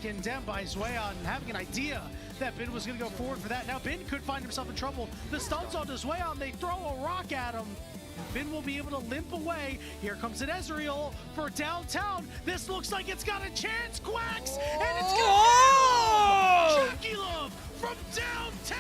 condemned by Zweon, and having an idea that Bin was going to go forward for that. Now Bin could find himself in trouble. The stun's on Zweon, they throw a rock at him. Bin will be able to limp away. Here comes an Ezreal for downtown. This looks like it's got a chance, Quacks, and it's gonna Jackie Love from downtown.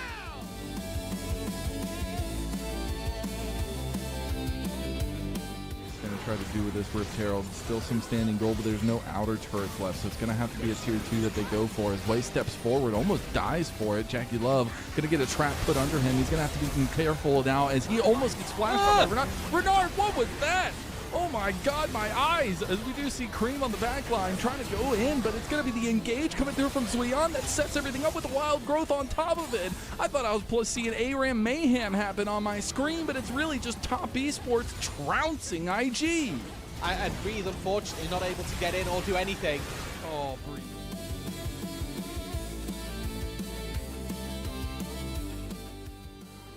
Going to try to do with this Rift Herald. Still some standing gold, but there's no outer turrets left, so it's going to have to be a tier 2 that they go for. As Way steps forward, almost dies for it. Jackie Love going to get a trap put under him. He's going to have to be careful now as he almost gets flashed on there. Renard, what was that? Oh my God, my eyes! As we do see Cream on the back line trying to go in, but it's going to be the engage coming through from Zweon that sets everything up with the wild growth on top of it. I thought I was seeing ARAM mayhem happen on my screen, but it's really just Top Esports trouncing IG. And Breathe, unfortunately, not able to get in or do anything. Oh, Breathe.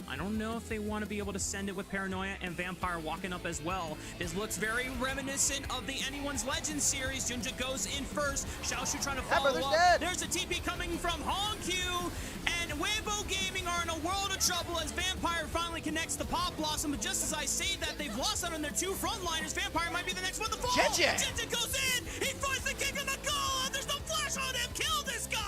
I don't know if they want to be able to send it with Paranoia and Vampire walking up as well. This looks very reminiscent of the Anyone's Legend series. Junja goes in first. Xiaoshu trying to follow up. Dead. There's a TP coming from Hongq. And Waybo Gaming are in a world of trouble as Vampire finally connects the Pop Blossom. But just as I say that, they've lost out on their two frontliners. Vampire might be the next one to fall. Jinja goes in. He finds the kick on the goal. There's no flash on him. Kill this guy.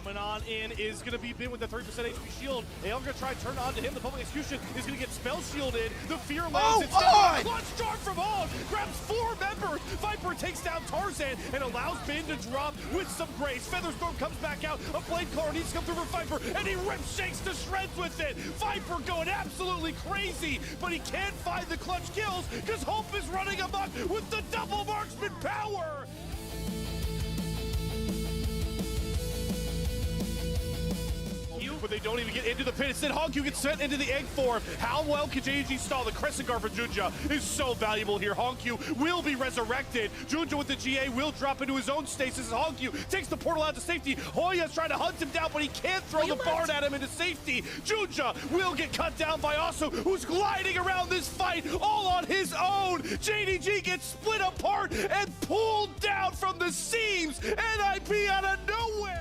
Coming on in is going to be Bin with the 3% HP shield. They are going to try to turn on to him. The public execution is going to get spell shielded. The fear lands instead. Clutch charge from Hog. Grabs 4 members. Viper takes down Tarzan and allows Bin to drop with some grace. Featherstorm comes back out. A blade caller needs to come through for Viper, and he rips Shakes to shreds with it. Viper going absolutely crazy, but he can't find the clutch kills because Hope is running amok with the double marksman power. But they don't even get into the pit. Instead, Hongq gets sent into the egg form. How well can JG stall? The Crescent Guard for Junja is so valuable here. Hongq will be resurrected. Junja with the GA will drop into his own stasis. Hongq takes the portal out to safety. Hoya's trying to hunt him down, but he can't throw the barn at him into safety. Junja will get cut down by Asu, who's gliding around this fight all on his own. JDG gets split apart and pulled down from the seams. NIP out of nowhere.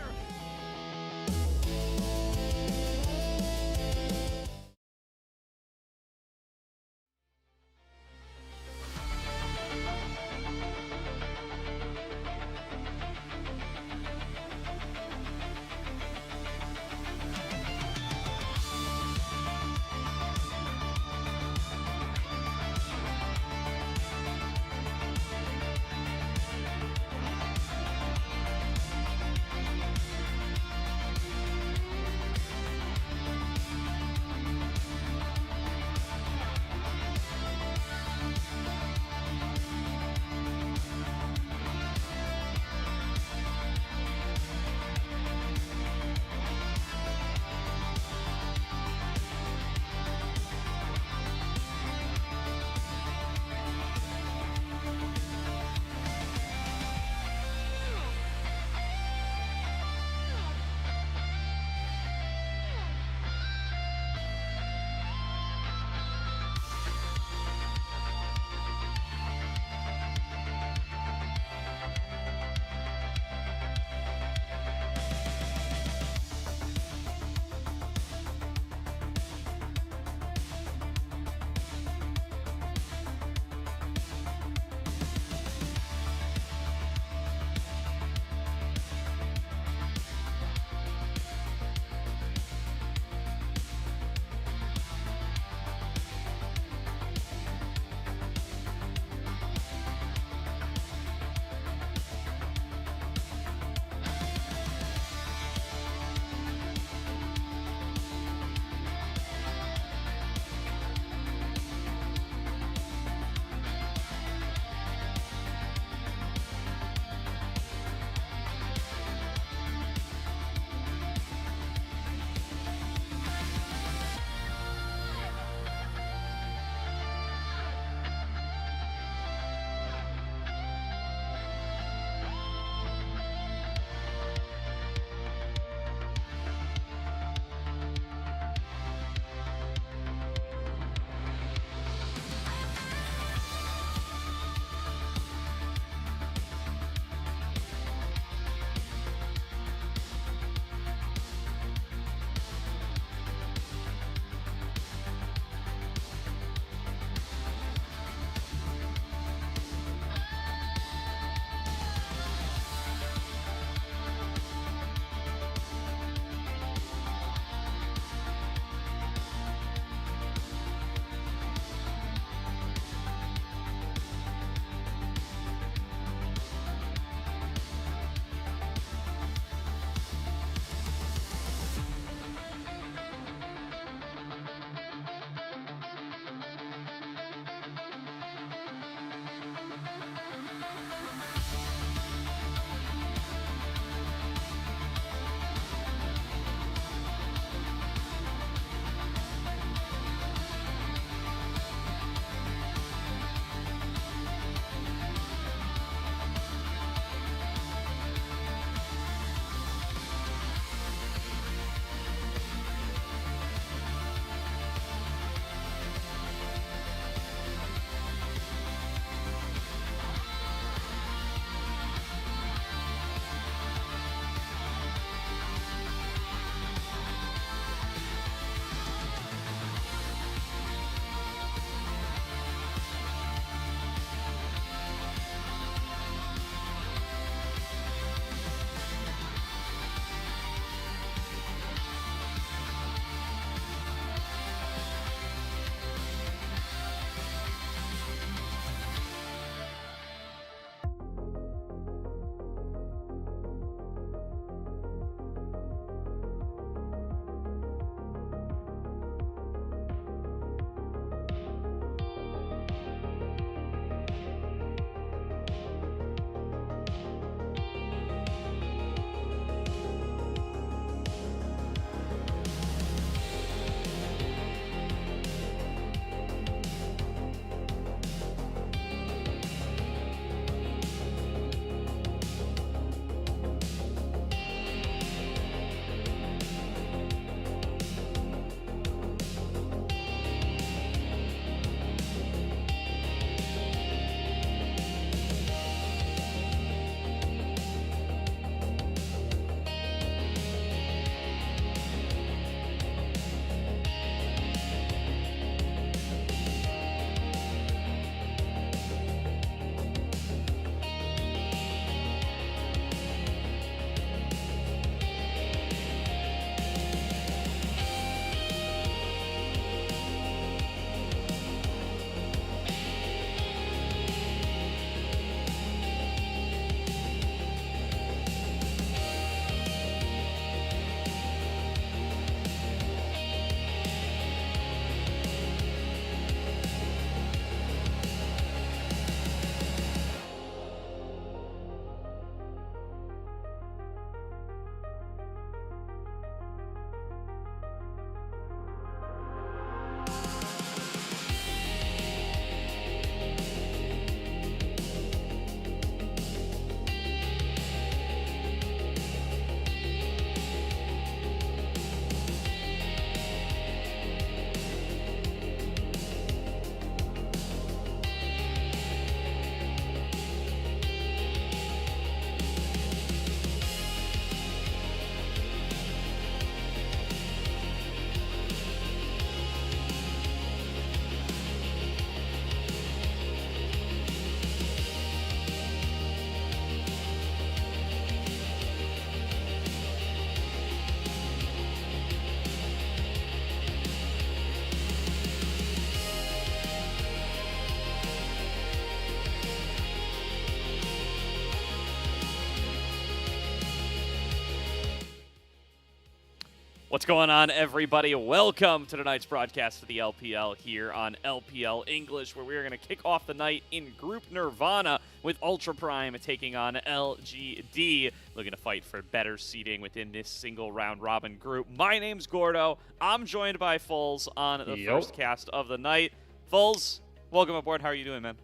What's going on, everybody? Welcome to tonight's broadcast of the LPL here on LPL English, where we're going to kick off the night in Group Nirvana with Ultra Prime taking on LGD, looking to fight for better seeding within this single round robin group. My name's Gordo. I'm joined by Fulls on the first cast of the night. Fulls, welcome aboard. How are you doing, man?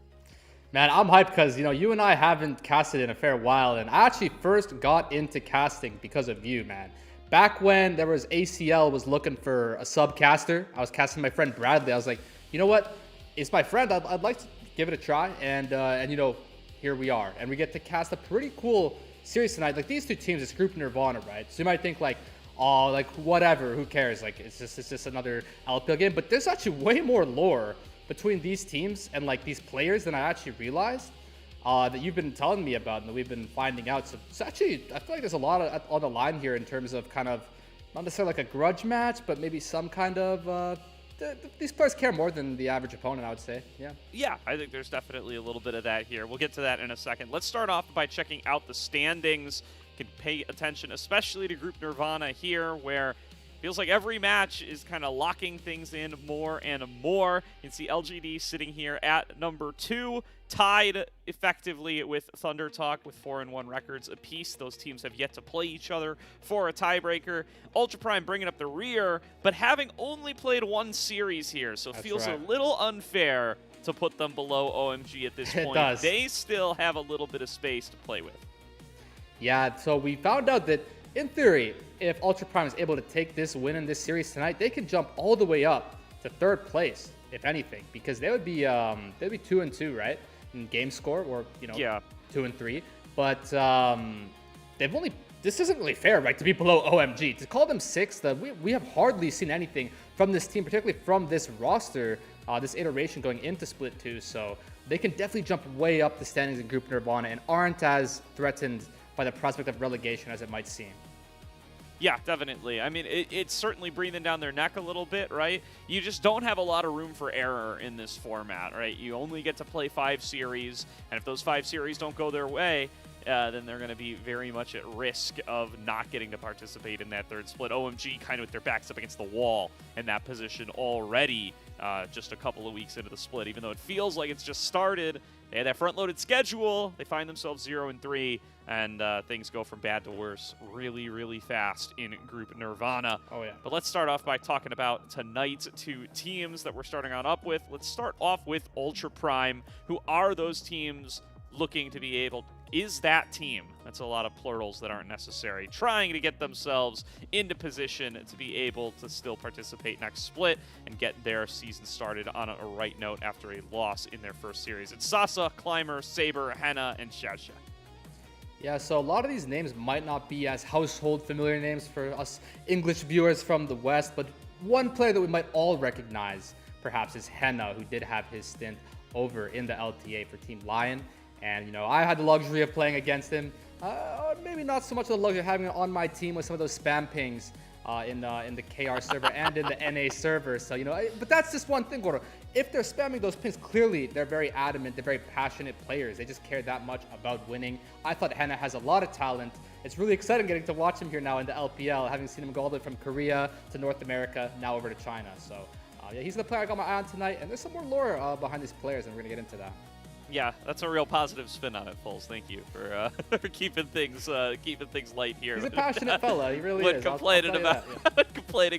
Man, I'm hyped because, you and I haven't casted in a fair while, and I actually first got into casting because of you, man. Back when there was ACL was looking for a subcaster, I was casting my friend Bradley. I was like, you know what? It's my friend. I'd like to give it a try. And here we are. And we get to cast a pretty cool series tonight. Like, these two teams, it's Group Nirvana, right? So you might think like, oh, like whatever, who cares? Like, it's just another LPL game. But there's actually way more lore between these teams and like these players than I actually realized. That you've been telling me about and that we've been finding out. So it's actually, I feel like there's a lot on the line here in terms of kind of, not necessarily like a grudge match, but maybe some kind of, these players care more than the average opponent, I would say. Yeah, I think there's definitely a little bit of that here. We'll get to that in a second. Let's start off by checking out the standings. You can pay attention especially to Group Nirvana here, where feels like every match is kind of locking things in more and more. You can see LGD sitting here at number 2, tied effectively with Thunder Talk with 4-1 records apiece. Those teams have yet to play each other for a tiebreaker. Ultra Prime bringing up the rear, but having only played one series here, so it feels a little unfair to put them below OMG at this point. It does. They still have a little bit of space to play with. Yeah, so we found out that in theory, if Ultra Prime is able to take this win in this series tonight, they can jump all the way up to 3rd place, if anything, because they would be 2-2, right, in game score, or 2-3. But they've only. This isn't really fair, right, to be below OMG. To call them 6th, we have hardly seen anything from this team, particularly from this roster, this iteration going into Split 2. So they can definitely jump way up the standings in Group Nirvana and aren't as threatened by the prospect of relegation as it might seem. Yeah, definitely. I mean, it's certainly breathing down their neck a little bit, right? You just don't have a lot of room for error in this format, right? You only get to play 5 series, and if those 5 series don't go their way, then they're going to be very much at risk of not getting to participate in that 3rd split. OMG kind of with their backs up against the wall in that position already, just a couple of weeks into the split. Even though it feels like it's just started, they had that front-loaded schedule. They find themselves 0-3, and things go from bad to worse really, really fast in Group Nirvana. Oh, yeah. But let's start off by talking about tonight's 2 teams that we're starting on up with. Let's start off with Ultra Prime, who are those teams looking to be able... Is that team, that's a lot of plurals that aren't necessary, trying to get themselves into position to be able to still participate next split and get their season started on a right note after a loss in their first series. It's Sasa, Climber, Saber, Henna, and Shasha. Yeah, so a lot of these names might not be as household familiar names for us English viewers from the West, but one player that we might all recognize perhaps is Henna, who did have his stint over in the LTA for Team Lion. And, I had the luxury of playing against him. Maybe not so much the luxury of having it on my team with some of those spam pings in the KR server and in the NA server. So, but that's just one thing, Gordo. If they're spamming those pings, clearly they're very adamant. They're very passionate players. They just care that much about winning. I thought Henna has a lot of talent. It's really exciting getting to watch him here now in the LPL, having seen him go all the way from Korea to North America, now over to China. So, yeah, he's the player I got my eye on tonight. And there's some more lore behind these players, and we're going to get into that. Yeah, that's a real positive spin on it, Fulls. Thank you for keeping things light here. He's a passionate fella. He really is. Complaining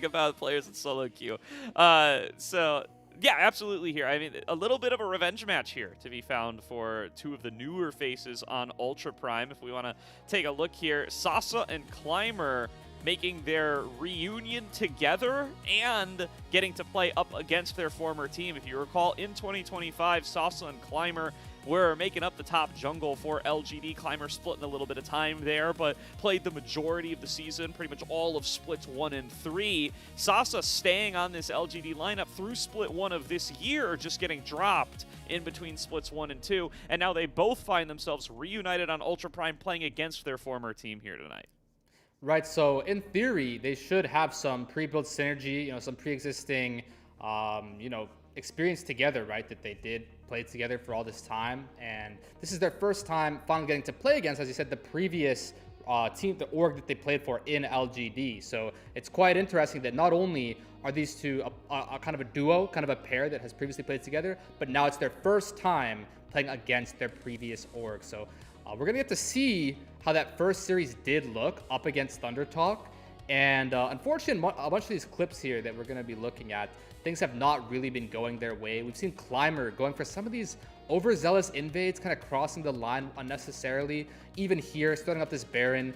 about players in solo queue. So yeah, absolutely here. I mean, a little bit of a revenge match here to be found for 2 of the newer faces on Ultra Prime. If we want to take a look here, Sasa and Climber making their reunion together and getting to play up against their former team. If you recall, in 2025, Sasa and Climber were making up the top jungle for LGD. Climber splitting a little bit of time there, but played the majority of the season, pretty much all of splits 1 and 3. Sasa staying on this LGD lineup through split 1 of this year, just getting dropped in between splits 1 and 2, and now they both find themselves reunited on Ultra Prime playing against their former team here tonight. Right, so in theory, they should have some pre-built synergy, some pre-existing, experience together, right, that they did play together for all this time. And this is their first time finally getting to play against, as you said, the previous team, the org that they played for in LGD. So it's quite interesting that not only are these two a kind of a duo, kind of a pair that has previously played together, but now it's their first time playing against their previous org. So we're going to get to see how that first series did look up against Thunder Talk. And unfortunately, a bunch of these clips here that we're going to be looking at, things have not really been going their way. We've seen Climber going for some of these overzealous invades, kind of crossing the line unnecessarily. Even here, starting up this Baron.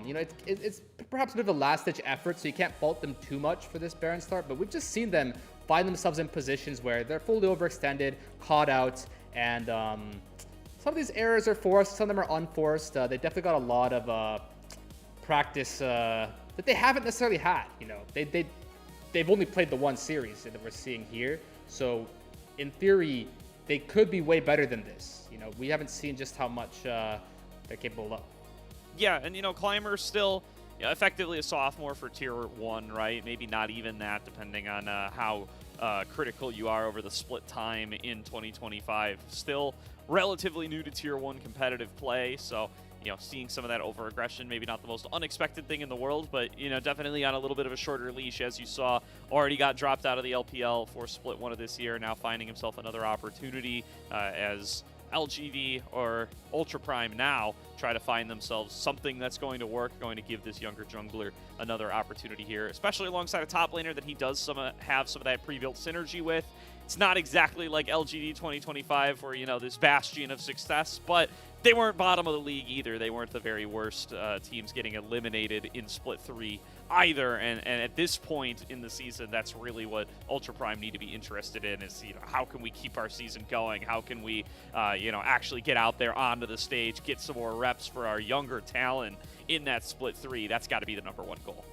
You know, it's perhaps a bit of a last-ditch effort, so you can't fault them too much for this Baron start, but we've just seen them find themselves in positions where they're fully overextended, caught out, and some of these errors are forced, some of them are unforced. They definitely got a lot of practice that they haven't necessarily had. You know, they've only played the one series that we're seeing here, so in theory, they could be way better than this. You know, we haven't seen just how much they're capable of. Yeah, and you know, Climber's still effectively a sophomore for Tier 1, right? Maybe not even that, depending on how critical you are over the split time in 2025. Still relatively new to Tier 1 competitive play, so you know, seeing some of that over-aggression, maybe not the most unexpected thing in the world, but, you know, definitely on a little bit of a shorter leash, as you saw. Already got dropped out of the LPL for Split 1 of this year, now finding himself another opportunity as LGD or Ultra Prime now try to find themselves something that's going to work, going to give this younger jungler another opportunity here, especially alongside a top laner that he does have some of that pre-built synergy with. It's not exactly like LGD 2025 where, you know, this bastion of success, but they weren't bottom of the league either. They weren't the very worst teams getting eliminated in Split 3 either. And at this point in the season, that's really what Ultra Prime need to be interested in is, you know, how can we keep our season going? How can we, you know, actually get out there onto the stage, get some more reps for our younger talent in that Split 3? That's got to be the #1 goal.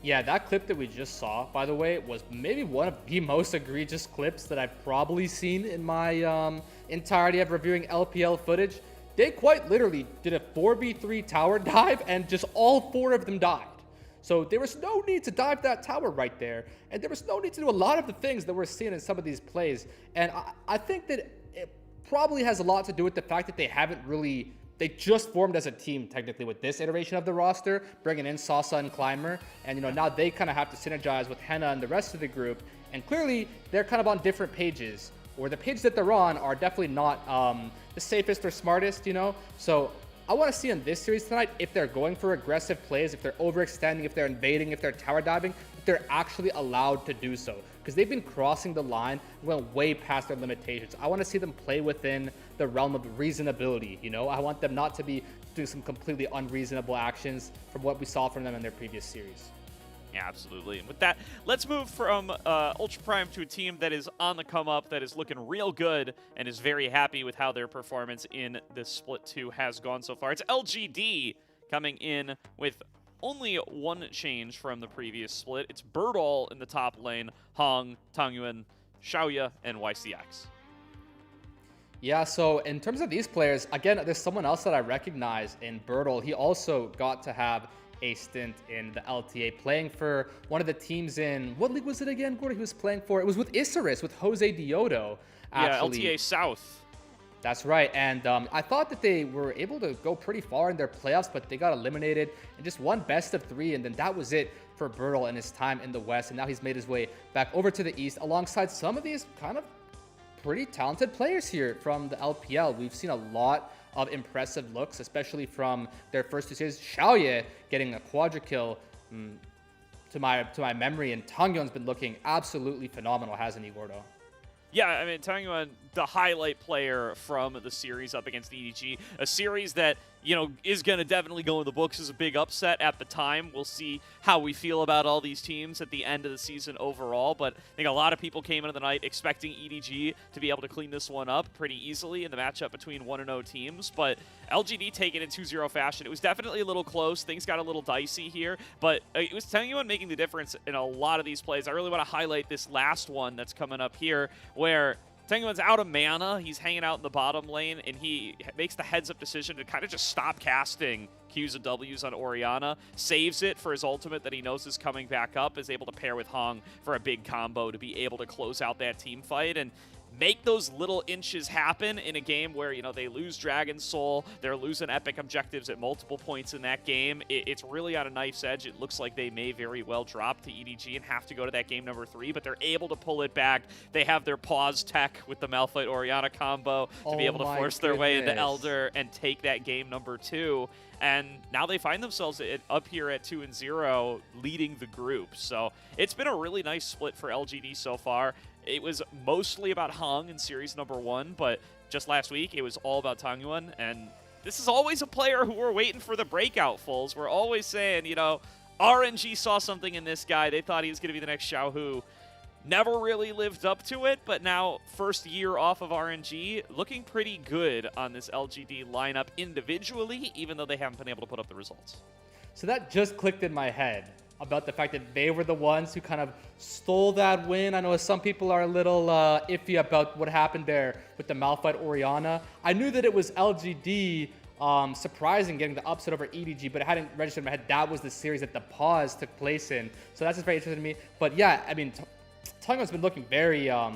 Yeah, that clip that we just saw, by the way, was maybe one of the most egregious clips that I've probably seen in my entirety of reviewing LPL footage. They quite literally did a 4v3 tower dive, and just all 4 of them died. So there was no need to dive that tower right there, and there was no need to do a lot of the things that we're seeing in some of these plays. And I think that it probably has a lot to do with the fact that they just formed as a team, technically, with this iteration of the roster, bringing in Sasa and Climber. And, you know, now they kind of have to synergize with Henna and the rest of the group. And clearly, they're kind of on different pages, or the page that they're on are definitely not the safest or smartest, you know? So I want to see in this series tonight if they're going for aggressive plays, if they're overextending, if they're invading, if they're tower diving, if they're actually allowed to do so. Because they've been crossing the line, going way past their limitations. I want to see them play within the realm of reasonability, you know? I want them not to be doing some completely unreasonable actions from what we saw from them in their previous series. Yeah, absolutely. And with that, let's move from Ultra Prime to a team that is on the come up, that is looking real good, and is very happy with how their performance in this Split 2 has gone so far. It's LGD coming in with only one change from the previous split. It's Birdall in the top lane, Hong, Tangyuan, Xiaoya, and YCX. Yeah, so in terms of these players, again, there's someone else that I recognize in Birdall. He also got to have a stint in the LTA, playing for one of the teams in, what league was it again, Gordon? He was playing for, it was with Isurus, with Jose Diodo, actually. Yeah, LTA South. That's right, and I thought that they were able to go pretty far in their playoffs, but they got eliminated in just one best of 3, and then that was it for Birdall in his time in the West, and now he's made his way back over to the East alongside some of these kind of pretty talented players here from the LPL. We've seen a lot of impressive looks, especially from their first 2 series. Xiaoya getting a quadra kill to my memory, and Tangyuan's been looking absolutely phenomenal, hasn't he, Gordo? Yeah, I mean, Tangyuan, the highlight player from the series up against EDG, a series that, you know, is going to definitely go in the books as a big upset at the time. We'll see how we feel about all these teams at the end of the season overall, but I think a lot of people came into the night expecting EDG to be able to clean this one up pretty easily in the matchup between 1-0 teams, but LGD taking it 2-0 fashion. It was definitely a little close. Things got a little dicey here, but it was Tangyuan making the difference in a lot of these plays. I really want to highlight this last one that's coming up here, where Tangyuan's out of mana, he's hanging out in the bottom lane, and he makes the heads-up decision to kind of just stop casting Qs and Ws on Orianna, saves it for his ultimate that he knows is coming back up, is able to pair with Hong for a big combo to be able to close out that team fight, and make those little inches happen in a game where, you know, they lose Dragon Soul, they're losing epic objectives at multiple points in that game. It's really on a knife's edge. It looks like they may very well drop to EDG and have to go to that game number 3, but they're able to pull it back. They have their pause tech with the Malphite Orianna combo to be able to force their way into Elder and take that game number 2. And now they find themselves up here at 2-0, leading the group. So it's been a really nice split for LGD so far. It was mostly about Hong in series number 1, but just last week it was all about Tangyuan. And this is always a player who we're waiting for the breakout fulls. We're always saying, you know, RNG saw something in this guy. They thought he was going to be the next Xiaohu. Never really lived up to it, but now first year off of RNG, looking pretty good on this LGD lineup individually, even though they haven't been able to put up the results. So that just clicked in my head about the fact that they were the ones who kind of stole that win. I know some people are a little iffy about what happened there with the Malphite Orianna. I knew that it was LGD surprising getting the upset over EDG, but I hadn't registered in my head that was the series that the pause took place in. So that's just very interesting to me. But yeah, I mean, Tangyuan's been looking very, what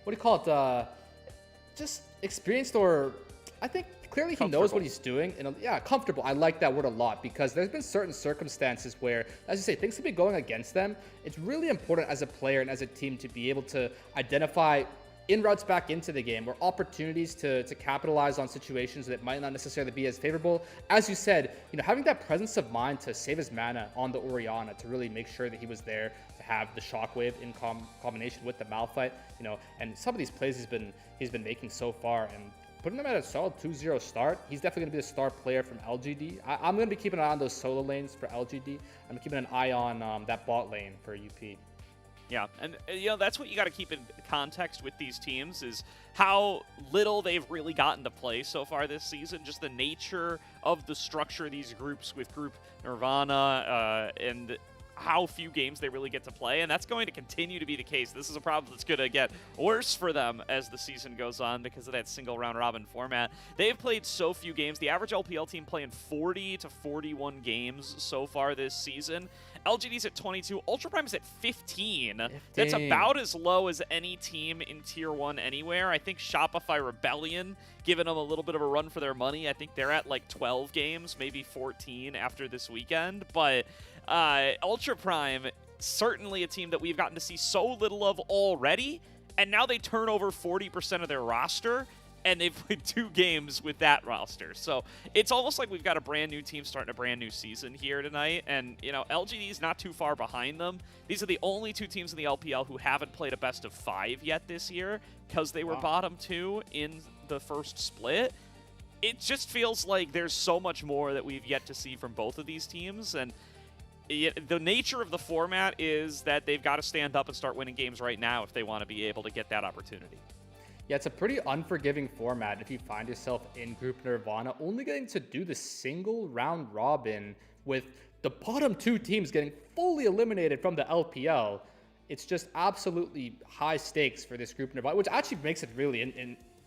do you call it, just experienced, or I think clearly he knows what he's doing. And yeah, comfortable. I like that word a lot, because there's been certain circumstances where, as you say, things have been going against them. It's really important as a player and as a team to be able to identify in routes back into the game, or opportunities to capitalize on situations that might not necessarily be as favorable. As you said, you know, having that presence of mind to save his mana on the Orianna, to really make sure that he was there, to have the Shockwave in combination with the Malphite, you know, and some of these plays he's been making so far, and putting him at a solid 2-0 start. He's definitely going to be the star player from LGD. I'm going to be keeping an eye on those solo lanes for LGD. I'm keeping an eye on that bot lane for UP. Yeah, and you know, that's what you got to keep in context with these teams, is how little they've really gotten to play so far this season. Just the nature of the structure of these groups with Group Nirvana and how few games they really get to play, and that's going to continue to be the case. This is a problem that's going to get worse for them as the season goes on because of that single round robin format. They've played so few games. The average LPL team playing 40 to 41 games so far this season. LGD's at 22. Ultra Prime is at 15. That's about as low as any team in Tier 1 anywhere. I think Shopify Rebellion giving them a little bit of a run for their money. I think they're at like 12 games, maybe 14 after this weekend. But Ultra Prime, certainly a team that we've gotten to see so little of already, and now they turn over 40% of their roster, and they've played 2 games with that roster. So it's almost like we've got a brand new team starting a brand new season here tonight, and you know, LGD's not too far behind them. These are the only 2 teams in the LPL who haven't played a best of 5 yet this year, because they were bottom 2 in the first split. It just feels like there's so much more that we've yet to see from both of these teams, and the nature of the format is that they've got to stand up and start winning games right now if they want to be able to get that opportunity. Yeah, it's a pretty unforgiving format if you find yourself in Group Nirvana, only getting to do the single round robin with the bottom 2 teams getting fully eliminated from the LPL. It's just absolutely high stakes for this Group Nirvana, which actually makes it really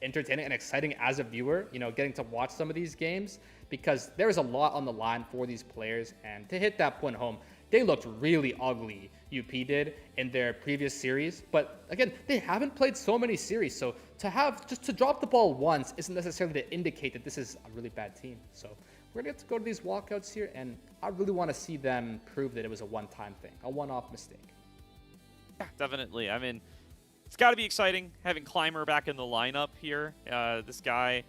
entertaining and exciting as a viewer, you know, getting to watch some of these games, because there's a lot on the line for these players. And to hit that point home, they looked really ugly, UP did, in their previous series. But again, they haven't played so many series, so to drop the ball once isn't necessarily to indicate that this is a really bad team. So we're gonna get to go to these walkouts here, and I really want to see them prove that it was a one-time thing, a one-off mistake. Yeah, definitely. I mean, it's got to be exciting having Climber back in the lineup here. This guy,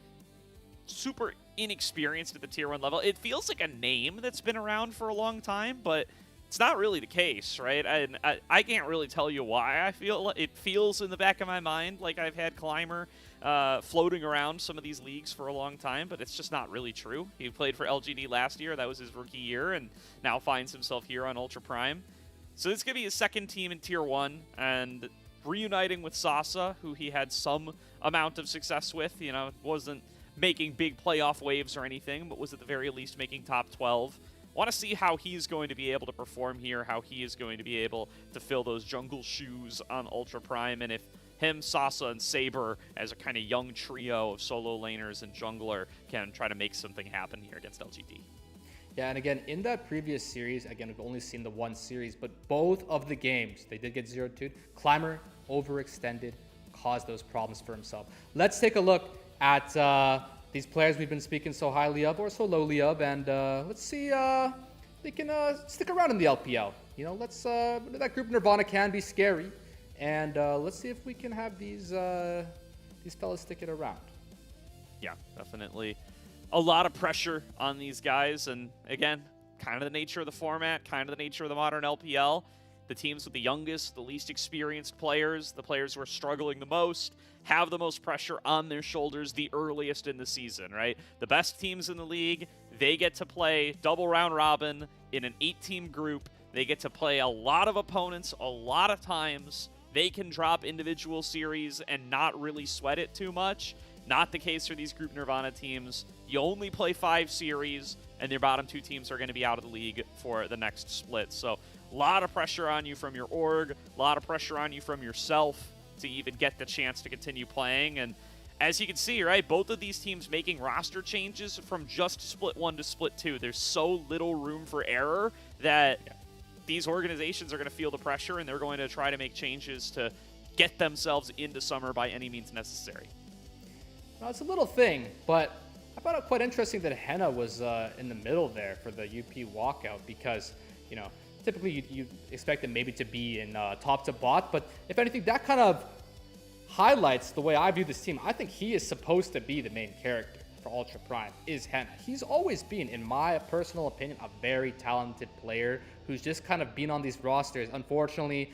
super inexperienced at the Tier 1 level. It feels like a name that's been around for a long time, but it's not really the case, right? And I can't really tell you why I feel it feels in the back of my mind like I've had Climber floating around some of these leagues for a long time, but it's just not really true. He played for LGD last year. That was his rookie year, and now finds himself here on Ultra Prime. So this is going to be his second team in Tier 1, and reuniting with Sasa, who he had some amount of success with. You know, wasn't making big playoff waves or anything, but was at the very least making top 12. Want to see how he's going to be able to perform here, how he is going to be able to fill those jungle shoes on Ultra Prime, and if him, Sasa, and Saber, as a kind of young trio of solo laners and jungler, can try to make something happen here against LGD. Yeah, and again, in that previous series, again, we've only seen the one series, but both of the games, they did get 0-2'd. Climber overextended, cause those problems for himself. Let's take a look at these players we've been speaking so highly of or so lowly of, and let's see they can stick around in the LPL. You know, let's that group Nirvana can be scary, and let's see if we can have these fellas stick it around. Yeah, definitely a lot of pressure on these guys, and again, kind of the nature of the format, kind of the nature of the modern LPL. The teams with the youngest, the least experienced players, the players who are struggling the most, have the most pressure on their shoulders the earliest in the season, right? The best teams in the league, they get to play double round robin in an 8-team group. They get to play a lot of opponents a lot of times. They can drop individual series and not really sweat it too much. Not the case for these Group Nirvana teams. You only play 5 series, and their bottom 2 teams are going to be out of the league for the next split. So a lot of pressure on you from your org, a lot of pressure on you from yourself to even get the chance to continue playing. And as you can see, right, both of these teams making roster changes from just Split 1 to Split 2. There's so little room for error that these organizations are going to feel the pressure, and they're going to try to make changes to get themselves into summer by any means necessary. Now, it's a little thing, but I found it quite interesting that Henna was in the middle there for the UP walkout because, you know, typically you expect him maybe to be in top to bot, but if anything, that kind of highlights the way I view this team. I think he is supposed to be the main character for Ultra Prime, is Henna. He's always been, in my personal opinion, a very talented player who's just kind of been on these rosters. Unfortunately,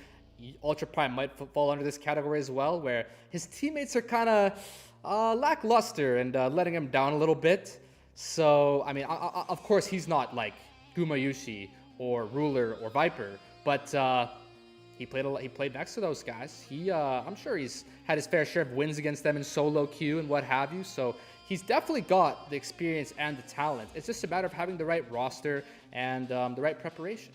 Ultra Prime might fall under this category as well, where his teammates are kind of lackluster and letting him down a little bit. So, I mean, of course, he's not like Gumayushi or Ruler or Viper, but he played next to those guys. I'm sure he's had his fair share of wins against them in solo queue and what have you. So he's definitely got the experience and the talent. It's just a matter of having the right roster and the right preparation.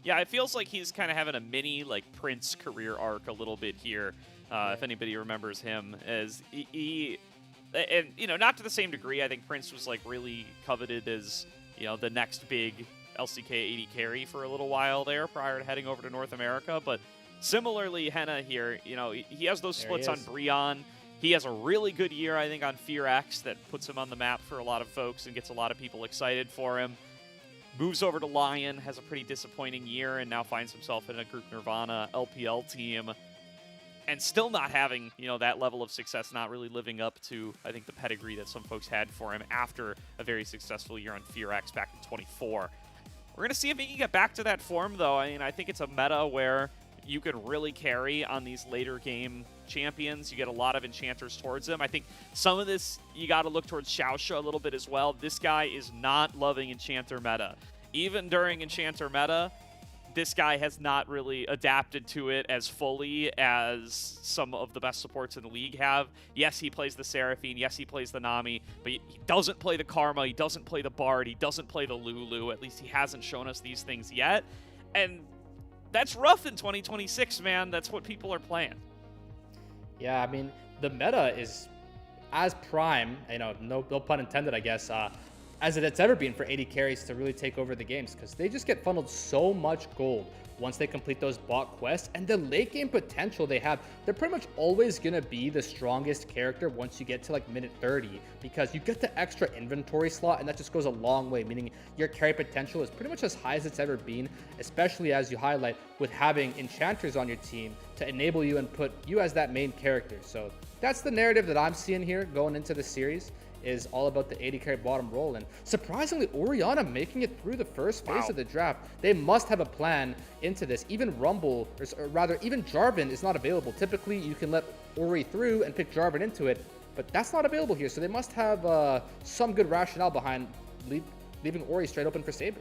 Yeah, it feels like he's kind of having a mini like Prince career arc a little bit here. If anybody remembers him, as he and you know, not to the same degree. I think Prince was like really coveted as, you know, the next big LCK AD carry for a little while there prior to heading over to North America. But similarly, Henna here, you know, he has those splits on Breon. He has a really good year, I think, on Fear X that puts him on the map for a lot of folks and gets a lot of people excited for him. Moves over to Lion, has a pretty disappointing year, and now finds himself in a Group Nirvana LPL team. And still not having, you know, that level of success, not really living up to, I think, the pedigree that some folks had for him after a very successful year on Fear X back in 24. We're going to see if he can get back to that form, though. I mean, I think it's a meta where you can really carry on these later game champions. You get a lot of enchanters towards them. I think some of this, you got to look towards Xiaosha a little bit as well. This guy is not loving enchanter meta. Even during enchanter meta, this guy has not really adapted to it as fully as some of the best supports in the league have. Yes, he plays the Seraphine. Yes, he plays the Nami. But he doesn't play the Karma. He doesn't play the Bard. He doesn't play the Lulu. At least he hasn't shown us these things yet. And that's rough in 2026, man. That's what people are playing. Yeah, I mean, the meta is as prime, you know, no pun intended, I guess, as it's ever been for AD carries to really take over the games, because they just get funneled so much gold once they complete those bot quests, and the late game potential they have. They're pretty much always going to be the strongest character once you get to like minute 30, because you get the extra inventory slot, and that just goes a long way, meaning your carry potential is pretty much as high as it's ever been, especially as you highlight with having enchanters on your team to enable you and put you as that main character. So that's the narrative that I'm seeing here going into the series, is all about the AD carry bottom roll. And surprisingly, Orianna making it through the first phase of the draft. They must have a plan into this. Even Rumble, or rather, even Jarvan is not available. Typically, you can let Ori through and pick Jarvan into it, but that's not available here. So they must have some good rationale behind leaving Ori straight open for Saber.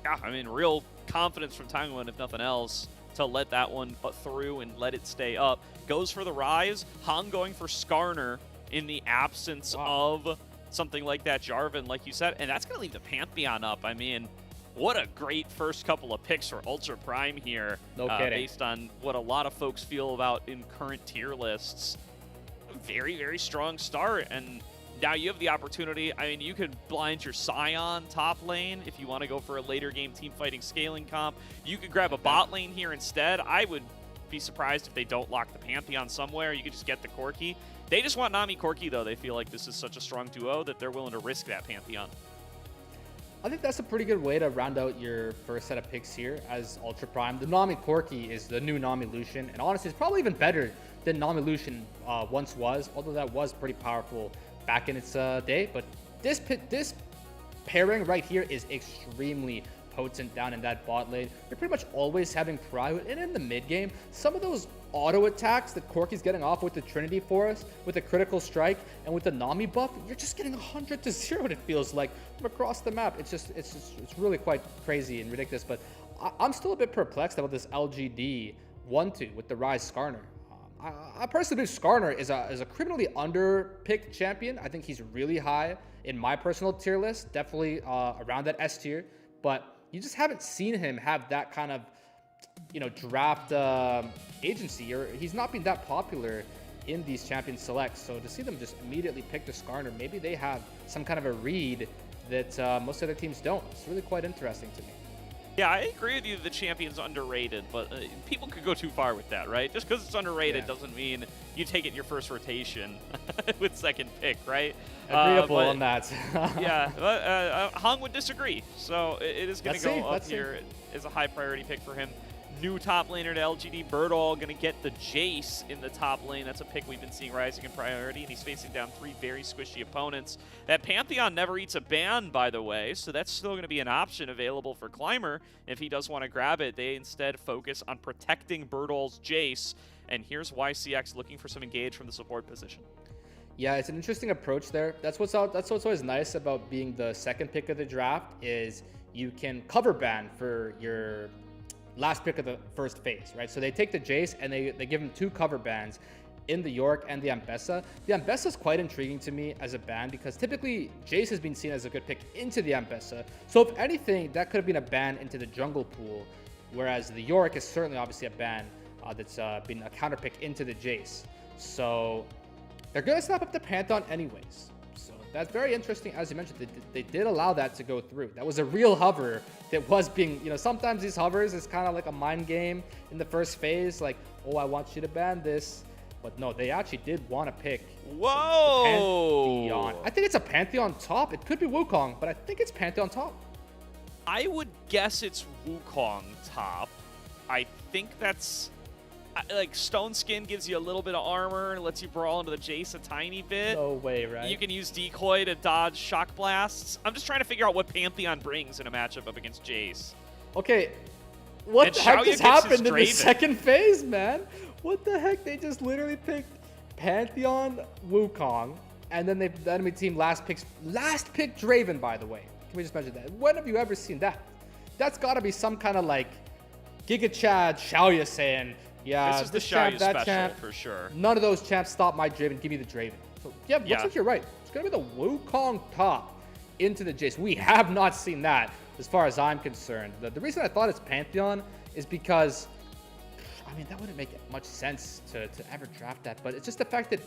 Yeah, I mean, real confidence from Tangwin, if nothing else, to let that one through and let it stay up. Goes for the Rise. Han going for Skarner in the absence of something like that Jarvan, like you said, and that's going to leave the Pantheon up. I mean, what a great first couple of picks for Ultra Prime here. No kidding. Based on what a lot of folks feel about in current tier lists. Very, very strong start, and now you have the opportunity. I mean, you could blind your Scion top lane if you want to go for a later game team fighting scaling comp. You could grab a bot lane here instead. I would be surprised if they don't lock the Pantheon somewhere. You could just get the Corki. They just want Nami Corki, though. They feel like this is such a strong duo that they're willing to risk that Pantheon. I think that's a pretty good way to round out your first set of picks here as Ultra Prime. The Nami Corki is the new Nami Lucian, and honestly, it's probably even better than Nami Lucian once was, although that was pretty powerful back in its day. But this pairing right here is extremely potent down in that bot lane. You're pretty much always having Pry, and in the mid game, some of those auto attacks that Corki's getting off with the Trinity Force, with the critical strike, and with the Nami buff, you're just getting 100 to 0. It feels like from across the map. It's really quite crazy and ridiculous. But I'm still a bit perplexed about this LGD 1-2 with the Rise Skarner. I personally believe Skarner is a criminally underpicked champion. I think he's really high in my personal tier list, definitely around that S tier. But you just haven't seen him have that kind of, draft agency, or he's not been that popular in these champion selects. So to see them just immediately pick the Skarner, maybe they have some kind of a read that most other teams don't. It's really quite interesting to me. Yeah, I agree with you. The champion's underrated, but people could go too far with that, right? Just because it's underrated doesn't mean you take it in your first rotation with second pick, right? Agreeable on that. Yeah, but Hung would disagree. So it is going to go up here as a high priority pick for him. New top laner to LGD. Birdall going to get the Jace in the top lane. That's a pick we've been seeing rising in priority, and he's facing down 3 very squishy opponents. That Pantheon never eats a ban, by the way, so that's still going to be an option available for Climber if he does want to grab it. They instead focus on protecting Birdall's Jace, and here's YCX looking for some engage from the support position. Yeah, it's an interesting approach there. That's what's always nice about being the second pick of the draft is you can cover ban for your last pick of the first phase, right? So they take the Jace and they give him 2 cover bans in the York and the Ambessa. The Ambessa is quite intriguing to me as a ban because typically Jace has been seen as a good pick into the Ambessa. So if anything, that could have been a ban into the jungle pool, whereas the York is certainly obviously a ban that's been a counter pick into the Jace. So they're going to snap up the Pantheon anyways. So that's very interesting. As you mentioned, they did allow that to go through. That was a real hover that was being, sometimes these hovers is kind of like a mind game in the first phase. Like, oh, I want you to ban this. But no, they actually did want to pick Pantheon. I think it's a Pantheon top. It could be Wukong, but I think it's Pantheon top. I would guess it's Wukong top. I think that's... like Stone Skin gives you a little bit of armor and lets you brawl into the Jace a tiny bit. No way, right? You can use Decoy to dodge shock blasts. I'm just trying to figure out what Pantheon brings in a matchup up against Jace. Okay, what And the heck Xiaoya just gets his happened in the Draven. second phase, man? What the heck? They just literally picked Pantheon, Wukong, and then the enemy team last picked Draven, by the way. Can we just mention that? When have you ever seen that? That's got to be some kind of like Giga Chad Xiaoya saying, yeah, This is the champ, Xiaoya that special champ, for sure. none of those champs stop my Draven. Give me the Draven. So yeah, looks like you're right. It's gonna be the Wukong top into the Jace. We have not seen that as far as I'm concerned. The reason I thought it's Pantheon is because, I mean, that wouldn't make much sense to ever draft that. But it's just the fact that,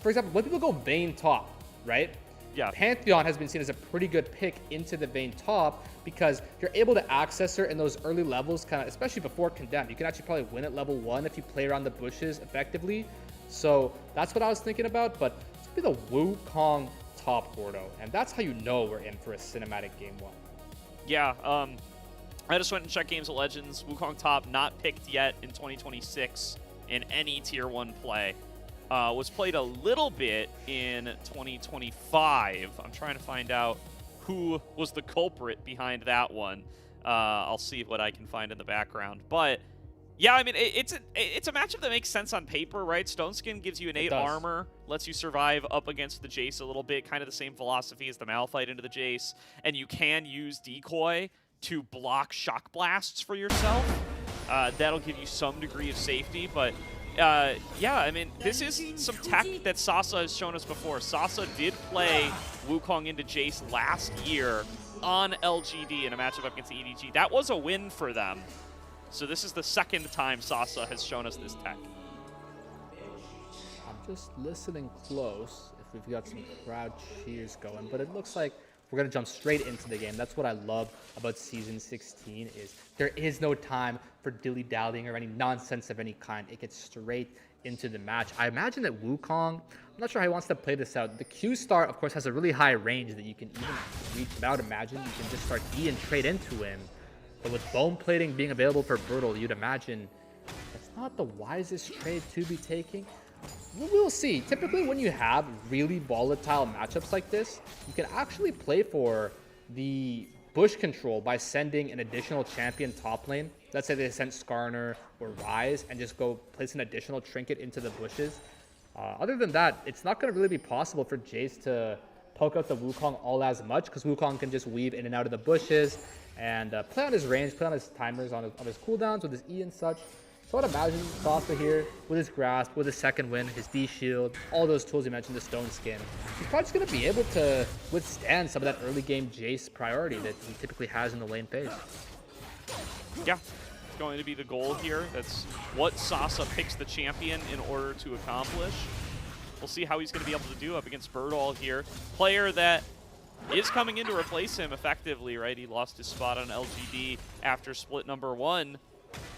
for example, when people go Vayne top, right? Yeah. Pantheon has been seen as a pretty good pick into the Vayne top because you're able to access her in those early levels, kind of, especially before Condemned. You can actually probably win at level 1 if you play around the bushes effectively. So that's what I was thinking about. But it's going to be the Wukong top, Gordo. And that's how you know we're in for a cinematic game 1. Yeah, I just went and checked Games of Legends. Wukong top not picked yet in 2026 in any tier 1 play. Was played a little bit in 2025. I'm trying to find out who was the culprit behind that one. I'll see what I can find in the background. But yeah, I mean, it's a matchup that makes sense on paper, right? Stone Skin gives you innate armor, lets you survive up against the Jace a little bit, kind of the same philosophy as the Malphite into the Jace, and you can use Decoy to block shock blasts for yourself. That'll give you some degree of safety, but yeah, I mean, this is some tech that Sasa has shown us before. Sasa did play Wukong into Jace last year on LGD in a matchup up against the EDG. That was a win for them. So this is the second time Sasa has shown us this tech. I'm just listening close if we've got some crowd cheers going, but it looks like we're going to jump straight into the game. That's what I love about Season 16 is there is no time for dilly-dallying or any nonsense of any kind. It gets straight into the match. I imagine that Wukong, I'm not sure how he wants to play this out. The Q start, of course, has a really high range that you can even reach. But I would imagine you can just start E and trade into him. But with bone plating being available for Bertle, you'd imagine that's not the wisest trade to be taking. We'll see. Typically, when you have really volatile matchups like this, you can actually play for the bush control by sending an additional champion top lane. Let's say they sent Skarner or Ryze and just go place an additional trinket into the bushes. Other than that, it's not going to really be possible for Jace to poke out the Wukong all as much because Wukong can just weave in and out of the bushes and play on his range, play on his timers, on his cooldowns with his E and such. So I'd imagine Sasa here with his grasp, with his second win, his D shield, all those tools you mentioned, the stone skin. He's probably just going to be able to withstand some of that early game Jace priority that he typically has in the lane phase. Yeah, it's going to be the goal here. That's what Sasa picks the champion in order to accomplish. We'll see how he's going to be able to do up against Bertle here. Player that is coming in to replace him effectively, right? He lost his spot on LGD after split number 1.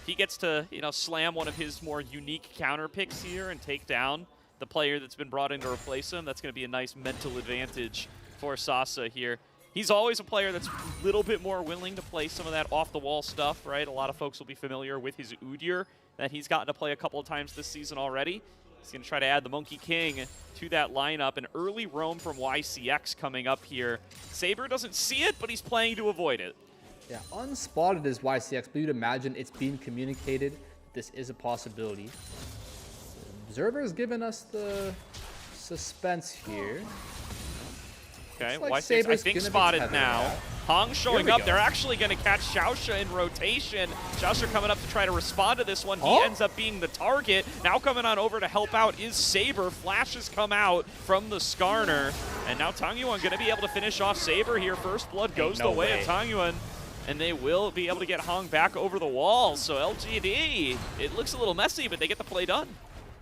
He gets to, you know, slam one of his more unique counter picks here and take down the player that's been brought in to replace him. That's going to be a nice mental advantage for Sasa here. He's always a player that's a little bit more willing to play some of that off-the-wall stuff, right? A lot of folks will be familiar with his Udyr that he's gotten to play a couple of times this season already. He's going to try to add the Monkey King to that lineup. An early roam from YCX coming up here. Saber doesn't see it, but he's playing to avoid it. Yeah, unspotted is YCX, but you'd imagine it's being communicated. This is a possibility. Observer has given us the suspense here. Okay, like YCX I think spotted now. Hong showing up. go. They're actually going to catch Xiaosha in rotation. Xiaosha coming up to try to respond to this one. He ends up being the target. Now coming on over to help out is Saber. Flashes come out from the Skarner. And now Tangyuan going to be able to finish off Saber here. First blood goes the way of Tangyuan. And they will be able to get Hong back over the wall. So LGD, it looks a little messy, but they get the play done.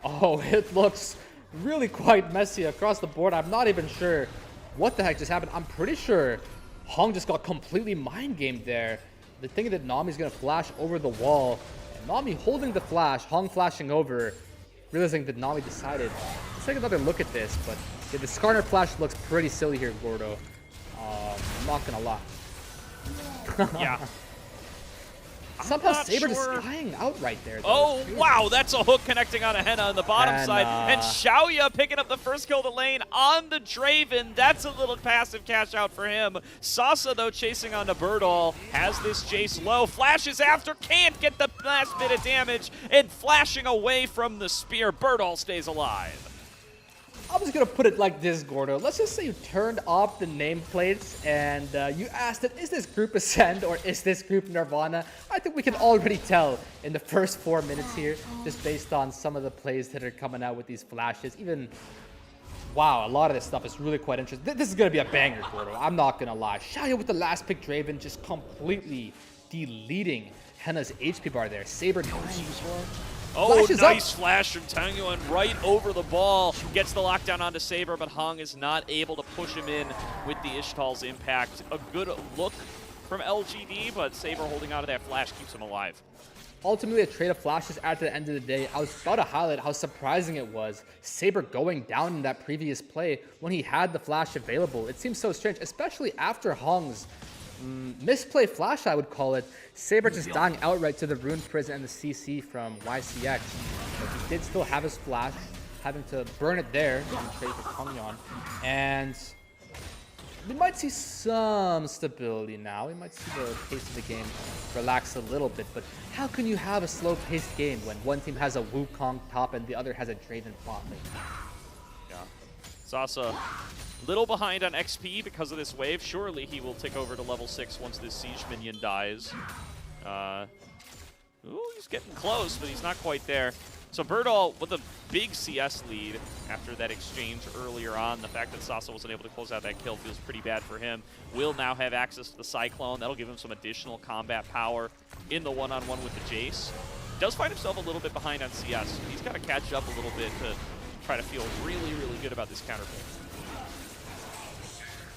Oh, it looks really quite messy across the board. I'm not even sure what the heck just happened. I'm pretty sure Hong just got completely mind-gamed there. The thing that Nami's going to flash over the wall. And Nami holding the flash, Hong flashing over, realizing that Nami decided, let's take another look at this. But yeah, the Skarner flash looks pretty silly here, Gordo. I'm not going to lie. Yeah. Somehow not Saber sure. just dying out right there. Oh, wow, that's a hook connecting on a Henna on the bottom side. And Xiaoya picking up the first kill of the lane on the Draven. That's a little passive cash out for him. Sasa, though, chasing on the Bertle, has this Jace low. Flashes after, can't get the last bit of damage, and flashing away from the spear. Bertle stays alive. I'm just going to put it like this, Gordo. Let's just say you turned off the nameplates and you asked it, is this group Ascend or is this group Nirvana? I think we can already tell in the first 4 minutes here, just based on some of the plays that are coming out with these flashes. Even, wow, a lot of this stuff is really quite interesting. This is going to be a banger, Gordo. I'm not going to lie. Xiaoya with the last pick, Draven just completely deleting Henna's HP bar there. Saber dying for. Oh, nice flash from Tangyuan right over the ball. Gets the lockdown onto Saber, but Hong is not able to push him in with the Ishtal's impact. A good look from LGD, but Saber holding out of that flash keeps him alive. Ultimately, a trade of flashes at the end of the day. I was about to highlight how surprising it was. Saber going down in that previous play when he had the flash available. It seems so strange, especially after Hong's misplay flash, I would call it. Saber just dying outright to the Rune Prison and the CC from YCX. But he did still have his flash, having to burn it there in trade for Kongyon. And we might see some stability now. We might see the pace of the game relax a little bit. But how can you have a slow-paced game when one team has a Wukong top and the other has a Draven bot lane? Yeah. Sasa little behind on XP because of this wave. Surely he will tick over to level 6 once this siege minion dies. Ooh, he's getting close, but he's not quite there. So Bertle with a big CS lead after that exchange earlier on. The fact that Sasa wasn't able to close out that kill feels pretty bad for him. Will now have access to the Cyclone. That'll give him some additional combat power in the one-on-one with the Jace. Does find himself a little bit behind on CS. He's got to catch up a little bit to try to feel really, really good about this counterpick.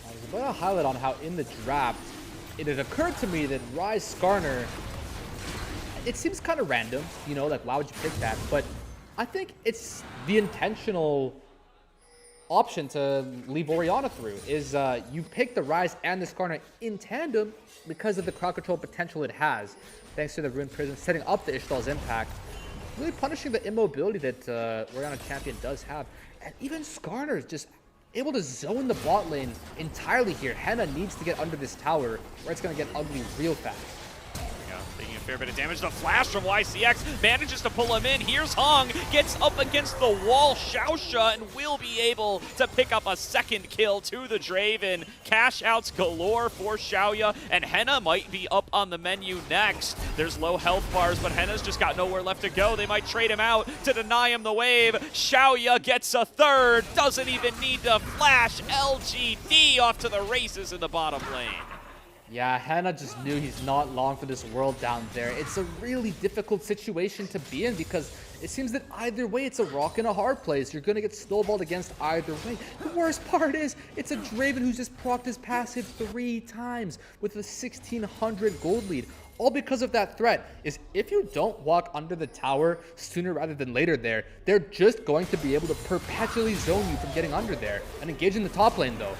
I was I want to highlight on how in the draft, it had occurred to me that Rise Skarner, it seems kind of random, you know, like why would you pick that? But I think it's the intentional option to leave Orianna through, is you pick the Rise and the Skarner in tandem because of the crowd control potential it has, thanks to the Ruined Prison, setting up the Ishtal's impact, really punishing the immobility that Orianna Champion does have. And even Skarner is just able to zone the bot lane entirely here. Henna needs to get under this tower, or it's going to get ugly real fast. Taking a fair bit of damage. The flash from YCX manages to pull him in. Here's Hong, gets up against the wall. Xiaosha and will be able to pick up a second kill to the Draven. Cash outs galore for Xiaoya, and Henna might be up on the menu next. There's low health bars, but Henna's just got nowhere left to go. They might trade him out to deny him the wave. Xiaoya gets a third, doesn't even need to flash. LGD off to the races in the bottom lane. Yeah, Henna just knew he's not long for this world down there. It's a really difficult situation to be in because it seems that either way, it's a rock and a hard place. You're going to get snowballed against either way. The worst part is, it's a Draven who's just procced his passive 3 times with a 1,600 gold lead. All because of that threat is if you don't walk under the tower sooner rather than later there, they're just going to be able to perpetually zone you from getting under there and engage in the top lane though.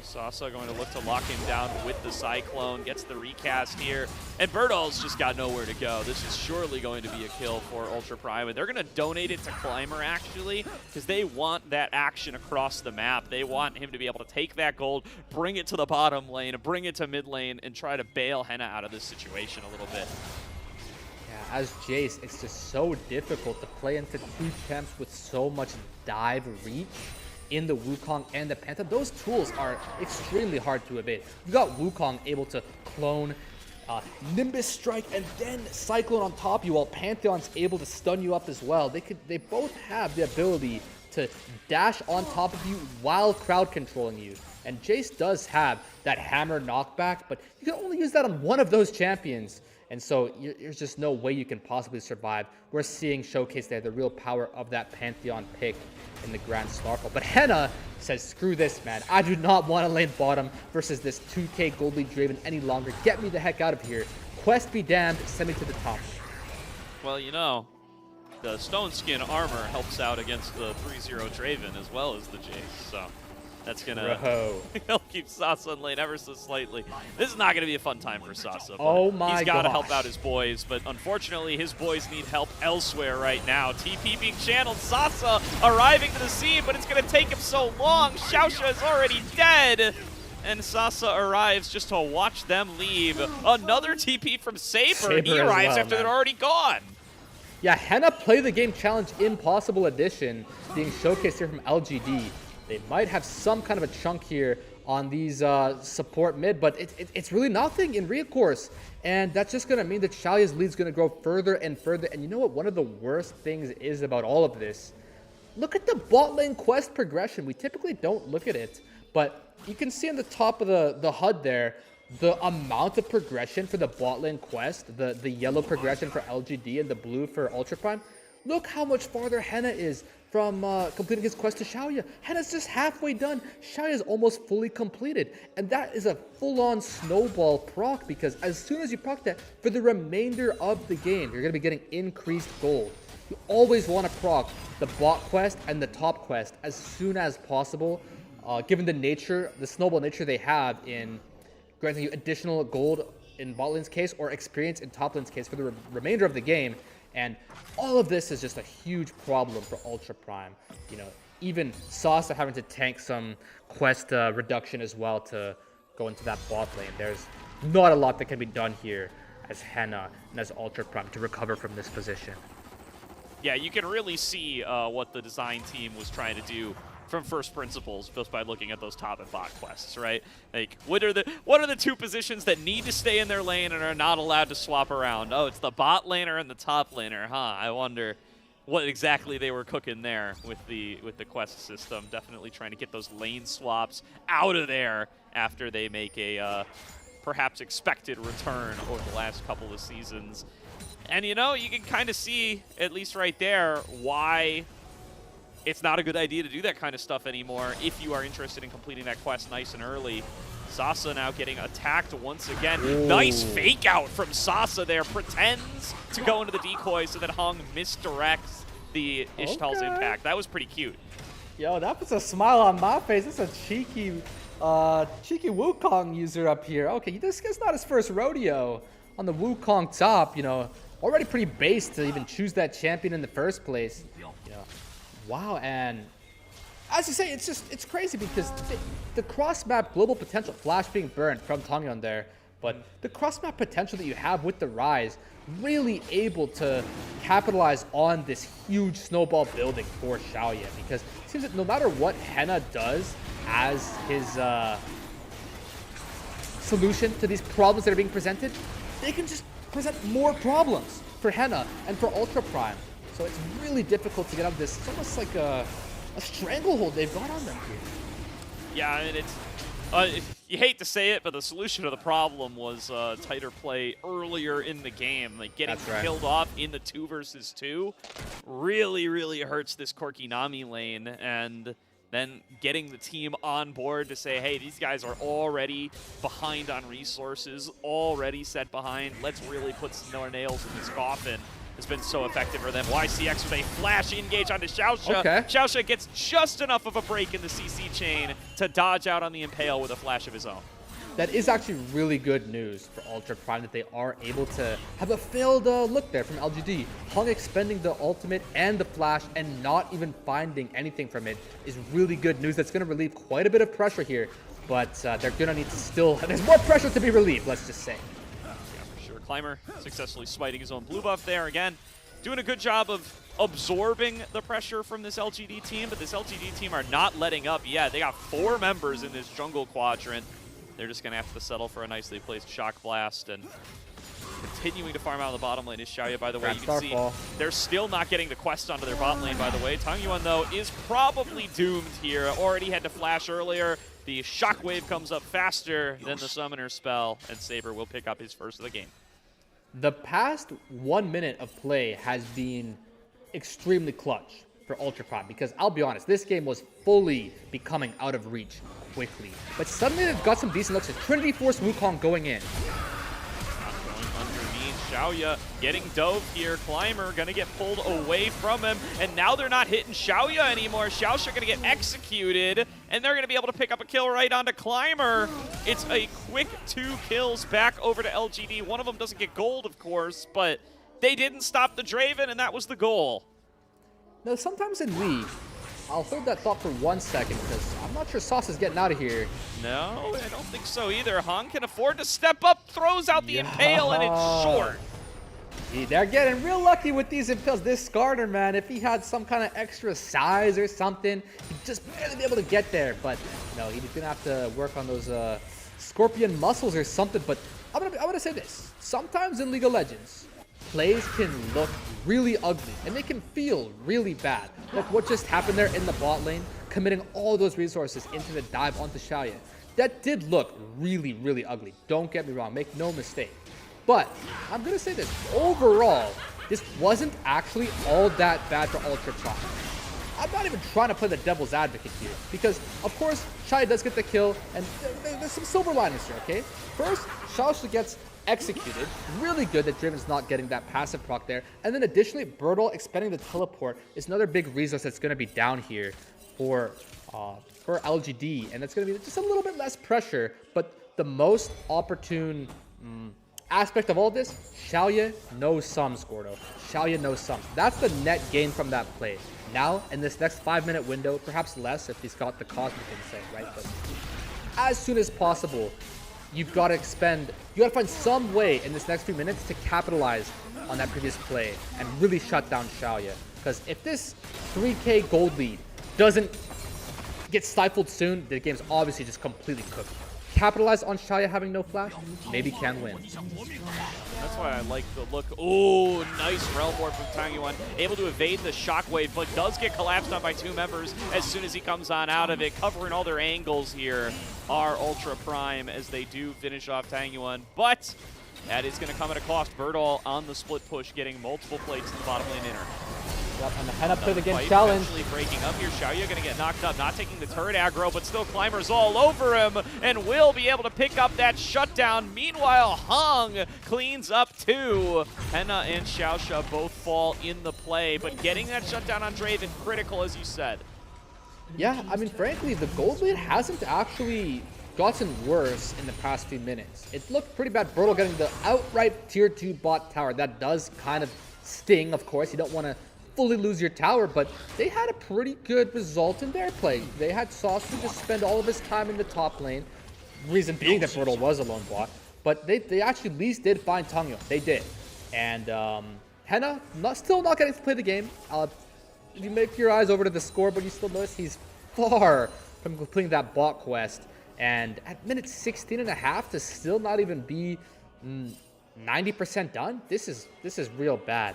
Sasa going to look to lock him down with the Cyclone, gets the recast here, and Bertol's just got nowhere to go. This is surely going to be a kill for Ultra Prime, and they're going to donate it to Climber, actually, because they want that action across the map. They want him to be able to take that gold, bring it to the bottom lane, bring it to mid lane, and try to bail Henna out of this situation a little bit. Yeah, as Jace, it's just so difficult to play into 2 champs with so much dive reach in the Wukong and the Penta. Those tools are extremely hard to evade. You've got Wukong able to clone Nimbus Strike and then Cyclone on top of you, while Pantheon's able to stun you up as well. They both have the ability to dash on top of you while crowd controlling you. And Jace does have that hammer knockback, but you can only use that on one of those champions. And so there's just no way you can possibly survive. We're seeing showcase there the real power of that Pantheon pick in the Grand Snarkle. But Henna says, screw this, man. I do not want to lane bottom versus this 2k gold lead Draven any longer. Get me the heck out of here. Quest be damned, send me to the top. Well, you know, the Stone Skin armor helps out against the 3-0 Draven as well as the Jace, so that's going to help keep Sasa in lane ever so slightly. This is not going to be a fun time for Sasa. Oh my He's got to help out his boys, but unfortunately his boys need help elsewhere right now. TP being channeled, Sasa arriving to the scene, but it's going to take him so long. Xiaosha is already dead, and Sasa arrives just to watch them leave. Another TP from Saber. He arrives after they're already gone. Yeah, Henna Play the Game Challenge Impossible Edition being showcased here from LGD. They might have some kind of a chunk here on these support mid, but it's really nothing in recourse. And that's just going to mean that Xiaoya's lead is going to grow further and further. And you know what one of the worst things is about all of this? Look at the bot lane quest progression. We typically don't look at it, but you can see on the top of the HUD there, the amount of progression for the bot lane quest, the yellow progression for LGD and the blue for Ultra Prime. Look how much farther Henna is from completing his quest to Xiaoya. Henna's just halfway done. Xiaoya's almost fully completed. And that is a full-on snowball proc, because as soon as you proc that, for the remainder of the game, you're going to be getting increased gold. You always want to proc the bot quest and the top quest as soon as possible, given the nature, the snowball nature they have in granting you additional gold in bot lane's case or experience in top lane's case for the remainder of the game. And all of this is just a huge problem for Ultra Prime. You know, even Sasa having to tank some quest reduction as well to go into that bot lane. There's not a lot that can be done here as Henna and as Ultra Prime to recover from this position. Yeah, you can really see what the design team was trying to do from first principles just by looking at those top and bot quests, right? Like, what are the 2 positions that need to stay in their lane and are not allowed to swap around? Oh, it's the bot laner and the top laner, huh? I wonder what exactly they were cooking there with the quest system. Definitely trying to get those lane swaps out of there after they make a perhaps expected return over the last couple of seasons. And you know, you can kind of see, at least right there, why it's not a good idea to do that kind of stuff anymore if you are interested in completing that quest nice and early. Sasa now getting attacked once again. Ooh. Nice fake out from Sasa there. Pretends to go into the decoy so that Hong misdirects the Ishtal's impact. That was pretty cute. Yo, that puts a smile on my face. That's a cheeky Wukong user up here. Okay, this is not his first rodeo on the Wukong top. You know, already pretty base to even choose that champion in the first place. Yeah. Wow, and as you say, it's crazy because the cross-map global potential, Flash being burned from Tongyeon there, but the cross-map potential that you have with the Rise, really able to capitalize on this huge snowball building for Xiaoye, because it seems that no matter what Henna does as his solution to these problems that are being presented, they can just present more problems for Henna and for Ultra Prime. So it's really difficult to get out of this. It's almost like a stranglehold they've got on them here. Yeah, I mean, it's you hate to say it, but the solution to the problem was tighter play earlier in the game. Like getting killed off in the 2 versus 2 really, really hurts this Corki Nami lane, and then getting the team on board to say, hey, these guys are already behind on resources, already set behind. Let's really put some more nails in this coffin. Has been so effective for them. YCX with a flash engage onto Xiaosha. Okay. Xiaosha gets just enough of a break in the CC chain to dodge out on the Impale with a flash of his own. That is actually really good news for Ultra Prime that they are able to have a failed look there from LGD. Hong expending the ultimate and the flash and not even finding anything from it is really good news. That's going to relieve quite a bit of pressure here, but they're going to need to still... There's more pressure to be relieved, let's just say. Climber successfully smiting his own blue buff there. Again, doing a good job of absorbing the pressure from this LGD team, but this LGD team are not letting up yet. They got 4 members in this jungle quadrant. They're just going to have to settle for a nicely placed Shock Blast, and continuing to farm out of the bottom lane is Xiaoye, by the way. You can see they're still not getting the quest onto their bot lane, by the way. Tongyeon, though, is probably doomed here. Already had to flash earlier. The Shockwave comes up faster than the Summoner spell, and Saber will pick up his first of the game. The past 1 minute of play has been extremely clutch for Ultra Prime, because I'll be honest, this game was fully becoming out of reach quickly. But suddenly they've got some decent looks. Trinity Force Wukong going in. Xiaoye getting dove here. Climber gonna get pulled away from him, and now they're not hitting Xiaoye anymore. Xiaoye gonna get executed, and they're gonna be able to pick up a kill right onto Climber. It's a quick 2 kills back over to LGD. One of them doesn't get gold, of course, but they didn't stop the Draven, and that was the goal. Now, sometimes in League, I'll hold that thought for 1 second, because I'm not sure Sauce is getting out of here. No, I don't think so either. Hong can afford to step up, throws out the Impale, and it's short. They're getting real lucky with these Impales. This Skarner, man, if he had some kind of extra size or something, he'd just barely be able to get there. But, you know, he's going to have to work on those scorpion muscles or something. But I'm gonna say this. Sometimes in League of Legends, plays can look really ugly, and they can feel really bad. Like what just happened there in the bot lane, committing all those resources into the dive onto Xiaoye. That did look really, really ugly. Don't get me wrong, make no mistake. But I'm going to say this, overall, this wasn't actually all that bad for Ultra Prime. I'm not even trying to play the devil's advocate here, because of course Xiaoye does get the kill, and there's some silver linings here, okay? First, Xiaoye gets executed. Really good that Draven's not getting that passive proc there. And then additionally, Birdle expending the teleport is another big resource that's going to be down here for LGD, and that's going to be just a little bit less pressure. But the most opportune aspect of all this, Xiaoye knows sums, Gordo. Xiaoye knows sums. That's the net gain from that play. Now, in this next 5-minute window, perhaps less if he's got the Cosmic Insight, right? But as soon as possible, you've got to find some way in this next few minutes to capitalize on that previous play and really shut down Xiaoye. Because if this 3K gold lead doesn't get stifled soon, the game's obviously just completely cooked. Capitalize on Xiaoye having no flash, maybe can win. That's why I like the look. Oh, nice realm ward from Tongyeon. Able to evade the shockwave, but does get collapsed on by 2 members as soon as he comes on out of it. Covering all their angles here are Ultra Prime as they do finish off Tongyeon. But that is going to come at a cost. Birdall on the split push, getting multiple plates in the bottom lane inner. Yep, and the Henna play the game Fight challenge. eventually breaking up here. Xiaoya gonna get knocked up, not taking the turret aggro, but still Climbers all over him and will be able to pick up that shutdown. Meanwhile, Hung cleans up too. Henna and Xiaosha both fall in the play, but getting that shutdown on Draven critical, as you said. Yeah, I mean, frankly, the gold lead hasn't actually gotten worse in the past few minutes. It looked pretty bad. Bertle getting the outright tier 2 bot tower. That does kind of sting, of course. You don't want to fully lose your tower, but they had a pretty good result in their play. They had Saucer just spend all of his time in the top lane. Reason being that Bertle was a lone bot. But they actually at least did find Tongyo. They did. And Henna, still not getting to play the game. If you make your eyes over to the scoreboard, you still notice he's far from completing that bot quest. And at minute 16 and a half to still not even be 90% done, this is real bad.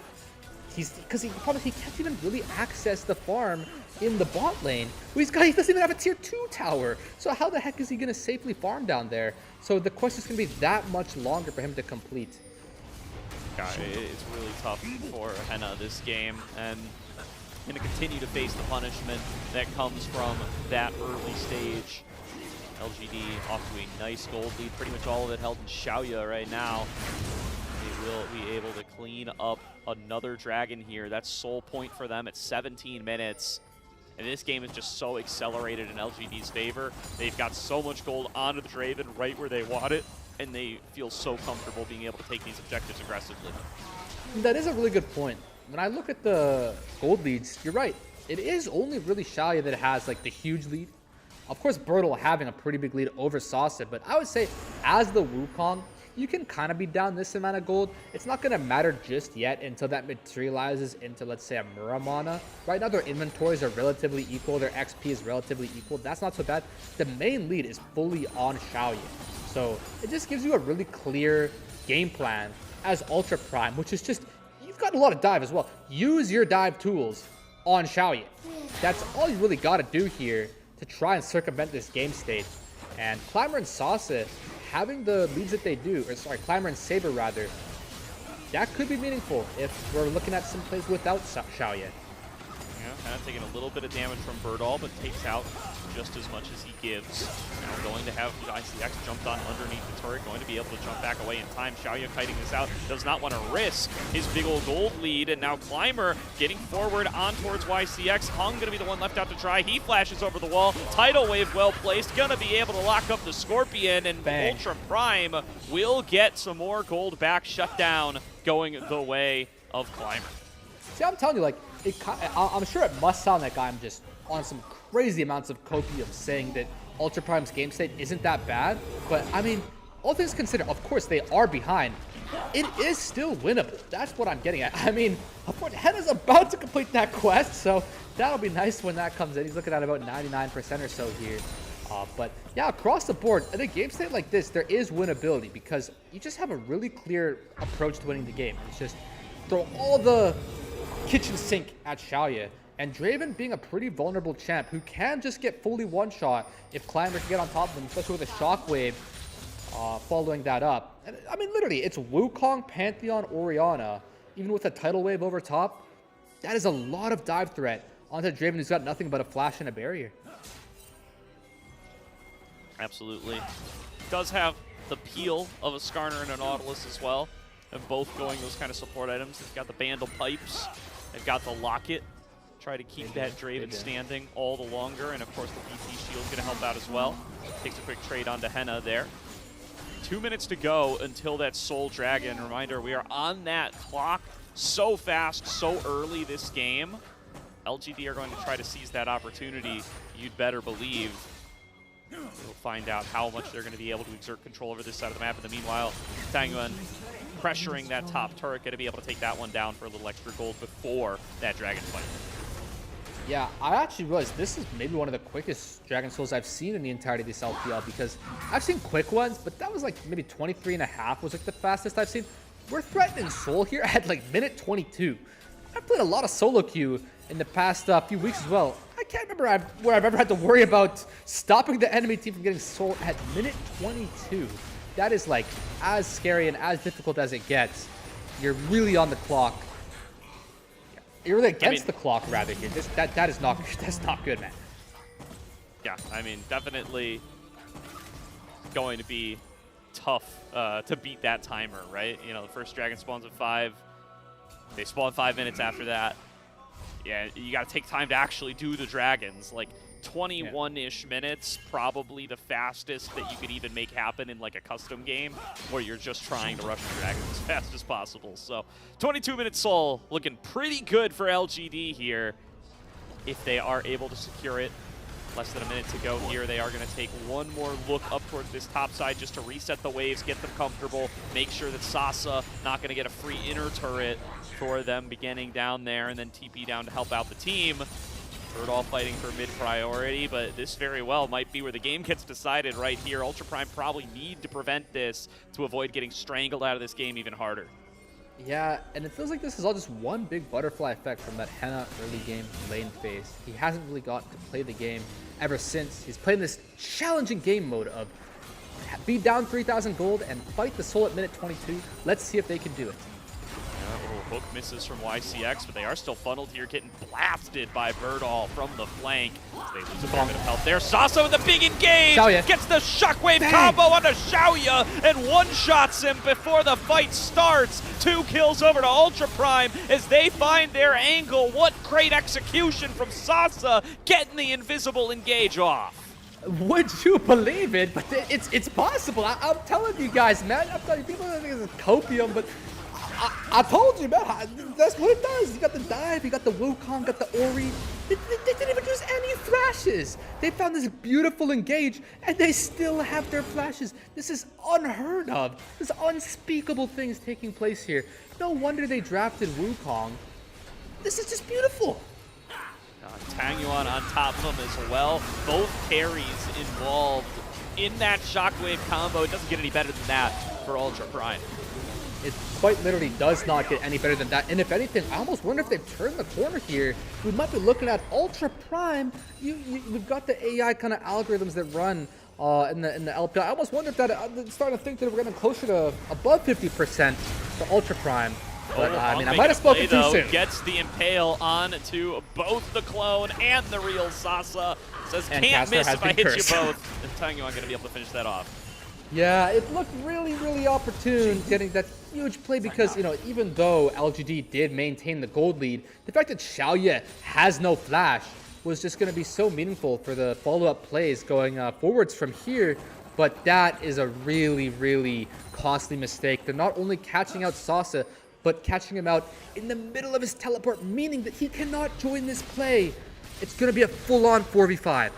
Because he can't even really access the farm in the bot lane. He doesn't even have a tier 2 tower. So how the heck is he going to safely farm down there? So the quest is going to be that much longer for him to complete. Yeah, it's really tough for Henna this game, and going to continue to face the punishment that comes from that early stage. LGD off to a nice gold lead, pretty much all of it held in Xiaoya right now. They will be able to clean up another dragon here. That's sole point for them at 17 minutes. And this game is just so accelerated in LGD's favor. They've got so much gold onto the Draven right where they want it, and they feel so comfortable being able to take these objectives aggressively. That is a really good point. When I look at the gold leads, you're right. It is only really Xiaoya that has like the huge lead. Of course, Bertle having a pretty big lead over Saucer, but I would say as the Wukong, you can kind of be down this amount of gold. It's not going to matter just yet until that materializes into, let's say, a Muramana. Right now, their inventories are relatively equal. Their XP is relatively equal. That's not so bad. The main lead is fully on Xiaoya. So it just gives you a really clear game plan as Ultra Prime, which is just, you've got a lot of dive as well. Use your dive tools on Xiaoya. That's all you really got to do here to try and circumvent this game state. And Climber and Saucer, having the leads that they do, or sorry, Climber and Saber rather, that could be meaningful if we're looking at some plays without Xiaoya. Yeah, kind of taking a little bit of damage from Birdall, but takes out just as much as he gives. Now going to have ICX jumped on underneath the turret, going to be able to jump back away in time. Xiaoya kiting this out, does not want to risk his big old gold lead, and now Climber getting forward on towards YCX. Hung going to be the one left out to try. He flashes over the wall. Tidal Wave well placed, going to be able to lock up the Scorpion, and Bang. Ultra Prime will get some more gold back. Shut down going the way of Climber. See, I'm telling you, like, I'm sure it must sound like I'm just on some crazy amounts of copium saying that Ultra Prime's game state isn't that bad, but I mean, all things considered, of course they are behind. It is still winnable. That's what I'm getting at. I mean, of course, Henna's about to complete that quest, so that'll be nice when that comes in. He's looking at about 99% or so here. But yeah, across the board, in a game state like this, there is winnability because you just have a really clear approach to winning the game. It's just throw all the kitchen sink at Xiaoya. And Draven being a pretty vulnerable champ who can just get fully one-shot if Climber can get on top of him, especially with a shockwave following that up. And, I mean, literally, it's Wukong, Pantheon, Orianna, even with a tidal wave over top. That is a lot of dive threat onto Draven who's got nothing but a flash and a barrier. Absolutely. Does have the peel of a Skarner and a Nautilus as well, and both going those kind of support items. They've got the Bandle Pipes, they've got the Locket. Try to keep that Draven standing all the longer, and of course the BT Shield's going to help out as well. Takes a quick trade onto Henna there. 2 minutes to go until that Soul Dragon. Reminder, we are on that clock so fast, so early this game. LGD are going to try to seize that opportunity, you'd better believe. We'll find out how much they're going to be able to exert control over this side of the map. In the meanwhile, Tangyuan pressuring that top turret, going to be able to take that one down for a little extra gold before that Dragon fight. Yeah, I actually realized this is maybe one of the quickest Dragon Souls I've seen in the entirety of this LPL, because I've seen quick ones, but that was like maybe 23.5 was like the fastest I've seen. We're threatening Soul here at like minute 22. I've played a lot of solo queue in the past few weeks as well. I can't remember where I've ever had to worry about stopping the enemy team from getting Soul at minute 22. That is like as scary and as difficult as it gets. You're really on the clock. You're really against the clock rather here. That is not that's not good, man. Yeah, I mean, definitely going to be tough to beat that timer, right? You know, the first dragon spawns at 5. They spawn 5 minutes after that. Yeah, you got to take time to actually do the dragons. Like 21-ish minutes, probably the fastest that you could even make happen in like a custom game where you're just trying to rush the dragons as fast as possible. So 22-minute Soul looking pretty good for LGD here if they are able to secure it. Less than a minute to go here. They are going to take one more look up towards this top side just to reset the waves, get them comfortable, make sure that Sasa not going to get a free inner turret for them beginning down there, and then TP down to help out the team. Bird all fighting for mid priority, but this very well might be where the game gets decided right here. Ultra Prime probably need to prevent this to avoid getting strangled out of this game even harder. Yeah, and it feels like this is all just one big butterfly effect from that Henna early game lane phase. He hasn't really gotten to play the game ever since. He's playing this challenging game mode of be down 3,000 gold and fight the Soul at minute 22. Let's see if they can do it. Hook misses from YCX, but they are still funneled here, getting blasted by Birdall from the flank. They lose a bit of help there. Sasa with a big engage, Xiaoya gets the shockwave combo onto Xiaoya and one-shots him before the fight starts. 2 kills over to Ultra Prime as they find their angle. What great execution from Sasa, getting the invisible engage off. Would you believe it? But it's possible. I'm telling you guys, man. I'm telling you, people think it's copium, but I told you, man. That's what it does. You got the dive, you got the Wukong, got the Ori. They didn't even use any flashes. They found this beautiful engage, and they still have their flashes. This is unheard of. There's unspeakable things taking place here. No wonder they drafted Wukong. This is just beautiful. Tangyuan on top of him as well. Both carries involved in that shockwave combo. It doesn't get any better than that for Ultra Prime. It quite literally does not get any better than that. And if anything, I almost wonder if they've turned the corner here. We might be looking at Ultra Prime. We've got the AI kind of algorithms that run in the LPL. I almost wonder if that I'm starting to think that we're getting closer to above 50% for Ultra Prime. But I mean, I might have spoken too soon. Gets the impale onto both the clone and the real Sasa. Says And can't Caster miss has if I been hit cursed. you both. And Tangyuan going to be able to finish that off. Yeah, it looked really, really opportune getting that huge play because, you know, even though LGD did maintain the gold lead, the fact that Xiaoya has no flash was just going to be so meaningful for the follow-up plays going forwards from here. But that is a really, really costly mistake. They're not only catching out Sasa, but catching him out in the middle of his teleport, meaning that he cannot join this play. It's going to be a full-on 4v5.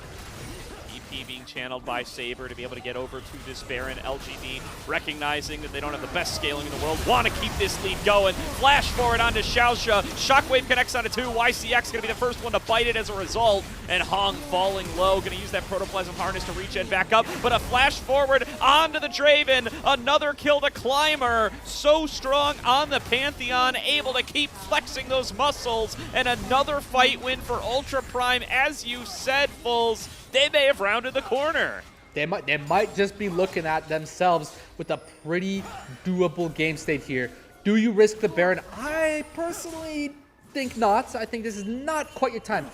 EP being channeled by Saber to be able to get over to this Baron. LGD recognizing that they don't have the best scaling in the world, want to keep this lead going. Flash forward onto Xiaoxia. Shockwave connects onto 2. YCX going to be the first one to bite it as a result. And Hong falling low, going to use that protoplasm harness to reach it back up. But a flash forward onto the Draven. Another kill to Climber. So strong on the Pantheon, able to keep flexing those muscles. And another fight win for Ultra Prime. As you said, Fulls, they may have rounded the corner. They might just be looking at themselves with a pretty doable game state here. Do you risk the Baron? I personally think not. I think this is not quite your time.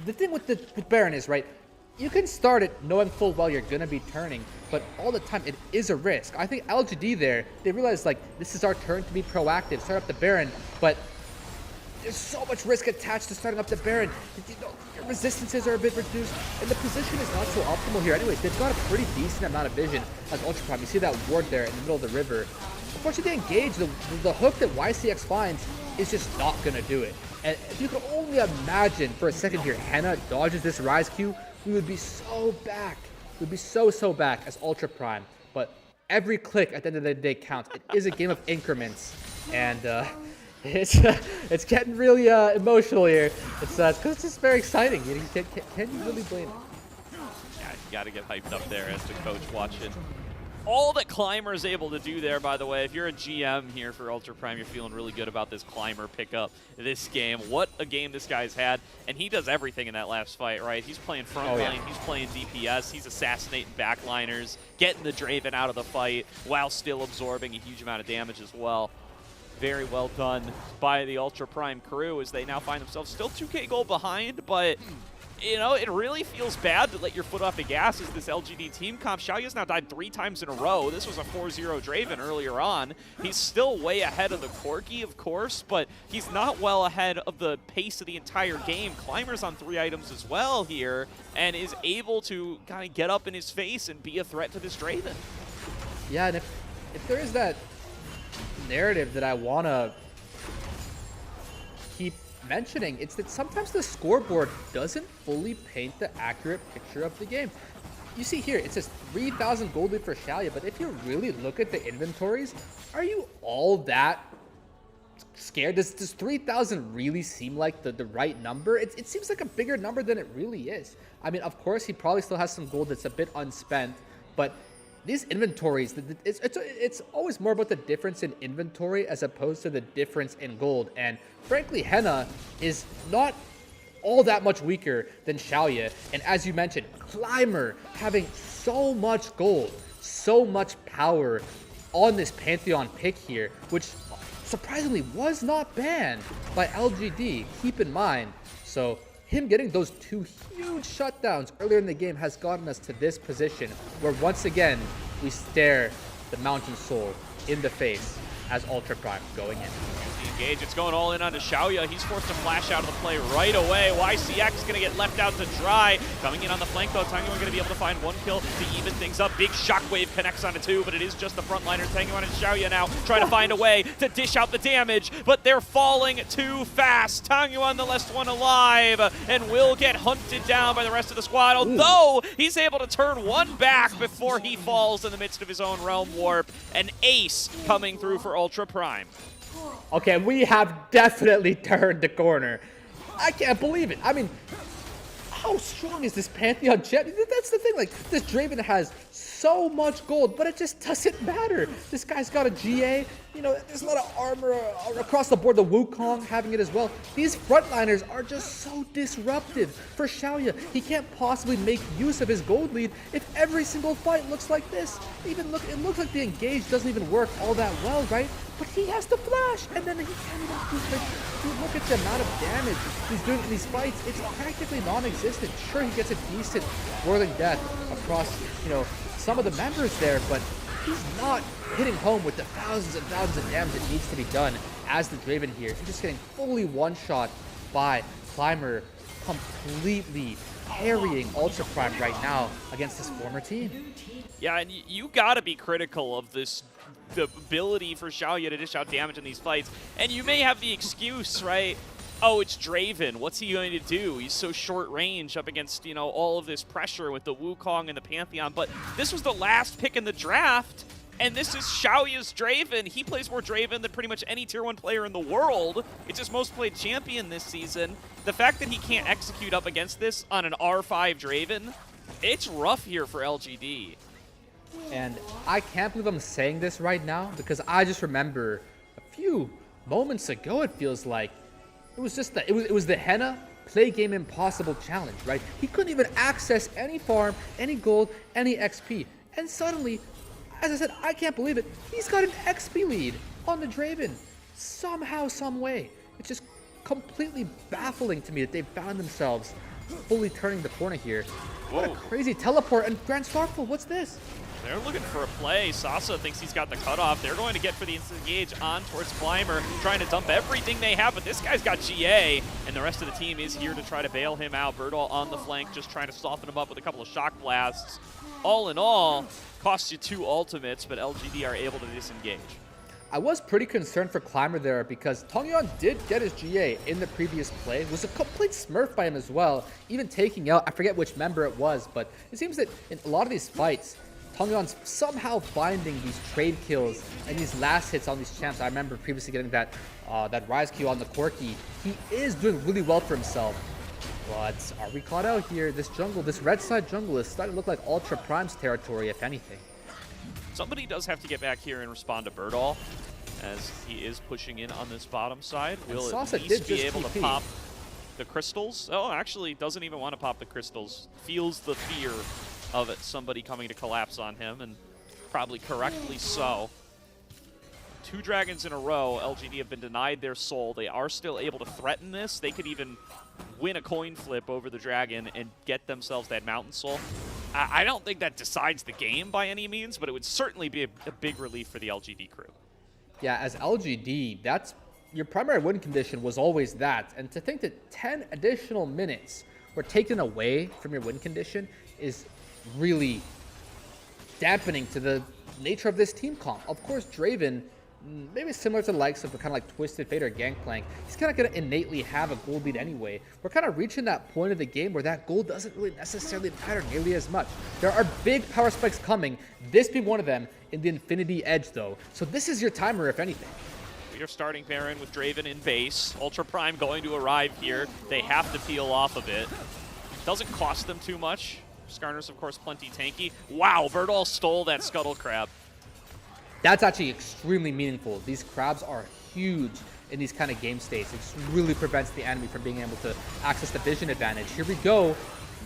The thing with the Baron is, right, you can start it knowing full well you're going to be turning, but all the time it is a risk. I think LGD there, they realize, like, this is our turn to be proactive, start up the Baron, but there's so much risk attached to starting up the Baron. You know, your resistances are a bit reduced, and the position is not so optimal here. Anyways, they've got a pretty decent amount of vision as Ultra Prime. You see that ward there in the middle of the river. Unfortunately, they engage. The hook that YCX finds is just not going to do it. And if you could only imagine for a second here, Henna dodges this Rise Q, we would be so back. We'd be so back as Ultra Prime. But every click at the end of the day counts. It is a game of increments, and it's getting really emotional here. It's just very exciting. Can you really blame it? Yeah, you got to get hyped up there as the coach watching. All that Climber is able to do there, by the way, if you're a GM here for Ultra Prime, you're feeling really good about this Climber pickup this game. What a game this guy's had, and he does everything in that last fight, right? He's playing frontline, he's playing DPS, he's assassinating backliners, getting the Draven out of the fight while still absorbing a huge amount of damage as well. Very well done by the Ultra Prime crew as they now find themselves still 2K gold behind, but you know, it really feels bad to let your foot off the gas as this LGD team comp. Xiaoya's now died 3 times in a row. This was a 4-0 Draven earlier on. He's still way ahead of the Corki, of course, but he's not well ahead of the pace of the entire game. Climber's on 3 items as well here and is able to kind of get up in his face and be a threat to this Draven. Yeah, and if there is that narrative that I want to keep mentioning, it's that sometimes the scoreboard doesn't fully paint the accurate picture of the game. You see here, it says 3,000 gold lead for Xiaoya, but if you really look at the inventories, are you all that scared? Does 3,000 really seem like the right number? It seems like a bigger number than it really is. I mean, of course, he probably still has some gold that's a bit unspent, but these inventories, it's always more about the difference in inventory as opposed to the difference in gold. And frankly, Henna is not all that much weaker than Xiaoya. And as you mentioned, Climber having so much gold, so much power on this Pantheon pick here, which surprisingly was not banned by LGD, keep in mind. So him getting those 2 huge shutdowns earlier in the game has gotten us to this position where once again we stare the Mountain Soul in the face as Ultra Prime going in. The engage, it's going all in onto Xiaoya. He's forced to flash out of the play right away. YCX is going to get left out to dry. Coming in on the flank though, Tangyuan going to be able to find 1 kill to even things up. Big shockwave connects onto 2, but it is just the frontliners. Tangyuan and Xiaoya now trying to find a way to dish out the damage, but they're falling too fast. Tangyuan the last one alive and will get hunted down by the rest of the squad, although he's able to turn 1 back before he falls in the midst of his own realm warp. An ace coming through for Ultra Prime. Okay, we have definitely turned the corner. I can't believe it. I mean, how strong is this Pantheon jet? That's the thing, like, this Draven has so much gold, but it just doesn't matter. This guy's got a GA, you know, there's a lot of armor across the board, the Wukong having it as well. These frontliners are just so disruptive for Xiaoya. He can't possibly make use of his gold lead if every single fight looks like this. Even look, it looks like the engage doesn't even work all that well, right? But he has to flash, and then he can't even do it. Dude, look at the amount of damage he's doing in these fights. It's practically non-existent. Sure, he gets a decent whirling death across, you know, some of the members there, but he's not hitting home with the thousands and thousands of damage that needs to be done as the Draven here. He's just getting fully one-shot by Climber, completely carrying Ultra Prime right now against his former team. Yeah, and you gotta be critical of this, the ability for Xiaoya to dish out damage in these fights. And you may have the excuse, right? Oh, it's Draven. What's he going to do? He's so short range up against, you know, all of this pressure with the Wukong and the Pantheon. But this was the last pick in the draft, and this is Xiaoya's Draven. He plays more Draven than pretty much any Tier 1 player in the world. It's his most played champion this season. The fact that he can't execute up against this on an R5 Draven, it's rough here for LGD. And I can't believe I'm saying this right now because I just remember a few moments ago, it feels like, it was just that it was the Henna play game impossible challenge, right? He couldn't even access any farm, any gold, any XP. And suddenly, as I said, I can't believe it, he's got an XP lead on the Draven. Somehow, some way. It's just completely baffling to me that they found themselves fully turning the corner here. What a crazy teleport, and Grand Starfall, what's this? They're looking for a play. Sasa thinks he's got the cutoff. They're going to get for the instant engage on towards Climber, trying to dump everything they have, but this guy's got GA, and the rest of the team is here to try to bail him out. Birdall on the flank, just trying to soften him up with a couple of shock blasts. All in all, costs you 2 ultimates, but LGD are able to disengage. I was pretty concerned for Climber there because Tangyuan did get his GA in the previous play. It was a complete smurf by him as well, even taking out, I forget which member it was, but it seems that in a lot of these fights, Tangyuan's somehow finding these trade kills and these last hits on these champs. I remember previously getting that Rise Q on the Corki. He is doing really well for himself. But are we caught out here? This jungle, this red side jungle is starting to look like Ultra Prime's territory, if anything. Somebody does have to get back here and respond to Birdall, as he is pushing in on this bottom side. Will at least be able to pop the crystals. Oh, actually doesn't even want to pop the crystals. Feels the fear of it, somebody coming to collapse on him, and probably correctly so. 2 dragons in a row, LGD have been denied their soul. They are still able to threaten this. They could even win a coin flip over the dragon and get themselves that mountain soul. I don't think that decides the game by any means, but it would certainly be a big relief for the LGD crew. Yeah, as LGD, that's your primary win condition was always that. And to think that 10 additional minutes were taken away from your win condition is really dampening to the nature of this team comp. Of course, Draven, maybe similar to the likes of the kind of like Twisted Fate or Gangplank, he's kind of going to innately have a gold lead anyway. We're kind of reaching that point of the game where that gold doesn't really necessarily matter nearly as much. There are big power spikes coming, this being one of them in the Infinity Edge though. So this is your timer if anything. We are starting Baron with Draven in base. Ultra Prime going to arrive here. They have to peel off of it. Doesn't cost them too much. Skarner's, of course, plenty tanky. Wow, Verdal stole that Scuttle Crab. That's actually extremely meaningful. These crabs are huge in these kind of game states. It just really prevents the enemy from being able to access the vision advantage. Here we go.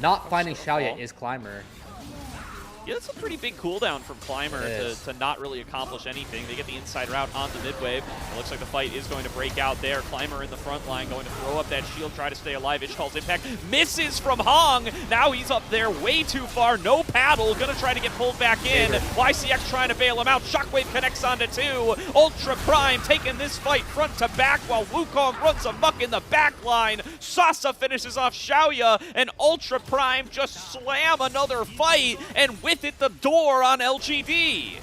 Not finding Xiaoya is Climber. Yeah, that's a pretty big cooldown from Climber to not really accomplish anything. They get the inside route on the mid-wave. It looks like the fight is going to break out there. Climber in the front line going to throw up that shield, try to stay alive. Ishtal's impact misses from Hong. Now he's up there way too far. No paddle. Going to try to get pulled back in. YCX trying to bail him out. Shockwave connects onto 2. Ultra Prime taking this fight front to back while Wukong runs amok in the back line. Sasa finishes off Xiaoya, and Ultra Prime just slam another fight, and with it the door on LGD.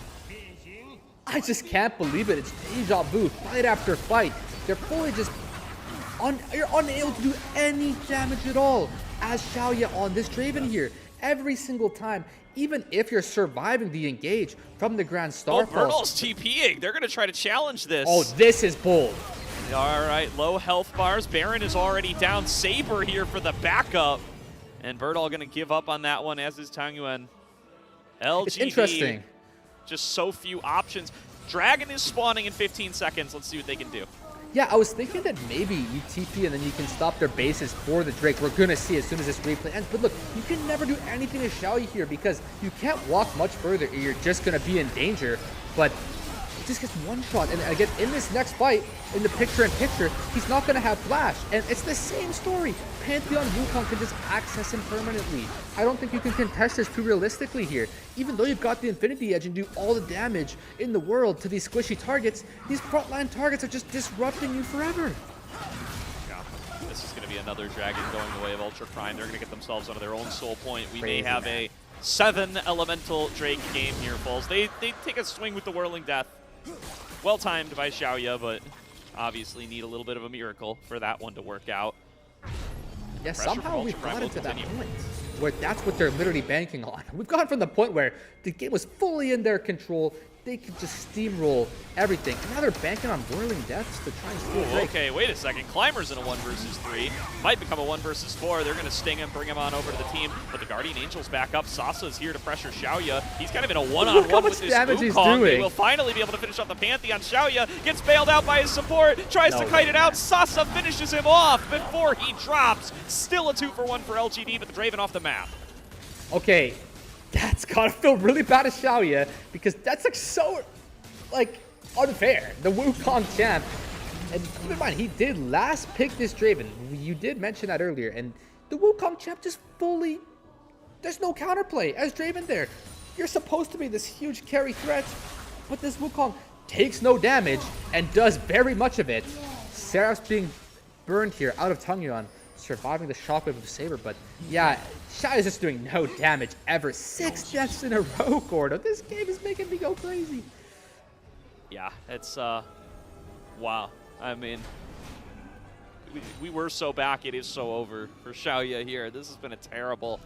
I just can't believe it. It's deja vu, fight after fight. They're fully just you're unable to do any damage at all as Xiaoya on this Draven here. Every single time, even if you're surviving the engage from the Grand Starfall. Verdal's TPing. They're going to try to challenge this. Oh, this is bold. All right, low health bars. Baron is already down. Saber here for the backup. And Verdal going to give up on that one, as is Tang Yuan. LGD, it's interesting. Just so few options. Dragon is spawning in 15 seconds. Let's see what they can do. Yeah, I was thinking that maybe you TP and then you can stop their bases for the Drake. We're going to see as soon as this replay ends. But look, you can never do anything to Xiaoya here because you can't walk much further or you're just going to be in danger. But he just gets one shot. And again, in this next fight, in the picture-in-picture, he's not going to have flash. And it's the same story. Pantheon Wukong can just access him permanently. I don't think you can contest this too realistically here. Even though you've got the Infinity Edge and do all the damage in the world to these squishy targets, these frontline targets are just disrupting you forever. Yeah, this is going to be another dragon going the way of Ultra Prime. They're going to get themselves onto their own soul point. We may have a 7 elemental Drake game here, Falls. They take a swing with the Whirling Death. Well timed by Xiaoya, but obviously need a little bit of a miracle for that one to work out. Yeah, somehow we've gotten to that point where that's what they're literally banking on. We've gone from the point where the game was fully in their control. They could just steamroll everything. And now they're banking on Whirling Deaths to try and steal Drake. Okay, wait a second. Climber's in a 1 versus 3. Might become a 1 versus 4. They're going to sting him, bring him on over to the team. But the Guardian Angel's back up. Sasa's here to pressure Xiaoya. He's kind of in a one-on-one with this Wukong. They will finally be able to finish off the Pantheon. Xiaoya gets bailed out by his support. Tries to kite it out. Sasa finishes him off before he drops. Still a 2-for-1 for LGD, but the Draven off the map. Okay, that's gotta feel really bad as Xiaoya because that's like so unfair. The Wukong champ, and keep in mind he did last pick this Draven. You did mention that earlier, and the Wukong champ just fully, there's no counterplay as Draven there. You're supposed to be this huge carry threat, but this Wukong takes no damage and does very much of it. Seraph's being burned here out of Tang Yuan, surviving the shockwave of Saber, but yeah, Xiaoya's just doing no damage ever. 6 deaths in a row, Gordo. This game is making me go crazy. Yeah, it's, wow. I mean, we were so back, it is so over for Xiaoya here. This has been a terrible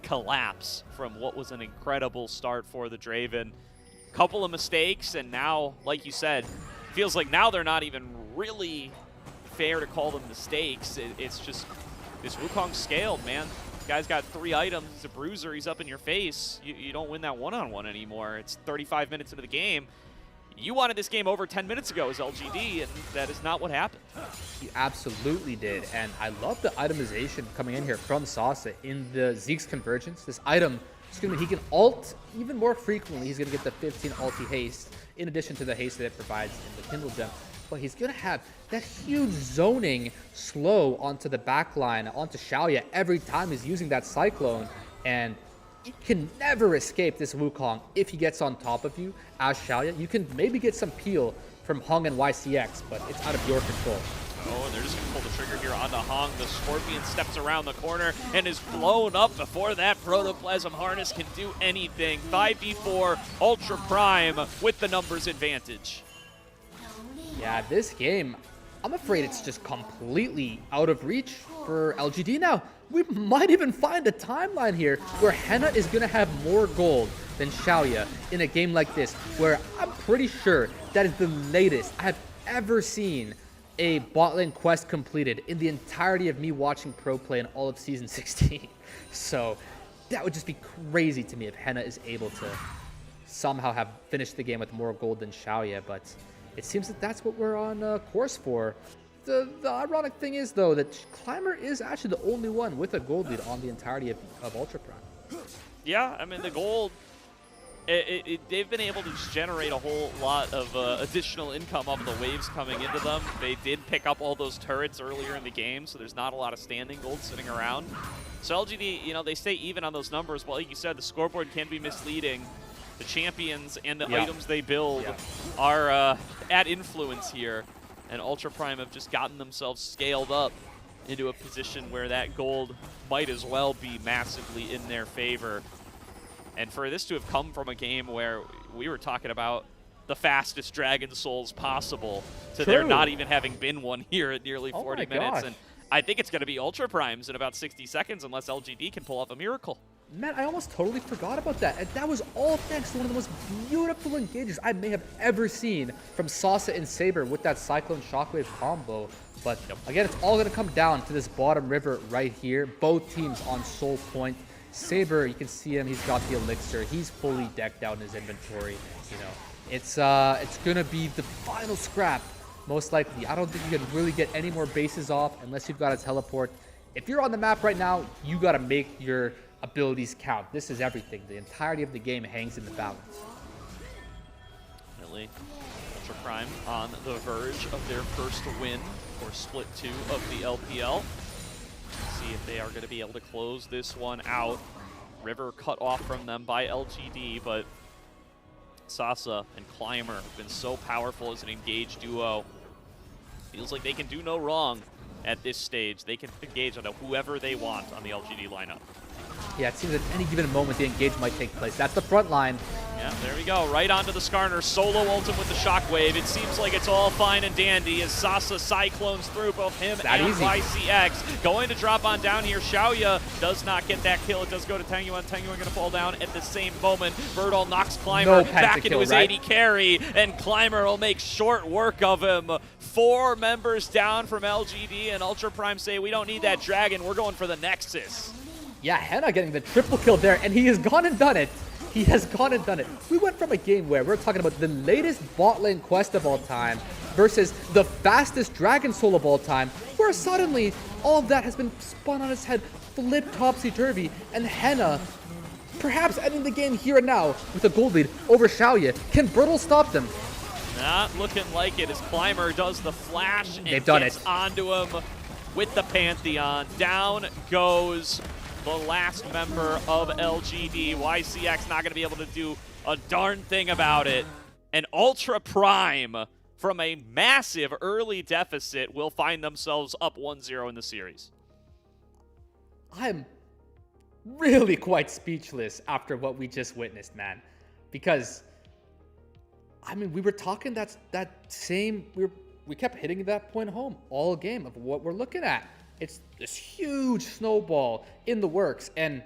collapse from what was an incredible start for the Draven. Couple of mistakes, and now, like you said, feels like now they're not even really fair to call them mistakes. It's just this Wukong scaled, man. Guy's got 3 items. He's a bruiser. He's up in your face. You don't win that one-on-one anymore. It's 35 minutes into the game. You wanted this game over 10 minutes ago as LGD, and that is not what happened. He absolutely did, and I love the itemization coming in here from Sasa in the Zeke's Convergence. This item It's going to mean he can ult even more frequently. He's going to get the 15 ulti haste in addition to the haste that it provides in the Kindle Gem. But he's going to have that huge zoning slow onto the backline, onto Xiaoya every time he's using that Cyclone. And you can never escape this Wukong if he gets on top of you as Xiaoya. You can maybe get some peel from Hung and YCX, but it's out of your control. Oh, and they're just going to pull the trigger here onto Hung. The Scorpion steps around the corner and is blown up before that Protoplasm Harness can do anything. 5v4 Ultra Prime with the numbers advantage. Yeah, this game, I'm afraid it's just completely out of reach for LGD now. We might even find a timeline here where Henna is going to have more gold than Xiaoya in a game like this, where I'm pretty sure that is the latest I have ever seen a bot lane quest completed in the entirety of me watching pro play in all of Season 16. So that would just be crazy to me if Henna is able to somehow have finished the game with more gold than Xiaoya, but it seems that that's what we're on course for. The ironic thing is, though, that Climber is actually the only one with a gold lead on the entirety of Ultra Prime. Yeah, I mean, the gold, they've been able to just generate a whole lot of additional income off of the waves coming into them. They did pick up all those turrets earlier in the game, so there's not a lot of standing gold sitting around. So LGD, you know, they stay even on those numbers, but like you said, the scoreboard can be misleading. The champions and the items they build are at influence here, and Ultra Prime have just gotten themselves scaled up into a position where that gold might as well be massively in their favor. And for this to have come from a game where we were talking about the fastest Dragon Souls possible to there not even having been one here at nearly 40 minutes. And I think it's going to be Ultra Primes in about 60 seconds unless LGD can pull off a miracle. Man, I almost totally forgot about that. And that was all thanks to one of the most beautiful engages I may have ever seen from Sasa and Saber with that Cyclone Shockwave combo. But again, it's all going to come down to this bottom river right here. Both teams on Soul Point. Saber, you can see him. He's got the elixir. He's fully decked out in his inventory. You know, it's going to be the final scrap, most likely. I don't think you can really get any more bases off unless you've got a teleport. If you're on the map right now, you got to make your abilities count. This is everything. The entirety of the game hangs in the balance. Definitely. Ultra Prime on the verge of their first win for Split 2 of the LPL. See if they are going to be able to close this one out. River cut off from them by LGD, but Sasa and Climber have been so powerful as an engaged duo. Feels like they can do no wrong at this stage. They can engage on whoever they want on the LGD lineup. Yeah, it seems at any given moment the engage might take place. That's the front line. Yeah, there we go. Right onto the Skarner. Solo ultim with the Shockwave. It seems like it's all fine and dandy as Sasa cyclones through both him and YCX. Going to drop on down here. Xiaoya does not get that kill. It does go to Tengyuan. Tengyuan going to fall down at the same moment. Verdal knocks Climber back into his 80 carry, and Climber will make short work of him. 4 members down from LGD, and Ultra Prime say, we don't need that dragon. We're going for the Nexus. Yeah, Henna getting the triple kill there, and he has gone and done it. He has gone and done it. We went from a game where we're talking about the latest bot lane quest of all time versus the fastest Dragon Soul of all time, where suddenly all of that has been spun on its head, flipped topsy-turvy, and Henna perhaps ending the game here and now with a gold lead over Xiaoya. Can Bertle stop them? Not looking like it as Climber does the flash and gets onto him with the Pantheon. Down goes the last member of LGD. YCX not going to be able to do a darn thing about it. And Ultra Prime, from a massive early deficit, will find themselves up 1-0 in the series. I'm really quite speechless after what we just witnessed, man. Because, I mean, we were talking we kept hitting that point home all game of what we're looking at. It's this huge snowball in the works, and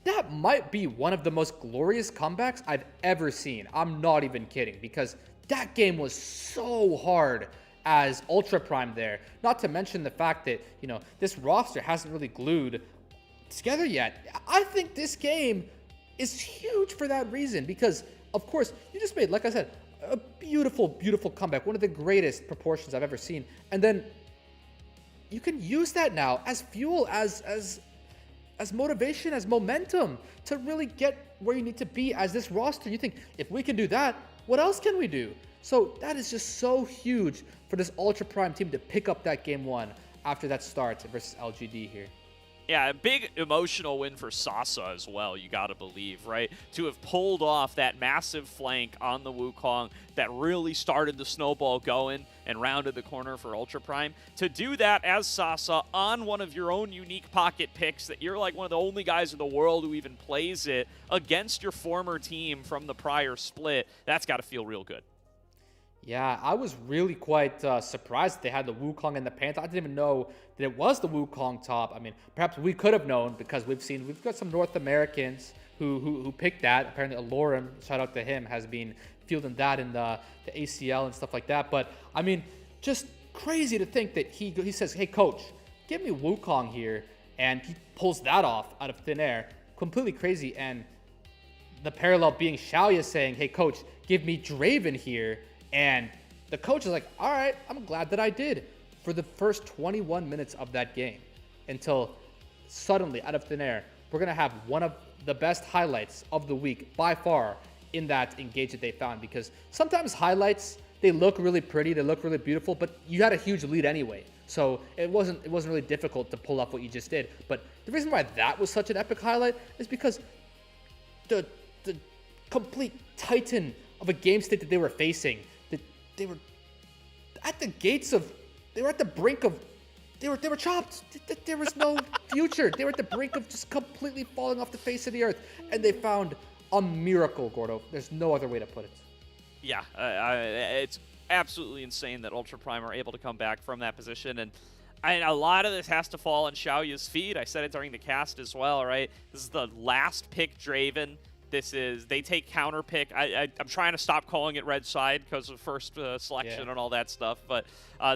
that might be one of the most glorious comebacks I've ever seen. I'm not even kidding, because that game was so hard as Ultra Prime there. Not to mention the fact that, you know, this roster hasn't really glued together yet. I think this game is huge for that reason, because, of course, you just made, like I said, a beautiful, beautiful comeback, one of the greatest proportions I've ever seen, and then you can use that now as fuel, as as motivation, as momentum to really get where you need to be as this roster. You think, if we can do that, what else can we do? So that is just so huge for this Ultra Prime team to pick up that game 1 after that start versus LGD here. Yeah, a big emotional win for Sasa as well, you gotta believe, right? To have pulled off that massive flank on the Wukong that really started the snowball going and rounded the corner for Ultra Prime. To do that as Sasa on one of your own unique pocket picks that you're like one of the only guys in the world who even plays it against your former team from the prior split, that's gotta feel real good. Yeah, I was really quite surprised that they had the Wukong and the Panther. I didn't even know that it was the Wukong top. I mean, perhaps we could have known because we've got some North Americans who picked that. Apparently, Alorum, shout out to him, has been fielding that in the ACL and stuff like that. But I mean, just crazy to think that he says, "Hey, coach, give me Wukong here," and he pulls that off out of thin air. Completely crazy. And the parallel being Xiaoya saying, "Hey, coach, give me Draven here." And the coach is like, all right, I'm glad that I did for the first 21 minutes of that game until suddenly out of thin air, we're going to have one of the best highlights of the week by far in that engage that they found, because sometimes highlights, they look really pretty, they look really beautiful, but you had a huge lead anyway. So it wasn't really difficult to pull off what you just did. But the reason why that was such an epic highlight is because the complete titan of a game state that they were facing, they were at the gates of, they were at the brink of, they were chopped. There was no future. They were at the brink of just completely falling off the face of the earth. And they found a miracle, Gordo. There's no other way to put it. Yeah, it's absolutely insane that Ultra Prime are able to come back from that position. And a lot of this has to fall on Xiaoya's feet. I said it during the cast as well, right? This is the last pick Draven. They take counter pick. I'm trying to stop calling it red side because of first selection and all that stuff, but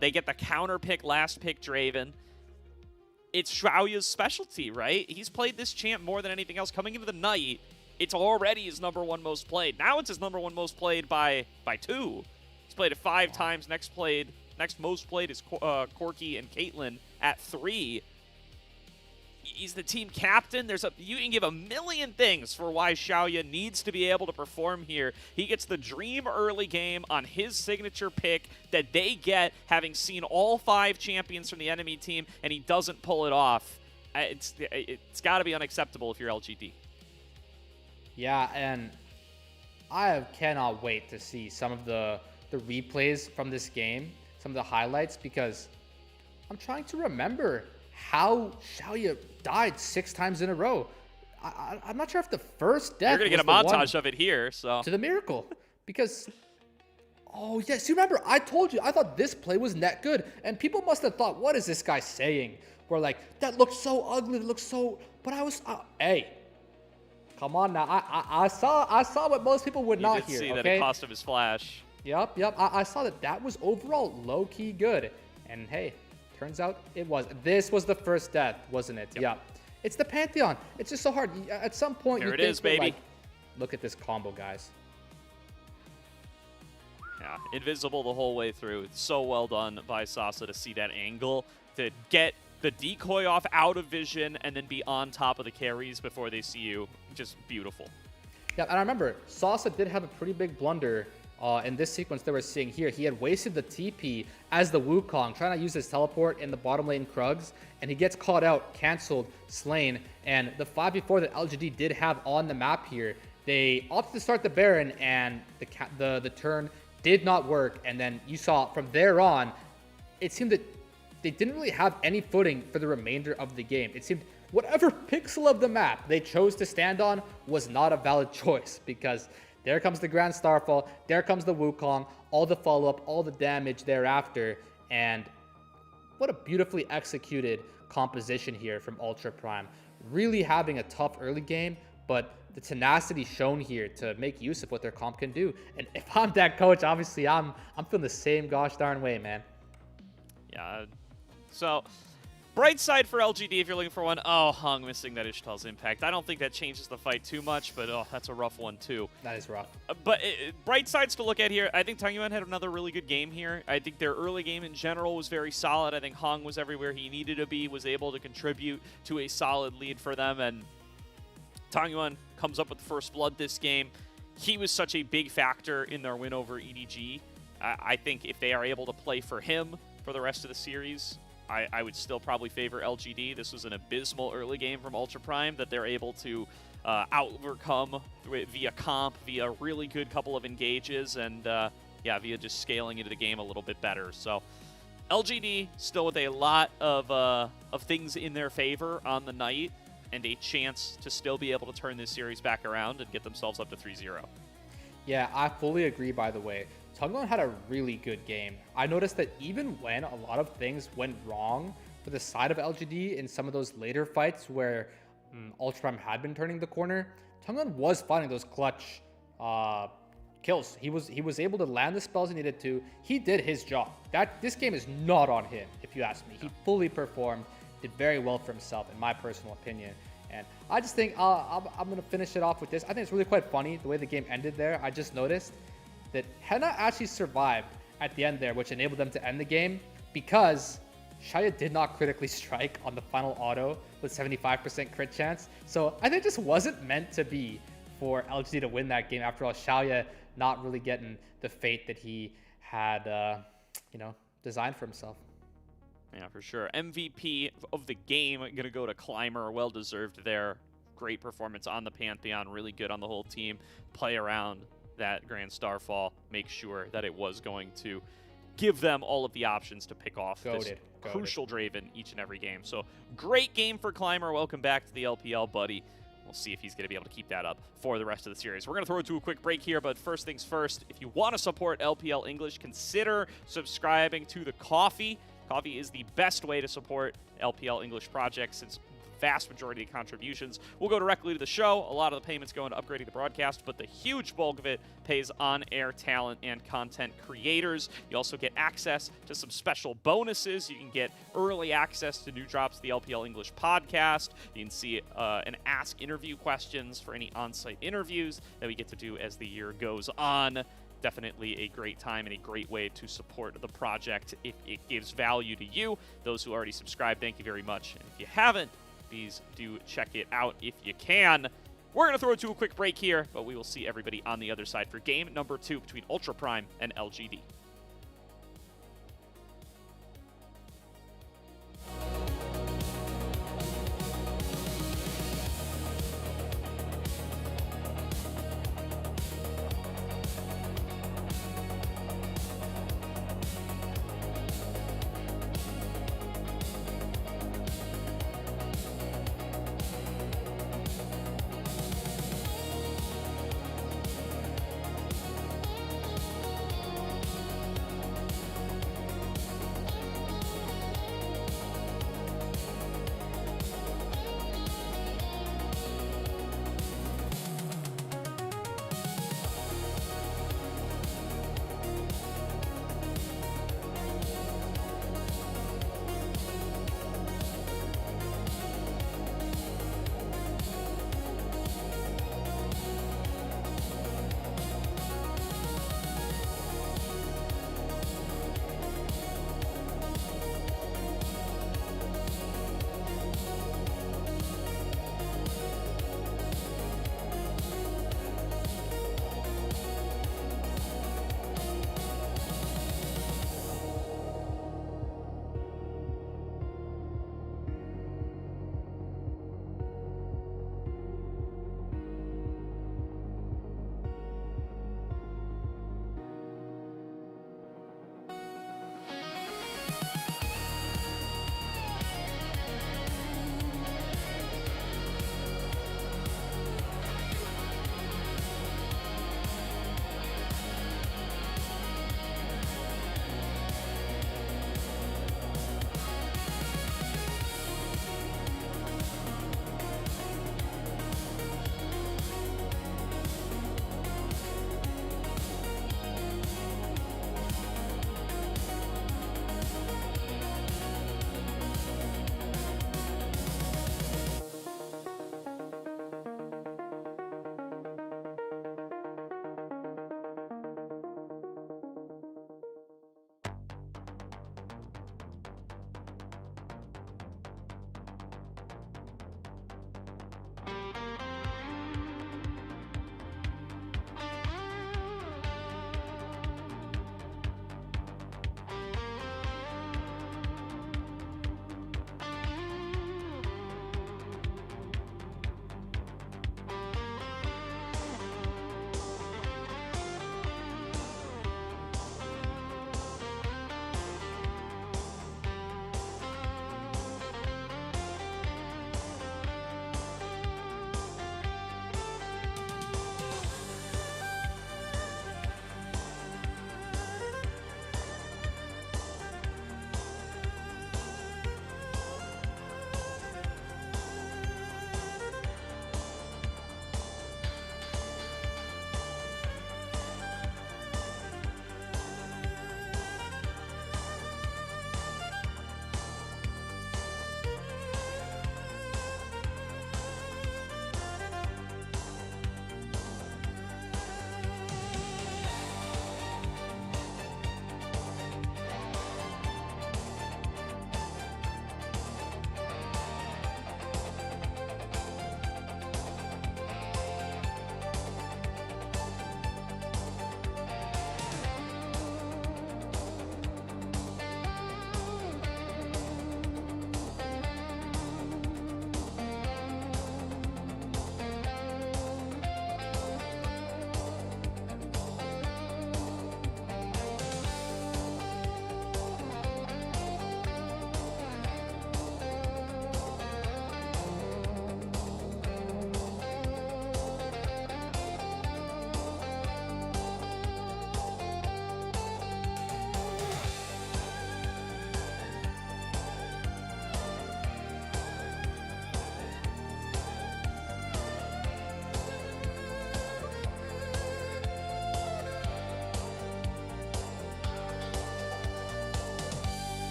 they get the counter pick, last pick Draven. It's Xiaoya's specialty, right? He's played this champ more than anything else. Coming into the night, it's already his #1 most played. Now it's his #1 most played by 2. He's played it 5 times. Next most played is Corky and Caitlyn at 3. He's the team captain. You can give a million things for why Xiaoya needs to be able to perform here. He gets the dream early game on his signature pick that they get, having seen all 5 champions from the enemy team, and he doesn't pull it off. It's got to be unacceptable if you're LGD. Yeah, and I cannot wait to see some of the replays from this game, some of the highlights, because I'm trying to remember how Xiaoya died 6 times in a row. I'm not sure if the first death. You're going to get a montage of it here, so. To the miracle. Because, oh, yes, you remember, I told you, I thought this play was net good. And people must have thought, what is this guy saying? We're like, that looks so ugly, it looks so. But I was, hey, come on now. I saw what most people would not hear. You did see okay? that it cost him his flash. Yep. I saw that was overall low-key good. And hey, turns out it was. This was the first death, wasn't it? Yep. Yeah. It's the Pantheon. It's just so hard. At some point, There it is, baby. Like, look at this combo, guys. Yeah, invisible the whole way through. It's so well done by Sasa to see that angle, to get the decoy off out of vision, and then be on top of the carries before they see you. Just beautiful. Yeah, and I remember Sasa did have a pretty big blunder in this sequence that we're seeing here. He had wasted the TP as the Wukong, trying to use his teleport in the bottom lane Krugs, and he gets caught out, canceled, slain. And the 5v4 that LGD did have on the map here, they opted to start the Baron, and the turn did not work. And then you saw from there on, it seemed that they didn't really have any footing for the remainder of the game. It seemed whatever pixel of the map they chose to stand on was not a valid choice, because there comes the Grand Starfall, there comes the Wukong, all the follow-up, all the damage thereafter, and what a beautifully executed composition here from Ultra Prime. Really having a tough early game, but the tenacity shown here to make use of what their comp can do. And if I'm that coach, obviously I'm feeling the same gosh darn way, man. Yeah, so Bright side for LGD, if you're looking for one, oh, Hung missing that Ishtal's impact. I don't think that changes the fight too much, but oh, that's a rough one too. That is rough. But bright sides to look at here, I think Tangyuan had another really good game here. I think their early game in general was very solid. I think Hung was everywhere he needed to be, was able to contribute to a solid lead for them, and Tangyuan comes up with the first blood this game. He was such a big factor in their win over EDG. I think if they are able to play for him for the rest of the series, I would still probably favor LGD. This was an abysmal early game from Ultra Prime that they're able to overcome via comp, via a really good couple of engages, and yeah, via just scaling into the game a little bit better. So LGD still with a lot of things in their favor on the night, and a chance to still be able to turn this series back around and get themselves up to 3-0. Yeah, I fully agree, by the way. Tangyuan had a really good game. I noticed that even when a lot of things went wrong for the side of LGD in some of those later fights where Ultra Prime had been turning the corner, Tangyuan was finding those clutch kills. He was able to land the spells he needed to. He did his job. This game is not on him, if you ask me. He fully performed, did very well for himself, in my personal opinion. And I just think I'm going to finish it off with this. I think it's really quite funny the way the game ended there. I just noticed that Henna actually survived at the end there, which enabled them to end the game because Xiaoya did not critically strike on the final auto with 75% crit chance. So I think it just wasn't meant to be for LGD to win that game. After all, Xiaoya not really getting the fate that he had, designed for himself. Yeah, for sure. MVP of the game going to go to Climber. Well-deserved there. Great performance on the Pantheon. Really good on the whole team. Play around that Grand Starfall. Make sure that it was going to give them all of the options to pick off this crucial Draven each and every game. So great game for Climber. Welcome back to the LPL, buddy. We'll see if he's going to be able to keep that up for the rest of the series. We're going to throw it to a quick break here, but first things first, if you want to support LPL English, consider subscribing to the Coffee. Coffee is the best way to support LPL English projects since the vast majority of contributions will go directly to the show. A lot of the payments go into upgrading the broadcast, but the huge bulk of it pays on-air talent and content creators. You also get access to some special bonuses. You can get early access to new drops of the LPL English podcast. You can see and ask interview questions for any on-site interviews that we get to do as the year goes on. Definitely a great time and a great way to support the project if it gives value to you. Those who already subscribed, thank you very much. And if you haven't, please do check it out if you can. We're going to throw it to a quick break here, but we will see everybody on the other side for game number 2 between Ultra Prime and LGD.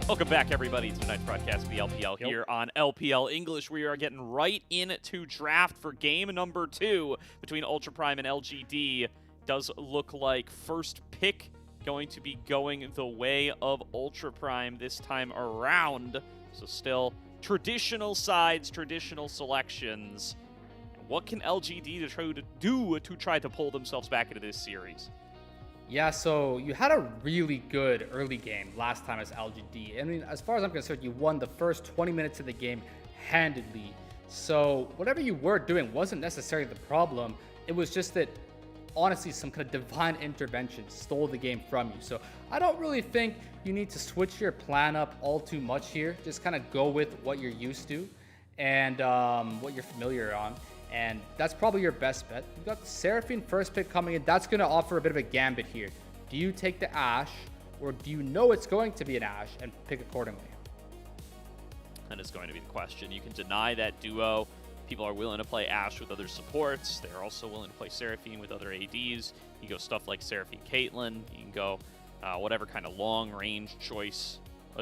Welcome back, everybody, to tonight's broadcast of the LPL here on LPL English. We are getting right into draft for game number 2 between Ultra Prime and LGD. Does look like first pick going to be going the way of Ultra Prime this time around. So still traditional sides, traditional selections. What can LGD try to pull themselves back into this series? Yeah, so you had a really good early game last time as LGD. I mean, as far as I'm concerned, you won the first 20 minutes of the game handedly. So whatever you were doing wasn't necessarily the problem. It was just that, honestly, some kind of divine intervention stole the game from you. So I don't really think you need to switch your plan up all too much here. Just kind of go with what you're used to and what you're familiar on. And that's probably your best bet. You've got Seraphine first pick coming in. That's going to offer a bit of a gambit here. Do you take the Ashe, or do you know it's going to be an Ashe and pick accordingly? That is going to be the question. You can deny that duo. People are willing to play Ashe with other supports. They're also willing to play Seraphine with other ADs. You go stuff like Seraphine Caitlyn. You can go whatever kind of long-range choice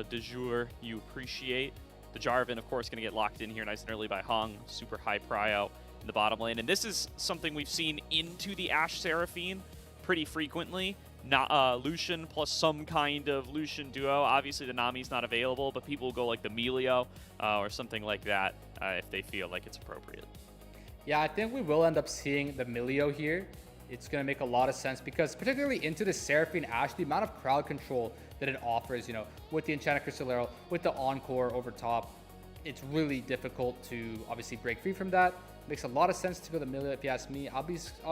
de jour you appreciate. The Jarvan, of course, going to get locked in here nice and early by Hung. Super high prio in the bottom lane. And this is something we've seen into the Ashe Seraphine pretty frequently. Not Lucian plus some kind of Lucian duo. Obviously, the Nami's not available, but people will go like the Melio or something like that if they feel like it's appropriate. Yeah, I think we will end up seeing the Melio here. It's going to make a lot of sense because particularly into the Seraphine Ashe, the amount of crowd control that it offers, you know, with the Enchanted Crystallero, with the Encore over top, it's really difficult to obviously break free from that. Makes a lot of sense to go the Melio if you ask me. I'll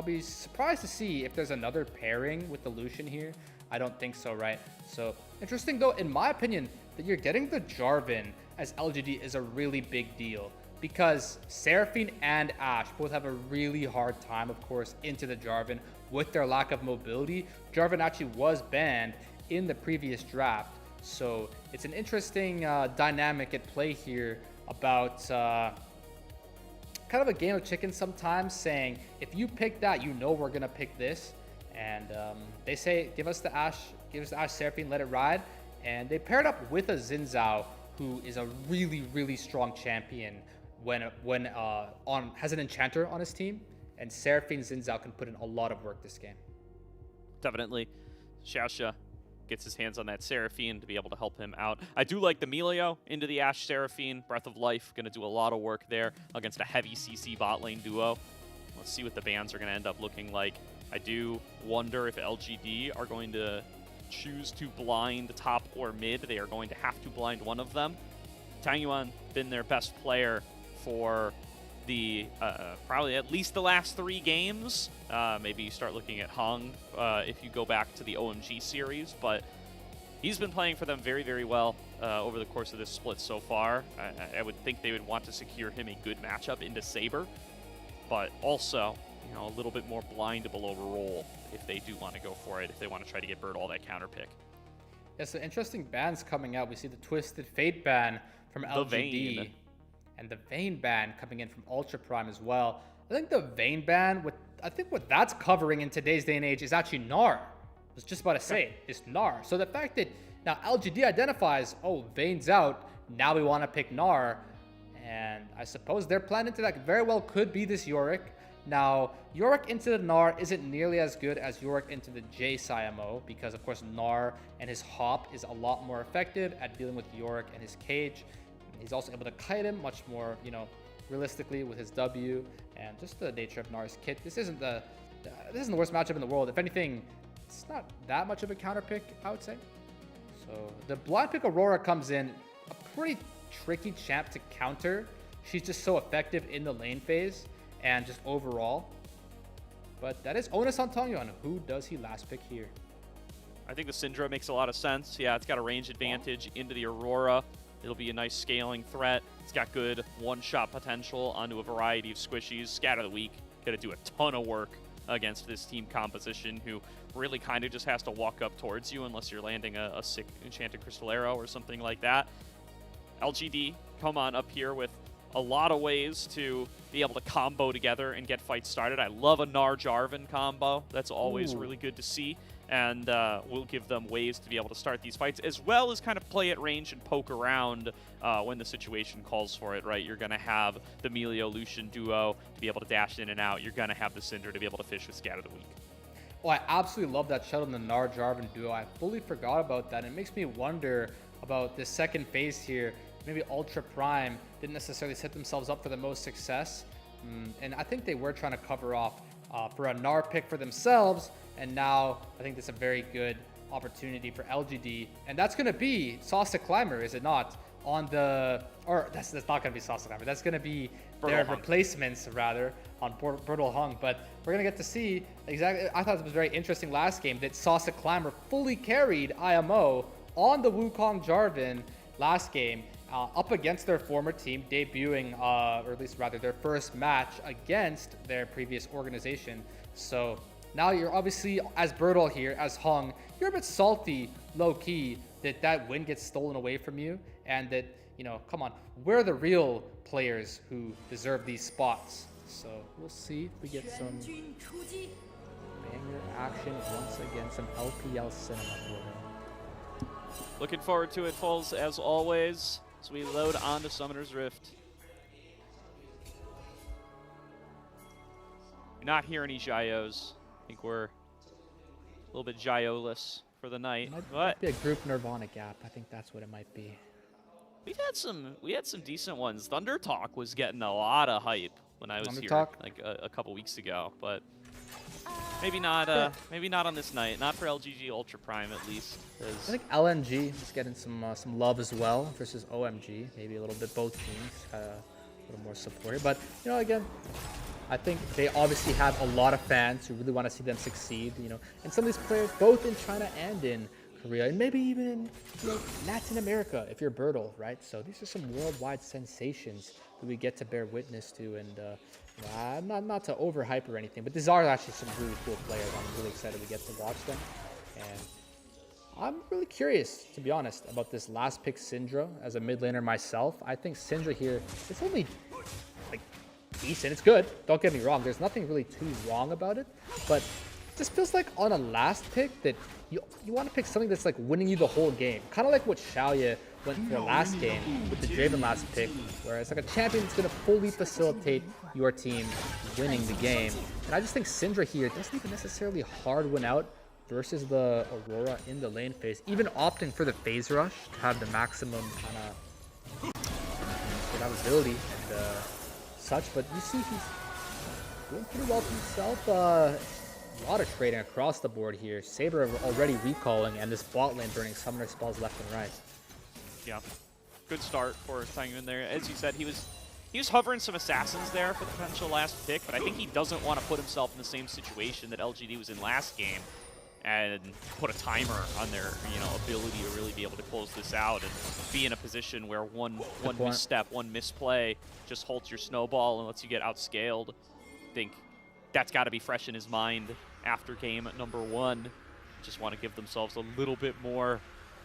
be surprised to see if there's another pairing with the Lucian here. I don't think so, right? So interesting though, in my opinion, that you're getting the Jarvan as LGD is a really big deal because Seraphine and Ashe both have a really hard time, of course, into the Jarvan with their lack of mobility. Jarvan actually was banned in the previous draft. So it's an interesting dynamic at play here about kind of a game of chicken sometimes, saying if you pick that, you know we're gonna pick this, and they say give us the Ashe Seraphine, let it ride, and they paired up with a Xin Zhao, who is a really strong champion when has an enchanter on his team, and Seraphine Xin Zhao can put in a lot of work this game. Definitely. Xiaoxia gets his hands on that Seraphine to be able to help him out. I do like the Melio into the Ashe Seraphine. Breath of Life going to do a lot of work there against a heavy CC bot lane duo. Let's see what the bans are going to end up looking like. I do wonder if LGD are going to choose to blind top or mid. They are going to have to blind one of them. Tang Yuan been their best player for the probably at least the last 3 games. Maybe you start looking at Hung if you go back to the OMG series, but he's been playing for them very well over the course of this split so far. I would think they would want to secure him a good matchup into Saber, but also, you know, a little bit more blindable overall if they do want to go for it, if they want to try to get Bird all that counter pick. Yeah, so interesting bans coming out. We see the Twisted Fate ban from LGD. And the Vayne ban coming in from Ultra Prime as well. I think the Vayne ban, what that's covering in today's day and age is actually Gnar. I was just about to say, it's Gnar. So the fact that now LGD identifies, oh, Vayne's out, now we want to pick Gnar. And I suppose their plan into that very well could be this Yorick. Now, Yorick into the Gnar isn't nearly as good as Yorick into the Jace IMO because, of course, Gnar and his hop is a lot more effective at dealing with Yorick and his cage. He's also able to kite him much more, you know, realistically with his W and just the nature of Gnar's kit. This isn't the worst matchup in the world. If anything, it's not that much of a counter pick, I would say. So the blind pick Aurora comes in, a pretty tricky champ to counter. She's just so effective in the lane phase and just overall. But that is onus on Tang Yuan. Who does he last pick here? I think the Syndra makes a lot of sense. Yeah, it's got a range advantage into the Aurora. It'll be a nice scaling threat. It's got good one-shot potential onto a variety of squishies. Scatter the Weak, gonna do a ton of work against this team composition who really kind of just has to walk up towards you unless you're landing a sick Enchanted Crystallero or something like that. LGD come on up here with a lot of ways to be able to combo together and get fights started. I love a Gnar Jarvan combo. That's always really good to see. and will give them ways to be able to start these fights, as well as kind of play at range and poke around when the situation calls for it, right? You're going to have the Melio-Lucian duo to be able to dash in and out. You're going to have the Syndra to be able to fish with Scat of the Week. Oh, I absolutely love that shuttle in the Gnar Jarvan duo. I fully forgot about that. It makes me wonder about the second phase here. Maybe Ultra Prime didn't necessarily set themselves up for the most success. And I think they were trying to cover off for a Gnar pick for themselves. And now I think that's a very good opportunity for LGD. And that's going to be Saucer Climber, is it not? On the, or that's not going to be Saucer Climber. That's going to be their replacements, rather, on Brutal Hung. But we're going to get to see exactly. I thought it was very interesting last game that Saucer Climber fully carried IMO on the Wukong Jarvan last game. Up against their former team, debuting, or at least rather their first match against their previous organization. So now you're obviously, as Bertle here, as Hung, you're a bit salty, low-key, that win gets stolen away from you, and that, you know, come on, we're the real players who deserve these spots. So we'll see if we get some banger action once again, some LPL cinema for them. Looking forward to it, Foles, as always. So we load onto Summoner's Rift. You're not hearing any Gyos. I think we're a little bit Gyoless for the night. Might be a group Nirvana gap. I think that's what it might be. We had some decent ones. Thunder Talk was getting a lot of hype when I was Thunder here Talk? like a couple weeks ago, but maybe not. Maybe not on this night. Not for LGG Ultra Prime, at least. I think LNG is getting some love as well versus OMG. Maybe a little bit both teams, a little more supported. But you know, again, I think they obviously have a lot of fans who really want to see them succeed. You know, and some of these players, both in China and in Korea, and maybe even in, you know, Latin America, if you're Bertle, right? So these are some worldwide sensations that we get to bear witness to, and not to overhype or anything, but these are actually some really cool players. I'm really excited we get to watch them, and I'm really curious, to be honest, about this last pick Syndra as a mid laner myself. I think Syndra here, it's only like decent. It's good. Don't get me wrong. There's nothing really too wrong about it, but it just feels like on a last pick that you want to pick something that's like winning you the whole game. Kind of like what Xiaoye went for last game with the Draven last pick, where it's like a champion that's going to fully facilitate your team winning the game. And I just think Syndra here doesn't even necessarily hard win out versus the Aurora in the lane phase, even opting for the phase rush to have the maximum kind of survivability and such. But you see he's doing pretty well for himself. A lot of trading across the board here. Saber already recalling, and this bot lane burning summoner spells left and right. Yeah, good start for tying him in there. As you said, he was hovering some assassins there for the potential last pick, but I think he doesn't want to put himself in the same situation that LGD was in last game and put a timer on their, you know, ability to really be able to close this out and be in a position where one misstep, one misplay just halts your snowball and lets you get outscaled. I think that's got to be fresh in his mind after game number 1. Just want to give themselves a little bit more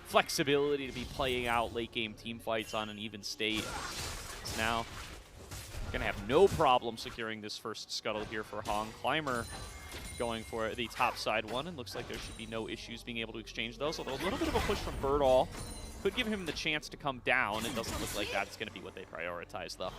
flexibility to be playing out late game team fights on an even state. So now, gonna have no problem securing this first scuttle here for Hong. Climber going for the top side one, and looks like there should be no issues being able to exchange those, although a little bit of a push from Bertle could give him the chance to come down. It doesn't look like that's gonna be what they prioritize though.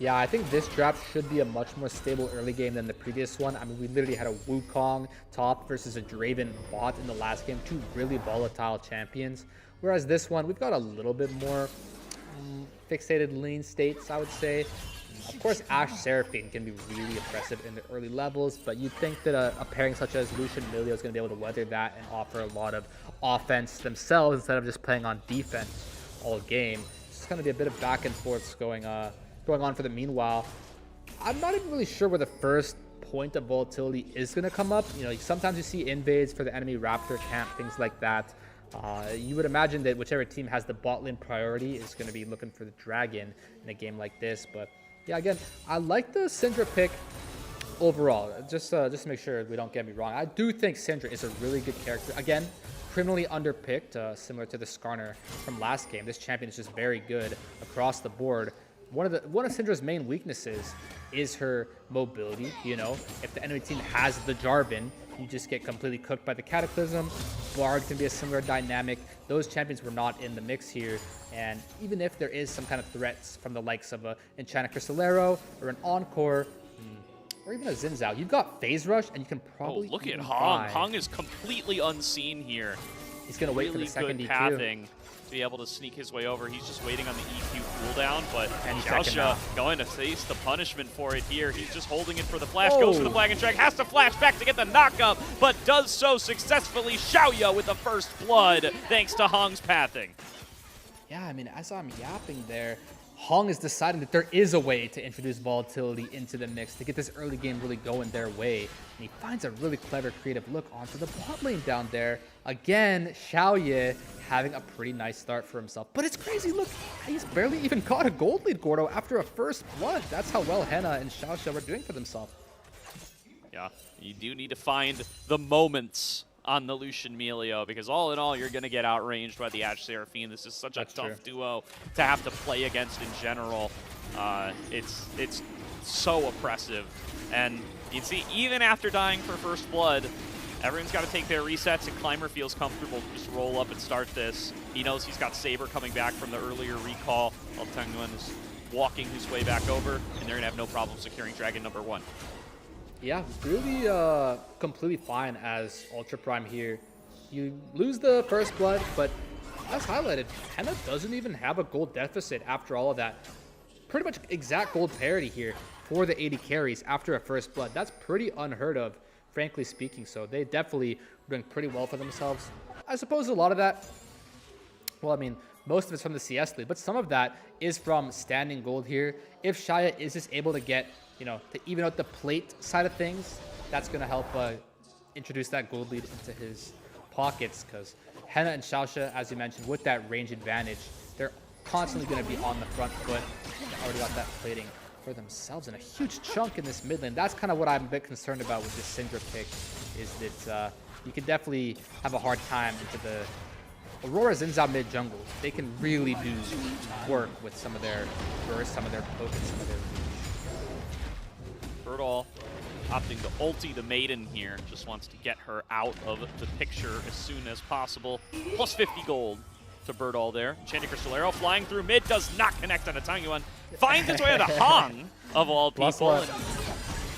Yeah, I think this draft should be a much more stable early game than the previous one. I mean, we literally had a Wukong top versus a Draven bot in the last game, 2 really volatile champions. Whereas this one, we've got a little bit more fixated lane states, I would say. Of course, Ashe Seraphine can be really impressive in the early levels, but you'd think that a pairing such as Lucian Melio is going to be able to weather that and offer a lot of offense themselves instead of just playing on defense all game. It's going to be a bit of back and forths going on for the meanwhile. I'm not even really sure where the first point of volatility is going to come up. You know, sometimes you see invades for the enemy Raptor camp, things like that. You would imagine that whichever team has the bot lane priority is going to be looking for the dragon in a game like this. But yeah, again, I like the Syndra pick overall. Just to make sure we don't get me wrong, I do think Syndra is a really good character. Again, criminally underpicked, similar to the Skarner from last game. This champion is just very good across the board. One of Syndra's main weaknesses is her mobility. You know, if the enemy team has the Jarvan, you just get completely cooked by the Cataclysm. Bard can be a similar dynamic. Those champions were not in the mix here. And even if there is some kind of threats from the likes of a Enchanted Crystallero or an Encore, or even a Xin Zhao, you've got Phase Rush, and you can probably look at even Hong. buy. Hong is completely unseen here. He's going to wait for the Really second good DQ. pathing to be able to sneak his way over. He's just waiting on the EQ cooldown, but And second Xiaoxia now. going to face the punishment for it here. He's just holding it for the flash, goes for the flag and drag, has to flash back to get the knockup, but does so successfully. Xiaoya with the first blood, thanks to Hong's pathing. Yeah, I mean, as I'm yapping there, Hong is deciding that there is a way to introduce volatility into the mix to get this early game really going their way. And he finds a really clever, creative look onto the bot lane down there. Again, Xiaoye having a pretty nice start for himself. But it's crazy, look, he's barely even caught a gold lead, Gordo, after a first blood. That's how well Henna and Xiaoxia were doing for themselves. Yeah, you do need to find the moments on the Lucian Melio, because all in all, you're going to get outranged by the Ashe Seraphine. This is such a tough duo to have to play against in general. It's so oppressive. And you see, even after dying for first blood, everyone's got to take their resets, and Climber feels comfortable to just roll up and start this. He knows he's got Saber coming back from the earlier recall. Tengduan is walking his way back over, and they're going to have no problem securing Dragon number 1. Yeah, really completely fine as Ultra Prime here. You lose the first blood, but as highlighted, Henna doesn't even have a gold deficit after all of that. Pretty much exact gold parity here for the 80 carries after a first blood. That's pretty unheard of, frankly speaking. So they definitely are doing pretty well for themselves. I suppose a lot of that, well, I mean, most of it's from the CS lead, but some of that is from standing gold here. If Shaya is just able to get, you know, to even out the plate side of things, that's going to help introduce that gold lead into his pockets, because Henna and Xiaoxia, as you mentioned, with that range advantage, they're constantly going to be on the front foot. They already got that plating for themselves, and a huge chunk in this mid lane. That's kind of what I'm a bit concerned about with this Syndra pick, is that you could definitely have a hard time into the Aurora Xin Zhao mid jungle. They can really do work with some of their bursts, some of their poke, and some of their reach. Birdall opting to ulti the Maiden here. Just wants to get her out of the picture as soon as possible. Plus 50 gold to Birdall there. Enchanted Crystallero flying through mid, does not connect on a Tengduan. Finds its way onto Hong, of all people. And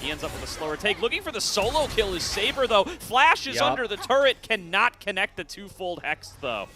he ends up with a slower take. Looking for the solo kill is Saber, though. Flash is under the turret, cannot connect the twofold Hex, though.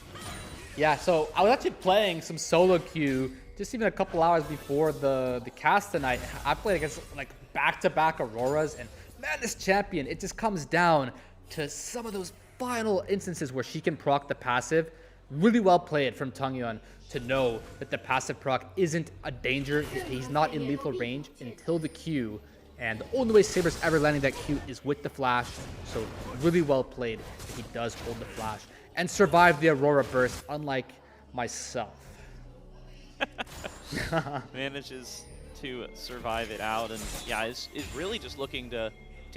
Yeah, so I was actually playing some solo queue just even a couple hours before the cast tonight. I played against like back-to-back Auroras, and man, this champion, it just comes down to some of those final instances where she can proc the passive. Really well played from Tengduan to know that the passive proc isn't a danger. He's not in lethal range until the Q, and the only way Saber's ever landing that Q is with the flash. So really well played that he does hold the flash and survive the Aurora burst, unlike myself. Manages to survive it out, and yeah, is really just looking to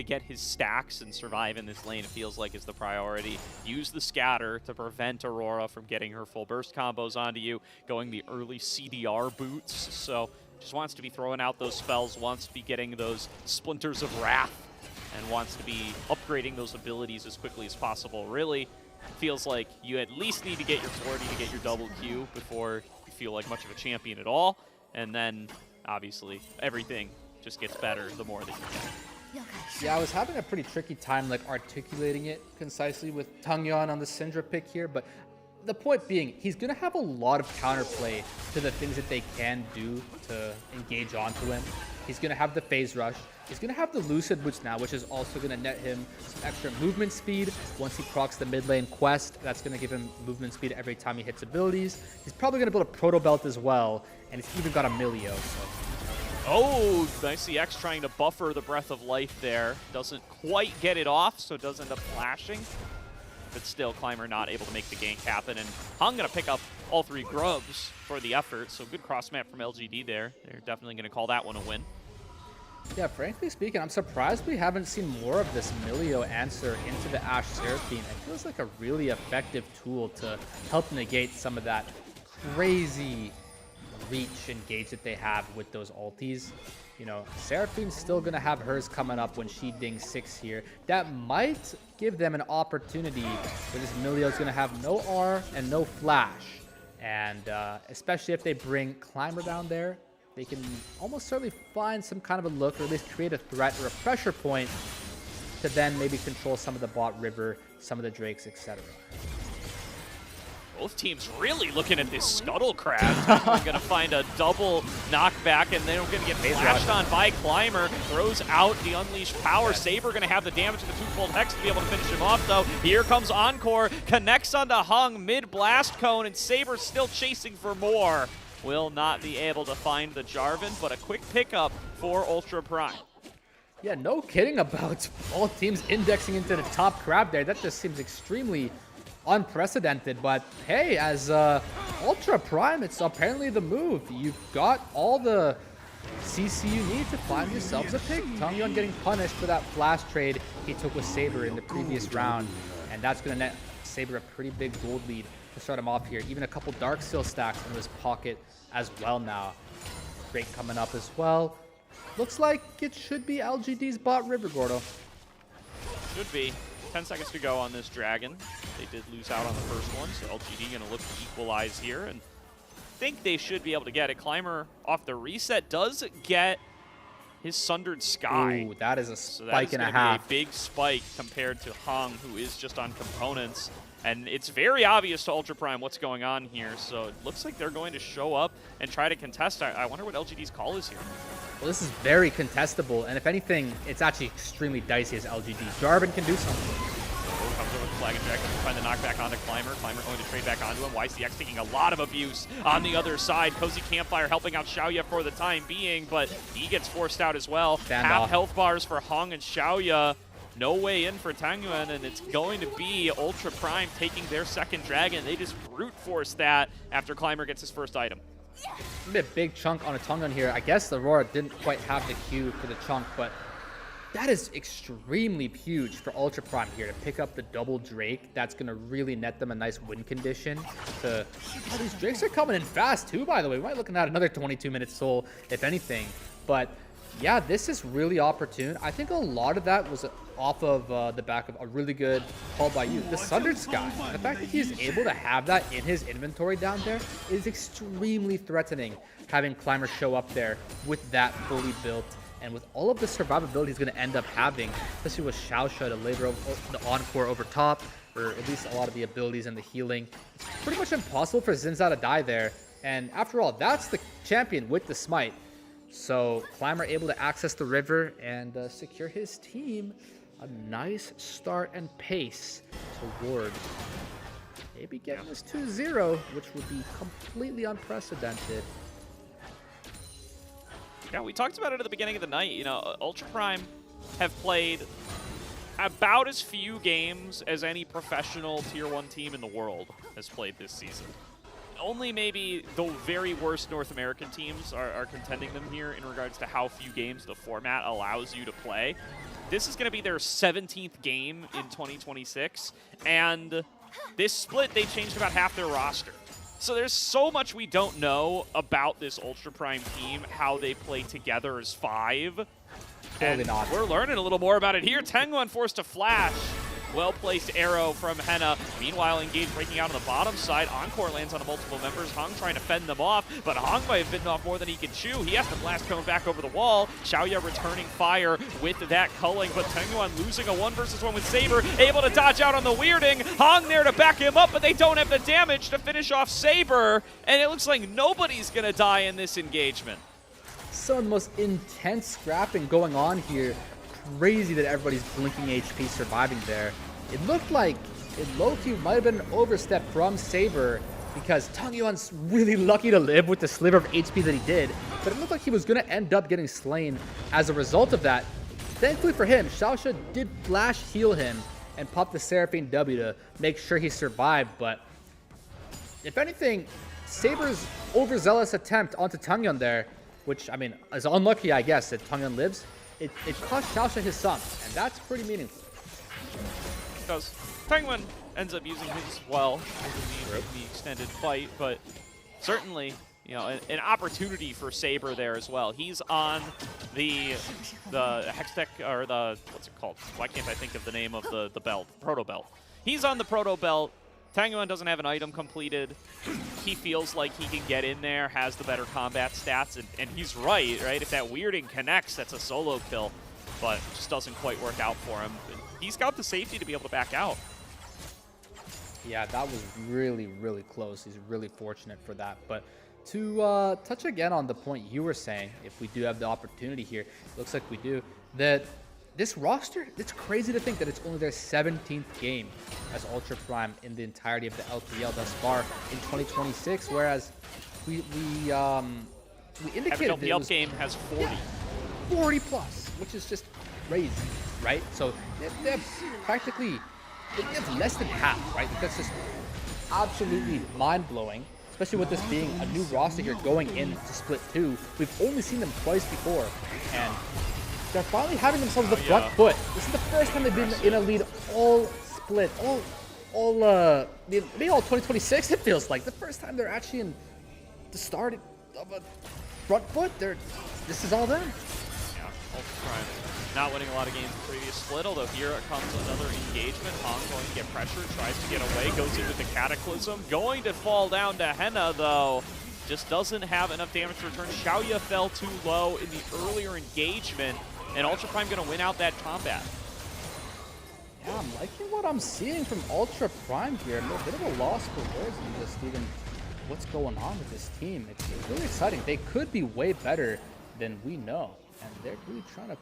get his stacks and survive in this lane. It feels like is the priority. Use the scatter to prevent Aurora from getting her full burst combos onto you, going the early CDR boots. So just wants to be throwing out those spells, wants to be getting those splinters of wrath, and wants to be upgrading those abilities as quickly as possible. Really feels like you at least need to get your 40 to get your double Q before you feel like much of a champion at all. And then obviously everything just gets better the more that you get. Yeah, I was having a pretty tricky time like articulating it concisely with Tengduan on the Syndra pick here, but the point being, he's going to have a lot of counterplay to the things that they can do to engage onto him. He's going to have the phase rush. He's going to have the lucid boots now, which is also going to net him some extra movement speed. Once he procs the mid lane quest, that's going to give him movement speed every time he hits abilities. He's probably going to build a proto belt as well, and he's even got a Melio. So. Oh, nice CX trying to buffer the Breath of Life there. Doesn't quite get it off, so does end up flashing. But still, Climber not able to make the gank happen. And Hong going to pick up all 3 grubs for the effort. So good cross map from LGD there. They're definitely going to call that one a win. Yeah, frankly speaking, I'm surprised we haven't seen more of this Melio answer into the Ashe Seraphine. It feels like a really effective tool to help negate some of that crazy reach and gauge that they have with those ultis. You know, Seraphine's still going to have hers coming up when she dings 6 here. That might give them an opportunity where this Milio's going to have no R and no flash. And especially if they bring Climber down there, they can almost certainly find some kind of a look, or at least create a threat or a pressure point to then maybe control some of the bot river, some of the Drakes, etc. Both teams really looking at this Scuttlecraft. We're going to find a double knockback, and then we're going to get flashed on by Climber. Throws out the Unleashed Power. Saber going to have the damage of the twofold Hex to be able to finish him off, though. Here comes Encore. Connects onto Hung mid-blast cone, and Saber still chasing for more. Will not be able to find the Jarvan, but a quick pickup for Ultra Prime. Yeah, no kidding about all teams indexing into the top crab there. That just seems extremely unprecedented, but hey, as Ultra Prime, it's apparently the move. You've got all the CC you need to find yourselves a pick. Tongyun getting punished for that flash trade he took with Saber in the previous round, and that's going to net Saber a pretty big gold lead to start him off here. Even a couple Darksteel stacks in his pocket as well now. Great coming up as well. Looks like it should be LGD's bot river, Gordo. Should be. 10 seconds to go on this Dragon. They did lose out on the first one, so LGD going to look to equalize here, and think they should be able to get it. Climber off the reset does get his Sundered Sky. Ooh, that is a so spike and a half. Be a big spike compared to Hung, who is just on components. And it's very obvious to Ultra Prime what's going on here, so it looks like they're going to show up and try to contest. I wonder what LGD's call is here. Well, this is very contestable, and if anything, it's actually extremely dicey as LGD. Jarvan can do something. Oh, comes over with Flag and Jack to find the knockback onto Climber. Climber going to trade back onto him. YCX taking a lot of abuse on the other side. Cozy Campfire helping out Xiaoya for the time being, but he gets forced out as well. Half health bars for Hung and Xiaoya. No way in for Tangyuan, and it's going to be Ultra Prime taking their second Dragon. They just brute force that after Climber gets his first item. A big chunk on a Tangyuan here. I guess the Aurora didn't quite have the Q for the chunk, but that is extremely huge for Ultra Prime here to pick up the double Drake. That's going to really net them a nice win condition. Oh, these Drakes are coming in fast too, by the way. We might be looking at another 22-minute soul, if anything. But yeah, this is really opportune. I think a lot of that was off of the back of a really good call by you. The Sundered Sky, the fact that he's able to have that in his inventory down there is extremely threatening, having Climber show up there with that fully built and with all of the survivability he's going to end up having, especially with Xiaosha to labor the Encore over top, or at least a lot of the abilities and the healing. It's pretty much impossible for Zinza to die there. And after all, that's the champion with the Smite. So Climber able to access the river and secure his team a nice start and pace towards maybe getting this 2-0, which would be completely unprecedented. Yeah, we talked about it at the beginning of the night. You know, Ultra Prime have played about as few games as any professional Tier 1 team in the world has played this season. Only maybe the very worst North American teams are contending them here in regards to how few games the format allows you to play. This is going to be their 17th game in 2026, and this split, they changed about half their roster. So there's so much we don't know about this Ultra Prime team, how they play together as 5. Totally not. We're learning a little more about it here. Tenguan forced to flash. Well-placed arrow from Henna. Meanwhile, Engage breaking out on the bottom side. Encore lands on multiple members. Hung trying to fend them off, but Hung might have bitten off more than he can chew. He has to blast cone back over the wall. Xiaoya returning fire with that culling, but Tenguan losing a 1-versus-1 with Saber. Able to dodge out on the weirding. Hung there to back him up, but they don't have the damage to finish off Saber, and it looks like nobody's going to die in this engagement. Some of the most intense scrapping going on here. Crazy that everybody's blinking HP surviving there. It looked like it low-key might have been an overstep from Saber because Tangyuan's really lucky to live with the sliver of HP that he did, but it looked like he was going to end up getting slain as a result of that. Thankfully for him, Xiaosha did flash heal him and pop the Seraphine W to make sure he survived, but if anything, Saber's overzealous attempt onto Tangyuan there, which, I mean, is unlucky, I guess, that Tangyuan lives, it cost Xiaosha his sum, and that's pretty meaningful. Because Penguin ends up using his well in the extended fight, but certainly you know, an opportunity for Saber there as well. He's on the Hextech, or the, what's it called? Why can't I think of the name of the belt? Proto Belt. He's on the Proto Belt. Tangyuan doesn't have an item completed. He feels like he can get in there, has the better combat stats, and he's right? If that weirding connects, that's a solo kill, but it just doesn't quite work out for him. He's got the safety to be able to back out. Yeah, that was really, really close. He's really fortunate for that. But to touch again on the point you were saying, if we do have the opportunity here, it looks like we do, that this roster, it's crazy to think that it's only their 17th game as Ultra Prime in the entirety of the LPL thus far in 2026, whereas we indicated every LPL game has 40 plus, which is just crazy, right? So they're practically, it's less than half, right? That's just absolutely mind-blowing, especially with this being a new roster here going into Split 2. We've only seen them twice before, and they're finally having themselves the front foot. This is the first time they've been in a lead all Split, maybe all 2026, it feels like. The first time they're actually in the start of a front foot. This is all them. Yeah, Ultra Prime not winning a lot of games in the previous split, although here comes another engagement. Hong going to get pressure, tries to get away, goes in with the Cataclysm. Going to fall down to Henna, though. Just doesn't have enough damage to return. Xiaoya fell too low in the earlier engagement, and Ultra Prime going to win out that combat. Yeah, I'm liking what I'm seeing from Ultra Prime here. A bit of a loss for words and just even what's going on with this team. It's really exciting. They could be way better than we know, and they're really trying to...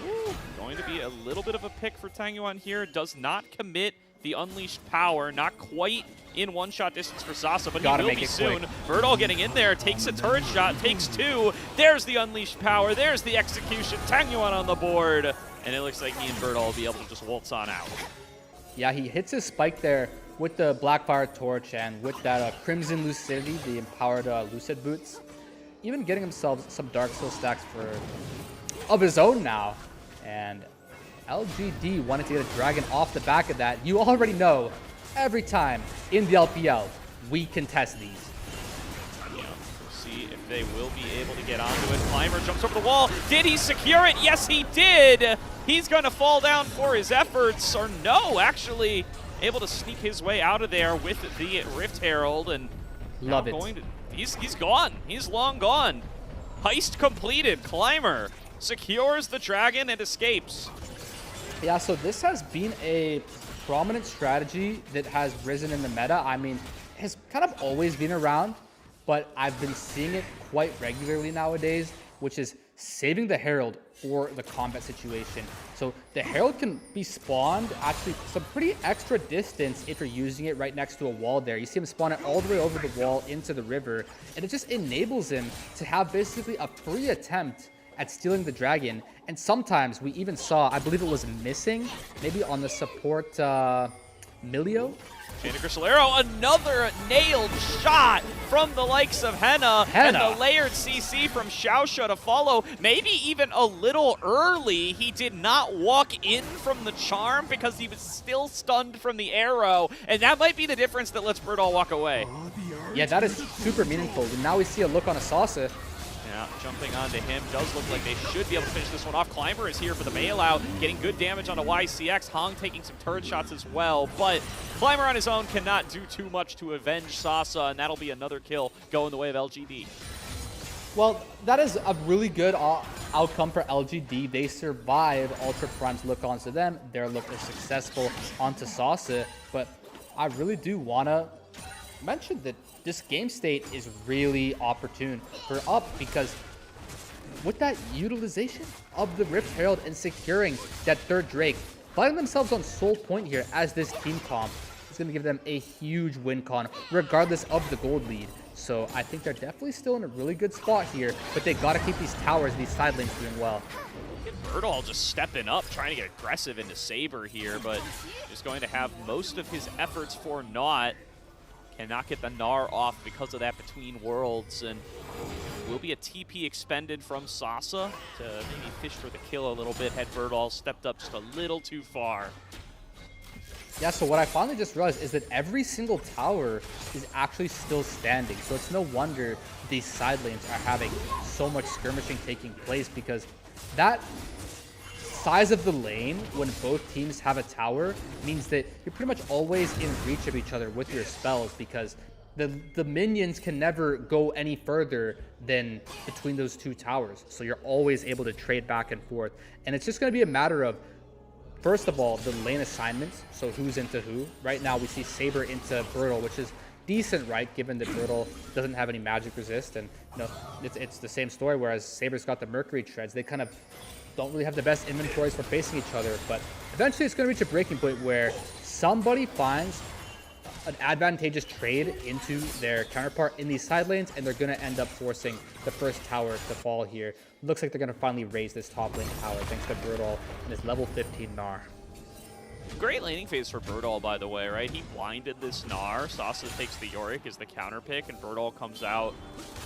Ooh, going to be a little bit of a pick for Tangyuan here. Does not commit the unleashed power. Not quite in one-shot distance for Sasa, but he will be soon. Birdall getting in there, takes a turret shot, takes two. There's the unleashed power. There's the execution. Tangyuan on the board. And it looks like he and Birdall will be able to just waltz on out. Yeah, he hits his spike there with the Blackfire Torch and with that Crimson Lucidity, the empowered Lucid Boots. Even getting himself some Dark Soul stacks of his own now. And LGD wanted to get a Dragon off the back of that. You already know, every time in the LPL, we contest these. Yeah, we'll see if they will be able to get onto it. Climber jumps over the wall. Did he secure it? Yes, he did. He's going to fall down for his efforts. Or no, actually able to sneak his way out of there with the Rift Herald. And love it. He's gone. He's long gone. Heist completed. Climber secures the dragon and escapes. Yeah, so this has been a prominent strategy that has risen in the meta. I mean, it has kind of always been around, but I've been seeing it quite regularly nowadays, which is saving the Herald for the combat situation. So the Herald can be spawned actually some pretty extra distance if you're using it right next to a wall there. You see him spawn it all the way over the wall into the river, and it just enables him to have basically a free attempt at stealing the dragon. And sometimes we even saw, I believe it was missing, maybe on the support Milio. Jana Grisolero, another nailed shot from the likes of Henna. And the layered CC from Xiaosha to follow, maybe even a little early. He did not walk in from the charm because he was still stunned from the arrow, and that might be the difference that lets Birdall walk away. Yeah, that is super meaningful. And now we see a look on Asasa. Yeah, jumping onto him does look like they should be able to finish this one off. Climber is here for the bailout, getting good damage onto YCX. Hong taking some turret shots as well, but Climber on his own cannot do too much to avenge Sasa, and that'll be another kill going the way of LGD. Well, that is a really good outcome for LGD. They survived Ultra Prime's look onto them. Their look is successful onto Sasa, but I really do want to mention that this game state is really opportune for UP, because with that utilization of the Rift Herald and securing that third Drake, finding themselves on sole point here as this team comp is going to give them a huge win con regardless of the gold lead. So I think they're definitely still in a really good spot here, but they got to keep these towers, these side lanes doing well. Birdall just stepping up, trying to get aggressive into Saber here, but is going to have most of his efforts for naught. Cannot get the Gnar off because of that between worlds, and will be a TP expended from Sasa to maybe fish for the kill a little bit had Birdall stepped up just a little too far. Yeah, so what I finally just realized is that every single tower is actually still standing. So it's no wonder these side lanes are having so much skirmishing taking place, because that size of the lane when both teams have a tower means that you're pretty much always in reach of each other with your spells, because the minions can never go any further than between those two towers. So you're always able to trade back and forth. And it's just going to be a matter of, first of all, the lane assignments, so who's into who. Right now we see Saber into Brutal, which is decent, right, given that Brutal doesn't have any magic resist, and you know it's the same story, whereas Saber's got the Mercury Treads. They kind of don't really have the best inventories for facing each other, but eventually it's going to reach a breaking point where somebody finds an advantageous trade into their counterpart in these side lanes, and they're going to end up forcing the first tower to fall here. Looks like they're going to finally raise this top lane tower thanks to Brutal and his level 15 Gnar. Great laning phase for Birdall, by the way, right? He blinded this Gnar. Sasa takes the Yorick as the counter pick, and Birdall comes out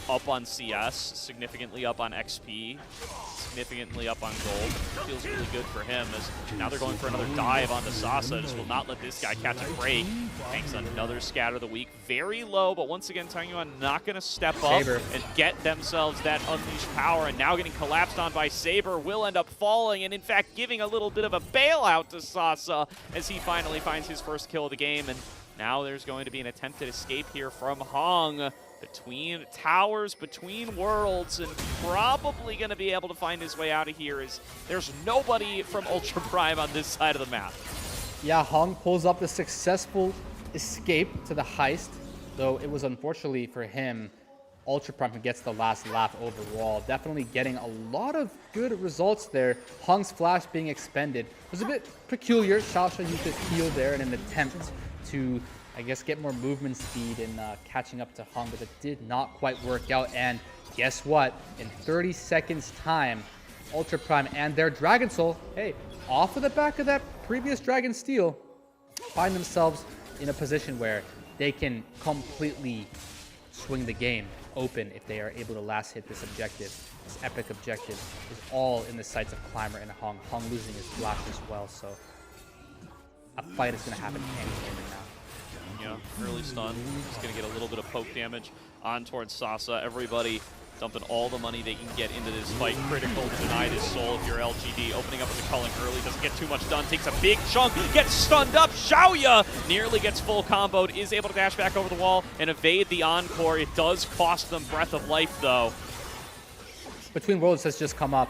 up on CS, significantly up on XP, significantly up on gold. Feels really good for him, as now they're going for another dive onto Sasa. Just will not let this guy catch a break. Thanks another scatter of the week. Very low, but once again, Tangyuan not going to step up and get themselves that unleashed power, and now getting collapsed on by Saber, will end up falling, and in fact giving a little bit of a bailout to Sasa as he finally finds his first kill of the game. And now there's going to be an attempted escape here from Hong, between towers, between worlds, and probably going to be able to find his way out of here, as there's nobody from Ultra Prime on this side of the map. Yeah, Hong pulls up the successful escape to the heist, though it was unfortunately for him, Ultra Prime gets the last laugh overall. Definitely getting a lot of good results there. Hong's flash being expended was a bit peculiar. Xiaosha used his heal there in an attempt to, I guess, get more movement speed and catching up to Hong, but it did not quite work out. And guess what? In 30 seconds time, Ultra Prime and their Dragon Soul, hey, off of the back of that previous Dragon Steel, find themselves in a position where they can completely swing the game open if they are able to last hit this objective. This epic objective is all in the sights of Climber and Hong. Hong losing his flash as well, so a fight is going to happen any minute now. Yeah, early stun. He's going to get a little bit of poke damage on towards Sasa. Everybody dumping all the money they can get into this fight. Critical to deny his soul if you're LGD. Opening up with the culling early, doesn't get too much done. Takes a big chunk, gets stunned up. Xiaoya nearly gets full comboed, is able to dash back over the wall and evade the encore. It does cost them Breath of Life, though. Between Worlds has just come up.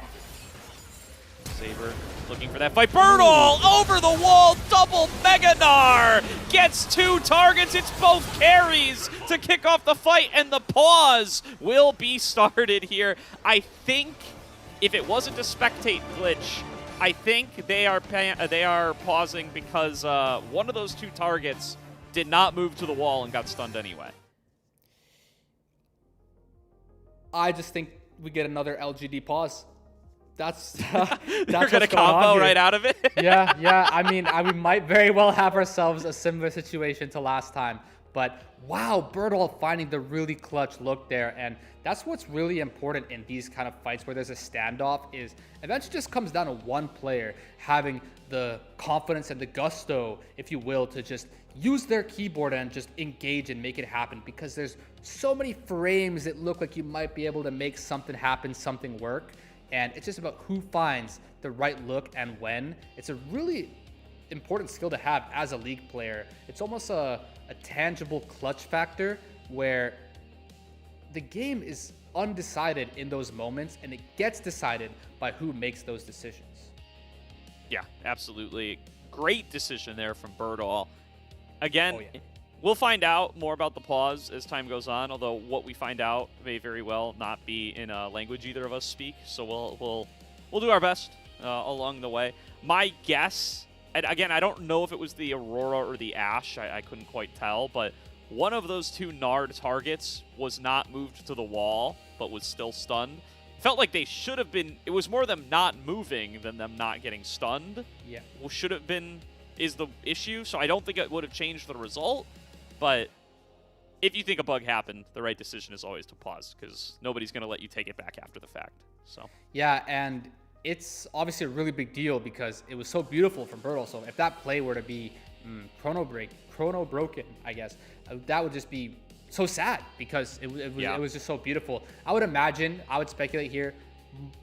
Saber looking for that fight. Birdall over the wall, double Mega Gnar! Gets two targets, it's both carries to kick off the fight, and the pause will be started here. I think if it wasn't a spectate glitch, I think they are pausing because one of those two targets did not move to the wall and got stunned anyway. I just think we get another LGD pause. That's They're gonna combo right out of it. yeah. I mean, we might very well have ourselves a similar situation to last time. But wow, Birdall finding the really clutch look there, and that's what's really important in these kind of fights where there's a standoff. Is eventually just comes down to one player having the confidence and the gusto, if you will, to just use their keyboard and just engage and make it happen. Because there's so many frames that look like you might be able to make something happen, something work. And it's just about who finds the right look and when. It's a really important skill to have as a League player. It's almost a tangible clutch factor where the game is undecided in those moments, and it gets decided by who makes those decisions. Yeah, absolutely. Great decision there from Birdall. Again, Oh, yeah. We'll find out more about the pause as time goes on, although what we find out may very well not be in a language either of us speak, so we'll do our best along the way. My guess, and again, I don't know if it was the Aurora or the Ashe, I couldn't quite tell, but one of those two Nard targets was not moved to the wall, but was still stunned. Felt like they should have been, it was more them not moving than them not getting stunned. Yeah. Well, should have been, is the issue, so I don't think it would have changed the result. But if you think a bug happened, the right decision is always to pause, because nobody's going to let you take it back after the fact. So Yeah, and it's obviously a really big deal because it was so beautiful from Birdall. So if that play were to be chrono broken, I guess, that would just be so sad because it was just so beautiful. I would speculate here,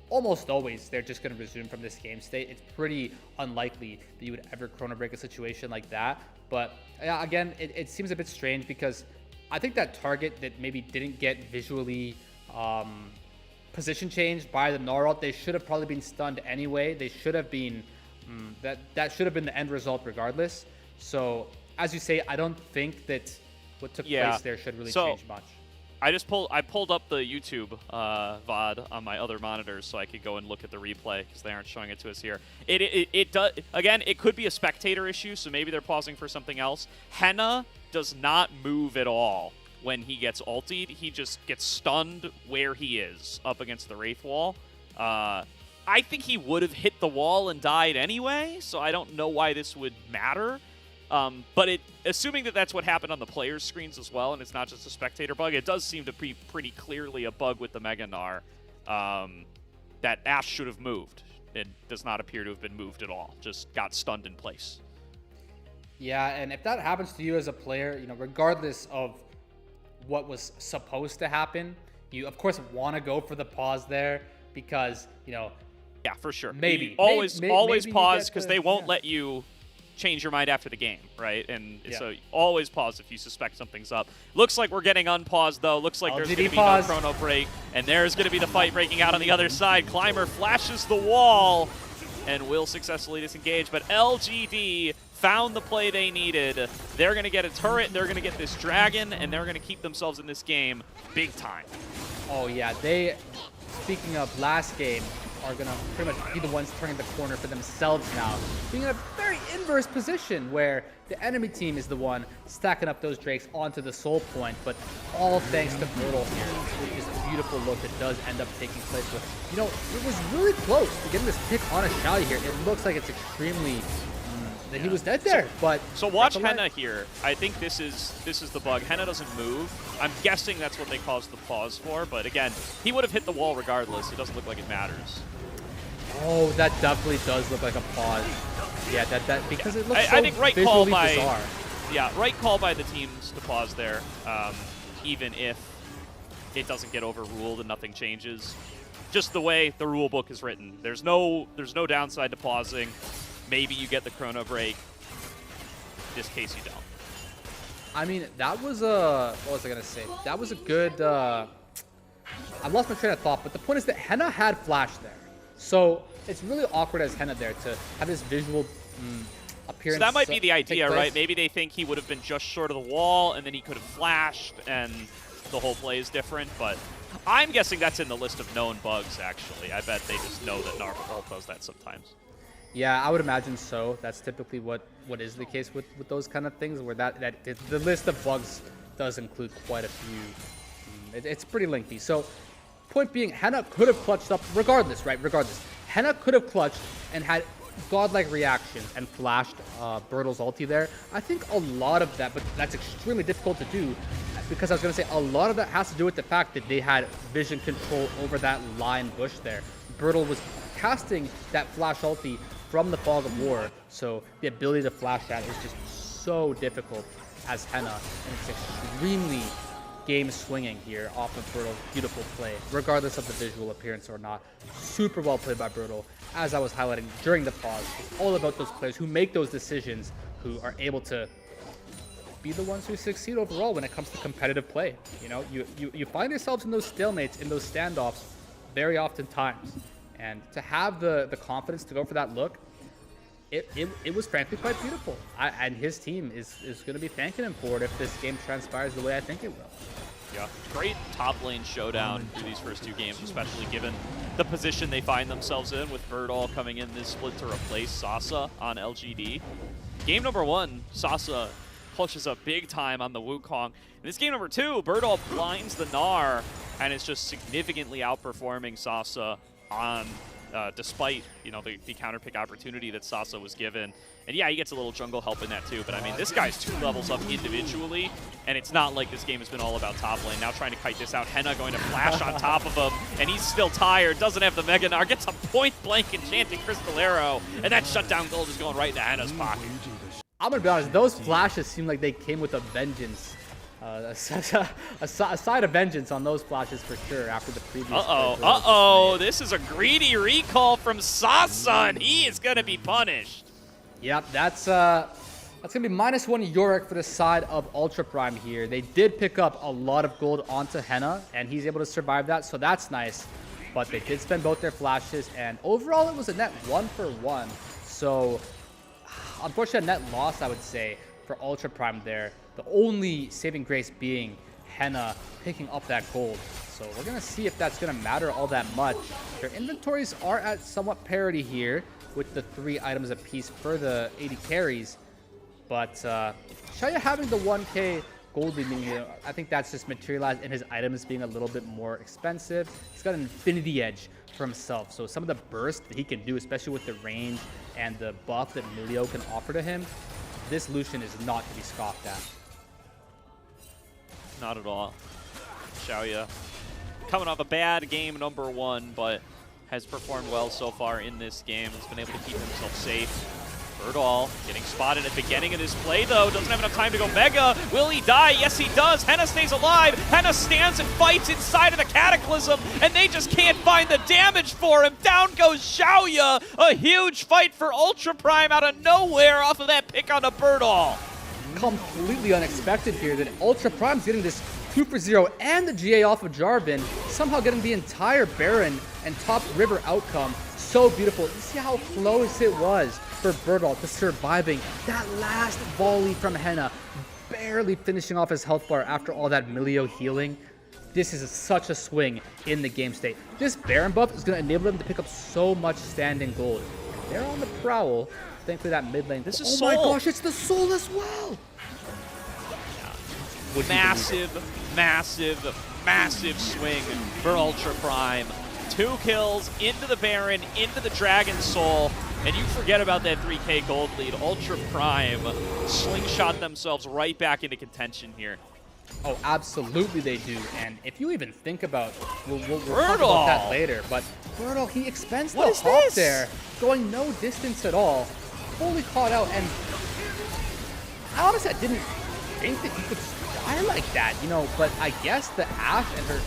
almost always they're just going to resume from this game state. It's pretty unlikely that you would ever chrono break a situation like that. But yeah, again, it seems a bit strange because I think that target that maybe didn't get visually position changed by the Gnar, they should have probably been stunned anyway. They should have been that should have been the end result regardless. So as you say, I don't think that what took place there should really change much. I pulled up the YouTube VOD on my other monitors so I could go and look at the replay because they aren't showing it to us here. It does, again, it could be a spectator issue, so maybe they're pausing for something else. Henna does not move at all when he gets ultied. He just gets stunned where he is up against the Wraith wall. I think he would have hit the wall and died anyway, so I don't know why this would matter. But assuming that that's what happened on the players' screens as well, and it's not just a spectator bug, it does seem to be pretty clearly a bug with the Mega Gnar that Ash should have moved. It does not appear to have been moved at all, just got stunned in place. Yeah, and if that happens to you as a player, regardless of what was supposed to happen, you of course want to go for the pause there because, yeah, for sure. Maybe always maybe pause because they won't let you change your mind after the game, right? And so always pause if you suspect something's up. Looks like we're getting unpaused though. Looks like there's going to be no chrono break, and there's going to be the fight breaking out on the other side. Climber flashes the wall and will successfully disengage, but LGD found the play they needed. They're going to get a turret, they're going to get this dragon, and they're going to keep themselves in this game big time. Oh yeah, speaking of last game, are going to pretty much be the ones turning the corner for themselves now, being in a very inverse position where the enemy team is the one stacking up those Drakes onto the soul point, but all thanks to Brutal here with this beautiful look that does end up taking place. But, it was really close to getting this pick on a Shally here. It looks like it's extremely that he was dead there, so watch Henna here. I think this is the bug. Henna doesn't move. I'm guessing that's what they caused the pause for, but again, he would have hit the wall regardless. It doesn't look like it matters. Oh, that definitely does look like a pause. Yeah, that because it looks I think right call by bizarre. Yeah, right call by the teams to pause there, even if it doesn't get overruled and nothing changes. Just the way the rule book is written. There's no downside to pausing. Maybe you get the chrono break. In this case, you don't. I mean, that was a... What was I going to say? That was a good... I lost my train of thought, but the point is that Henna had flash there. So it's really awkward as Henna there to have this visual appearance. So that might be the idea, right? Maybe they think he would have been just short of the wall, and then he could have flashed, and the whole play is different. But I'm guessing that's in the list of known bugs, actually. I bet they just know that Narwhal does that sometimes. Yeah, I would imagine so. That's typically what is the case with those kind of things, where the list of bugs does include quite a few. It's pretty lengthy. So, point being, Henna could have clutched up regardless, right? Regardless, Henna could have clutched and had godlike reaction and flashed Bertle's ulti there. I think a lot of that, but that's extremely difficult to do because I was going to say a lot of that has to do with the fact that they had vision control over that line bush there. Bertle was casting that flash ulti from the Fog of War, so the ability to flash that is just so difficult as Henna, and it's extremely game swinging here off of Bertle's beautiful play, regardless of the visual appearance or not. Super well played by Bertle, as I was highlighting during the pause. It's all about those players who make those decisions, who are able to be the ones who succeed overall when it comes to competitive play. You find yourselves in those stalemates, in those standoffs, very often times. And to have the confidence to go for that look, it was frankly quite beautiful. And his team is going to be thanking him for it if this game transpires the way I think it will. Yeah, great top lane showdown through these first two games, especially given the position they find themselves in with Bertle coming in this split to replace Sasa on LGD. Game number one, Sasa pushes up big time on the Wukong. In this game number two, Bertle blinds the Gnar and is just significantly outperforming Sasa on despite the counter pick opportunity that Sasa was given. And yeah, he gets a little jungle help in that too, but I mean, this guy's 2 levels up individually, and it's not like this game has been all about top lane. Now trying to kite this out, Henna going to flash on top of him, and he's still tired, doesn't have the Mega Gnar, gets a point blank enchanting Crystal Arrow, and that shutdown gold is going right into Henna's pocket. I'm gonna be honest, those flashes seem like they came with a vengeance. A side of vengeance on those flashes for sure after the previous. This is a greedy recall from Sasun. He is gonna be punished. Yep, that's gonna be -1 Yorick for the side of Ultra Prime here. They did pick up a lot of gold onto Henna, and he's able to survive that, so that's nice. But they did spend both their flashes, and overall it was a net 1-for-1. So, unfortunately, a net loss, I would say, for Ultra Prime there. The only saving grace being Henna picking up that gold. So we're going to see if that's going to matter all that much. Their inventories are at somewhat parity here with the 3 items apiece for the 80 carries. But Xiaoya having the 1k gold lead, I think that's just materialized in his items being a little bit more expensive. He's got an infinity edge for himself. So some of the burst that he can do, especially with the range and the buff that Milio can offer to him, this Lucian is not to be scoffed at. Not at all. Xiaoya coming off a bad game number 1, but has performed well so far in this game. Has been able to keep himself safe. Birdall getting spotted at the beginning of this play, though. Doesn't have enough time to go Mega. Will he die? Yes, he does. Henna stays alive. Henna stands and fights inside of the Cataclysm, and they just can't find the damage for him. Down goes Xiaoya. A huge fight for Ultra Prime out of nowhere off of that pick on the Birdall. Completely unexpected here that Ultra Prime's getting this 2-for-0 and the GA off of Jarvan, somehow getting the entire Baron and top river outcome. So beautiful. You see how close it was for Birdall to surviving that last volley from Henna, barely finishing off his health bar after all that Milio healing. This is such a swing in the game state. This Baron buff is going to enable them to pick up so much standing gold. They're on the prowl. Thankfully that mid lane. This is oh my Soul. gosh, it's the Soul as well. Massive swing for Ultra Prime. 2 kills into the Baron, into the Dragon Soul, and you forget about that 3k gold lead. Ultra Prime slingshot themselves right back into contention here. Oh, absolutely they do. And if you even think about, we'll talk about that later, but Birdall, he expends the hop there, going no distance at all, fully caught out, and honestly, I didn't think that he could die like that, you know, but I guess the Ashe and her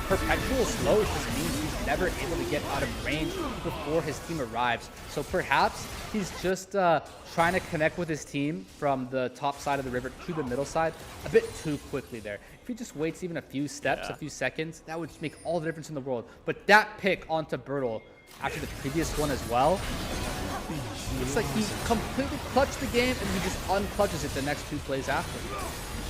perpetual slows just means he's never able to get out of range before his team arrives. So perhaps he's just trying to connect with his team from the top side of the river to the middle side a bit too quickly there. If he just waits even a few steps, a few seconds, that would make all the difference in the world. But that pick onto Birdall after the previous one as well, it's like he completely clutched the game and he just unclutches it the next 2 plays after.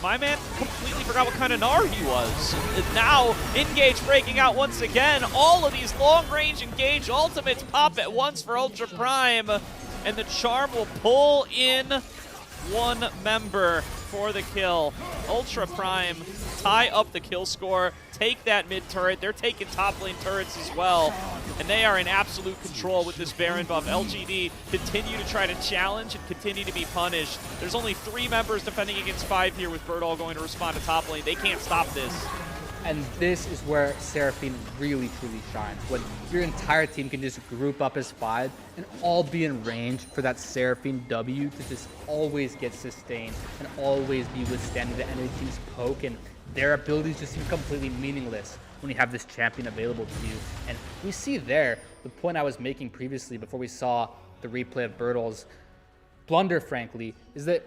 My man completely forgot what kind of Gnar he was. Now, Engage breaking out once again. All of these long-range Engage ultimates pop at once for Ultra Prime. And the Charm will pull in 1 member for the kill. Ultra Prime tie up the kill score, take that mid turret. They're taking top lane turrets as well. And they are in absolute control with this Baron buff. LGD continue to try to challenge and continue to be punished. There's only 3 members defending against 5 here with Birdall going to respond to top lane. They can't stop this. And this is where Seraphine really, truly shines. When your entire team can just group up as 5 and all be in range for that Seraphine W to just always get sustained and always be withstanding the enemy team's poke, and their abilities just seem completely meaningless when you have this champion available to you. And we see there the point I was making previously before we saw the replay of Birdall's blunder, frankly, is that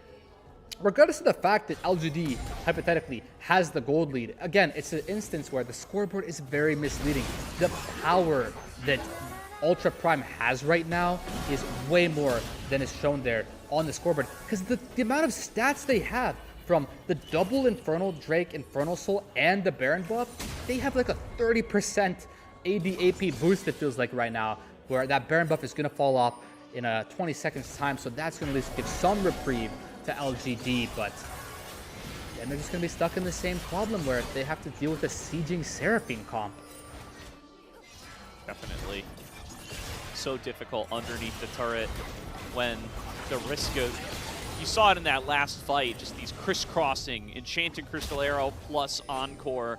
regardless of the fact that LGD, hypothetically, has the gold lead, again, it's an instance where the scoreboard is very misleading. The power that Ultra Prime has right now is way more than is shown there on the scoreboard, because the amount of stats they have from the double Infernal Drake, Infernal Soul, and the Baron buff, they have like a 30% AD AP boost, it feels like right now, where that Baron buff is going to fall off in a 20 seconds time, so that's going to at least give some reprieve to LGD, but then they're just going to be stuck in the same problem where they have to deal with a sieging Seraphine comp. Definitely. So difficult underneath the turret when the risk of... You saw it in that last fight, just these crisscrossing Enchanted Crystal Arrow plus Encore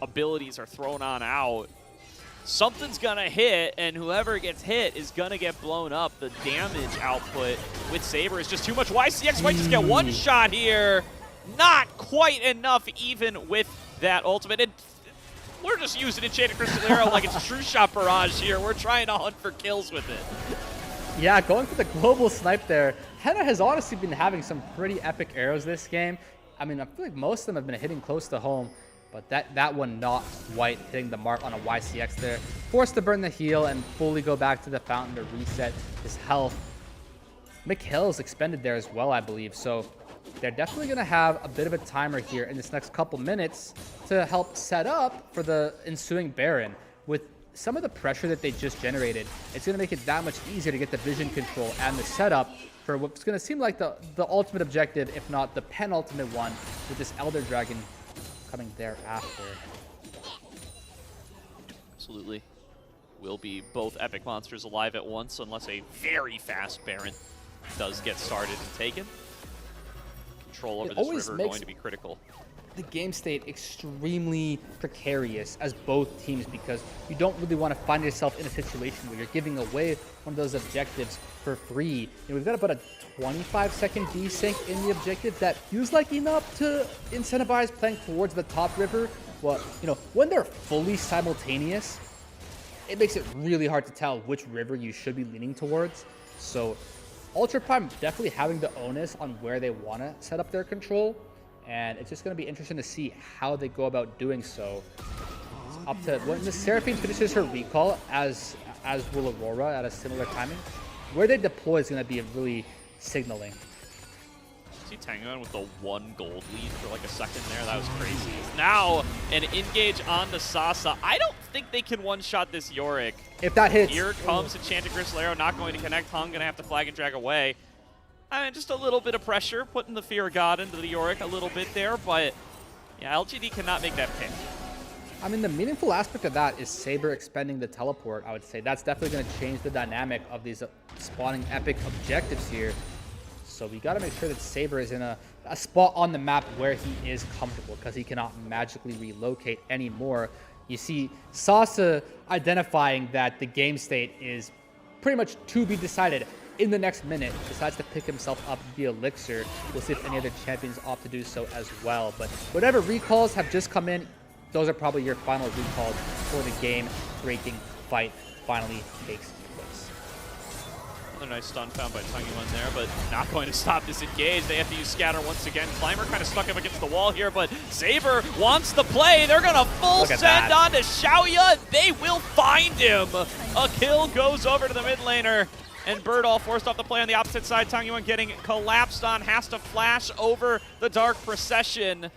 abilities are thrown on out. something's gonna hit, and whoever gets hit is gonna get blown up. The damage output with Saber is just too much. YCX might just get one shot here. Not quite enough even with that ultimate. And we're just using Enchanted Crystallero like it's a true shot barrage here. We're trying to hunt for kills with it. Yeah, going for the global snipe there. Henna has honestly been having some pretty epic arrows this game. I mean, I feel like most of them have been hitting close to home, but that one not quite hitting the mark on a YCX there. Forced to burn the heal and fully go back to the fountain to reset his health. Mikhail's expended there as well, I believe, so they're definitely going to have a bit of a timer here in this next couple minutes to help set up for the ensuing Baron. With some of the pressure that they just generated, it's going to make it that much easier to get the vision control and the setup for what's going to seem like the ultimate objective, if not the penultimate one, with this Elder Dragon coming thereafter. Absolutely. Will be both epic monsters alive at once, unless a very fast Baron does get started and taken. Control over this river going to be critical. The game state extremely precarious as both teams, because you don't really want to find yourself in a situation where you're giving away one of those objectives for free. You know, we've got about a 25-second desync in the objective that feels like enough to incentivize playing towards the top river. Well, you know, when they're fully simultaneous, it makes it really hard to tell which river you should be leaning towards. So Ultra Prime definitely having the onus on where they want to set up their control. And it's just going to be interesting to see how they go about doing so. It's up to when the Seraphine finishes her recall, as will Aurora at a similar timing. Where they deploy is going to be really signaling. See Tanguan with the 1 gold lead for like a second there. That was crazy. Now an engage on the Sasa. I don't think they can one-shot this Yorick. If that hits. Here comes Enchanted Crystallero, not going to connect. Hung going to have to flag and drag away. I mean, just a little bit of pressure, putting the Fear of God into the Yorick a little bit there, but yeah, LGD cannot make that pick. I mean, the meaningful aspect of that is Saber expending the teleport, I would say. That's definitely going to change the dynamic of these spawning epic objectives here. So we got to make sure that Saber is in a spot on the map where he is comfortable, because he cannot magically relocate anymore. You see Sasa identifying that the game state is pretty much to be decided in the next minute, decides to pick himself up via Elixir. We'll see if any other champions opt to do so as well. But whatever recalls have just come in, those are probably your final recalls for the game-breaking fight finally takes place. Another nice stun found by Tanguan there, but not going to stop this engage. They have to use Scatter once again. Climber kind of stuck up against the wall here, but Saber wants the play. They're going to full send on to Xiaoya. They will find him. A kill goes over to the mid laner. And Birdall forced off the play on the opposite side. Tanguan getting collapsed on, has to flash over the Dark Procession.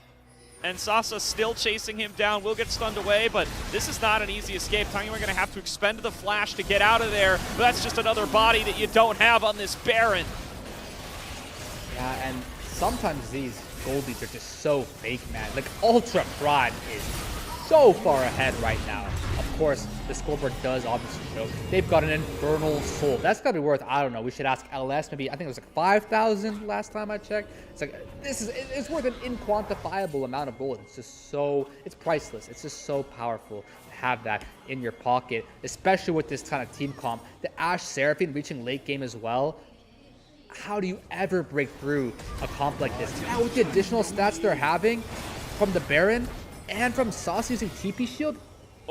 And Sasa still chasing him down, will get stunned away, but this is not an easy escape. Tanguan going to have to expend the flash to get out of there, but that's just another body that you don't have on this Baron. Yeah, and sometimes these gold leads are just so fake, man. Like, Ultra Prime is so far ahead right now. Of course, the scoreboard does obviously show they've got an infernal soul. That's got to be worth, I don't know, we should ask LS, maybe, I think it was like 5,000 last time I checked. It's like, it's worth an inquantifiable amount of gold. It's just so, it's priceless. It's just so powerful to have that in your pocket, especially with this kind of team comp. The Ashe Seraphine reaching late game as well. How do you ever break through a comp like this? Now with the additional stats they're having from the Baron and from Sauce using TP Shield,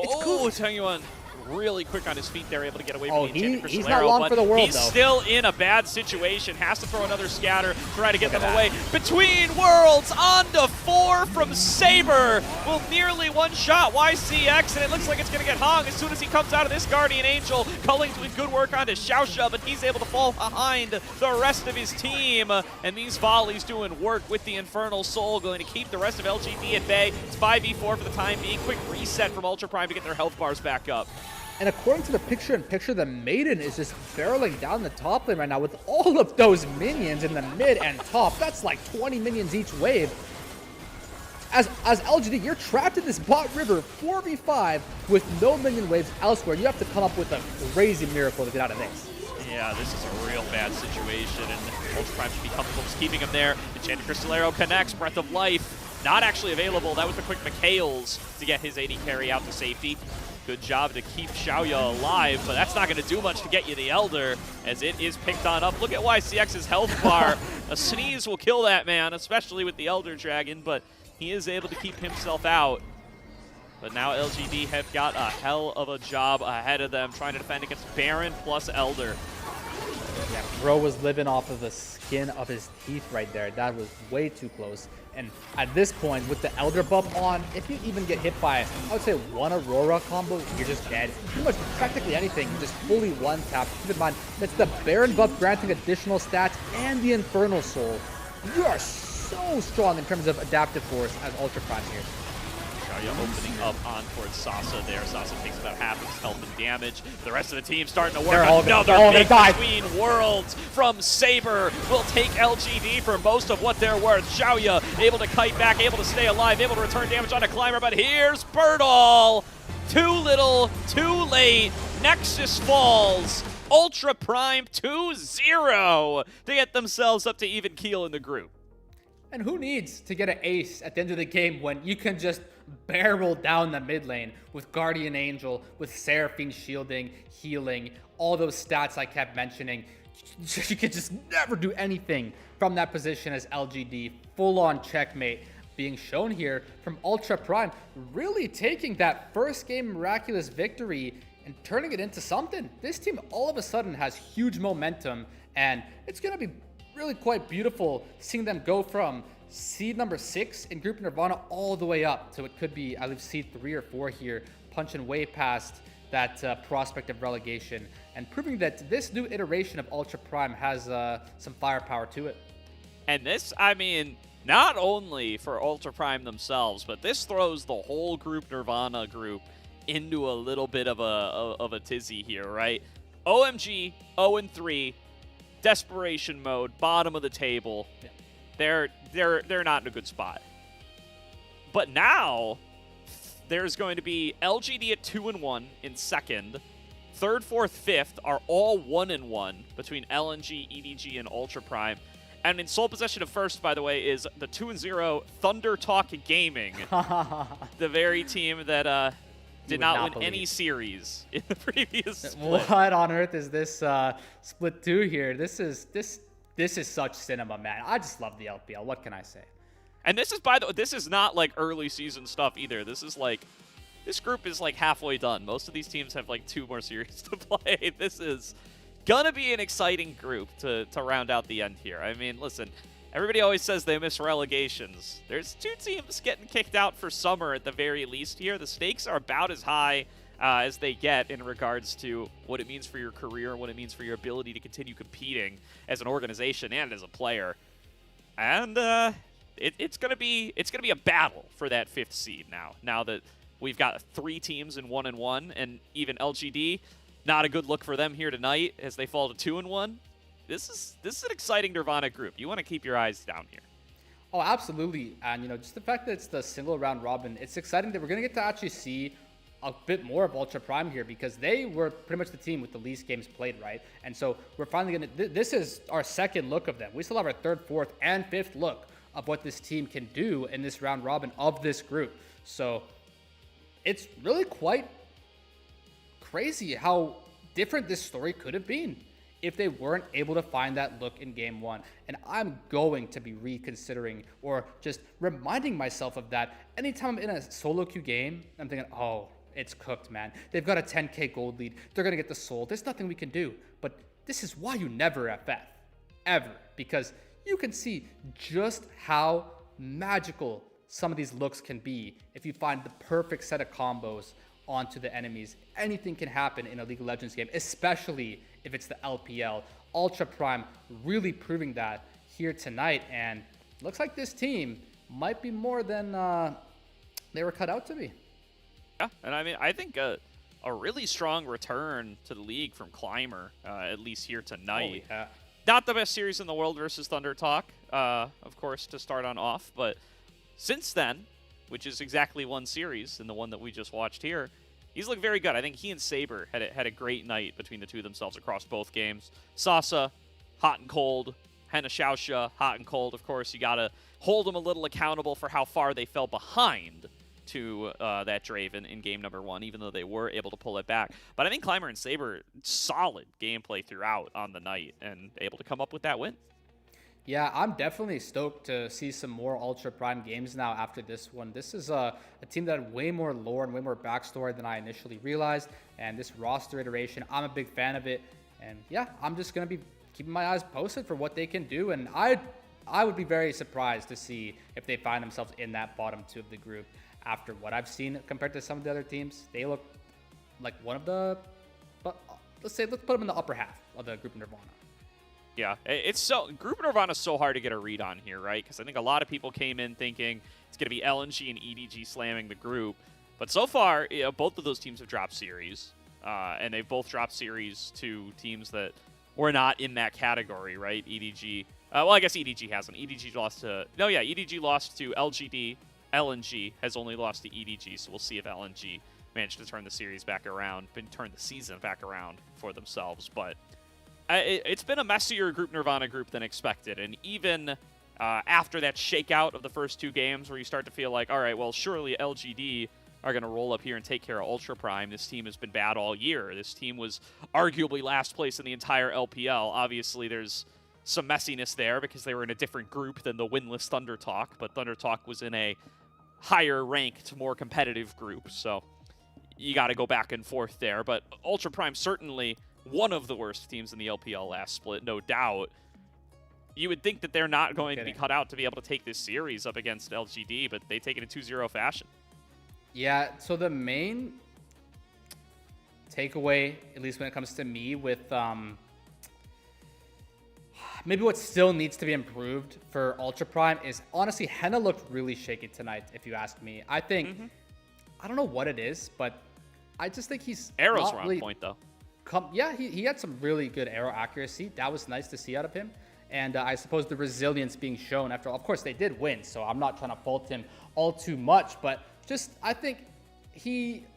it's cool. Tanguan really quick on his feet there, able to get away from the Enchanted Crystallero. He's not long for the world, he's still in a bad situation. Has to throw another scatter, try to get them away. Between worlds, on to 4 from Saber. Will nearly one-shot YCX, and it looks like it's going to get hung as soon as he comes out of this Guardian Angel. Culling doing good work onto Xiaosha, but he's able to fall behind the rest of his team. And these volleys doing work with the Infernal Soul, going to keep the rest of LGD at bay. It's 5v4 for the time being. Quick reset from Ultra Prime to get their health bars back up. And according to the picture-in-picture, the Maiden is just barreling down the top lane right now with all of those minions in the mid and top. That's like 20 minions each wave. As LGD, you're trapped in this bot river 4v5 with no minion waves elsewhere. You have to come up with a crazy miracle to get out of this. Yeah, this is a real bad situation, and Ultra Prime should be comfortable just keeping him there. Enchanted Crystallero connects, Breath of Life not actually available. That was the quick Mikhail's to get his AD carry out to safety. Good job to keep Xiaoya alive, but that's not going to do much to get you the Elder, as it is picked on up. Look at YCX's health bar. A sneeze will kill that man, especially with the Elder Dragon, but he is able to keep himself out. But now LGD have got a hell of a job ahead of them, trying to defend against Baron plus Elder. Yeah, bro was living off of the skin of his teeth right there. That was way too close. And at this point, with the Elder buff on, if you even get hit by, I would say, one Aurora combo, you're just dead. Pretty much practically anything, you just fully one-tap. Keep in mind, that's the Baron buff granting additional stats and the Infernal Soul. You are so strong in terms of adaptive force as Ultra Prime here. Xiaoya opening up on towards Sasa there. Sasa takes about half his health and damage. The rest of the team starting to work on another big between worlds from Saber. Will take LGD for most of what they're worth. Xiaoya able to kite back, able to stay alive, able to return damage on a climber, but here's Birdall. Too little, too late. Nexus falls. Ultra Prime 2-0 to get themselves up to even keel in the group. And who needs to get an ace at the end of the game when you can just barrel down the mid lane with Guardian Angel, with Seraphine shielding, healing, all those stats I kept mentioning. You could just never do anything from that position as LGD. Full-on checkmate being shown here from Ultra Prime, really taking that first game miraculous victory and turning it into something. This team all of a sudden has huge momentum, and it's going to be really quite beautiful seeing them go from seed number 6 in Group Nirvana all the way up to it could be, I believe, seed 3 or 4 here, punching way past that prospect of relegation and proving that this new iteration of Ultra Prime has some firepower to it. And this, I mean, not only for Ultra Prime themselves, but this throws the whole Group Nirvana group into a little bit of a tizzy here, right? OMG 0-3. Desperation mode, bottom of the table. Yeah. They're not in a good spot. But now there's going to be LGD at 2-1 in second. Third, fourth, fifth are all 1-1 between LNG, EDG, and Ultra Prime. And in sole possession of first, by the way, is the 2-0 Thunder Talk Gaming, the very team that did not win any series in the previous split. What on earth is this split 2 here? This is such cinema, man. I just love the LPL. What can I say? And this is, by the way, this is not like early season stuff either. This is like, this group is like halfway done. Most of these teams have like 2 more series to play. This is gonna be an exciting group to round out the end here. I mean, listen, everybody always says they miss relegations. There's 2 teams getting kicked out for summer at the very least here. The stakes are about as high as they get in regards to what it means for your career, what it means for your ability to continue competing as an organization and as a player. And it's gonna be a battle for that 5th seed now that we've got 3 teams in 1-1, and even LGD, not a good look for them here tonight as they fall to 2-1. This is an exciting Nirvana group. You want to keep your eyes down here. Oh, absolutely. And, you know, just the fact that it's the single round robin, it's exciting that we're going to get to actually see a bit more of Ultra Prime here because they were pretty much the team with the least games played, right? And so we're finally going to, this is our second look of them. We still have our 3rd, 4th, and 5th look of what this team can do in this round robin of this group. So it's really quite crazy how different this story could have been if they weren't able to find that look in game 1. And I'm going to be reconsidering or just reminding myself of that anytime I'm in a solo queue game. I'm thinking, oh, it's cooked, man. They've got a 10k gold lead. They're going to get the soul. There's nothing we can do. But this is why you never FF, ever, because you can see just how magical some of these looks can be if you find the perfect set of combos onto the enemies. Anything can happen in a League of Legends game, especially if it's the LPL. Ultra Prime really proving that here tonight, and looks like this team might be more than they were cut out to be. Yeah, and I mean, I think a really strong return to the league from Climber, at least here tonight. Oh, yeah. Not the best series in the world versus Thunder Talk, of course, to start on off, but since then, which is exactly one series, and the one that we just watched here, he's looked very good. I think he and Saber had a great night between the two themselves across both games. Sasa, hot and cold. Henna Xiaoxia, hot and cold. Of course, you got to hold them a little accountable for how far they fell behind to that Draven in game number 1, even though they were able to pull it back. But I think Climber and Saber, solid gameplay throughout on the night and able to come up with that win. Yeah, I'm definitely stoked to see some more Ultra Prime games now after this one. This is a team that had way more lore and way more backstory than I initially realized. And this roster iteration, I'm a big fan of it. And yeah, I'm just going to be keeping my eyes posted for what they can do. And I would be very surprised to see if they find themselves in that bottom 2 of the group after what I've seen compared to some of the other teams. They look like one of the, but let's put them in the upper half of the group Nirvana. Yeah, it's so Group Nirvana is so hard to get a read on here, right? Because I think a lot of people came in thinking it's going to be LNG and EDG slamming the group, but so far, both of those teams have dropped series, and they've both dropped series to teams that were not in that category, right? EDG, well, I guess EDG hasn't. EDG lost to EDG lost to LGD. LNG has only lost to EDG, so we'll see if LNG managed to turn the series back around, turn the season back around for themselves, but. It's been a messier Group Nirvana group than expected, and even after that shakeout of the first 2 games where you start to feel like, all right, well, surely LGD are going to roll up here and take care of Ultra Prime. This team has been bad all year. This team was arguably last place in the entire LPL. Obviously, there's some messiness there because they were in a different group than the winless Thunder Talk, but Thunder Talk was in a higher ranked, more competitive group, so you got to go back and forth there. But Ultra Prime certainly one of the worst teams in the LPL last split, no doubt. You would think that they're not going to be cut out to be able to take this series up against LGD, but they take it in 2-0 fashion. Yeah, so the main takeaway, at least when it comes to me, with maybe what still needs to be improved for Ultra Prime is, honestly, Henna looked really shaky tonight, if you ask me. I think, I don't know what it is, but I just think he's Arrows not were on really point, though. Yeah, he had some really good arrow accuracy. That was nice to see out of him. And I suppose the resilience being shown after all. Of course, they did win, so I'm not trying to fault him all too much. But just, I think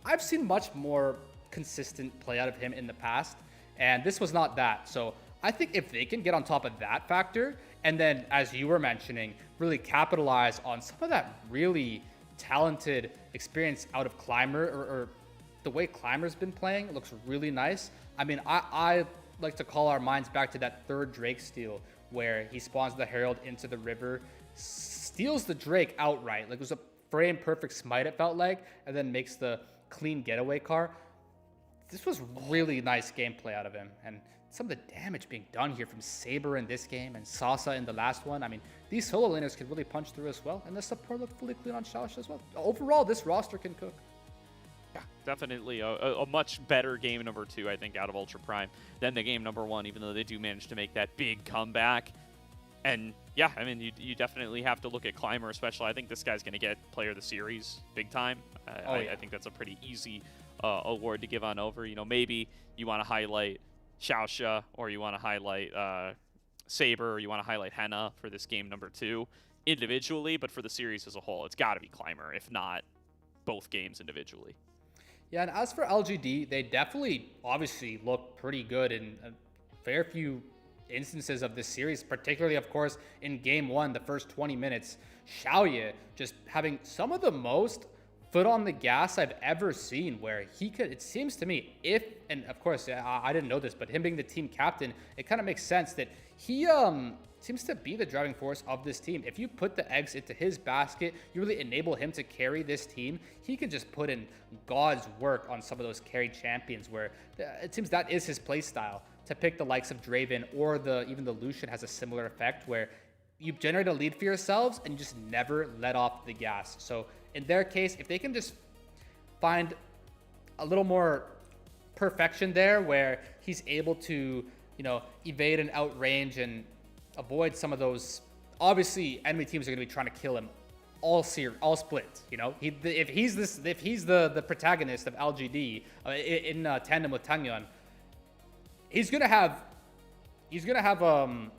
I've seen much more consistent play out of him in the past. And this was not that. So I think if they can get on top of that factor, and then, as you were mentioning, really capitalize on some of that really talented experience out of Climber, or the way Climber's been playing, it looks really nice. I mean, I like to call our minds back to that 3rd Drake steal where he spawns the Herald into the river, steals the Drake outright. Like, it was a frame perfect smite, it felt like, and then makes the clean getaway car. This was really nice gameplay out of him. And some of the damage being done here from Saber in this game and Sasa in the last one. I mean, these solo laners could really punch through as well. And the support looked fully clean on Xiaoxia as well. Overall, this roster can cook. Yeah, definitely a much better game number 2, I think, out of Ultra Prime than the game number 1, even though they do manage to make that big comeback. And yeah, I mean, you definitely have to look at Climber, especially. I think this guy's going to get Player of the Series big time. I think that's a pretty easy award to give on over. You know, maybe you want to highlight Xiaoxia, or you want to highlight Saber, or you want to highlight Henna for this game number 2 individually, but for the series as a whole, it's got to be Climber, if not both games individually. Yeah, and as for LGD, they definitely obviously look pretty good in a fair few instances of this series, particularly, of course, in game 1, the first 20 minutes. Xiaoye just having some of the most foot on the gas I've ever seen, where he could, it seems to me, and of course, I didn't know this, but him being the team captain, it kind of makes sense that he seems to be the driving force of this team. If you put the eggs into his basket, you really enable him to carry this team. He can just put in God's work on some of those carry champions, where it seems that is his play style, to pick the likes of Draven, or even the Lucian has a similar effect where you generate a lead for yourselves and you just never let off the gas. So in their case, if they can just find a little more perfection there, where he's able to, evade and outrange and avoid some of those, obviously enemy teams are going to be trying to kill him all split. If he's the protagonist of LGD in tandem with Tangyun, he's gonna have the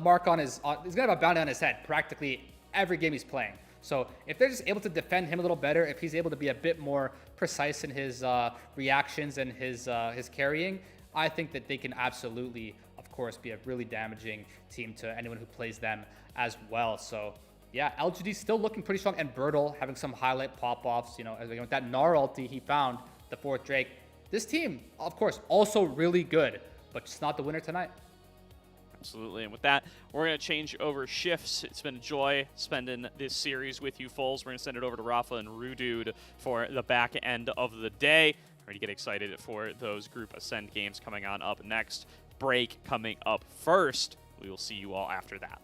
mark on his, he's gonna have a bounty on his head practically every game he's playing. So if they're just able to defend him a little better, if he's able to be a bit more precise in his reactions and his carrying, I think that they can absolutely, of course, be a really damaging team to anyone who plays them as well. So yeah, LGD still looking pretty strong, and Bertle having some highlight pop-offs, you know, as with that Gnar ulti he found, the 4th Drake. This team, of course, also really good, but just not the winner tonight. Absolutely, and with that, we're going to change over shifts. It's been a joy spending this series with you, Foles. We're going to send it over to Rafa and Rudude for the back end of the day. Ready to get excited for those Group Ascend games coming on up next. Break coming up first. We will see you all after that.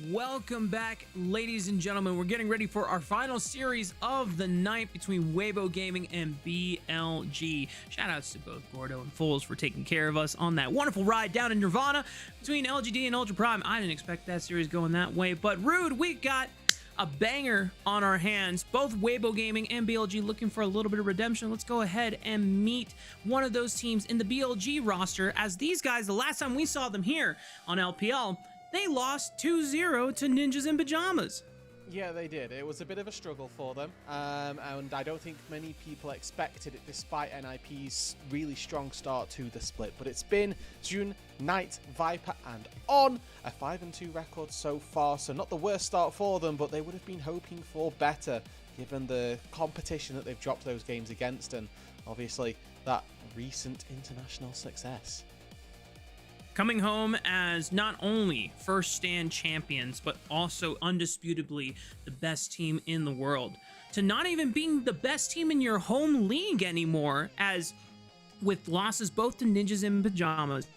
Welcome back, ladies and gentlemen. We're getting ready for our final series of the night between Waybo Gaming and BLG. Shoutouts to both Gordo and Foles for taking care of us on that wonderful ride down in Nirvana between LGD and Ultra Prime. I didn't expect that series going that way, but Rude, we got a banger on our hands. Both Waybo Gaming and BLG looking for a little bit of redemption. Let's go ahead and meet one of those teams in the BLG roster, as these guys, the last time we saw them here on LPL, they lost 2-0 to Ninjas in Pajamas. Yeah, they did. It was a bit of a struggle for them, and I don't think many people expected it despite NIP's really strong start to the split. But it's been June, Knight, Viper, and On. A 5-2 record so far, so not the worst start for them, but they would have been hoping for better given the competition that they've dropped those games against, and obviously that recent international success. Coming home as not only first stand champions, but also undisputably the best team in the world. To not even being the best team in your home league anymore, as with losses both to Ninjas in Pajamas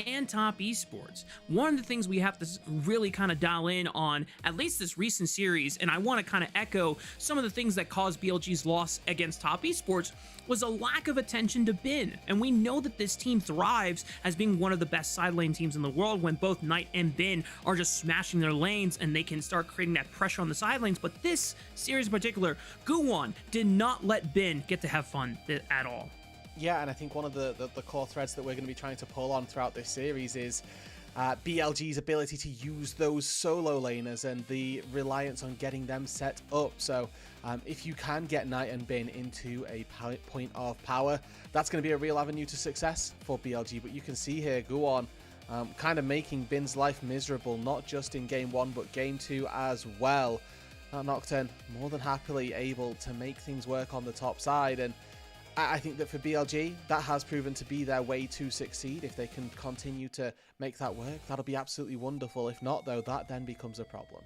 and Top Esports. One of the things we have to really kind of dial in on, at least this recent series, and I want to kind of echo some of the things that caused BLG's loss against Top Esports, was a lack of attention to Bin. And we know that this team thrives as being one of the best side lane teams in the world when both Knight and Bin are just smashing their lanes and they can start creating that pressure on the side lanes. But this series in particular, Guwon did not let Bin get to have fun at all. Yeah, and I think one of the core threads that we're going to be trying to pull on throughout this series is BLG's ability to use those solo laners and the reliance on getting them set up. So if you can get Knight and Bin into a point of power, that's going to be a real avenue to success for BLG. But you can see here, Guwon kind of making Bin's life miserable, not just in Game 1, but Game 2 as well. Nocturne more than happily able to make things work on the top side, and I think that for BLG, that has proven to be their way to succeed. If they can continue to make that work, that'll be absolutely wonderful. If not, though, that then becomes a problem.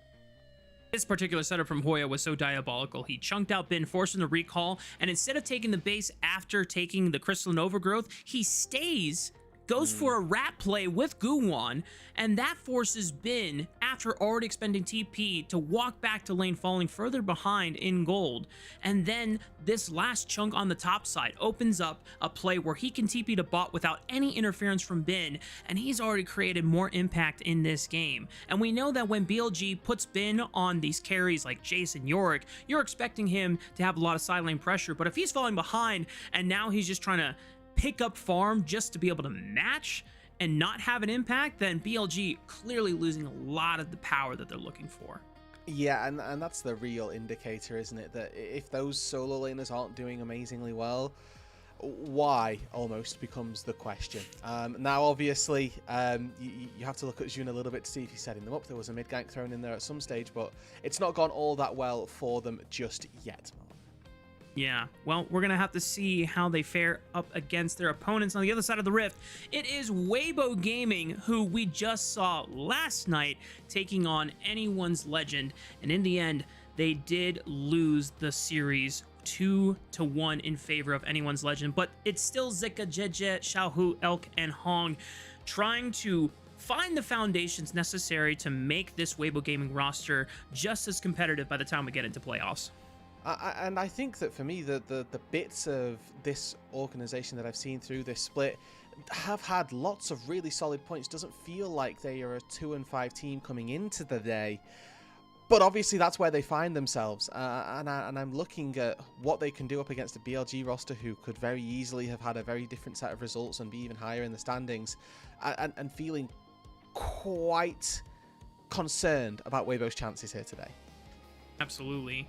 This particular setup from Hoya was so diabolical. He chunked out Bin, forcing the recall, and instead of taking the base after taking the Crystalline Overgrowth, he stays, goes for a rat play with Guwon, and that forces Bin, after already expending TP, to walk back to lane, falling further behind in gold. And then this last chunk on the top side opens up a play where he can TP to bot without any interference from Bin, and he's already created more impact in this game. And we know that when BLG puts Bin on these carries like Jace and Yorick, you're expecting him to have a lot of side lane pressure, but if he's falling behind and now he's just trying to pick up farm just to be able to match and not have an impact, then BLG clearly losing a lot of the power that they're looking for. Yeah, and that's the real indicator, isn't it? That if those solo laners aren't doing amazingly well, why almost becomes the question. Now, obviously, you have to look at Jun a little bit to see if he's setting them up. There was a mid gank thrown in there at some stage, but it's not gone all that well for them just yet. Yeah, well, we're going to have to see how they fare up against their opponents on the other side of the rift. It is Waybo Gaming, who we just saw last night, taking on Anyone's Legend. And in the end, they did lose the series 2-1 in favor of Anyone's Legend. But it's still Zika, Jeje, Xiaohu, Elk, and Hong trying to find the foundations necessary to make this Waybo Gaming roster just as competitive by the time we get into playoffs. And I think that for me, the bits of this organization that I've seen through this split have had lots of really solid points. Doesn't feel like they are a 2-5 team coming into the day. But obviously that's where they find themselves. And I'm looking at what they can do up against a BLG roster who could very easily have had a very different set of results and be even higher in the standings. And feeling quite concerned about Waybo's chances here today. Absolutely.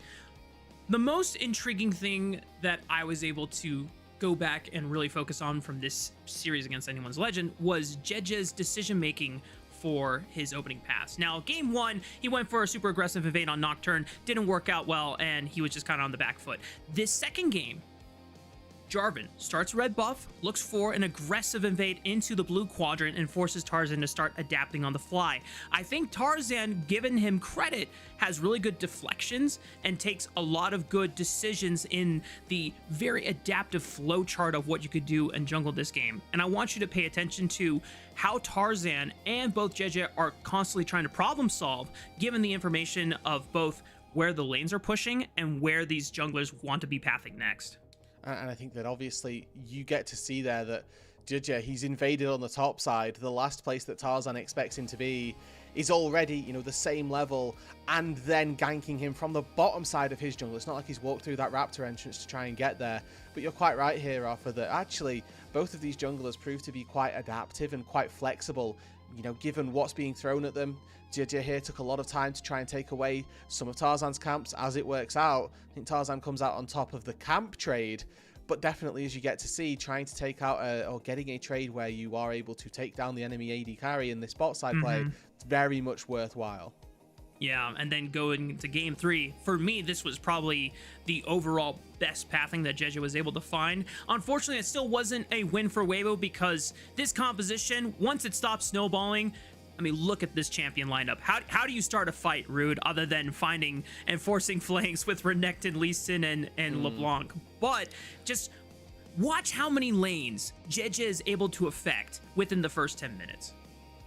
The most intriguing thing that I was able to go back and really focus on from this series against Anyone's Legend was Jeje's decision-making for his opening pass. Now, game one, he went for a super aggressive evade on Nocturne, didn't work out well, and he was just kind of on the back foot. This second game, Jarvan starts red buff, looks for an aggressive invade into the blue quadrant, and forces Tarzan to start adapting on the fly. I think Tarzan, given him credit, has really good deflections and takes a lot of good decisions in the very adaptive flow chart of what you could do and jungle this game. And I want you to pay attention to how Tarzan and both Jeje are constantly trying to problem solve, given the information of both where the lanes are pushing and where these junglers want to be pathing next. And I think that obviously you get to see there that Jeje, he's invaded on the top side. The last place that Tarzan expects him to be is already, you know, the same level, and then ganking him from the bottom side of his jungle. It's not like he's walked through that Raptor entrance to try and get there. But you're quite right here, Arthur, that actually both of these junglers prove to be quite adaptive and quite flexible, you know, given what's being thrown at them. Jeje here took a lot of time to try and take away some of Tarzan's camps. As it works out, I think Tarzan comes out on top of the camp trade, but definitely, as you get to see, trying to take out or getting a trade where you are able to take down the enemy AD carry in this bot side play, it's very much worthwhile. Yeah, and then going into game three, for me, this was probably the overall best pathing that Jeje was able to find. Unfortunately, it still wasn't a win for Waybo because this composition, once it stopped snowballing, I mean, look at this champion lineup. How do you start a fight, Rude, other than finding and forcing flanks with Renekton, Lee Sin, and LeBlanc? But just watch how many lanes Jeje is able to affect within the first 10 minutes.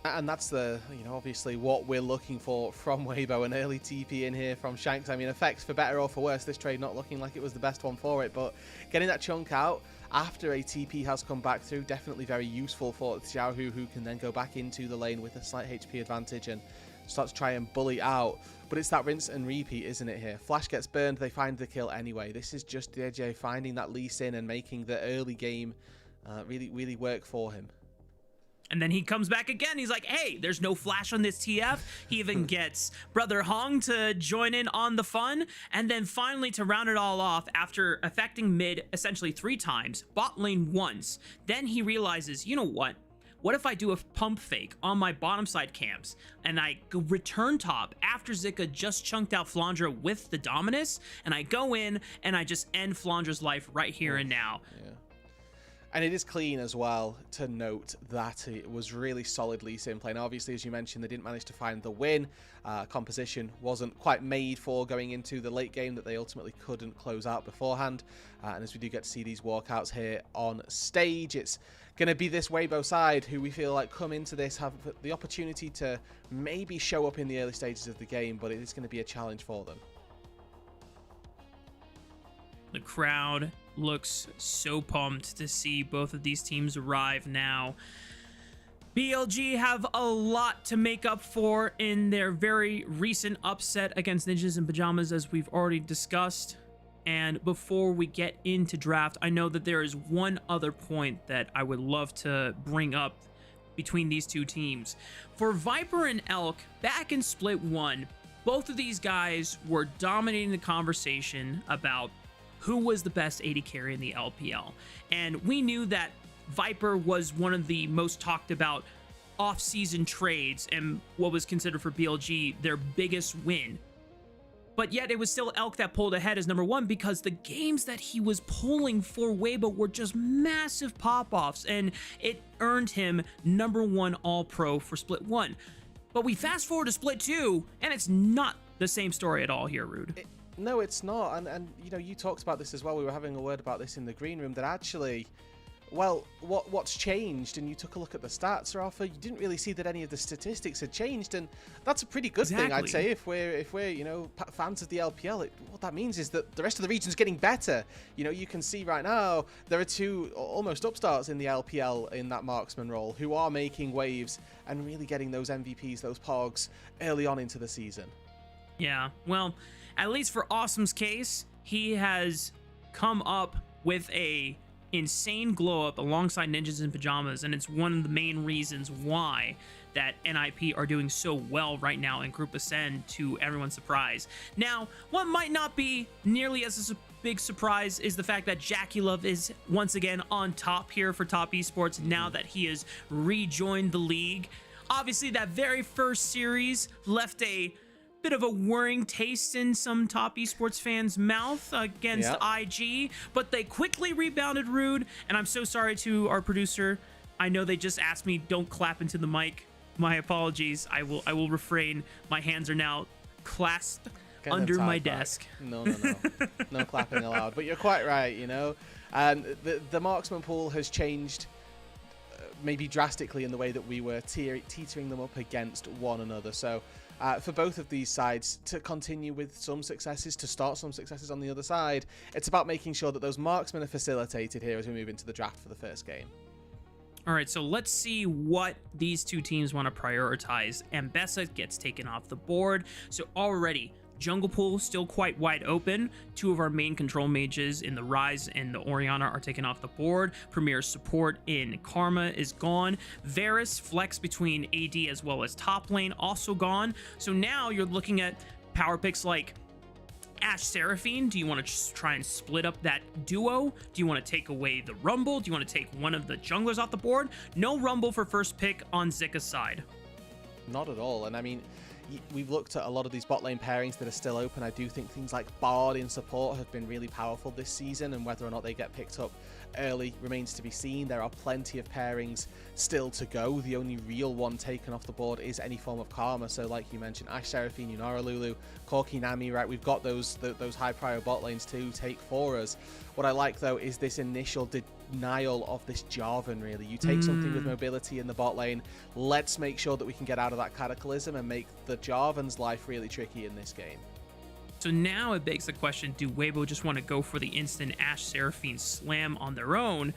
And that's the, you know, obviously what we're looking for from Waybo, an early TP in here from Shanks. I mean, effects for better or for worse, this trade not looking like it was the best one for it, but getting that chunk out after a TP has come back through, definitely very useful for Xiaohu, who can then go back into the lane with a slight HP advantage and start to try and bully out. But it's that rinse and repeat, isn't it here? Flash gets burned, they find the kill anyway. This is just Jeje finding that Lee Sin and making the early game really work for him. And then he comes back again. He's like, hey, there's no flash on this TF. He even gets Brother Hong to join in on the fun. And then finally, to round it all off, after affecting mid essentially 3 times, bot lane once, then he realizes, you know what? What if I do a pump fake on my bottom side camps and I go return top after Zika just chunked out Flandra with the Dominus, and I go in and I just end Flandra's life right here and now. Yeah. And it is clean as well to note that it was really solid Lee Sin play. Now, obviously, as you mentioned, they didn't manage to find the win. Composition wasn't quite made for going into the late game that they ultimately couldn't close out beforehand. And as we do get to see these walkouts here on stage, it's going to be this Waybo side who we feel like come into this, have the opportunity to maybe show up in the early stages of the game, but it is going to be a challenge for them. The crowd looks so pumped to see both of these teams arrive now. BLG have a lot to make up for in their very recent upset against Ninjas in Pajamas, as we've already discussed. And before we get into draft, I know that there is one other point that I would love to bring up between these two teams. For Viper and Elk, back in Split 1, both of these guys were dominating the conversation about who was the best AD carry in the LPL. And we knew that Viper was one of the most talked about off-season trades and what was considered for BLG their biggest win. but yet it was still Elk that pulled ahead as number 1 because the games that he was pulling for Waybo were just massive pop-offs, and it earned him number 1 All-Pro for Split 1. But we fast forward to Split 2, and it's not the same story at all here, Rude. No, it's not. And you know, you talked about this as well. We were having a word about this in the green room, that actually, well, what's changed, and you took a look at the stats, Rafa, you didn't really see that any of the statistics had changed, and that's a pretty good thing, I'd say. If we're you know, fans of the LPL, what that means is that the rest of the region's getting better. You know, you can see right now there are 2 almost upstarts in the LPL in that marksman role who are making waves and really getting those MVPs, those pogs, early on into the season. Yeah, well, at least for Awesome's case, he has come up with a insane glow up alongside Ninjas in Pajamas, and it's one of the main reasons why that NIP are doing so well right now in Group Ascend, to everyone's surprise. Now, what might not be nearly as a big surprise is the fact that Jackie Love is once again on top here for Top Esports now that he has rejoined the league. Obviously, that very first series left a bit of a worrying taste in some Top Esports fans' mouth against IG, but they quickly rebounded, Rude, and I'm so sorry to our producer. I know they just asked me don't clap into the mic. My apologies. I will refrain. My hands are now clasped under my desk. No clapping allowed. But you're quite right, you know. And the marksman pool has changed maybe drastically in the way that we were teetering them up against one another. So for both of these sides to continue with some successes, to start some successes on the other side, it's about making sure that those marksmen are facilitated here as we move into the draft for the first game. All right, so let's see what these 2 teams want to prioritize. Ambessa gets taken off the board. So already, Jungle Pool still quite wide open. 2 of our main control mages in the Rise and the Orianna are taken off the board. Premier support in Karma is gone. Varus flex between AD as well as top lane also gone. So now you're looking at power picks like Ashe Seraphine. Do you want to just try and split up that duo? Do you want to take away the Rumble? Do you want to take one of the junglers off the board? No Rumble for first pick on Zika's side. Not at all. And I mean, we've looked at a lot of these bot lane pairings that are still open. I do think things like Bard in support have been really powerful this season, and whether or not they get picked up early remains to be seen. There are plenty of pairings still to go. The only real one taken off the board is any form of Karma. So like you mentioned, Ashe Seraphine, Yunara Lulu, Corki Nami, right? We've got those high prior bot lanes to take for us. What I like though is this initial denial of this Jarvan, really. You take something with mobility in the bot lane, let's make sure that we can get out of that Cataclysm and make the Jarvan's life really tricky in this game. So now it begs the question, do Waybo just want to go for the instant Ashe Seraphine slam on their own?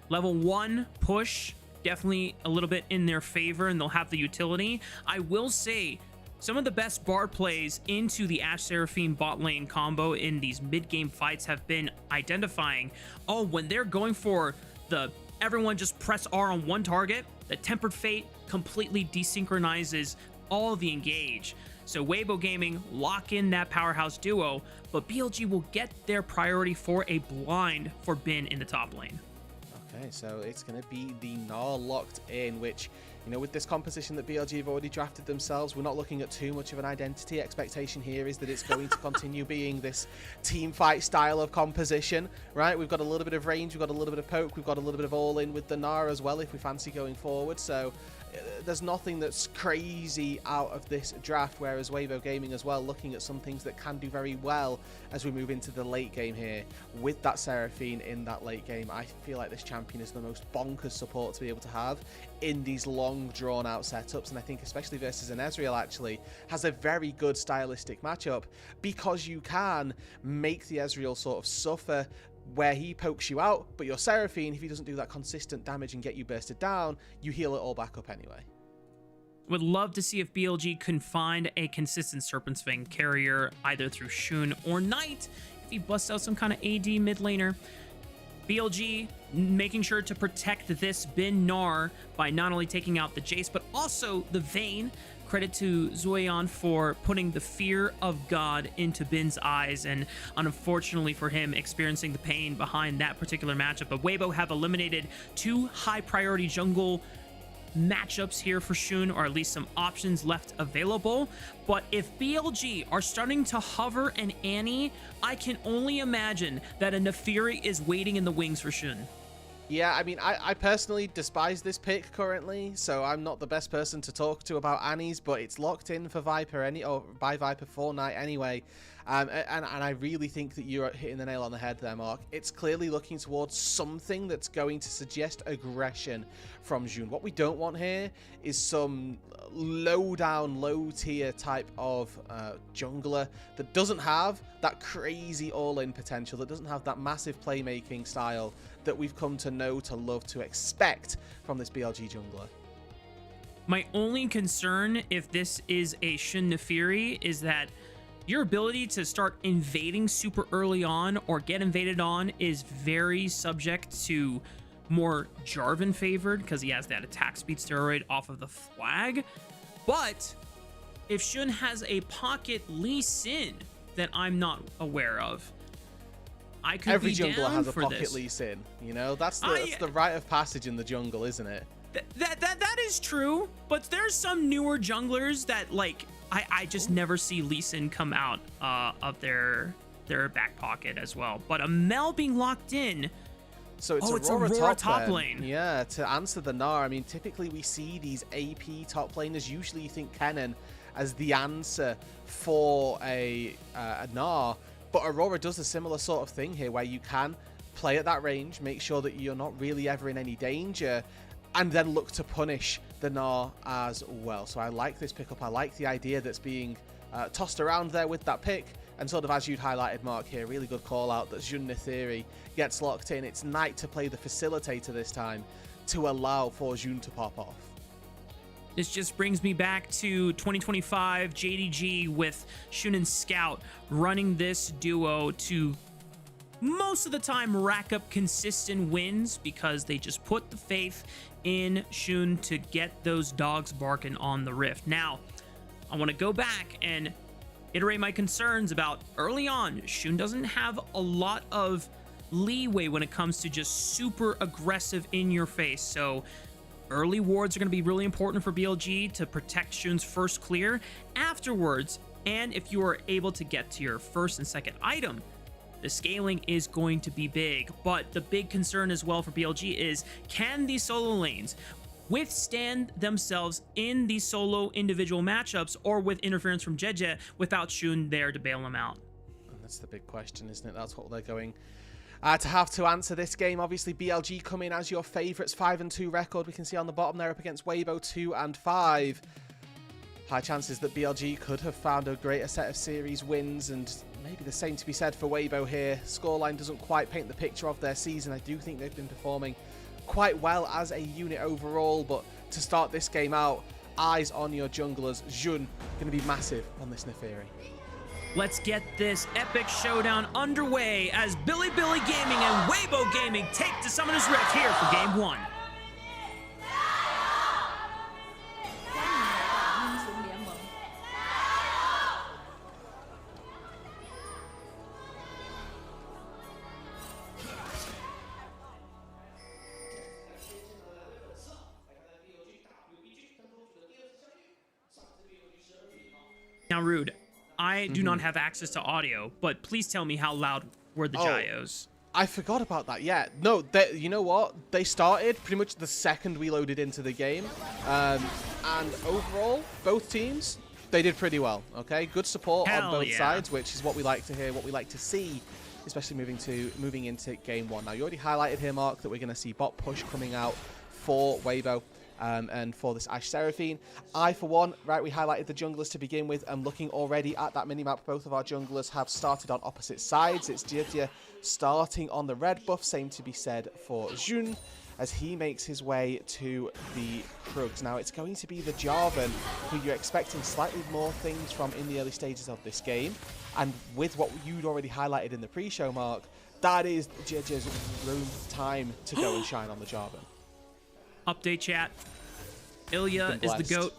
Level 1 push, definitely a little bit in their favor, and they'll have the utility. I will say, some of the best Bard plays into the Ashe Seraphine bot lane combo in these mid-game fights have been identifying, when they're going for the everyone just press R on one target, the Tempered Fate completely desynchronizes all the engage. So Waybo Gaming lock in that powerhouse duo, but BLG will get their priority for a blind for Bin in the top lane. Okay, so it's going to be the Gnar locked in, which, you know, with this composition that BLG have already drafted themselves, we're not looking at too much of an identity. Expectation here is that it's going to continue being this team fight style of composition, right? We've got a little bit of range, we've got a little bit of poke, we've got a little bit of all-in with the Gnar as well if we fancy going forward. So there's nothing that's crazy out of this draft, whereas Waybo Gaming as well looking at some things that can do very well as we move into the late game here with that Seraphine in that late game. I feel like this champion is the most bonkers support to be able to have in these long drawn out setups, and I think especially versus an Ezreal actually has a very good stylistic matchup because you can make the Ezreal sort of suffer where he pokes you out, but your Seraphine, if he doesn't do that consistent damage and get you bursted down, you heal it all back up anyway. Would love to see if BLG can find a consistent Serpent's Fang carrier either through Shun or Knight if he busts out some kind of AD mid laner. BLG making sure to protect this Bin Gnar by not only taking out the Jace but also the Vayne. Credit to Zoyan for putting the fear of God into Bin's eyes, and unfortunately for him, experiencing the pain behind that particular matchup. But Waybo have eliminated 2 high priority jungle matchups here for Shun, or at least some options left available. But if BLG are starting to hover an Annie, I can only imagine that a Nefiri is waiting in the wings for Shun. Yeah, I mean, I personally despise this pick currently, so I'm not the best person to talk to about Annie's, but it's locked in for Viper by Viper Fortnite anyway. And I really think that you're hitting the nail on the head there, Mark. It's clearly looking towards something that's going to suggest aggression from Jun. What we don't want here is some low-down, low-tier type of jungler that doesn't have that crazy all-in potential, that doesn't have that massive playmaking style that we've come to know, to love, to expect from this BLG jungler. My only concern if this is a Shun Nefiri is that your ability to start invading super early on or get invaded on is very subject to more Jarvan favored because he has that attack speed steroid off of the flag. But if Shun has a pocket Lee Sin that I'm not aware of, I could Every be jungler down has a for pocket this. Lee Sin, you know? That's the rite of passage in the jungle, isn't it? That is true, but there's some newer junglers that, like, I just never see Lee Sin come out of their back pocket as well. But a Mel being locked in. So it's Aurora top lane. Yeah, to answer the Gnar, I mean, typically we see these AP top laners. Usually you think Kennen as the answer for a Gnar, but Aurora does a similar sort of thing here where you can play at that range, make sure that you're not really ever in any danger, and then look to punish the Gnar as well. So I like this pickup. I like the idea that's being tossed around there with that pick. And sort of as you'd highlighted, Mark, here, really good call out that Jun Nefiri gets locked in. It's Knight to play the facilitator this time to allow for Jun to pop off. This just brings me back to 2025 JDG with Shun and Scout running this duo to most of the time rack up consistent wins because they just put the faith in Shun to get those dogs barking on the Rift. Now, I want to go back and iterate my concerns about early on. Shun doesn't have a lot of leeway when it comes to just super aggressive in your face. So early wards are going to be really important for BLG to protect Shun's first clear. Afterwards, and if you are able to get to your first and second item, the scaling is going to be big. But the big concern as well for BLG is, can these solo lanes withstand themselves in these solo individual matchups or with interference from Jeje without Shun there to bail them out? And that's the big question, isn't it? That's what they're going to have to answer this game. Obviously, BLG come in as your favourites, 5-2 record. We can see on the bottom there up against Waybo, 2-5. High chances that BLG could have found a greater set of series wins, and maybe the same to be said for Waybo here. Scoreline doesn't quite paint the picture of their season. I do think they've been performing quite well as a unit overall, but to start this game out, eyes on your junglers. Jun going to be massive on this Nefiri. Let's get this epic showdown underway as Billy Gaming and Waybo Gaming take to Summoner's Rift here for Game 1. Now, Rude, I do not have access to audio, but please tell me how loud were the gyos? I forgot about that. Yeah, no, you know what? They started pretty much the second we loaded into the game. And overall, both teams, they did pretty well, okay? Good support on both sides, which is what we like to hear, what we like to see, especially moving into Game 1. Now, you already highlighted here, Mark, that we're going to see bot push coming out for Waybo. And for this Ashe Seraphine. I, for one, right, we highlighted the junglers to begin with. I'm looking already at that minimap. Both of our junglers have started on opposite sides. It's Jirtia starting on the red buff. Same to be said for Jun as he makes his way to the Krugs. Now, it's going to be the Jarvan who you're expecting slightly more things from in the early stages of this game. And with what you'd already highlighted in the pre-show, Mark, that is JJ's time to go and shine on the Jarvan. Update chat. Ilya is the GOAT.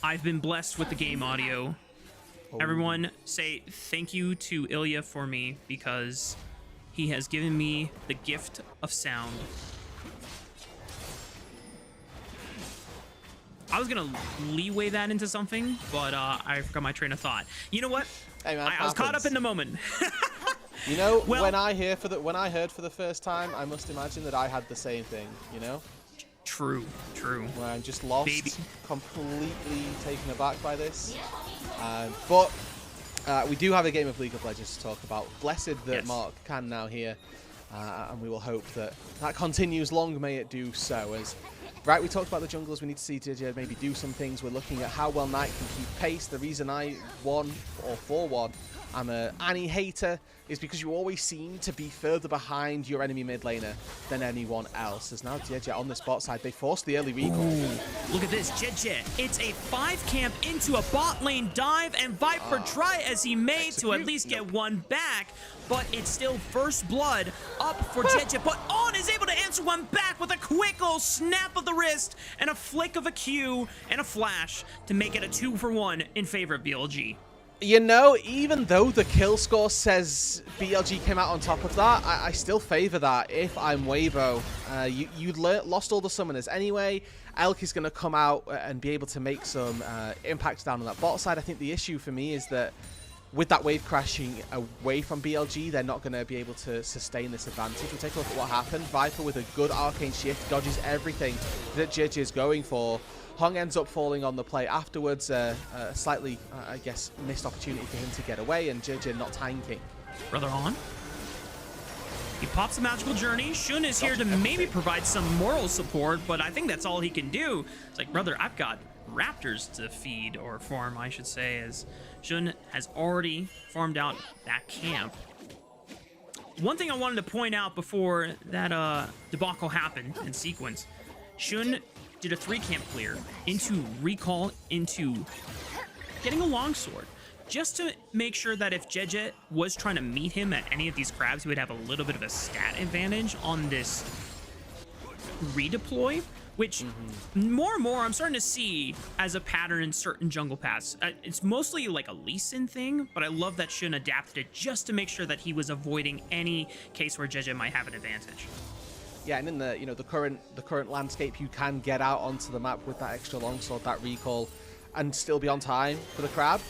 I've been blessed with the game audio. Everyone say thank you to Ilya for me because he has given me the gift of sound. I was gonna leeway that into something, but I forgot my train of thought. You know what? Hey, man, I was caught up in the moment. You know, Well- when I heard for the first time, I must imagine that I had the same thing. You know, True. where I'm just lost, Baby. completely taken aback by this. But we do have a game of League of Legends to talk about. Blessed that Yes. Mark can now hear, and we will hope that that continues. Long may it do so. As right, we talked about the junglers. We need to see JJ maybe do some things. We're looking at how well Knight can keep pace. The reason I won, or 4-1, I'm a Annie hater, is because you always seem to be further behind your enemy mid laner than anyone else. As now JJ on the spot side, they forced the early recall. Look at this, Jet. It's a 5 camp into a bot lane dive, and Viper try as he may to at least get one back, but it's still first blood up for Jet. But On is able to answer one back with a quick old snap of the wrist and a flick of a Q and a flash to make it a 2-for-1 in favor of BLG. You know, even though the kill score says BLG came out on top of that, I still favor that if I'm Waybo. You lost all the summoners anyway. Elk is going to come out and be able to make some impact down on that bot side. I think the issue for me is that with that wave crashing away from BLG, they're not going to be able to sustain this advantage. We'll take a look at what happened. Viper with a good arcane shift dodges everything that JJ is going for. Hong ends up falling on the play afterwards. A slightly, I guess, missed opportunity for him to get away, and JJ not tanking. Brother On. He pops a magical journey. Shun is here to maybe provide some moral support, but I think that's all he can do. It's like, brother, I've got raptors to feed, or farm, I should say, as Shun has already farmed out that camp. One thing I wanted to point out before that debacle happened in sequence, Shun did a 3-camp clear into recall into getting a longsword, just to make sure that if Jejet was trying to meet him at any of these crabs, he would have a little bit of a stat advantage on this redeploy, which more and more I'm starting to see as a pattern in certain jungle paths. It's mostly like a Lee Sin thing, but I love that Shun adapted it just to make sure that he was avoiding any case where Jejet might have an advantage. Yeah, and in the the current landscape, you can get out onto the map with that extra longsword, that recall, and still be on time for the crab.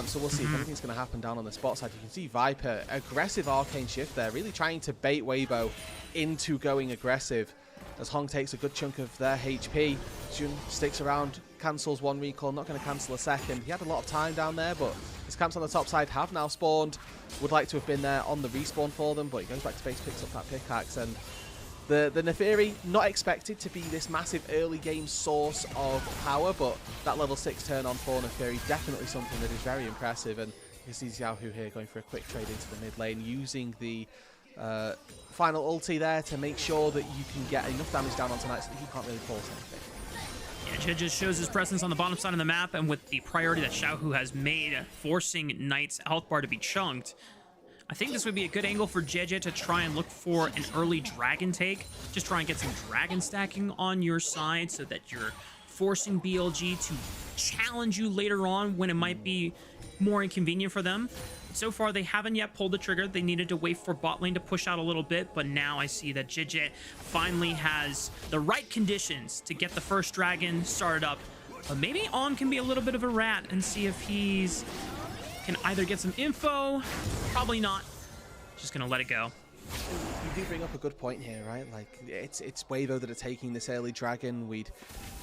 So we'll see if anything's going to happen down on the spot side. You can see Viper, aggressive arcane shift there, really trying to bait Waybo into going aggressive. As Hong takes a good chunk of their HP, Jun sticks around, cancels one recall, not going to cancel a second. He had a lot of time down there, but his camps on the top side have now spawned. Would like to have been there on the respawn for them, but he goes back to base, picks up that pickaxe, and the Neferi, not expected to be this massive early game source of power, but that level 6 turn on for Neferi, definitely something that is very impressive. And you see Xiaohu here going for a quick trade into the mid lane, using the final ulti there to make sure that you can get enough damage down onto Knight so that he can't really force anything. Yeah, Jed just shows his presence on the bottom side of the map, and with the priority that Xiaohu has made, forcing Knight's health bar to be chunked, I think this would be a good angle for JJ to try and look for an early dragon take. Just try and get some dragon stacking on your side so that you're forcing BLG to challenge you later on when it might be more inconvenient for them. So far, they haven't yet pulled the trigger. They needed to wait for bot lane to push out a little bit, but now I see that JJ finally has the right conditions to get the first dragon started up. But maybe On can be a little bit of a rat and see if he's can either get some info. Probably not. Just gonna let it go. You do bring up a good point here, right? Like, it's Waybo that are taking this early dragon. We'd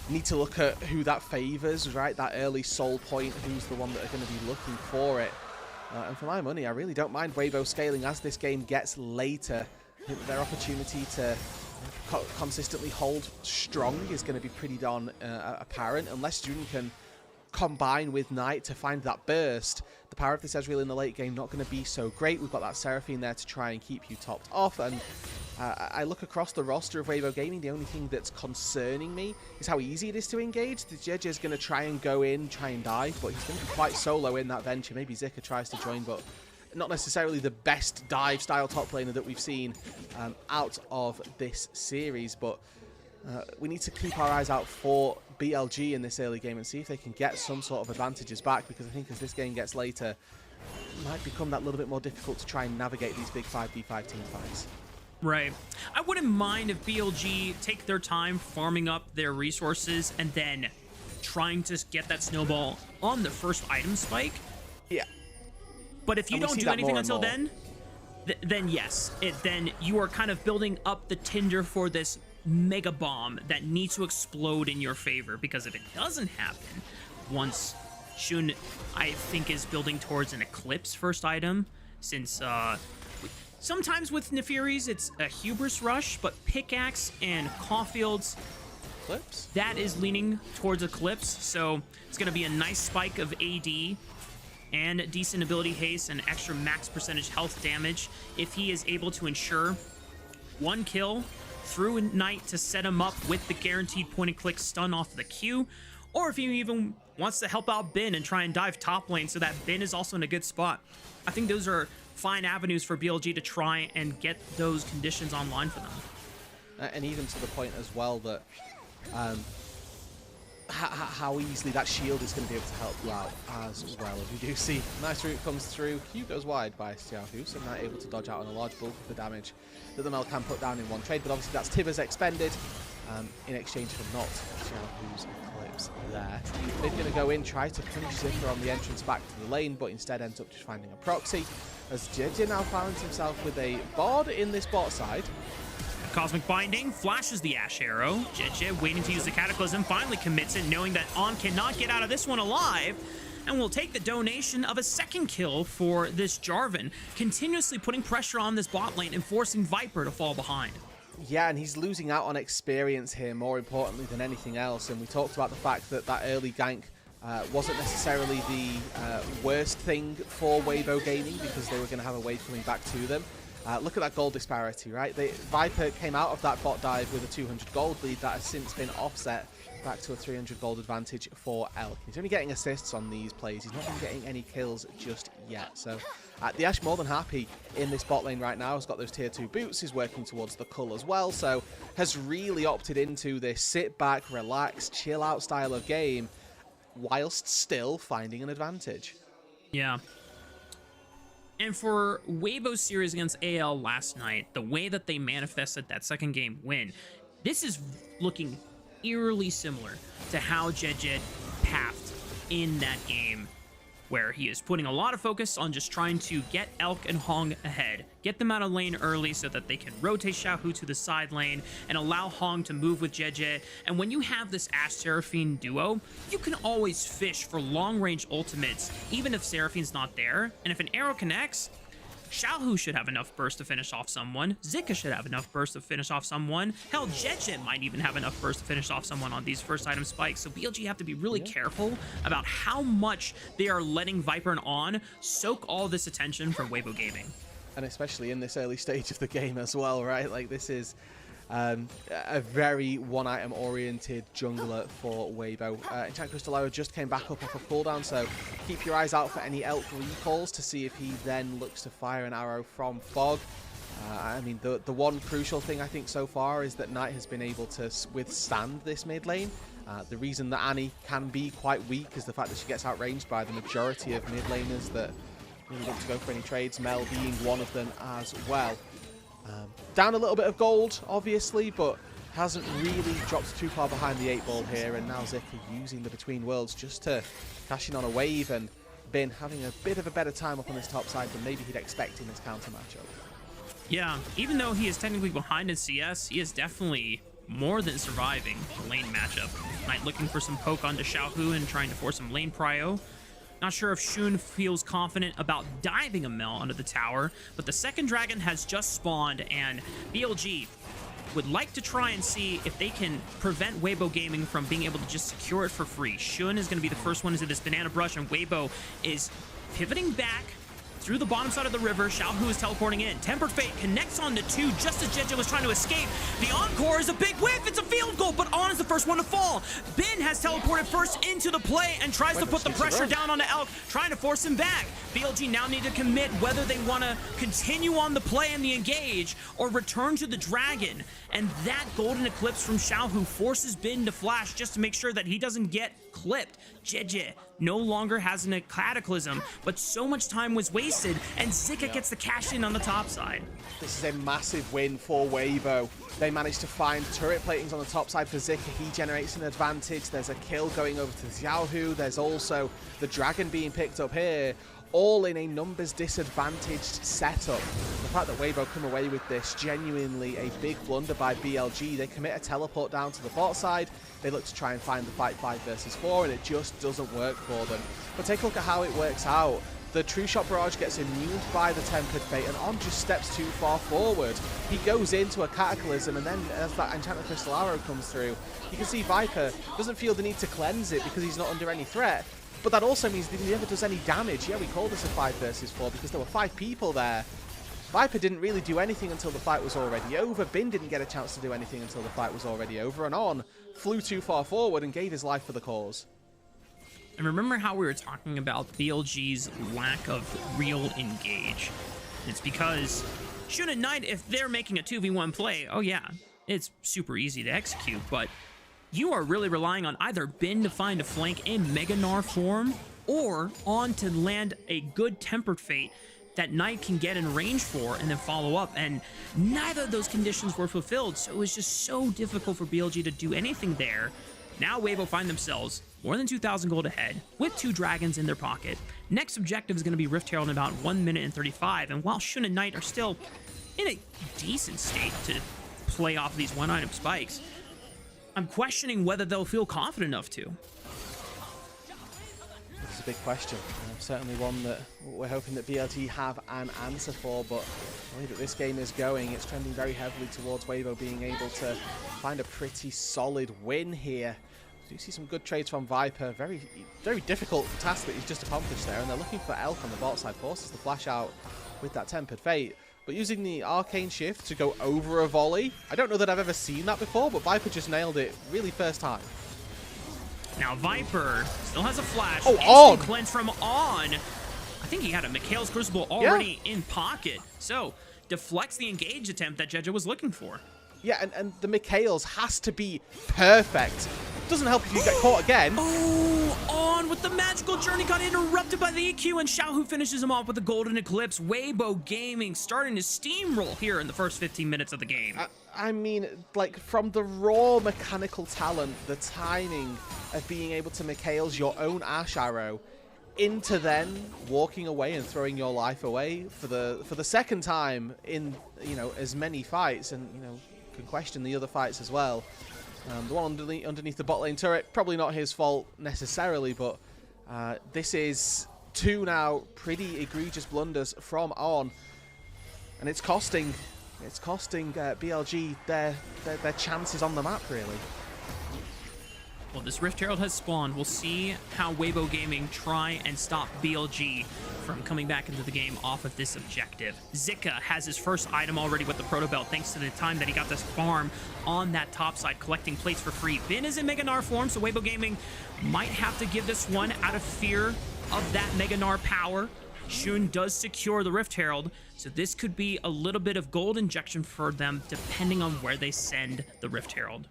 need to look at who that favors, right? That early soul point, who's the one that are going to be looking for it. And for my money, I really don't mind Waybo scaling as this game gets later. I think their opportunity to consistently hold strong is going to be pretty darn apparent, unless Jun can combine with Knight to find that burst. The power of this Ezreal in the late game not going to be so great. We've got that Seraphine there to try and keep you topped off, and I look across the roster of Waybo Gaming. The only thing that's concerning me is how easy it is to engage. The JJ is going to try and go in, try and dive, but he's going to be quite solo in that venture. Maybe Zika tries to join, but not necessarily the best dive style top laner that we've seen out of this series. But we need to keep our eyes out for BLG in this early game and see if they can get some sort of advantages back, because I think as this game gets later, it might become that little bit more difficult to try and navigate these big 5v5 team fights. Right. I wouldn't mind if BLG take their time farming up their resources and then trying to get that snowball on the first item spike. Yeah. But if you And we don't see do that anything more and until more. then yes, then you are kind of building up the tinder for this mega bomb that needs to explode in your favor. Because if it doesn't happen, once Shun, I think, is building towards an Eclipse first item, since sometimes with Nefiris it's a Hubris Rush, but Pickaxe and Caulfield's, Clips? that is leaning towards Eclipse, so it's going to be a nice spike of AD and decent ability haste and extra max percentage health damage if he is able to ensure one kill through Knight to set him up with the guaranteed point-and-click stun off the Q, or if he even wants to help out Bin and try and dive top lane so that Bin is also in a good spot. I think those are fine avenues for BLG to try and get those conditions online for them. And even to the point as well that how easily that shield is going to be able to help you out as well. As we do see, nice route comes through. Q goes wide by Xiaohu, so not able to dodge out on a large bulk of the damage that the Mel can put down in one trade. But obviously that's Tibbers expended in exchange for not Xiaohu's Eclipse there. They're going to go in, try to punish Zika on the entrance back to the lane, but instead ends up just finding a proxy. As JJ now finds himself with a Bard in this bot side. Cosmic Binding flashes the Ash Arrow. JJ waiting to use the Cataclysm, finally commits it, knowing that On cannot get out of this one alive, and will take the donation of a second kill for this Jarvan, continuously putting pressure on this bot lane and forcing Viper to fall behind. Yeah, and he's losing out on experience here, more importantly than anything else. And we talked about the fact that that early gank wasn't necessarily the worst thing for Waybo Gaming, because they were going to have a wave coming back to them. Look at that gold disparity, right? Viper came out of that bot dive with a 200 gold lead that has since been offset back to a 300 gold advantage for Elk. He's only getting assists on these plays. He's not been getting any kills just yet. So the Ash more than happy in this bot lane right now. Has got those tier 2 boots. He's working towards the cull as well. So has really opted into this sit back, relax, chill out style of game whilst still finding an advantage. Yeah. And for Waybo's series against AL last night, the way that they manifested that second game win, this is looking eerily similar to how Jedjed pathed in that game, where he is putting a lot of focus on just trying to get Elk and Hong ahead, get them out of lane early so that they can rotate Xiaohu to the side lane and allow Hong to move with JJ. And when you have this Ash Seraphine duo, you can always fish for long-range ultimates, even if Seraphine's not there. And if an arrow connects, Xiaohu should have enough burst to finish off someone. Zika should have enough burst to finish off someone. Hell, JJ might even have enough burst to finish off someone on these first item spikes. So BLG have to be really careful about how much they are letting Viper and On soak all this attention from Waybo Gaming. And especially in this early stage of the game as well, right? Like, this is a very one-item oriented jungler for Waybo. Enchant Crystal just came back up off a cooldown, so keep your eyes out for any Elk recalls to see if he then looks to fire an arrow from Fog. I mean, the one crucial thing I think so far is that Knight has been able to withstand this mid lane. The reason that Annie can be quite weak is the fact that she gets outranged by the majority of mid laners that really look to go for any trades, Mel being one of them as well. Down a little bit of gold, obviously, but hasn't really dropped too far behind the 8 ball here, and now Zika using the Between Worlds just to cash in on a wave, and Bin having a bit of a better time up on this top side than maybe he'd expect in this counter matchup. Yeah, even though he is technically behind in CS, he is definitely more than surviving the lane matchup. Knight looking for some poke onto Xiaohu and trying to force some lane prio. Not sure if Shun feels confident about diving a Mel onto the tower, but the second dragon has just spawned, and BLG would like to try and see if they can prevent Waybo Gaming from being able to just secure it for free. Shun is going to be the first one into this banana brush, and Waybo is pivoting back through the bottom side of the river. Xiaohu is teleporting in. Tempered Fate connects on to 2 just as JJ was trying to escape. The encore is a big whiff. It's a field goal, but On is the first one to fall. Bin has teleported first into the play and tries to put the pressure down on the Elk, trying to force him back. BLG now need to commit whether they want to continue on the play and the engage or return to the dragon. And that golden eclipse from Xiaohu forces Bin to flash just to make sure that he doesn't get clipped. JJ no longer has a Cataclysm, but so much time was wasted, and Zika gets the cash in on the top side. This is a massive win for Waybo. They managed to find turret platings on the top side for Zika. He generates an advantage. There's a kill going over to Xiaohu. There's also the dragon being picked up here, all in a numbers disadvantaged setup. The fact that Waybo come away with this, genuinely a big blunder by BLG. They commit a teleport down to the bot side. They look to try and find the fight 5 versus 4, and it just doesn't work for them. But take a look at how it works out. The True Shot Barrage gets immune by the Tempered Fate, and On just steps too far forward. He goes into a Cataclysm, and then as that Enchanted Crystal Arrow comes through, you can see Viper doesn't feel the need to cleanse it because he's not under any threat. But that also means that he never does any damage. Yeah, we call this a 5 versus 4 because there were 5 people there. Viper didn't really do anything until the fight was already over. Bin didn't get a chance to do anything until the fight was already over. And On flew too far forward and gave his life for the cause. And remember how we were talking about BLG's lack of real engage? It's because Shun Knight, if they're making a 2v1 play, oh yeah, it's super easy to execute, but you are really relying on either Bin to find a flank in Mega Gnar form, or On to land a good Tempered Fate that Knight can get in range for and then follow up, and neither of those conditions were fulfilled, so it was just so difficult for BLG to do anything there. Now Waybo find themselves more than 2,000 gold ahead, with 2 dragons in their pocket. Next objective is going to be Rift Herald in about 1 minute and 35, and while Shun and Knight are still in a decent state to play off these one-item spikes, I'm questioning whether they'll feel confident enough to. This is a big question. Certainly one that we're hoping that BLG have an answer for, but the way that this game is going, it's trending very heavily towards Waybo being able to find a pretty solid win here. You see some good trades from Viper. Very, very difficult task that he's just accomplished there, and they're looking for Elk on the bot side. Forces the flash out with that Tempered Fate, but using the Arcane Shift to go over a volley. I don't know that I've ever seen that before, but Viper just nailed it really first time. Now Viper still has a flash. Oh, On! Cleanse from On. I think he had a Mikhail's Crucible already in pocket, so deflects the engage attempt that Jeja was looking for. Yeah, and the Mikhail's has to be perfect. Doesn't help if you get caught again. Oh, On with the magical journey got interrupted by the EQ, and Xiaohu finishes him off with the Golden Eclipse. Waybo Gaming starting to steamroll here in the first 15 minutes of the game. I mean, like, from the raw mechanical talent, the timing of being able to Mikhail's your own Ash Arrow, into then walking away and throwing your life away for the second time in, you know, as many fights, and, you know, can question the other fights as well. The one underneath the bot lane turret, probably not his fault necessarily, but this is 2 now pretty egregious blunders from On, and it's costing BLG their chances on the map, really. Well, this Rift Herald has spawned. We'll see how Waybo Gaming try and stop BLG from coming back into the game off of this objective. Zika has his first item already with the Proto Belt, thanks to the time that he got this farm on that top side, collecting plates for free. Bin is in Mega Gnar form, so Waybo Gaming might have to give this one out of fear of that Mega Gnar power. Shun does secure the Rift Herald, so this could be a little bit of gold injection for them, depending on where they send the Rift Herald.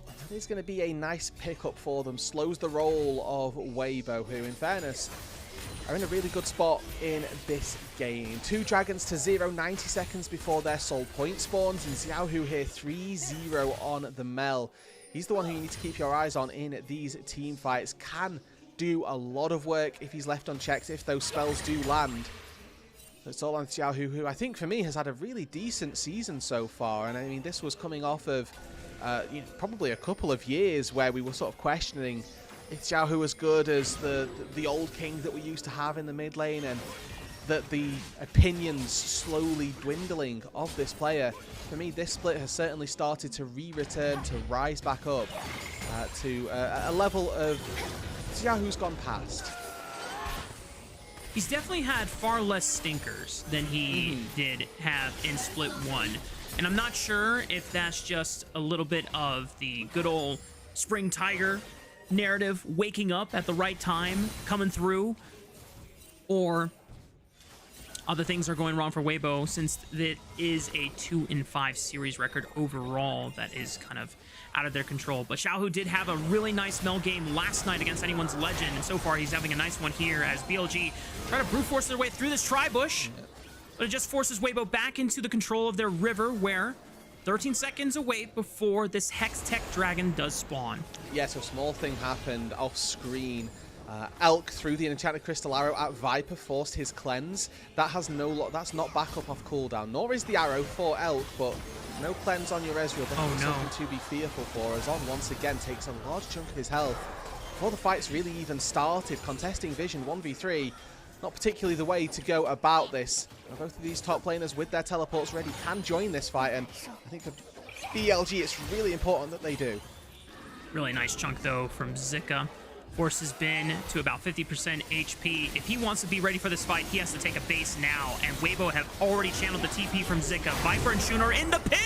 That is going to be a nice pickup for them. Slows the roll of Waybo, who, in fairness, are in a really good spot in this game. 2 dragons to 0, 90 seconds before their soul point spawns, and Xiaohu here 3-0 on the Mel. He's the one who you need to keep your eyes on in these team fights. Can do a lot of work if he's left unchecked, if those spells do land. So it's all on Xiaohu, who I think for me has had a really decent season so far, and I mean, this was coming off of you know, probably a couple of years where we were sort of questioning if Xiaohu as good as the old king that we used to have in the mid lane, and that the opinions slowly dwindling of this player. For me, this split has certainly started to return, to rise back up to a level of Xiaohu's gone past. He's definitely had far less stinkers than he did have in Split 1. And I'm not sure if that's just a little bit of the good old Spring Tiger narrative waking up at the right time, coming through, or other things are going wrong for Waybo, since it is a 2-5 series record overall that is kind of out of their control. But Xiaohu did have a really nice Mel game last night against Anyone's Legend, and so far he's having a nice one here as BLG try to brute force their way through this tri-bush. But it just forces Waybo back into the control of their river, where 13 seconds away before this Hex Tech Dragon does spawn. Yeah, so small thing happened off screen. Elk threw the enchanted crystal arrow at Viper, forced his cleanse. That has that's not back up off cooldown, nor is the arrow for Elk, but no cleanse on your Ezreal. Definitely something to be fearful for, as On once again takes a large chunk of his health. Before the fight's really even started, contesting Vision 1v3, not particularly the way to go about this. Both of these top laners with their teleports ready can join this fight, and I think for BLG it's really important that they do. Really nice chunk though from Zika. Forces Ben to about 50% HP. If he wants to be ready for this fight, he has to take a base now, and Waybo have already channeled the TP from Zika. Viper and Shun are in the pit!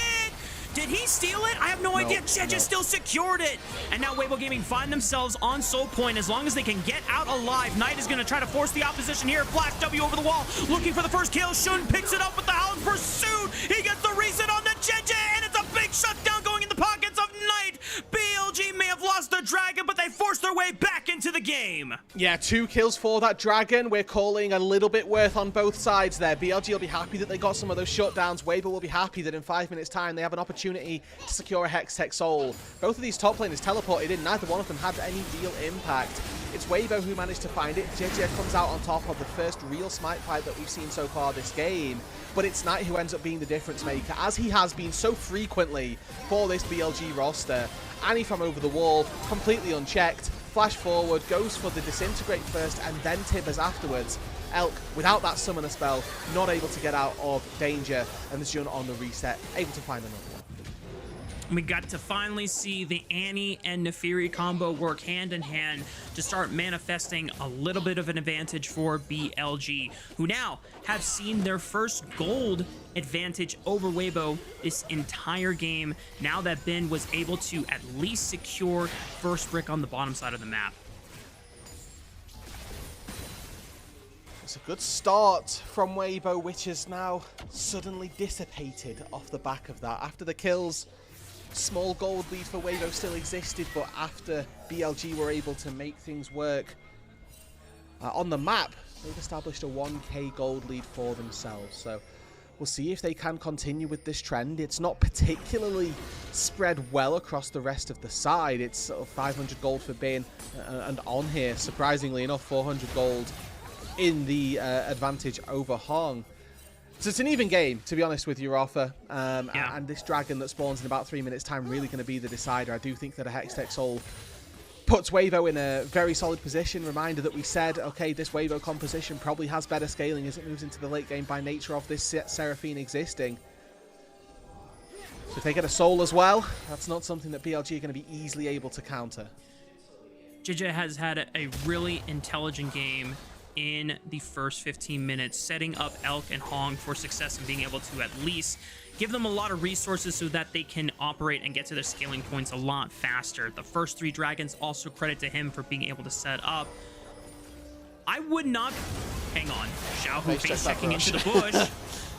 Did he steal it? I have no idea. Jedge still secured it. And now Waybo Gaming find themselves on soul point as long as they can get out alive. Knight is going to try to force the opposition here. Flash W over the wall, looking for the first kill. Shun picks it up with the Howl's Pursuit. He gets the reset on the Jedge, and it's a big shutdown going in the pockets of Knight. BLG may have lost the dragon, but they forced their way back into the game. Yeah, 2 kills for that dragon. We're calling a little bit worth on both sides there. BLG will be happy that they got some of those shutdowns. Waybo will be happy that in 5 minutes time they have an opportunity to secure a Hex Tech Soul. Both of these top laners teleported in. Neither one of them had any real impact. It's Waybo who managed to find it. JJ comes out on top of the first real smite fight that we've seen so far this game. But it's Knight who ends up being the difference maker, as he has been so frequently for this BLG roster. Annie from over the wall, completely unchecked. Flash forward, goes for the disintegrate first, and then Tibbers afterwards. Elk, without that summoner spell, not able to get out of danger, and the Jun on the reset, able to find another one. We got to finally see the Annie and Nefiri combo work hand in hand to start manifesting a little bit of an advantage for BLG, who now have seen their first gold advantage over Waybo this entire game, now that Ben was able to at least secure first brick on the bottom side of the map. It's a good start from Waybo, which has now suddenly dissipated off the back of that. After the kills, small gold lead for Waybo still existed, but after BLG were able to make things work on the map, they've established a 1k gold lead for themselves. So we'll see if they can continue with this trend. It's not particularly spread well across the rest of the side. It's sort of 500 gold for Bin and On here, surprisingly enough, 400 gold in the advantage over Hong. So it's an even game, to be honest with you, Rafa. And this dragon that spawns in about 3 minutes' time really going to be the decider. I do think that a Hex Tech Soul puts Waybo in a very solid position. Reminder that we said, okay, this Waybo composition probably has better scaling as it moves into the late game by nature of this Seraphine existing. So if they get a Soul as well, that's not something that BLG are going to be easily able to counter. JJ has had a really intelligent game in the first 15 minutes, setting up Elk and Hong for success and being able to at least give them a lot of resources so that they can operate and get to their scaling points a lot faster. The first 3 dragons, also credit to him for being able to set up. I would not... Hang on. Xiaohu face checking into the bush.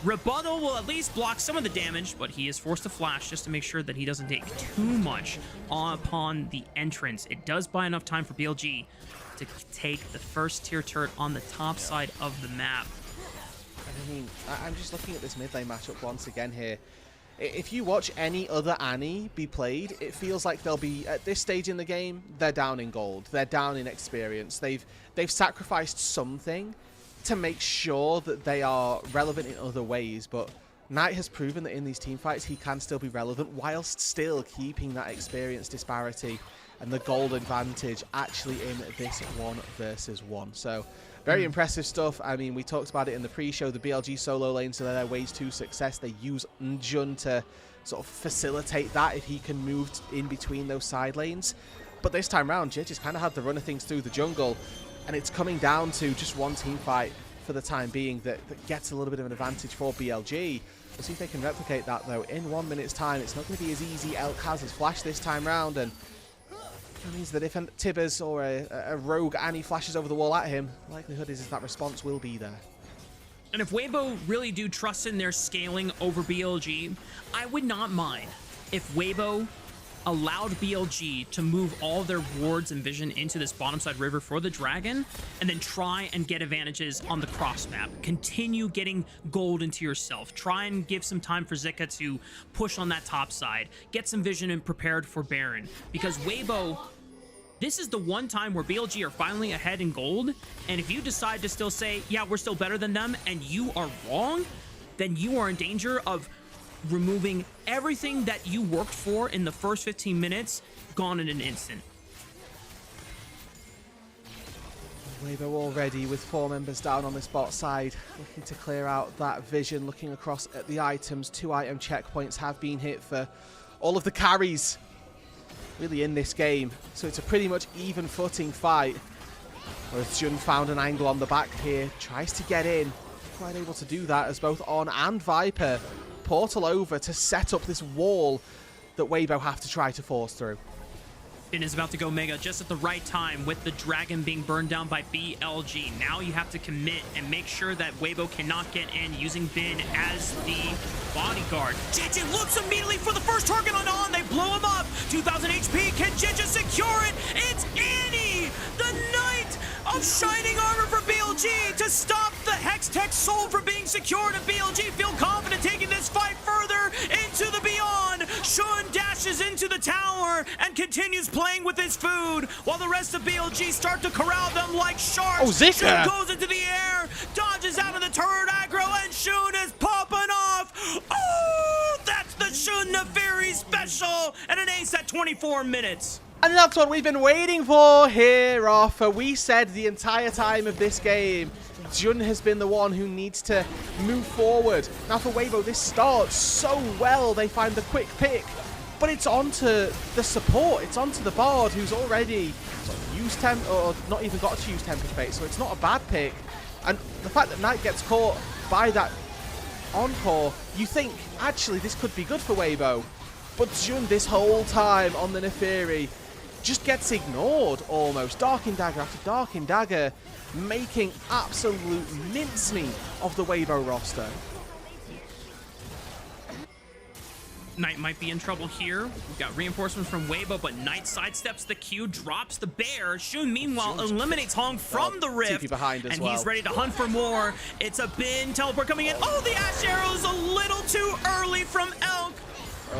Rebuttal will at least block some of the damage, but he is forced to flash just to make sure that he doesn't take too much upon the entrance. It does buy enough time for BLG to take the first tier turret on the top side of the map. I mean, I'm just looking at this mid lane matchup once again here. If you watch any other Annie be played, it feels like they'll be, at this stage in the game, they're down in gold. They're down in experience. They've sacrificed something to make sure that they are relevant in other ways, but Knight has proven that in these team fights he can still be relevant whilst still keeping that experience disparity and the gold advantage actually in this 1 versus 1. So very impressive stuff. I mean, we talked about it in the pre-show, the BLG solo lanes are their ways to success. They use Njun to sort of facilitate that if he can move in between those side lanes. But this time round, Jidge has kind of had the run of things through the jungle, and it's coming down to just one team fight for the time being that gets a little bit of an advantage for BLG. We'll see if they can replicate that, though. In 1 minute's time, it's not going to be as easy. Elk has his flash this time round, and that means that if a Tibbers or a rogue Annie flashes over the wall at him, likelihood is that response will be there. And if Waybo really do trust in their scaling over BLG, I would not mind if Waybo allowed BLG to move all their wards and vision into this bottom side river for the dragon, and then try and get advantages on the cross map. Continue getting gold into yourself. Try and give some time for Zika to push on that top side. Get some vision and prepared for Baron. Because Waybo, this is the one time where BLG are finally ahead in gold, and if you decide to still say, yeah, we're still better than them, and you are wrong, then you are in danger of removing everything that you worked for in the first 15 minutes, gone in an instant. Waybo already with 4 members down on this bot side, looking to clear out that vision, looking across at the items. 2 item checkpoints have been hit for all of the carries really in this game, so it's a pretty much even footing fight. Whereas Jun found an angle on the back here, tries to get in, quite able to do that as both On and Viper portal over to set up this wall that Waybo have to try to force through. Bin is about to go mega just at the right time with the dragon being burned down by BLG. Now you have to commit and make sure that Waybo cannot get in using Bin as the bodyguard. JJ looks immediately for the first target on. They blow him up. 2,000 HP. Can JJ secure it? It's Annie, the Knight of Shining Armor for BLG to stop the Hextech Soul from being secured. And BLG feel confident taking this fight further into the beyond. Shun dashes into the tower and continues playing with his food while the rest of BLG start to corral them like sharks. Oh, Zika! Shun goes into the air, dodges out of the turret aggro, and Shun is popping off. Oh, that's the Shun Neferi special, and an ace at 24 minutes. And that's what we've been waiting for here, Arthur. We said the entire time of this game, Jun has been the one who needs to move forward. Now for Waybo, this starts so well. They find the quick pick, but it's onto the support. It's onto the Bard, who's already sort of used temp, or not even got to use Tempest Bait, so it's not a bad pick. And the fact that Knight gets caught by that encore, you think, actually, this could be good for Waybo. But Jun, this whole time on the Neferi, just gets ignored almost. Darkin Dagger after Darkin Dagger, making absolute mincemeat of the Waybo roster. Knight might be in trouble here. We've got reinforcements from Waybo, but Knight sidesteps the Q, drops the bear. Shun, meanwhile, eliminates Hong from the rift. TP behind as and well. He's ready to hunt for more. It's a Bin teleport coming in. Oh, the Ash Arrow's a little too early from Elk.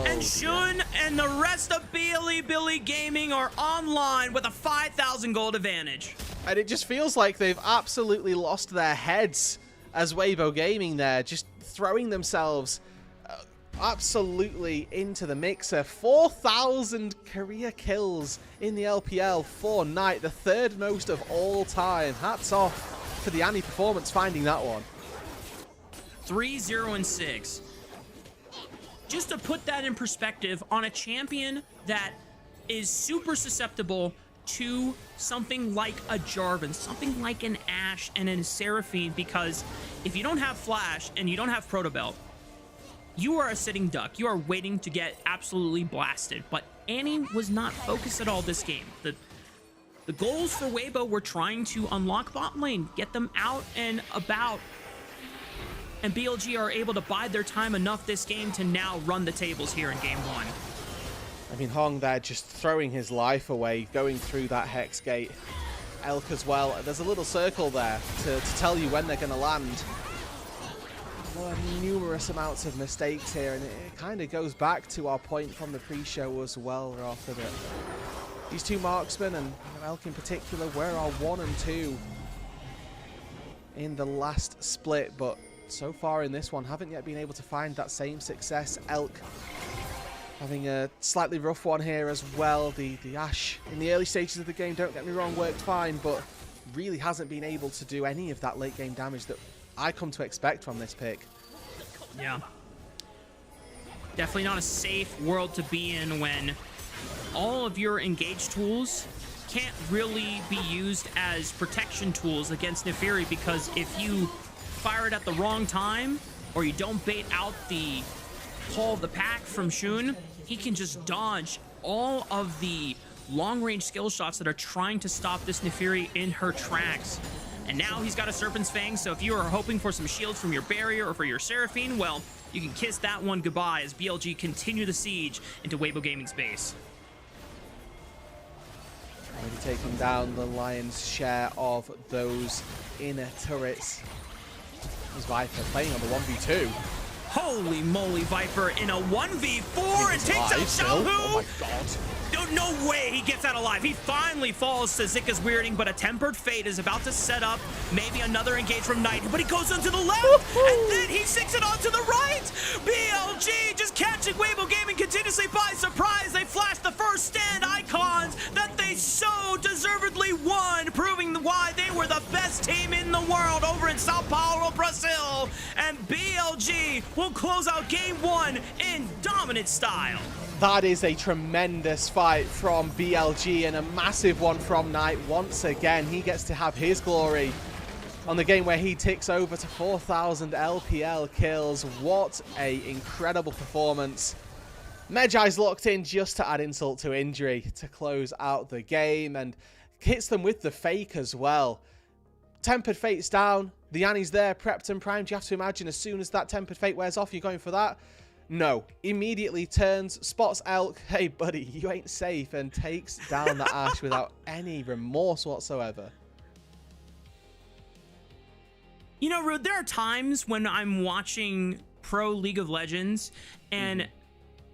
And Shun and the rest of Billy Gaming are online with a 5,000 gold advantage. And it just feels like they've absolutely lost their heads as Waybo Gaming there, just throwing themselves absolutely into the mixer. 4,000 career kills in the LPL for Knight, the 3rd most of all time. Hats off for the Annie performance finding that one. 3-0-6. Just to put that in perspective, on a champion that is super susceptible to something like a Jarvan, something like an Ashe and a Seraphine, because if you don't have Flash and you don't have Proto Belt, you are a sitting duck. You are waiting to get absolutely blasted. But Annie was not focused at all this game. The goals for Waybo were trying to unlock bot lane, get them out and about, and BLG are able to bide their time enough this game to now run the tables here in game 1. I mean, Hong there just throwing his life away, going through that Hex Gate. Elk as well. There's a little circle there to tell you when they're going to land. There are numerous amounts of mistakes here, and it kind of goes back to our point from the pre-show as well, Rafa, that these two marksmen, and Elk in particular, were our 1 and 2 in the last split, but so far in this one haven't yet been able to find that same success. Elk having a slightly rough one here as well. The Ashe in the early stages of the game, don't get me wrong, worked fine, but really hasn't been able to do any of that late game damage that I come to expect from this pick. Yeah. Definitely not a safe world to be in when all of your engage tools can't really be used as protection tools against Neferi, because if you fire it at the wrong time, or you don't bait out the pull of the pack from Shun, he can just dodge all of the long-range skill shots that are trying to stop this Neferi in her tracks. And now he's got a Serpent's Fang, so if you are hoping for some shields from your Barrier or for your Seraphine, well, you can kiss that one goodbye as BLG continue the siege into Waybo Gaming's base. Maybe taking down the lion's share of those inner turrets. There's Viper playing on the 1v2. Holy moly, Viper in a 1v4 and takes out Xiaohu! Oh my god. No way he gets out alive. He finally falls to Zika's weirding, but a Tempered Fate is about to set up maybe another engage from Knight, but he goes onto the left, and then he sinks it onto the right. BLG just catching Waybo Gaming continuously by surprise. They flash the first stand icons that they so deservedly won, proving why they were the best team in the world over in Sao Paulo, Brazil. And BLG will close out game 1 in dominant style. That is a tremendous fight from BLG and a massive one from Knight. Once again, he gets to have his glory on the game where he ticks over to 4,000 LPL kills. What a incredible performance. Medjai's locked in just to add insult to injury to close out the game and hits them with the fake as well. Tempered Fate's down. The Annie's there, prepped and primed. You have to imagine as soon as that Tempered Fate wears off, you're going for that. No, immediately turns, spots Elk, hey buddy, you ain't safe, and takes down the Ashe without any remorse whatsoever. You know, Rude, there are times when I'm watching Pro League of Legends and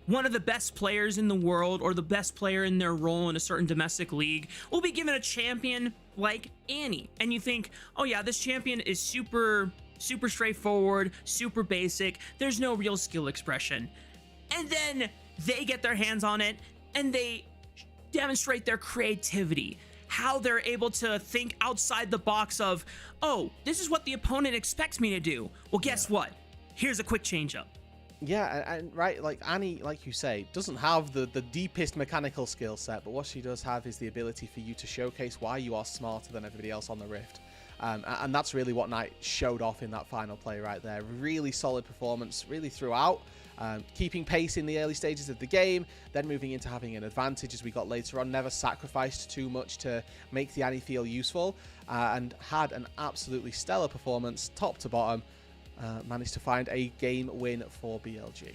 one of the best players in the world or the best player in their role in a certain domestic league will be given a champion like Annie. And you think, oh yeah, this champion is super straightforward, super basic. There's no real skill expression. And then they get their hands on it and they demonstrate their creativity, how they're able to think outside the box of, oh, this is what the opponent expects me to do. Well, guess what? Here's a quick change up. Yeah, and right, like Annie, like you say, doesn't have the deepest mechanical skill set, but what she does have is the ability for you to showcase why you are smarter than everybody else on the Rift. And that's really what Knight showed off in that final play right there. Really solid performance, really throughout. Keeping pace in the early stages of the game, then moving into having an advantage as we got later on. Never sacrificed too much to make the Annie feel useful. And had an absolutely stellar performance, top to bottom. Managed to find a game win for BLG.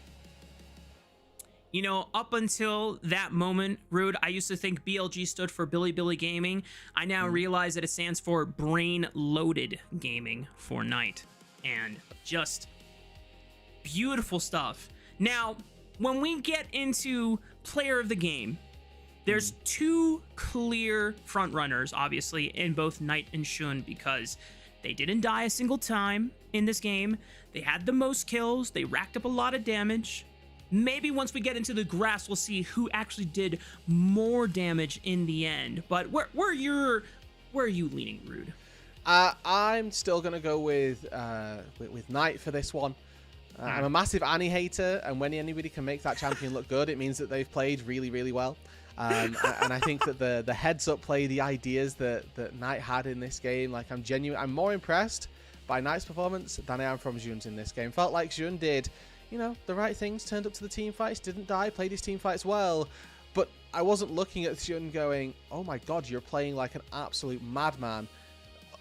You know, up until that moment, Rude, I used to think BLG stood for Billy Gaming. I now realize that it stands for Brain Loaded Gaming for Knight. And just beautiful stuff. Now, when we get into player of the game, there's two clear frontrunners, obviously, in both Knight and Shun, because they didn't die a single time in this game. They had the most kills. They racked up a lot of damage. Maybe once we get into the grass, we'll see who actually did more damage in the end. But where are you leaning, Rude? I'm still gonna go with Knight for this one. I'm a massive Annie hater, and when anybody can make that champion look good, it means that they've played really, really well. And I think that the heads-up play, the ideas that Knight had in this game, like I'm more impressed by Knight's performance than I am from Jun's in this game. Felt like Jun did, you know, the right things, turned up to the team fights, didn't die, played his team fights well, but I wasn't looking at Jun going, oh my god, you're playing like an absolute madman,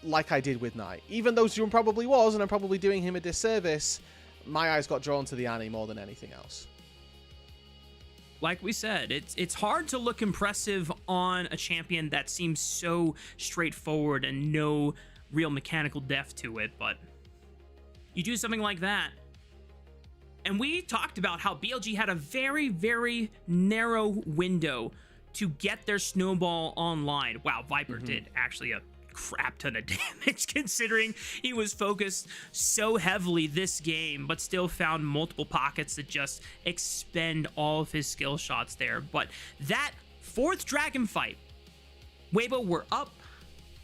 like I did with Knight. Even though Jun probably was, and I'm probably doing him a disservice, my eyes got drawn to the Annie more than anything else. Like we said, it's hard to look impressive on a champion that seems so straightforward and no real mechanical depth to it, but you do something like that. And we talked about how BLG had a very, very narrow window to get their snowball online. Wow, Viper did actually a crap ton of damage considering he was focused so heavily this game, but still found multiple pockets to just expend all of his skill shots there. But that fourth dragon fight, Waybo were up,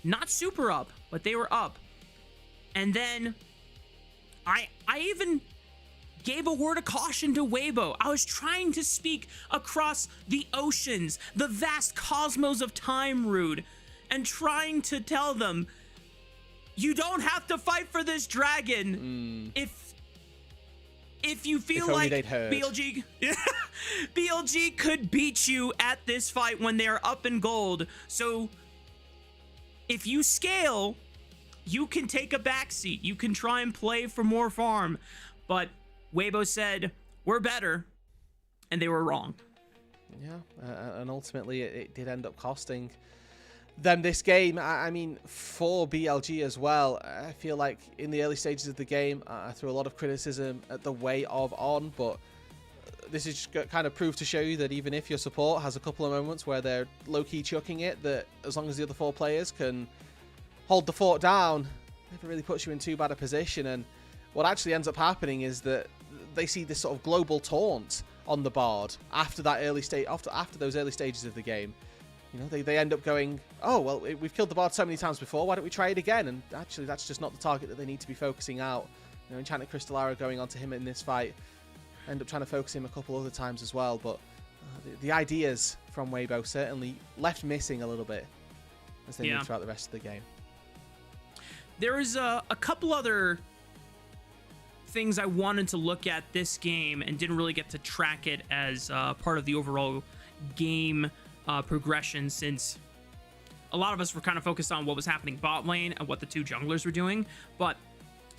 not super up, but they were up. And then I even gave a word of caution to Waybo. I was trying to speak across the oceans, the vast cosmos of time, Rude, and trying to tell them, you don't have to fight for this dragon. If you feel like BLG could beat you at this fight when they are up in gold. So if you scale, you can take a backseat. You can try and play for more farm. But Waybo said, we're better. And they were wrong. Yeah, and ultimately it did end up costing them this game. I mean, for BLG as well, I feel like in the early stages of the game, I threw a lot of criticism at the way of On, but this is just kind of proof to show you that even if your support has a couple of moments where they're low-key chucking it, that as long as the other 4 players can hold the fort down, it never really puts you in too bad a position. And what actually ends up happening is that they see this sort of global taunt on the board after that early stage, after those early stages of the game. You know, they end up going, oh, well, we've killed the board so many times before, why don't we try it again? And actually, that's just not the target that they need to be focusing out. You know, Enchanted Crystal Arrow going onto him in this fight, end up trying to focus him a couple other times as well. But the ideas from Waybo certainly left missing a little bit as they move throughout the rest of the game. There is a couple other things I wanted to look at this game and didn't really get to track it as part of the overall game progression, since a lot of us were kind of focused on what was happening bot lane and what the 2 junglers were doing. But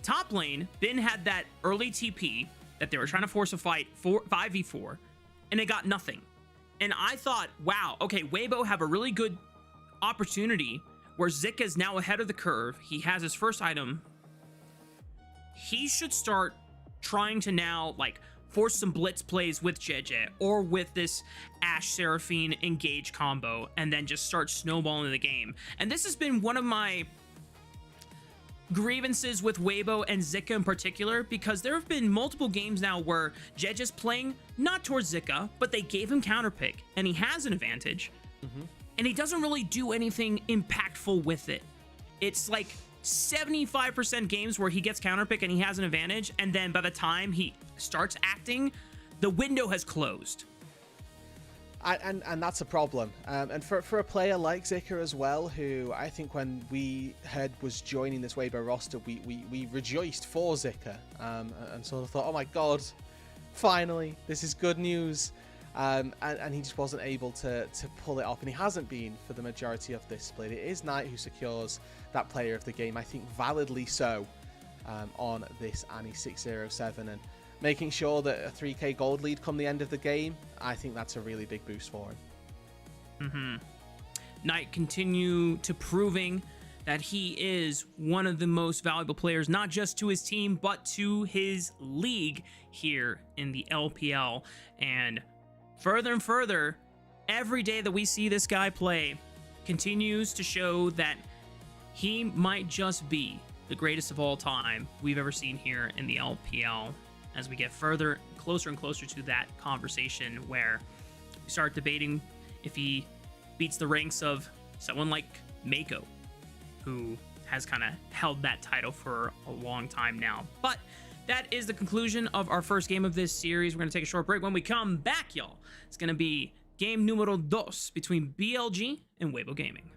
top lane, Bin had that early TP that they were trying to force a fight 5v4, and they got nothing. And I thought, wow, okay, Waybo have a really good opportunity where Zika is now ahead of the curve. He has his first item. He should start trying to now, like, force some blitz plays with JJ or with this Ashe Seraphine engage combo, and then just start snowballing the game. And this has been one of my grievances with Waybo and Zika in particular, because there have been multiple games now where JJ's playing not towards Zika, but they gave him counterpick, and he has an advantage, and he doesn't really do anything impactful with it. It's like 75% games where he gets counterpick and he has an advantage, and then by the time he starts acting, the window has closed. And that's a problem. And for a player like Zika as well, who I think when we heard was joining this Waybo roster, we rejoiced for Zika, and sort of thought, oh my god, finally, this is good news. And he just wasn't able to pull it off, and he hasn't been for the majority of this split. It is Knight who secures that player of the game, I think validly so, on this Annie 607, and making sure that a 3k gold lead come the end of the game, I think that's a really big boost for him. Knight continue to proving that he is one of the most valuable players, not just to his team, but to his league here in the LPL. And further and further, every day that we see this guy play continues to show that he might just be the greatest of all time we've ever seen here in the LPL, as we get closer and closer to that conversation where we start debating if he beats the ranks of someone like Mako, who has kind of held that title for a long time now. But that is the conclusion of our first game of this series. We're going to take a short break. When we come back, y'all, it's going to be game numero dos between BLG and Waybo Gaming.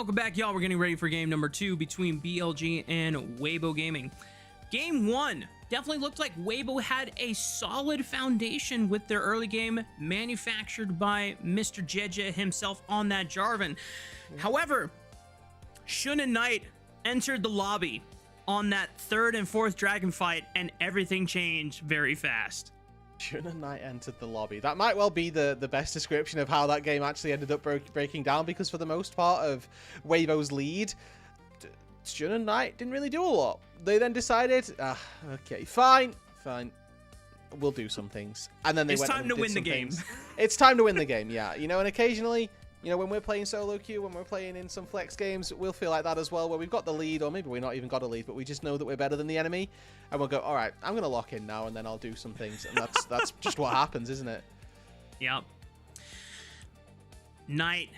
welcome back, y'all. We're getting ready for game number 2 between BLG and Waybo Gaming. Game 1 definitely looked like Waybo had a solid foundation with their early game, manufactured by Mr. Jeje himself on that Jarvan. However, Shun and Knight entered the lobby on that 3rd and 4th dragon fight, and everything changed very fast. Shun and Knight entered the lobby. That might well be the best description of how that game actually ended up breaking down, because for the most part of Waybo's lead, Shun and Knight didn't really do a lot. They then decided, okay, fine, we'll do some things. And then they went and did some things. It's time to win the game, yeah. You know, and occasionally, you know, when we're playing solo queue, when we're playing in some flex games, we'll feel like that as well, where we've got the lead, or maybe we're not even got a lead, but we just know that we're better than the enemy, and we'll go, all right, I'm going to lock in now, and then I'll do some things. And that's just what happens, isn't it? Yep. Knight,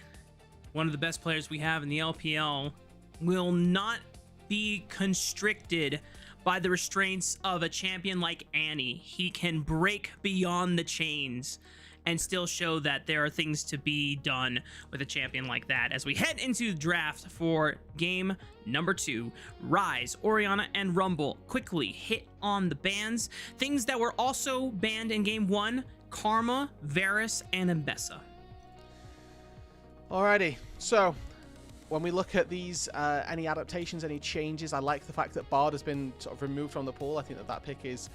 one of the best players we have in the LPL, will not be constricted by the restraints of a champion like Annie. He can break beyond the chains and still show that there are things to be done with a champion like that. As we head into the draft for game number 2, Rise, Orianna, and Rumble quickly hit on the bans. Things that were also banned in game 1, Karma, Varus, and Mbessa. Alrighty, so when we look at these, any adaptations, any changes, I like the fact that Bard has been sort of removed from the pool. I think that pick is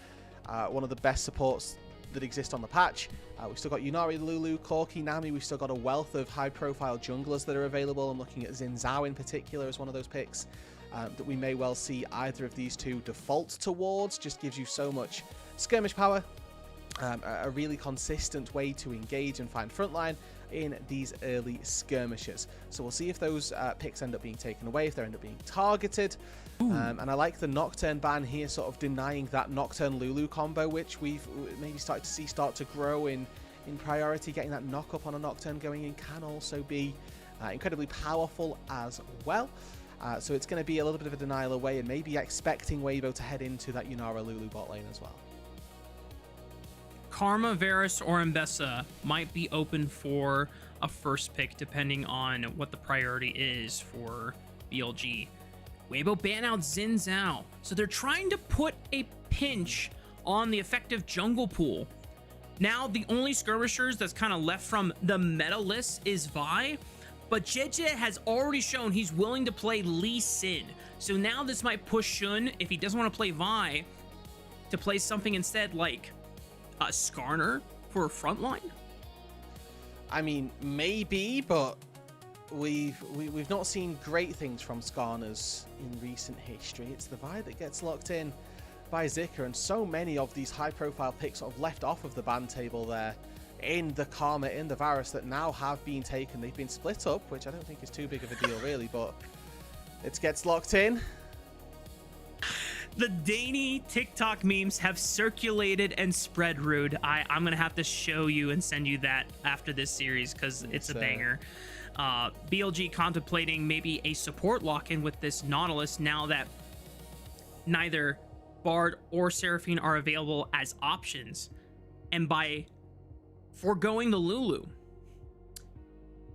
one of the best supports that exist on the patch. We've still got Yunari, Lulu, Corki, Nami. We've still got a wealth of high-profile junglers that are available. I'm looking at Xin Zhao in particular as one of those picks that we may well see either of these two default towards. Just gives you so much skirmish power, a really consistent way to engage and find frontline in these early skirmishes. So we'll see if those picks end up being taken away, if they end up being targeted. And I like the Nocturne ban here, sort of denying that Nocturne Lulu combo, which we've maybe started to see start to grow in priority. Getting that knock up on a Nocturne going in can also be incredibly powerful as well. So it's going to be a little bit of a denial away, and maybe expecting Waybo to head into that Yunara Lulu bot lane as well. Karma, Varus, or Mbessa might be open for a first pick, depending on what the priority is for BLG. Waybo ban out Xin Zhao, so they're trying to put a pinch on the effective jungle pool. Now, the only skirmishers that's kind of left from the meta list is Vi, but Jeje has already shown he's willing to play Lee Sin. So now this might push Shun, if he doesn't want to play Vi, to play something instead like Skarner for a frontline. I mean, maybe, but we've not seen great things from Skarners in recent history. It's the Vi that gets locked in by Zika, and so many of these high-profile picks sort of left off of the ban table there in the Karma, in the Varus, that now have been taken. They've been split up, which I don't think is too big of a deal, really, but it gets locked in. The Dany TikTok memes have circulated and spread, Rude. I'm going to have to show you and send you that after this series, because it's a banger. BLG contemplating maybe a support lock-in with this Nautilus now that neither Bard or Seraphine are available as options. And by foregoing the Lulu,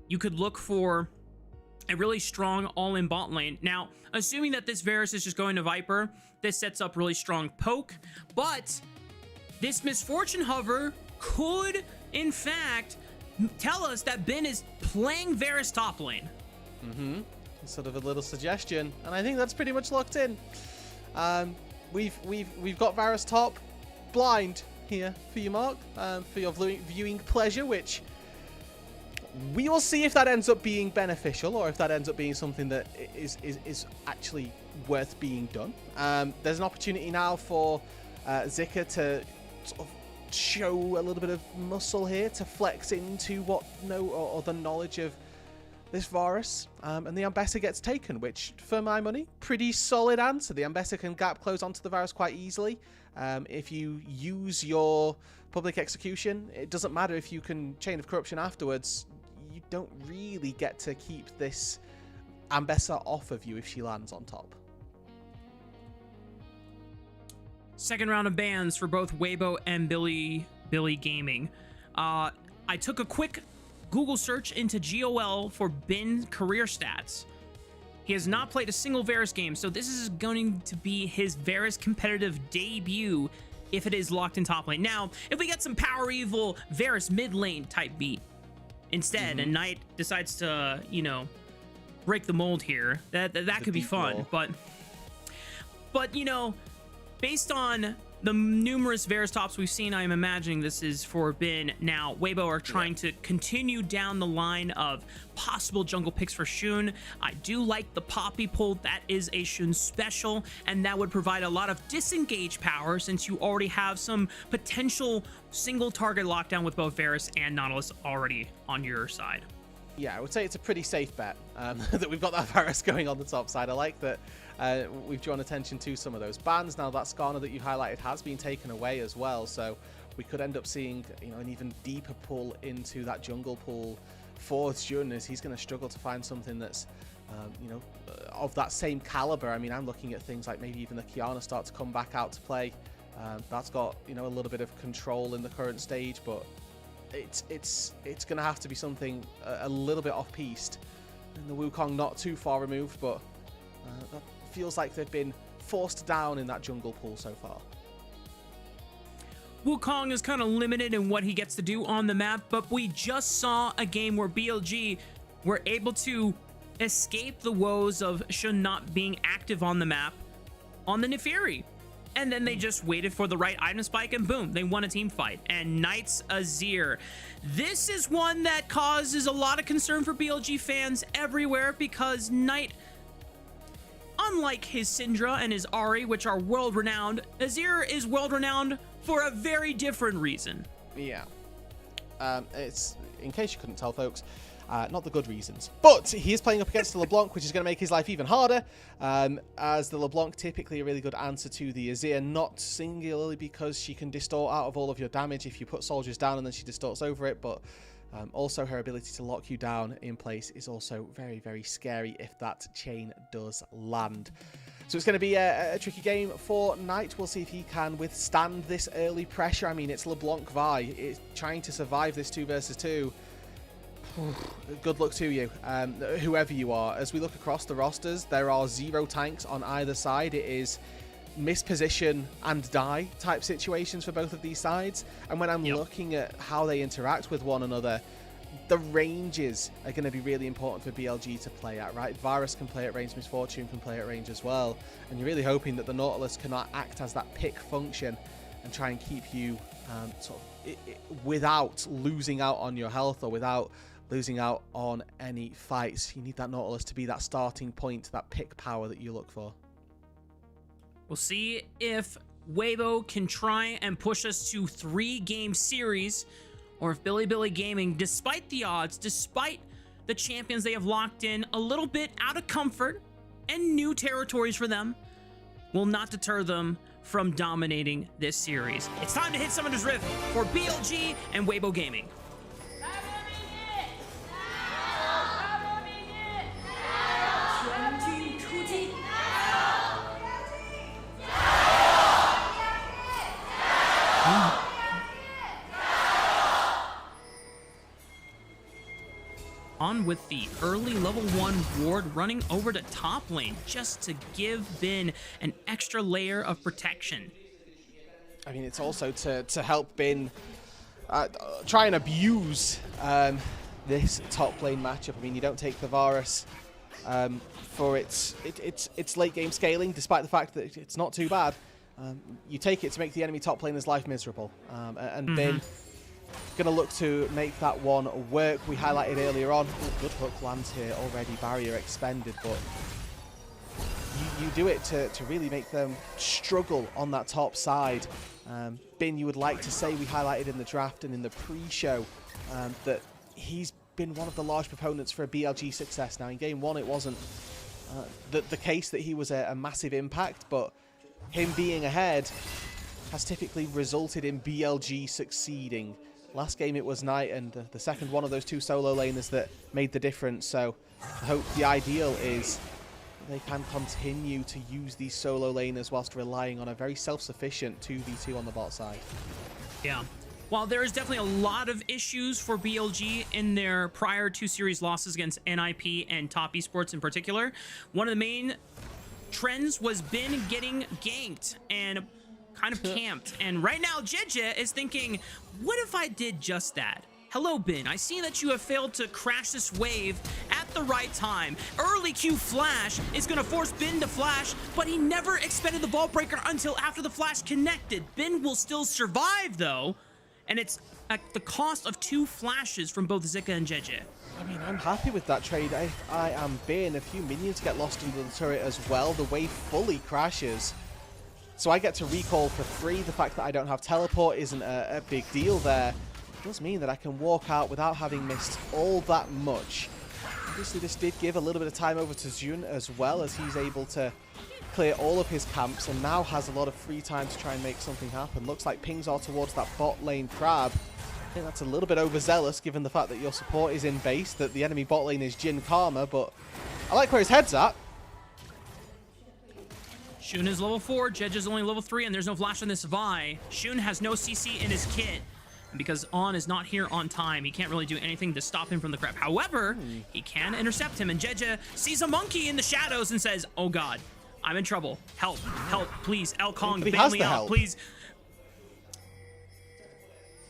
you could look for a really strong all-in bot lane. Now, assuming that this Varus is just going to Viper, this sets up really strong poke, but this Misfortune Hover could, in fact, tell us that Ben is playing Varus top lane. Sort of a little suggestion, and I think that's pretty much locked in. We've got Varus top blind here for you, Mark, for your viewing pleasure, which we will see if that ends up being beneficial, or if that ends up being something that is actually worth being done. There's an opportunity now for Zika to sort of show a little bit of muscle here, to flex into or the knowledge of this Varus, and the Ambessa gets taken, which, for my money, pretty solid answer. The Ambessa can gap close onto the Varus quite easily. If you use your public execution, it doesn't matter if you can Chain of Corruption afterwards. You don't really get to keep this Ambessa off of you if she lands on top. Second round of bans for both Waybo and Billy Gaming. I took a quick Google search into GOL for bin career stats. He has not played a single Varus game, so this is going to be his Varus competitive debut if it is locked in top lane. Now, if we get some Power Evil Varus mid lane type beat instead, and Knight decides to, you know, break the mold here, that could be fun. But you know, based on the numerous Varus tops we've seen, I am imagining this is for Bin. Now, Waybo are trying to continue down the line of possible jungle picks for Shun. I do like the Poppy pull. That is a Shun special, and that would provide a lot of disengage power since you already have some potential single target lockdown with both Varus and Nautilus already on your side. Yeah, I would say it's a pretty safe bet that we've got that Varus going on the top side. I like that we've drawn attention to some of those bans. Now that Skarner that you highlighted has been taken away as well, so we could end up seeing, you know, an even deeper pull into that jungle pool for Jun, as he's going to struggle to find something that's, you know, of that same caliber. I mean, I'm looking at things like maybe even the Kiana start to come back out to play. That's got, you know, a little bit of control in the current stage, but it's going to have to be something a little bit off-piste. And the Wukong not too far removed, but that feels like they've been forced down in that jungle pool so far. Wukong is kind of limited in what he gets to do on the map, but we just saw a game where BLG were able to escape the woes of Shun not being active on the map on the Neferi. And then they just waited for the right item spike, and boom, they won a team fight. And Knight's Azir. This is one that causes a lot of concern for BLG fans everywhere, because Knight, unlike his Syndra and his Ahri, which are world-renowned, Azir is world-renowned for a very different reason. Yeah. It's, in case you couldn't tell, folks, not the good reasons. But he is playing up against the LeBlanc, which is going to make his life even harder, as the LeBlanc typically a really good answer to the Azir, not singularly because she can distort out of all of your damage if you put soldiers down and then she distorts over it, but also her ability to lock you down in place is also very, very scary if that chain does land. So it's going to be a tricky game for Knight. We'll see if he can withstand this early pressure. I mean, it's LeBlanc Vi. It's trying to survive this 2 versus 2. Good luck to you, whoever you are. As we look across the rosters, there are 0 tanks on either side. It is misposition and die type situations for both of these sides. And when I'm looking at how they interact with one another, the ranges are going to be really important for BLG to play at, right? Varus can play at range, Misfortune can play at range as well. And you're really hoping that the Nautilus cannot act as that pick function and try and keep you sort of without losing out on your health or without losing out on any fights. You need that Nautilus to be that starting point, that pick power that you look for. We'll see if Waybo can try and push us to 3-game series, or if Billy Gaming, despite the odds, despite the champions they have locked in, a little bit out of comfort and new territories for them, will not deter them from dominating this series. It's time to hit Summoner's Rift for BLG and Waybo Gaming. On with the early level 1 ward, running over to top lane just to give Bin an extra layer of protection. I mean, it's also to help Bin try and abuse this top lane matchup. I mean, you don't take the Varus for its late game scaling, despite the fact that it's not too bad. You take it to make the enemy top laner's life miserable, and Bin going to look to make that one work. We highlighted earlier on, good hook lands here already, barrier expended, but you do it to really make them struggle on that top side. Bin, you would like to say, we highlighted in the draft and in the pre-show that he's been one of the large proponents for a BLG success. Now in game 1 it wasn't the case that he was a massive impact, but him being ahead has typically resulted in BLG succeeding. Last game it was Knight, and the second one of those 2 solo laners that made the difference. So I hope the ideal is they can continue to use these solo laners whilst relying on a very self-sufficient 2v2 on the bot side. Yeah. While there is definitely a lot of issues for BLG in their prior 2 series losses against NIP and Top Esports in particular, one of the main trends was Bin getting ganked and kind of camped. And right now, JJ is thinking, what if I did just that? Hello, Bin. I see that you have failed to crash this wave at the right time. Early Q flash is going to force Bin to flash, but he never expended the Vault Breaker until after the flash connected. Bin will still survive, though, and it's at the cost of 2 flashes from both Zika and JJ. I mean, I'm happy with that trade. I am Bin. A few minions get lost under the turret as well. The wave fully crashes. So I get to recall for free. The fact that I don't have teleport isn't a big deal there. It does mean that I can walk out without having missed all that much. Obviously, this did give a little bit of time over to Jun as well, as he's able to clear all of his camps and now has a lot of free time to try and make something happen. Looks like pings are towards that bot lane crab. I think that's a little bit overzealous given the fact that your support is in base, that the enemy bot lane is Jin Karma, but I like where his head's at. Shun is level 4, Jedge is only level 3, and there's no flash on this Vi. Shun has no CC in his kit. And because On is not here on time, he can't really do anything to stop him from the crab. However, he can intercept him, and Jedge sees a monkey in the shadows and says, oh god, I'm in trouble. Help, help, please. Elk Hong, bail me out, please.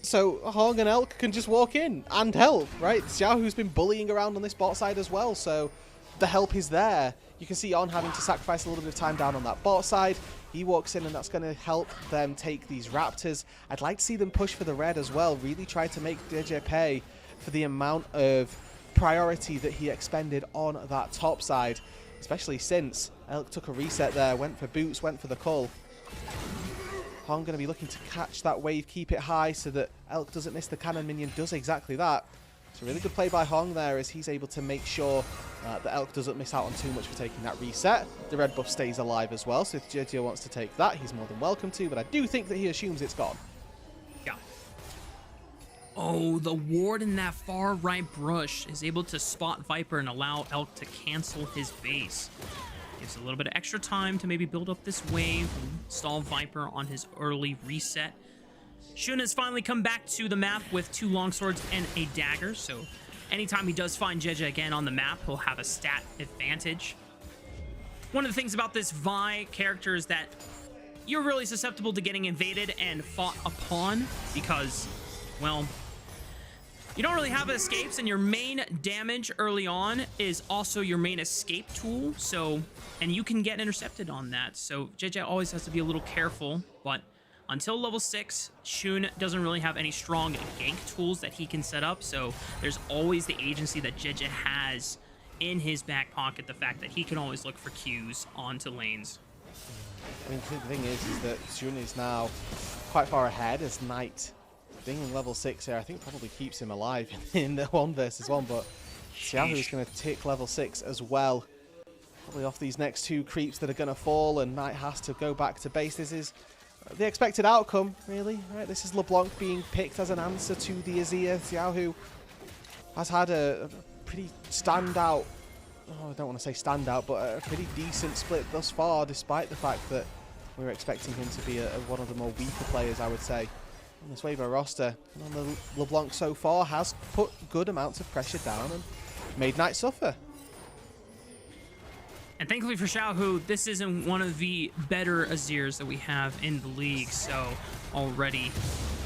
So Hong and Elk can just walk in and help, right? Xiaohu's been bullying around on this bot side as well, so the help is there. You can see On having to sacrifice a little bit of time down on that bot side. He walks in and that's going to help them take these Raptors. I'd like to see them push for the red as well. Really try to make DJ pay for the amount of priority that he expended on that top side. Especially since Elk took a reset there, went for boots, went for the cull. Hong going to be looking to catch that wave, keep it high so that Elk doesn't miss the cannon minion, does exactly that. It's a really good play by Hong there as he's able to make sure that Elk doesn't miss out on too much for taking that reset. The red buff stays alive as well, so if Jojo wants to take that, he's more than welcome to, but I do think that he assumes it's gone. Yeah. Oh, the ward in that far right brush is able to spot Viper and allow Elk to cancel his base. Gives a little bit of extra time to maybe build up this wave and stall Viper on his early reset. Shun has finally come back to the map with 2 longswords and a dagger, so anytime he does find Jeja again on the map, he'll have a stat advantage. One of the things about this Vi character is that you're really susceptible to getting invaded and fought upon because, well, you don't really have escapes, and your main damage early on is also your main escape tool, so, and you can get intercepted on that, so JJ always has to be a little careful, but until level 6, Shun doesn't really have any strong gank tools that he can set up, so there's always the agency that JJ has in his back pocket, the fact that he can always look for Qs onto lanes. I mean, the thing is that Shun is now quite far ahead as Knight being level 6 here. I think probably keeps him alive in the 1 versus 1, but Xiaohu is going to tick level 6 as well. Probably off these next 2 creeps that are going to fall, and Knight has to go back to base. This is the expected outcome, really, right? This is LeBlanc being picked as an answer to the Azir. Xiaohu has had a pretty standout, I don't want to say standout, but a pretty decent split thus far, despite the fact that we were expecting him to be one of the more weaker players, I would say, on this Waybo roster. And on the LeBlanc so far has put good amounts of pressure down and made Knight suffer. And thankfully for Xiaohu, this isn't one of the better Azirs that we have in the league, so already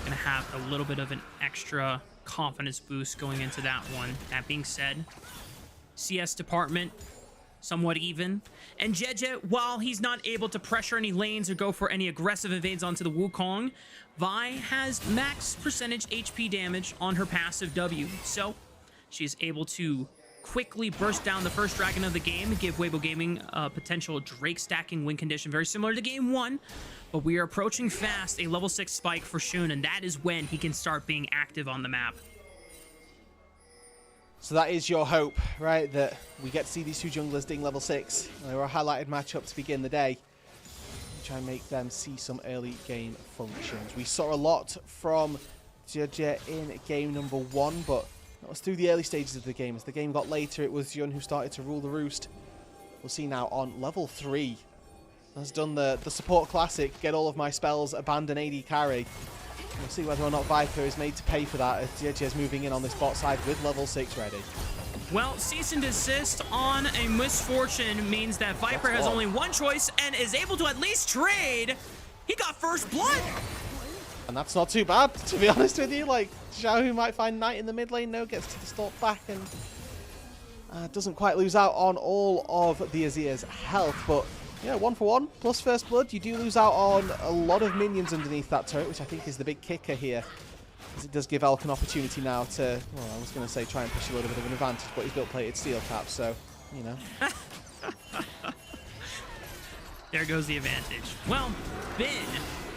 going to have a little bit of an extra confidence boost going into that one. That being said, CS department somewhat even, and Jeje, while he's not able to pressure any lanes or go for any aggressive evades onto the Wukong, Vi has max percentage HP damage on her passive W, so she's able to quickly burst down the first dragon of the game and give Waybo Gaming a potential Drake stacking win condition very similar to game 1, but we are approaching fast a level 6 spike for Shun, and that is when he can start being active on the map. So that is your hope, right? That we get to see these 2 junglers ding level 6. They were a highlighted matchup to begin the day. Try and make them see some early game functions. We saw a lot from Jeje in game number 1, but that was through the early stages of the game. As the game got later, it was Yun who started to rule the roost. We'll see now on level 3. Has done the support classic, get all of my spells, abandon AD carry. We'll see whether or not Viper is made to pay for that as JJ is moving in on this bot side with level 6 ready. Well, cease and desist on a misfortune means that Viper has only one choice and is able to at least trade. He got first blood. And that's not too bad, to be honest with you. Like, Xiaohu might find Knight in the mid lane, no, gets to distort back and doesn't quite lose out on all of the Azir's health. But, yeah, 1 for 1 plus first blood. You do lose out on a lot of minions underneath that turret, which I think is the big kicker here. As it does give Elk an opportunity now to, well, I was going to say try and push a little bit of an advantage, but he's built plated steel cap, so, you know. There goes the advantage. Well, Bin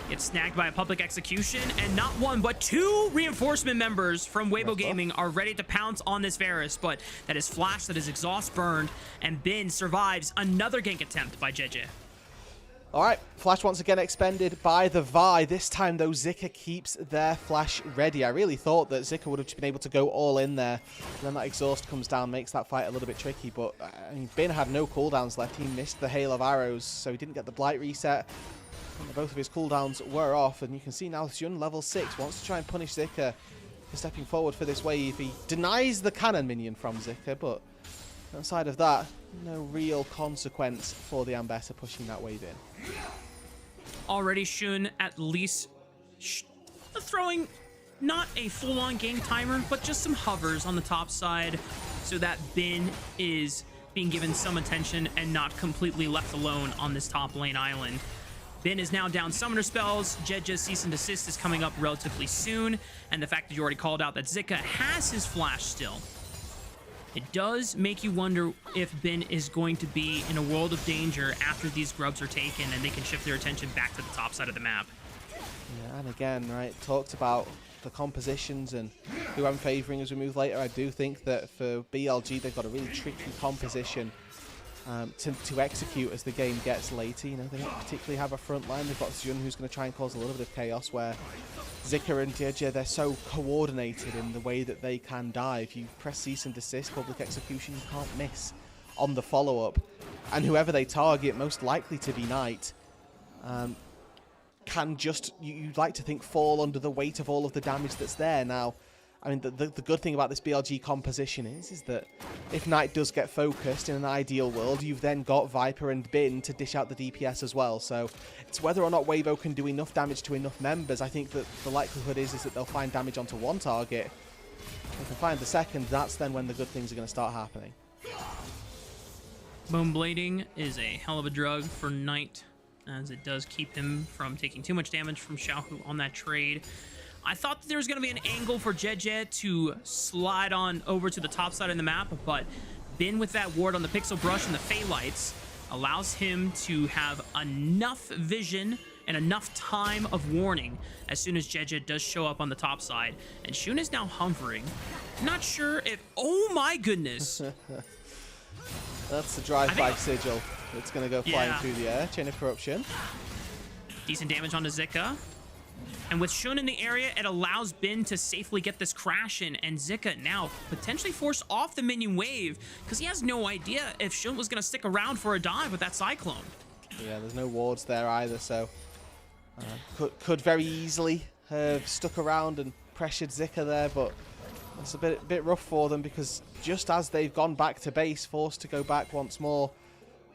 gets snagged by a public execution, and not one, but 2 reinforcement members from Waybo Gaming are ready to pounce on this Varus, but that is flash, that is exhaust burned, and Bin survives another gank attempt by JJ. All right, flash once again expended by the Vi. This time, though, Zika keeps their flash ready. I really thought that Zika would have just been able to go all in there. And then that exhaust comes down, makes that fight a little bit tricky. But I mean, Bin had no cooldowns left. He missed the hail of arrows, so he didn't get the blight reset. And both of his cooldowns were off. And you can see now Xun, level 6, wants to try and punish Zika for stepping forward for this wave. He denies the cannon minion from Zika, but outside of that, no real consequence for the Ambessa pushing that wave in. Already Xun at least throwing not a full-on game timer, but just some hovers on the top side so that Bin is being given some attention and not completely left alone on this top lane island. Bin is now down summoner spells. Jedja's cease and desist is coming up relatively soon, and the fact that you already called out that Zika has his flash still, it does make you wonder if Bin is going to be in a world of danger after these grubs are taken and they can shift their attention back to the top side of the map. Yeah, and again, right, talked about the compositions and who I'm favouring as we move later. I do think that for BLG, they've got a really tricky composition to execute as the game gets later. You know, they don't particularly have a front line. They've got Xun, who's going to try and cause a little bit of chaos, where Zika and JJ, they're so coordinated in the way that they can die. If you press cease and desist, public execution, you can't miss on the follow-up. And whoever they target, most likely to be Knight, can just, you'd like to think, fall under the weight of all of the damage that's there. Now, I mean, the good thing about this BLG composition is that if Knight does get focused in an ideal world, you've then got Viper and Bin to dish out the DPS as well. So it's whether or not Waybo can do enough damage to enough members. I think that the likelihood is that they'll find damage onto one target. If they can find the second, that's then when the good things are going to start happening. Bone blading is a hell of a drug for Knight, as it does keep him from taking too much damage from Xiaohu on that trade. I thought that there was going to be an angle for JJ to slide on over to the top side of the map, but Bin with that ward on the Pixel Brush and the Fey Lights allows him to have enough vision and enough time of warning as soon as JJ does show up on the top side. And Xun is now hovering. Not sure if... Oh my goodness! That's the drive-by sigil. It's going to go flying through the air. Chain of Corruption. Decent damage onto Zika. And with Xun in the area, it allows Bin to safely get this crash in, and Zika now potentially forced off the minion wave because he has no idea if Xun was going to stick around for a dive with that Cyclone. Yeah, there's no wards there either, so could very easily have stuck around and pressured Zika there, but it's a bit rough for them because just as they've gone back to base, forced to go back once more,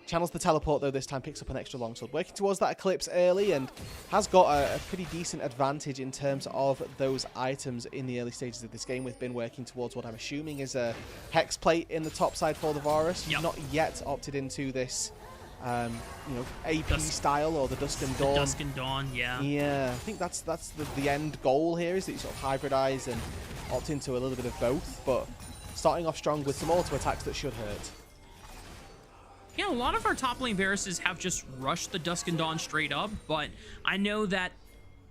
channels the teleport though this time, picks up an extra longsword, working towards that Eclipse early, and has got a pretty decent advantage in terms of those items in the early stages of this game, with Bin working towards what I'm assuming is a Hex Plate in the top side for the Varus. Yep. Not yet opted into this you know, AP style or the Dusk and Dawn. The Dusk and Dawn, yeah. Yeah, I think that's the end goal here, is that you sort of hybridize and opt into a little bit of both, but starting off strong with some auto attacks that should hurt. Yeah, a lot of our top lane Varuses have just rushed the Dusk and Dawn straight up, but I know that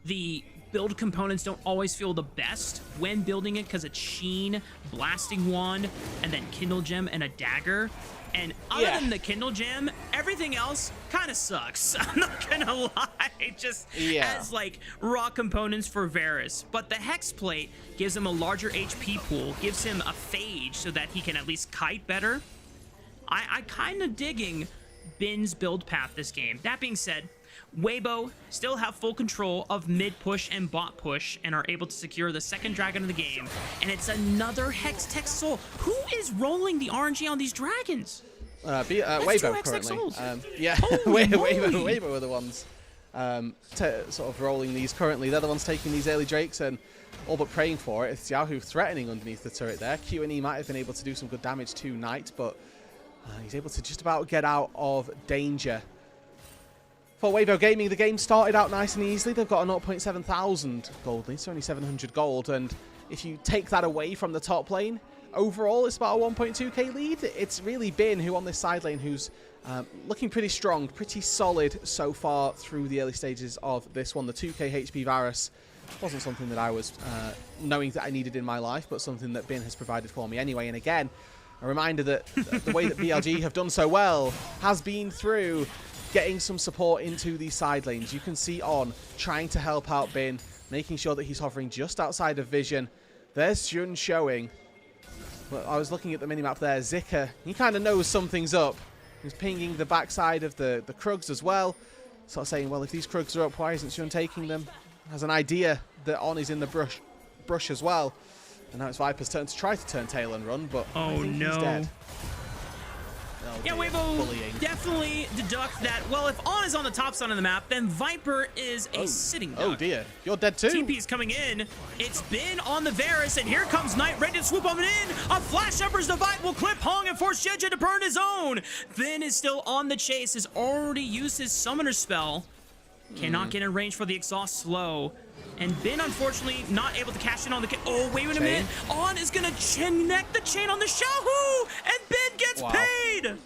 the build components don't always feel the best when building it because it's Sheen, Blasting Wand, and then Kindle Gem and a Dagger. And other than the Kindle Gem, everything else kind of sucks. I'm not gonna lie, just as like raw components for Varus. But the Hex Plate gives him a larger HP pool, gives him a Phage so that he can at least kite better. I kind of digging Bin's build path this game. That being said, Waybo still have full control of mid push and bot push and are able to secure the second dragon of the game. And it's another Hex Tech Soul. Who is rolling the RNG on these dragons? Waybo currently. Yeah, Waybo are the ones sort of rolling these currently. They're the ones taking these early drakes and all but praying for it. It's Yahoo threatening underneath the turret there. Q&E might have been able to do some good damage to Knight, but he's able to just about get out of danger. For Waybo Gaming, the game started out nice and easily. They've got a 0.7 thousand gold lead, so only 700 gold. And if you take that away from the top lane, overall it's about a 1.2k lead. It's really Bin who on this side lane who's looking pretty strong, pretty solid so far through the early stages of this one. The 2k HP Varus wasn't something that I was knowing that I needed in my life, but something that Bin has provided for me anyway. And again, a reminder that the way that BLG have done so well has been through getting some support into these side lanes. You can see On trying to help out Bin, making sure that he's hovering just outside of vision. There's Jun showing. Well, I was looking at the minimap there. Zika, he kind of knows something's up. He's pinging the backside of the Krugs as well. Sort of saying, well, if these Krugs are up, why isn't Jun taking them? Has an idea that On is in the brush as well. And now it's Viper's turn to try to turn tail and run, but I think he's dead. Oh, yeah, Waybo definitely deduct that, well, if On is on the top side of the map, then Viper is a sitting duck. Oh dear, you're dead too. TP's coming in. It's Bin on the Varus, and here comes Knight ready to swoop on in. A flash uppers divide will clip Hong and force Jeje to burn his own. Bin is still on the chase, has already used his summoner spell. Cannot get in range for the exhaust slow. And Bin, unfortunately, not able to cash in on the... Oh, wait a minute. On is going to connect the chain on the Xiaohu, and Bin gets paid.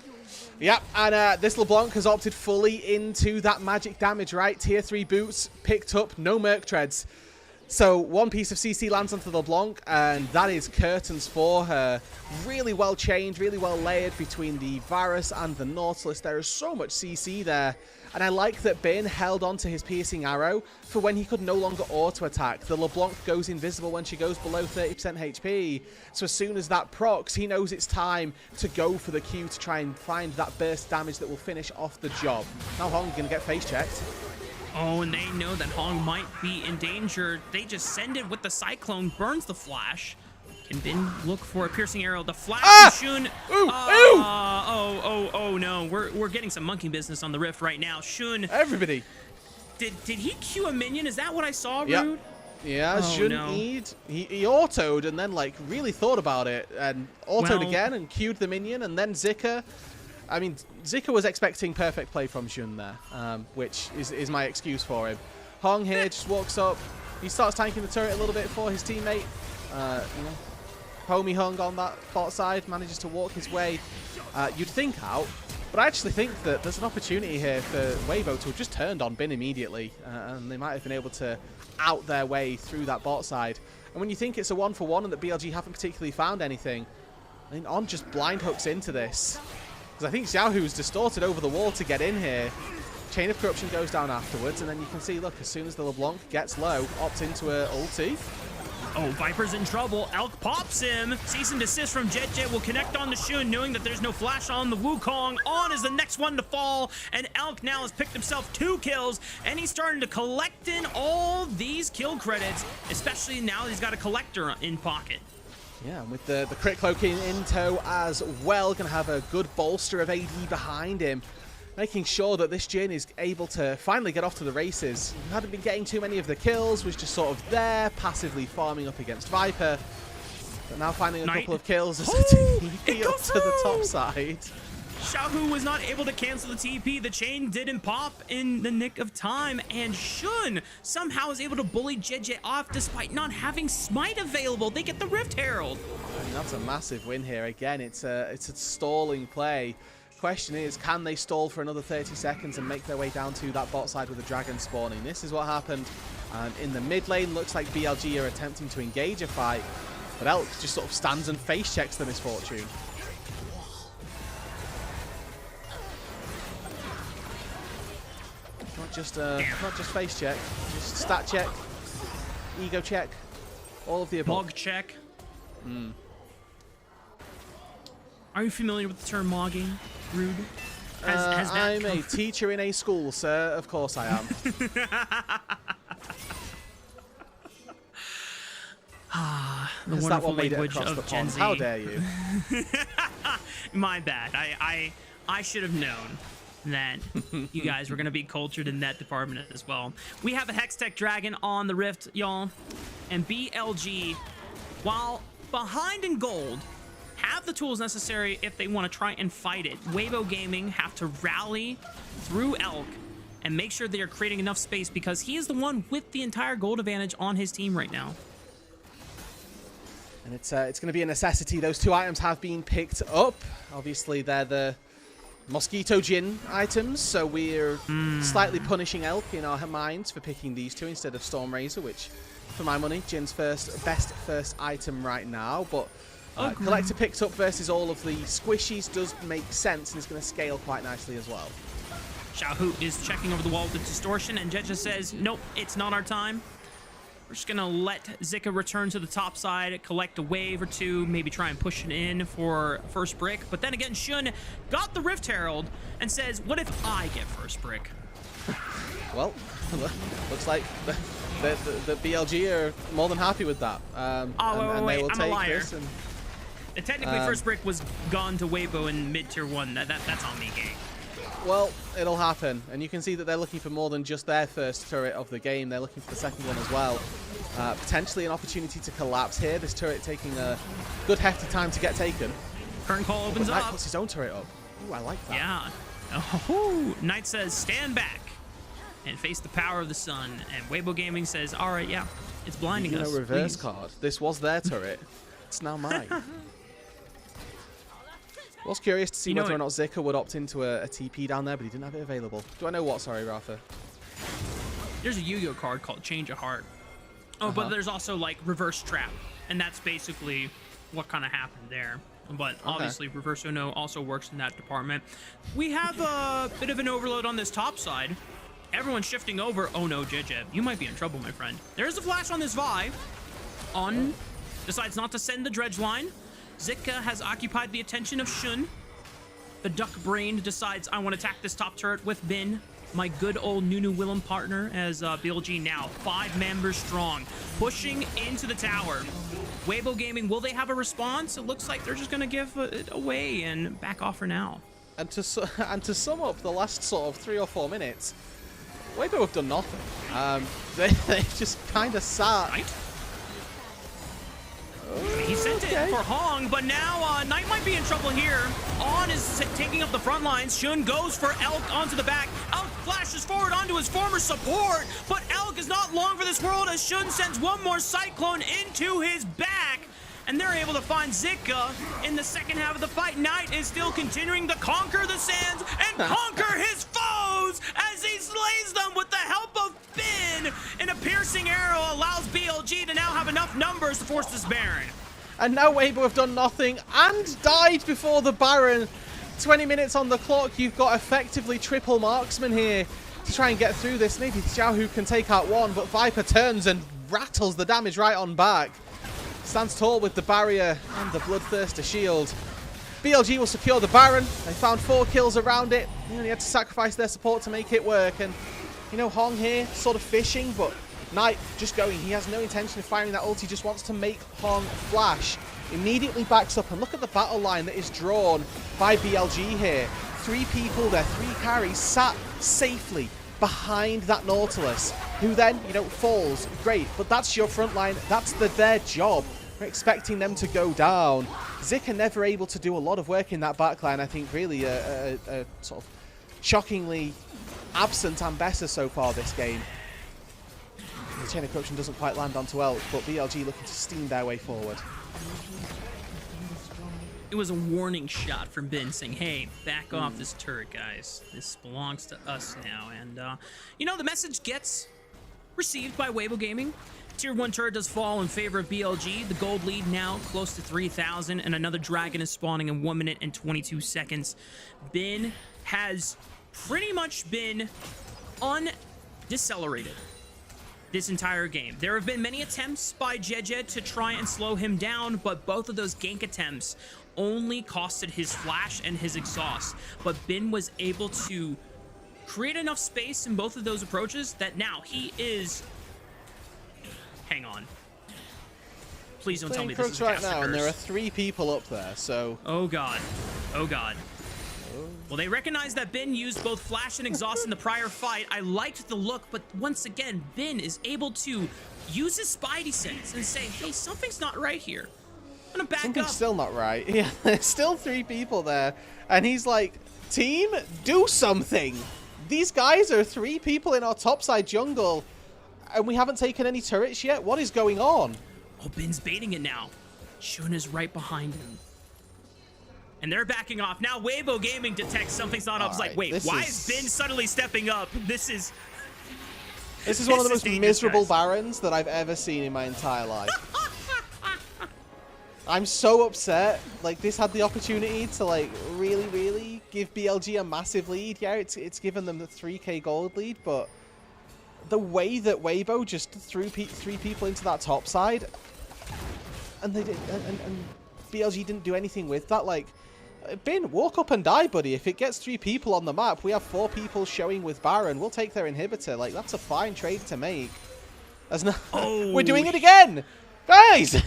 Yep, and this LeBlanc has opted fully into that magic damage, right? Tier 3 boots, picked up, no Merc Treads. So one piece of CC lands onto the LeBlanc, and that is curtains for her. Really well chained, really well layered between the Varus and the Nautilus. There is so much CC there. And I like that Bin held on to his piercing arrow for when he could no longer auto-attack. The LeBlanc goes invisible when she goes below 30% HP. So as soon as that procs, he knows it's time to go for the Q to try and find that burst damage that will finish off the job. Now Hong's going to get face checked. Oh, and they know that Hong might be in danger. They just send it with the Cyclone, burns the flash. Can Bin look for a piercing arrow? The flash Shun. Oh no. We're getting some monkey business on the Rift right now. Shun. Everybody. Did he Q a minion? Is that what I saw, Rude? Yep. Yeah, shouldn't he autoed and then like really thought about it and autoed again and queued the minion and then Zika. I mean, Zika was expecting perfect play from Shun there, which is my excuse for him. Hong here just walks up. He starts tanking the turret a little bit for his teammate. You know, Homie Hung on that bot side manages to walk his way. You'd think out, but I actually think that there's an opportunity here for Waybo to have just turned on Bin immediately, and they might have been able to out their way through that bot side. And when you think it's a 1-for-1 and that BLG haven't particularly found anything, I mean, On just blind hooks into this. Because I think Xiaohu's distorted over the wall to get in here. Chain of Corruption goes down afterwards, and then you can see, look, as soon as the LeBlanc gets low, opts into her ulti. Oh, Viper's in trouble. Elk pops him. Cease and desist from Jeje will connect on the Shun, knowing that there's no flash on the Wukong. On is the next one to fall, and Elk now has picked himself 2 kills, and he's starting to collect in all these kill credits, especially now he's got a collector in pocket. Yeah, and with the crit cloak in tow as well, going to have a good bolster of AD behind him, making sure that this Jhin is able to finally get off to the races. He hadn't been getting too many of the kills, was just sort of there, passively farming up against Viper, but now finding a couple of kills as a TP up to the top side. Xiaohu was not able to cancel the TP. The chain didn't pop in the nick of time, and Shun somehow is able to bully Jeje off despite not having Smite available. They get the Rift Herald. I mean, that's a massive win here. Again, it's a stalling play. Question is, can they stall for another 30 seconds and make their way down to that bot side with the dragon spawning? This is what happened. And in the mid lane, looks like BLG are attempting to engage a fight, but Elk just sort of stands and face checks the misfortune. Not just face check, just stat check, ego check, all of the above. Mog check. Are you familiar with the term mogging, Rude? I'm a teacher in a school, sir. Of course I am. The Is wonderful that what made it language across the of Gen pond? Z. How dare you? My bad. I should have known that you guys were going to be cultured in that department as well. We have a Hextech Dragon on the Rift, y'all. And BLG, while behind in gold, have the tools necessary if they want to try and fight it. Waybo Gaming have to rally through Elk and make sure they are creating enough space because he is the one with the entire gold advantage on his team right now. And it's going to be a necessity. Those two items have been picked up. Obviously, they're the Mosquito Gin items, so we're slightly punishing Elk in our minds for picking these two instead of Storm Razor, which, for my money, Jin's best first item right now. But Collector picked up versus all of the squishies does make sense and is going to scale quite nicely as well. Xiaohu is checking over the wall with the distortion, and Jeja says, nope, it's not our time. We're just going to let Zika return to the top side, collect a wave or two, maybe try and push it in for first brick. But then again, Shun got the Rift Herald and says, what if I get first brick? Well, looks like the BLG are more than happy with that. Wait, they will I'm take a liar. this. And, Technically, first brick was gone to Waybo in mid-tier 1. That's on me, gang. well, it'll happen. And you can see that they're looking for more than just their first turret of the game. They're looking for the second one as well. Potentially an opportunity to collapse here. This turret taking a good hefty time to get taken. Current call opens Knight up. puts his own turret up. Ooh, I like that. Yeah. Oh, Knight says, stand back and face the power of the sun. And Waybo Gaming says, all right, yeah, it's blinding us. Reverse please. card. This was their turret. It's now mine. I was curious to see whether or not Zika would opt into a TP down there, but he didn't have it available. Do I know what? Sorry, Rafa. There's a Yu-Gi-Oh card called Change of Heart. Oh, but there's also like Reverse Trap, and that's basically what kind of happened there. But obviously, Reverse Uno also works in that department. We have a bit of an overload on this top side. Everyone's shifting over. Oh no, Jejeb, you might be in trouble, my friend. There's a flash on this Vi. On decides not to send the dredge line. Zika has occupied the attention of Shun. The duck-brained decides, I want to attack this top turret with Bin, my good old Nunu Willem partner, as BLG now 5 members strong, pushing into the tower. Waybo Gaming, will they have a response? It looks like they're just going to give it away and back off for now. And to sum up the last sort of 3 or 4 minutes, Waybo have done nothing. They just kind of sat. Right? He sent it for Hong, but now Knight might be in trouble here. On is taking up the front lines. Shun goes for Elk onto the back. Elk flashes forward onto his former support, but Elk is not long for this world as Shun sends one more Cyclone into his back. And they're able to find Zika in the second half of the fight. Knight is still continuing to conquer the sands and conquer his foes as he slays them with the help of Bin. And a piercing arrow allows BLG to now have enough numbers to force this Baron. And now Waybo have done nothing and died before the Baron. 20 minutes on the clock. You've got effectively triple marksman here to try and get through this. Maybe Xiaohu can take out one, but Viper turns and rattles the damage right on back. Stands tall with the barrier and the Bloodthirster shield. BLG will secure the Baron. They found 4 kills around it. They only had to sacrifice their support to make it work. And, you know, Hong here sort of fishing, but Knight just going. He has no intention of firing that ult. He just wants to make Hong flash. Immediately backs up. And look at the battle line that is drawn by BLG here. 3 people there, 3 carries sat safely behind that Nautilus, who then, you know, falls. Great, but that's your front line. That's their job. We're expecting them to go down. Zika never able to do a lot of work in that backline. I think really a sort of shockingly absent Ambessa so far this game. The chain of corruption doesn't quite land onto Elk, but BLG looking to steam their way forward. It was a warning shot from Bin saying, hey, back off this turret, guys. This belongs to us now. And, you know, the message gets received by Waybo Gaming. Tier 1 turret does fall in favor of BLG. The gold lead now close to 3,000, and another dragon is spawning in 1 minute and 22 seconds. Bin has pretty much been undecelerated this entire game. There have been many attempts by Jeje to try and slow him down, but both of those gank attempts only costed his flash and his exhaust, but Bin was able to create enough space in both of those approaches that now he is... Hang on. Please don't tell me this is right now, curse. and there are 3 people up there, so... Oh god. Oh god. Well, they recognize that Bin used both flash and exhaust in the prior fight. I liked the look, but once again, Bin is able to use his spidey sense and say, hey, something's not right here. I'm gonna back Something's up. still not right. Yeah, there's still 3 people there, and he's like, team, do something. These guys are 3 people in our topside jungle, and we haven't taken any turrets yet. What is going on? Oh, Bin's baiting it now. Shun is right behind him. And they're backing off. Now Waybo Gaming detects something's not up. It's like, wait, why is Bin suddenly stepping up? This is one of the most dangerous, miserable guys. Barons that I've ever seen in my entire life. I'm so upset. Like, this had the opportunity to, like, really give BLG a massive lead. Yeah, it's given them the 3k gold lead, but the way that Waybo just threw 3 people into that top side, and they did, and BLG didn't do anything with that. Like, Bin, walk up and die, buddy. If it gets 3 people on the map, we have 4 people showing with Baron. We'll take their inhibitor. Like, that's a fine trade to make. We're doing it again, guys.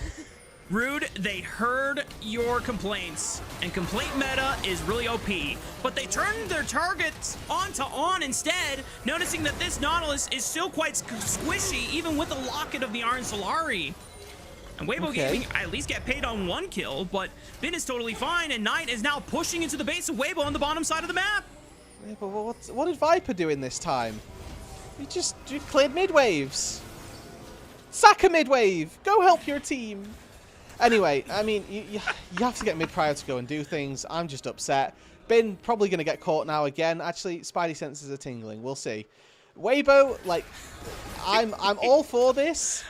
Rude, they heard your complaints, and complaint meta is really OP, but they turned their targets onto On instead, noticing that this Nautilus is still quite squishy, even with the locket of the Iron Solari. And Waybo Gaming at least get paid on 1 kill, but Bin is totally fine, and Knight is now pushing into the base of Waybo on the bottom side of the map. Yeah, but what did Viper do in this time? You cleared mid waves. Sack a mid wave. Go help your team. Anyway, I mean, you have to get mid prior to go and do things. I'm just upset. Bin probably going to get caught now again. Actually, Spidey senses are tingling. We'll see. Waybo, like, I'm all for this.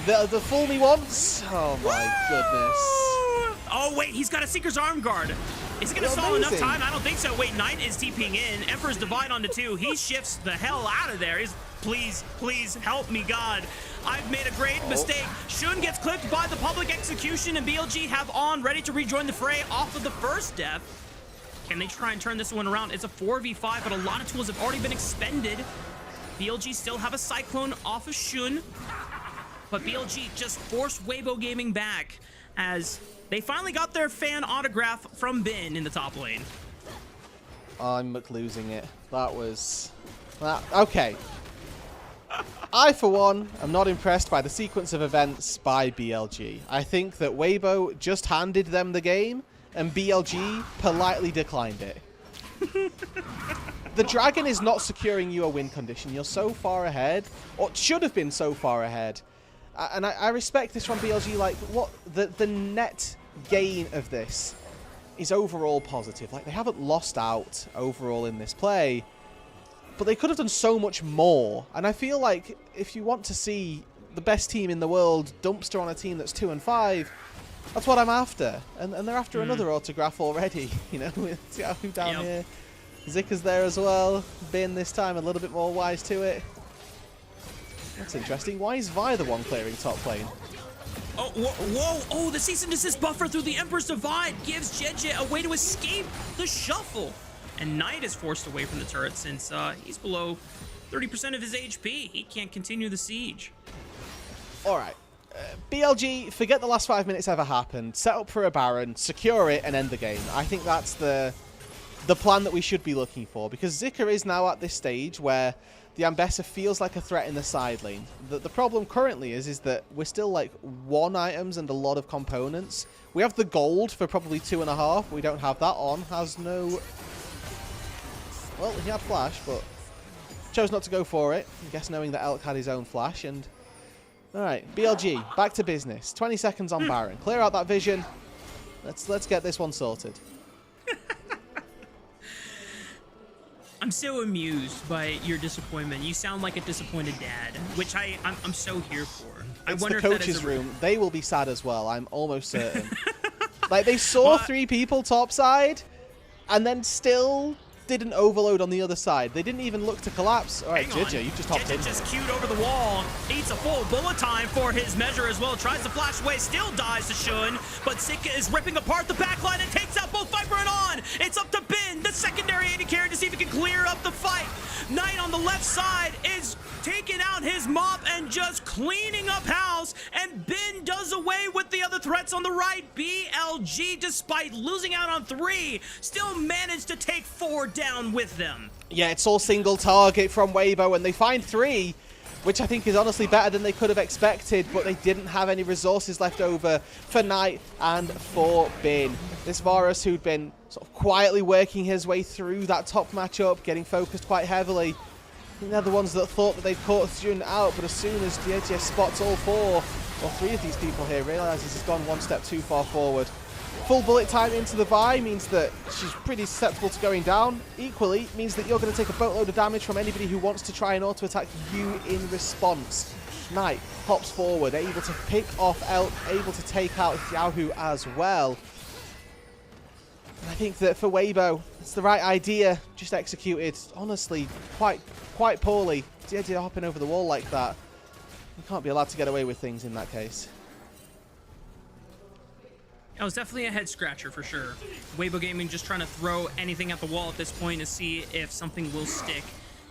The fool me once. Oh my goodness. Oh wait, he's got a Seeker's Arm Guard. Is he gonna stall enough time? I don't think so. Wait, Knight is TPing in. Emperor's Divide onto 2. He shifts the hell out of there. Please help me, God. I've made a grave mistake. Shun gets clipped by the public execution, and BLG have On ready to rejoin the fray off of the first death. Can they try and turn this one around? It's a 4v5, but a lot of tools have already been expended. BLG still have a Cyclone off of Shun, but BLG just forced Waybo Gaming back as they finally got their fan autograph from Bin in the top lane. I'm losing it. That was... okay. I, for one, am not impressed by the sequence of events by BLG. I think that Waybo just handed them the game, and BLG politely declined it. The dragon is not securing you a win condition. You're so far ahead, or should have been so far ahead. And I respect this from BLG. Like, what the net gain of this is overall positive. Like, they haven't lost out overall in this play, but they could have done so much more. And I feel like if you want to see the best team in the world dumpster on a team that's 2-5, that's what I'm after. And they're after another autograph already. You know, with Yahoo down here. Zika's there as well. Bin this time a little bit more wise to it. That's interesting. Why is Vi the one clearing top lane? Oh, whoa. Oh, the cease and desist buffer through the Emperor's Divide gives JJ a way to escape the shuffle. And Knight is forced away from the turret since he's below 30% of his HP. He can't continue the siege. All right. BLG, forget the last 5 minutes ever happened. Set up for a Baron, secure it, and end the game. I think that's the plan that we should be looking for, because Zika is now at this stage where the Ambessa feels like a threat in the side lane. The problem currently is that we're still like 1 items and a lot of components. We have the gold for probably 2.5. We don't have that. On has no... Well, he had flash, but chose not to go for it. I guess knowing that Elk had his own flash. And all right, BLG, back to business. 20 seconds on Baron. Clear out that vision. Let's get this one sorted. I'm so amused by your disappointment. You sound like a disappointed dad, which I'm so here for. I wonder the if coach's room. They will be sad as well. I'm almost certain. Like, they saw 3 people topside, and then still didn't overload on the other side. They didn't even look to collapse. All right, Jidja, you just hopped in. Jidja just queued over the wall. Eats a full bullet time for his measure as well. Tries to flash away, still dies to Shun. But Sika is ripping apart the backline and takes out both Viper and On. It's up to Bin, the secondary AD carry, to see if he can clear up the fight. Knight on the left side is taking out his mop and just cleaning up house. And Bin does away with the other threats on the right. BLG, despite losing out on 3, still managed to take 4 down with them. Yeah, it's all single target from Waybo, and they find 3, which I think is honestly better than they could have expected, but they didn't have any resources left over for Knight and for Bin. This Varus, who'd been sort of quietly working his way through that top matchup, getting focused quite heavily. I think they're the ones that thought that they'd caught a student out, but as soon as GG spots all 4, or 3 of these people here, realizes he's gone one step too far forward. Full bullet time into the Vi means that she's pretty susceptible to going down. Equally, means that you're going to take a boatload of damage from anybody who wants to try and auto-attack you in response. Knight hops forward, able to pick off Elk, able to take out Xiaohu as well. And I think that for Waybo, it's the right idea, just executed, honestly, quite poorly. Jidja hopping over the wall like that. You can't be allowed to get away with things in that case. It was definitely a head scratcher for sure. Waybo Gaming just trying to throw anything at the wall at this point to see if something will stick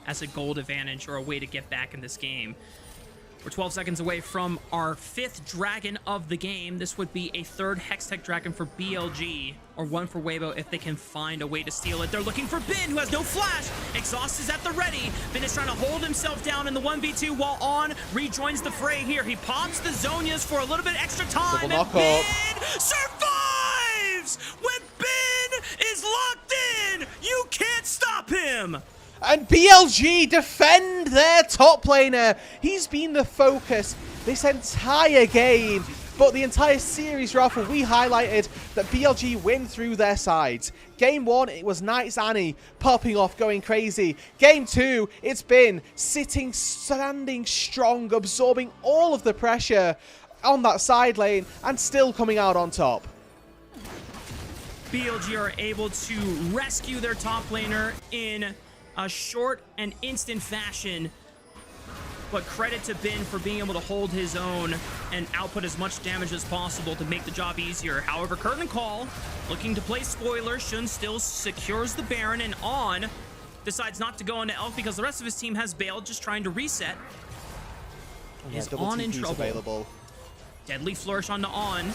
as a gold advantage or a way to get back in this game. We're 12 seconds away from our 5th dragon of the game. This would be a 3rd Hextech dragon for BLG, or 1 for Waybo if they can find a way to steal it. They're looking for Bin, who has no flash. Exhaust is at the ready. Bin is trying to hold himself down in the 1v2 while On rejoins the fray here. He pops the Zonias for a little bit extra time, and Bin survives! When Bin is locked in, you can't stop him! And BLG defend their top laner. He's been the focus this entire game. But the entire series, Rafa, we highlighted that BLG win through their sides. Game 1, it was Knight's Annie popping off, going crazy. Game 2, it's been standing strong, absorbing all of the pressure on that side lane and still coming out on top. BLG are able to rescue their top laner in a short and instant fashion, but credit to Bin for being able to hold his own and output as much damage as possible to make the job easier. However, Curtain Call looking to play spoiler. Shun still secures the Baron, and On decides not to go into Elf because the rest of his team has bailed, just trying to reset. Is On in trouble? Available. Deadly Flourish onto On.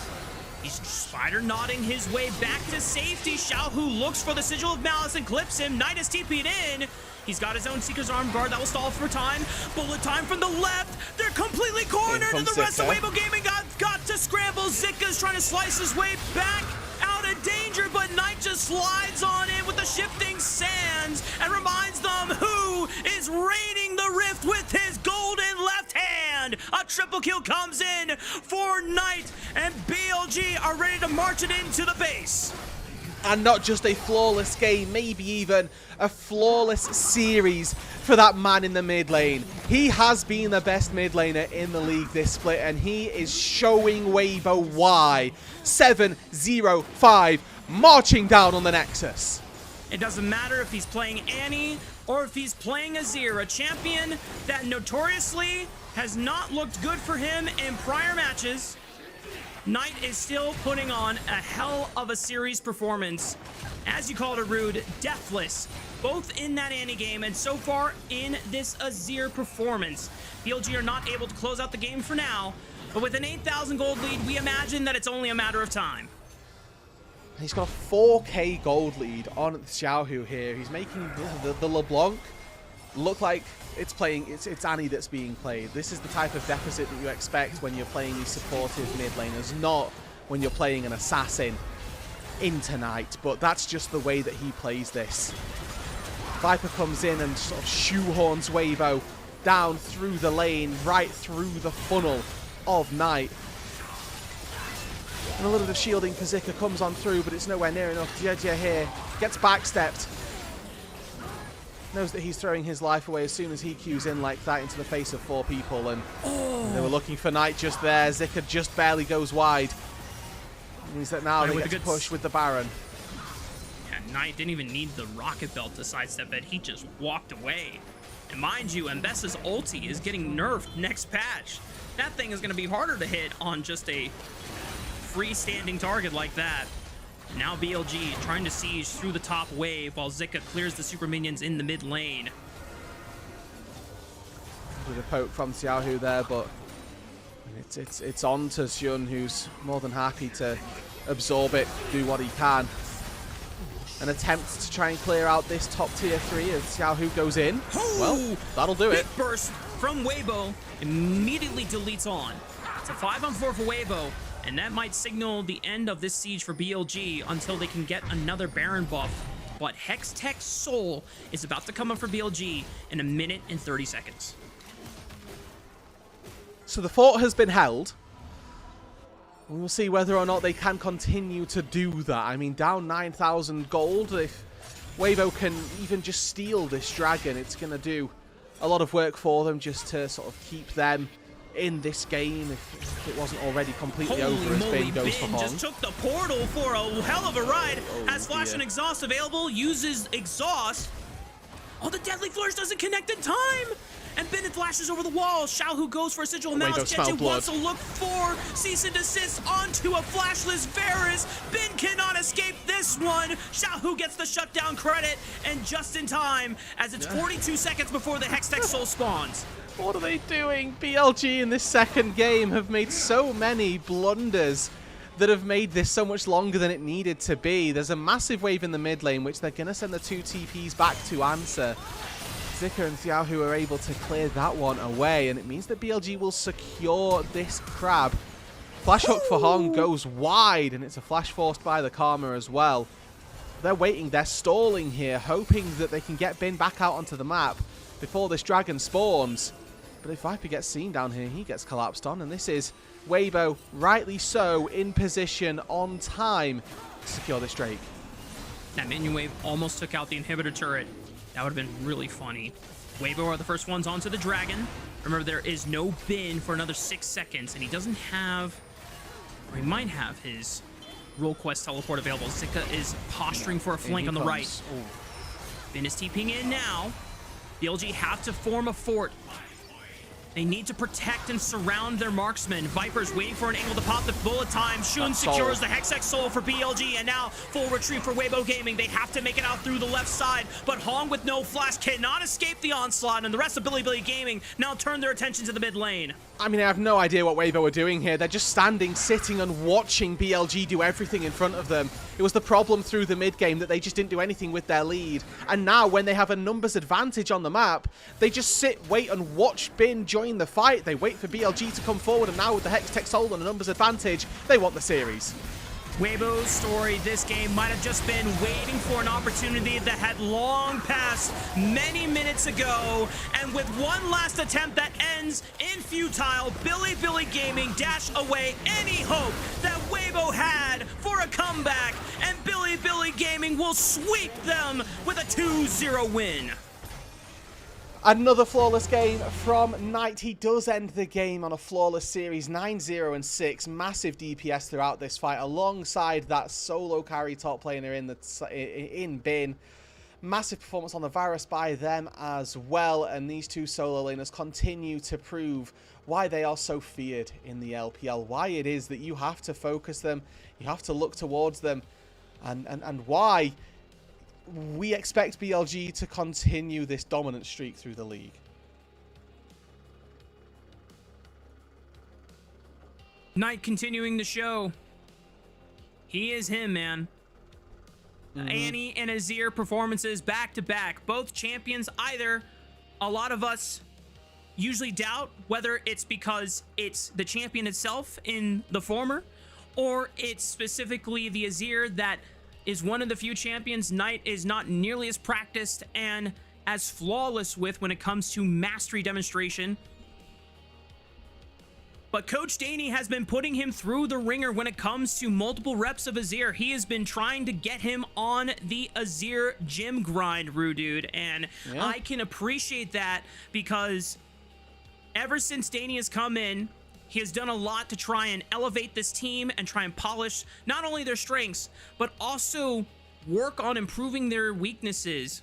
He's spider nodding his way back to safety. Xiaohu looks for the Sigil of Malice and clips him. Knight is TP'd in. He's got his own Seeker's Arm Guard that will stall for time. Bullet time from the left. They're completely cornered, and the rest of Waybo Gaming got to scramble. Zika's trying to slice his way back out of danger, but Knight just slides on in with the shifting sands and reminds them who is raiding the rift with his golden left hand. A triple kill comes in for Knight, and BLG are ready to march it into the base. And not just a flawless game, maybe even a flawless series for that man in the mid lane. He has been the best mid laner in the league this split, and he is showing Waybo why. 7-0-5, marching down on the Nexus. It doesn't matter if he's playing Annie or if he's playing Azir, a champion that notoriously has not looked good for him in prior matches. Knight is still putting on a hell of a series performance. As you called it, Rude, deathless, both in that Annie game and so far in this Azir performance. BLG are not able to close out the game for now, but with an 8,000 gold lead, we imagine that it's only a matter of time. He's got a 4k gold lead on Xiaohu here. He's making the LeBlanc look like it's Annie that's being played. This is the type of deficit that you expect when you're playing these supportive mid laners, not when you're playing an assassin into Knight, but that's just the way that he plays this. Viper comes in and sort of shoehorns Waybo down through the lane, right through the funnel of Knight. And a little bit of shielding for Zika comes on through, but it's nowhere near enough. Jidja here gets backstepped. Knows that he's throwing his life away as soon as he cues in like that into the face of 4 people, and they were looking for Knight just there. Zika just barely goes wide. Means that now they get to push with the Baron. Yeah, Knight didn't even need the rocket belt to sidestep it. He just walked away. And mind you, Mbessa's ulti is getting nerfed next patch. That thing is going to be harder to hit on just a freestanding target like that. Now BLG trying to siege through the top wave while Zika clears the super minions in the mid lane. With a poke from Xiaohu there, but it's on to Xun, who's more than happy to absorb it, do what he can. An attempt to try and clear out this top tier 3 as Xiaohu goes in. Well, that'll do it. Big burst from Waybo, immediately deletes on. It's a 5-on-4 for Waybo, and that might signal the end of this siege for BLG until they can get another Baron buff. But Hextech Soul is about to come up for BLG in 1 minute and 30 seconds. So the fort has been held. We'll see whether or not they can continue to do that. I mean, down 9,000 gold. If Waybo can even just steal this dragon, it's going to do a lot of work for them just to sort of keep them in this game if it wasn't already completely over as Bin goes for Hong. Just took the portal for a hell of a ride. Has Flash and Exhaust available, uses Exhaust. Oh, the Deadly Flourish doesn't connect in time. And Bennett flashes over the wall. Xiaohu goes for a sigil mouse. Genji wants to look for cease and desist onto a flashless Varus. Ben cannot escape this one. Xiaohu gets the shutdown credit, and just in time, as it's 42 seconds before the Hextech Soul spawns. What are they doing? BLG in this second game have made so many blunders that have made this so much longer than it needed to be. There's a massive wave in the mid lane, which they're going to send the 2 TPs back to answer. Zika and Xiaohu are able to clear that one away, and it means that BLG will secure this crab. Flash hook for Hong goes wide, and it's a flash forced by the Karma as well. They're waiting, they're stalling here, hoping that they can get Bin back out onto the map before this dragon spawns. But if Viper gets seen down here, he gets collapsed on, and this is Waybo, rightly so, in position, on time to secure this Drake. That minion wave almost took out the inhibitor turret. That would have been really funny. Waybo are the first ones onto the dragon. Remember, there is no Bin for another 6 seconds, and he doesn't have, or he might have his Roll Quest teleport available. Zika is posturing for a flank on the right. Bin is TPing in now. BLG have to form a fort. They need to protect and surround their marksmen. Viper's waiting for an angle to pop the bullet time. Shun secures the Hextech Soul for BLG, and now full retreat for Waybo Gaming. They have to make it out through the left side, but Hong with no flash cannot escape the onslaught, and the rest of Billy Gaming now turn their attention to the mid lane. I mean, I have no idea what Waybo are doing here. They're just standing, sitting, and watching BLG do everything in front of them. It was the problem through the mid-game that they just didn't do anything with their lead. And now, when they have a numbers advantage on the map, they just sit, wait, and watch Bin join the fight. They wait for BLG to come forward, and now with the Hextech Soul and a numbers advantage, they want the series. Waybo's story this game might have just been waiting for an opportunity that had long passed many minutes ago, and with one last attempt that ends in futile, Billy Gaming dash away any hope that Waybo had for a comeback, and Billy Gaming will sweep them with a 2-0 win. Another flawless game from Knight. He does end the game on a flawless series, 9-0-6. Massive DPS throughout this fight, alongside that solo carry top laner in Bin. Massive performance on the Varus by them as well, and these two solo laners continue to prove why they are so feared in the LPL, why it is that you have to focus them, you have to look towards them, and why we expect BLG to continue this dominant streak through the league. Knight continuing the show. He is him, man. Annie and Azir performances back to back. Both champions, either a lot of us usually doubt whether it's because it's the champion itself in the former, or it's specifically the Azir that is one of the few champions Knight is not nearly as practiced and as flawless with when it comes to mastery demonstration. But Coach Daney has been putting him through the ringer when it comes to multiple reps of Azir. He has been trying to get him on the Azir gym grind, Rudude, and I can appreciate that because ever since Daney has come in, he has done a lot to try and elevate this team and try and polish not only their strengths, but also work on improving their weaknesses.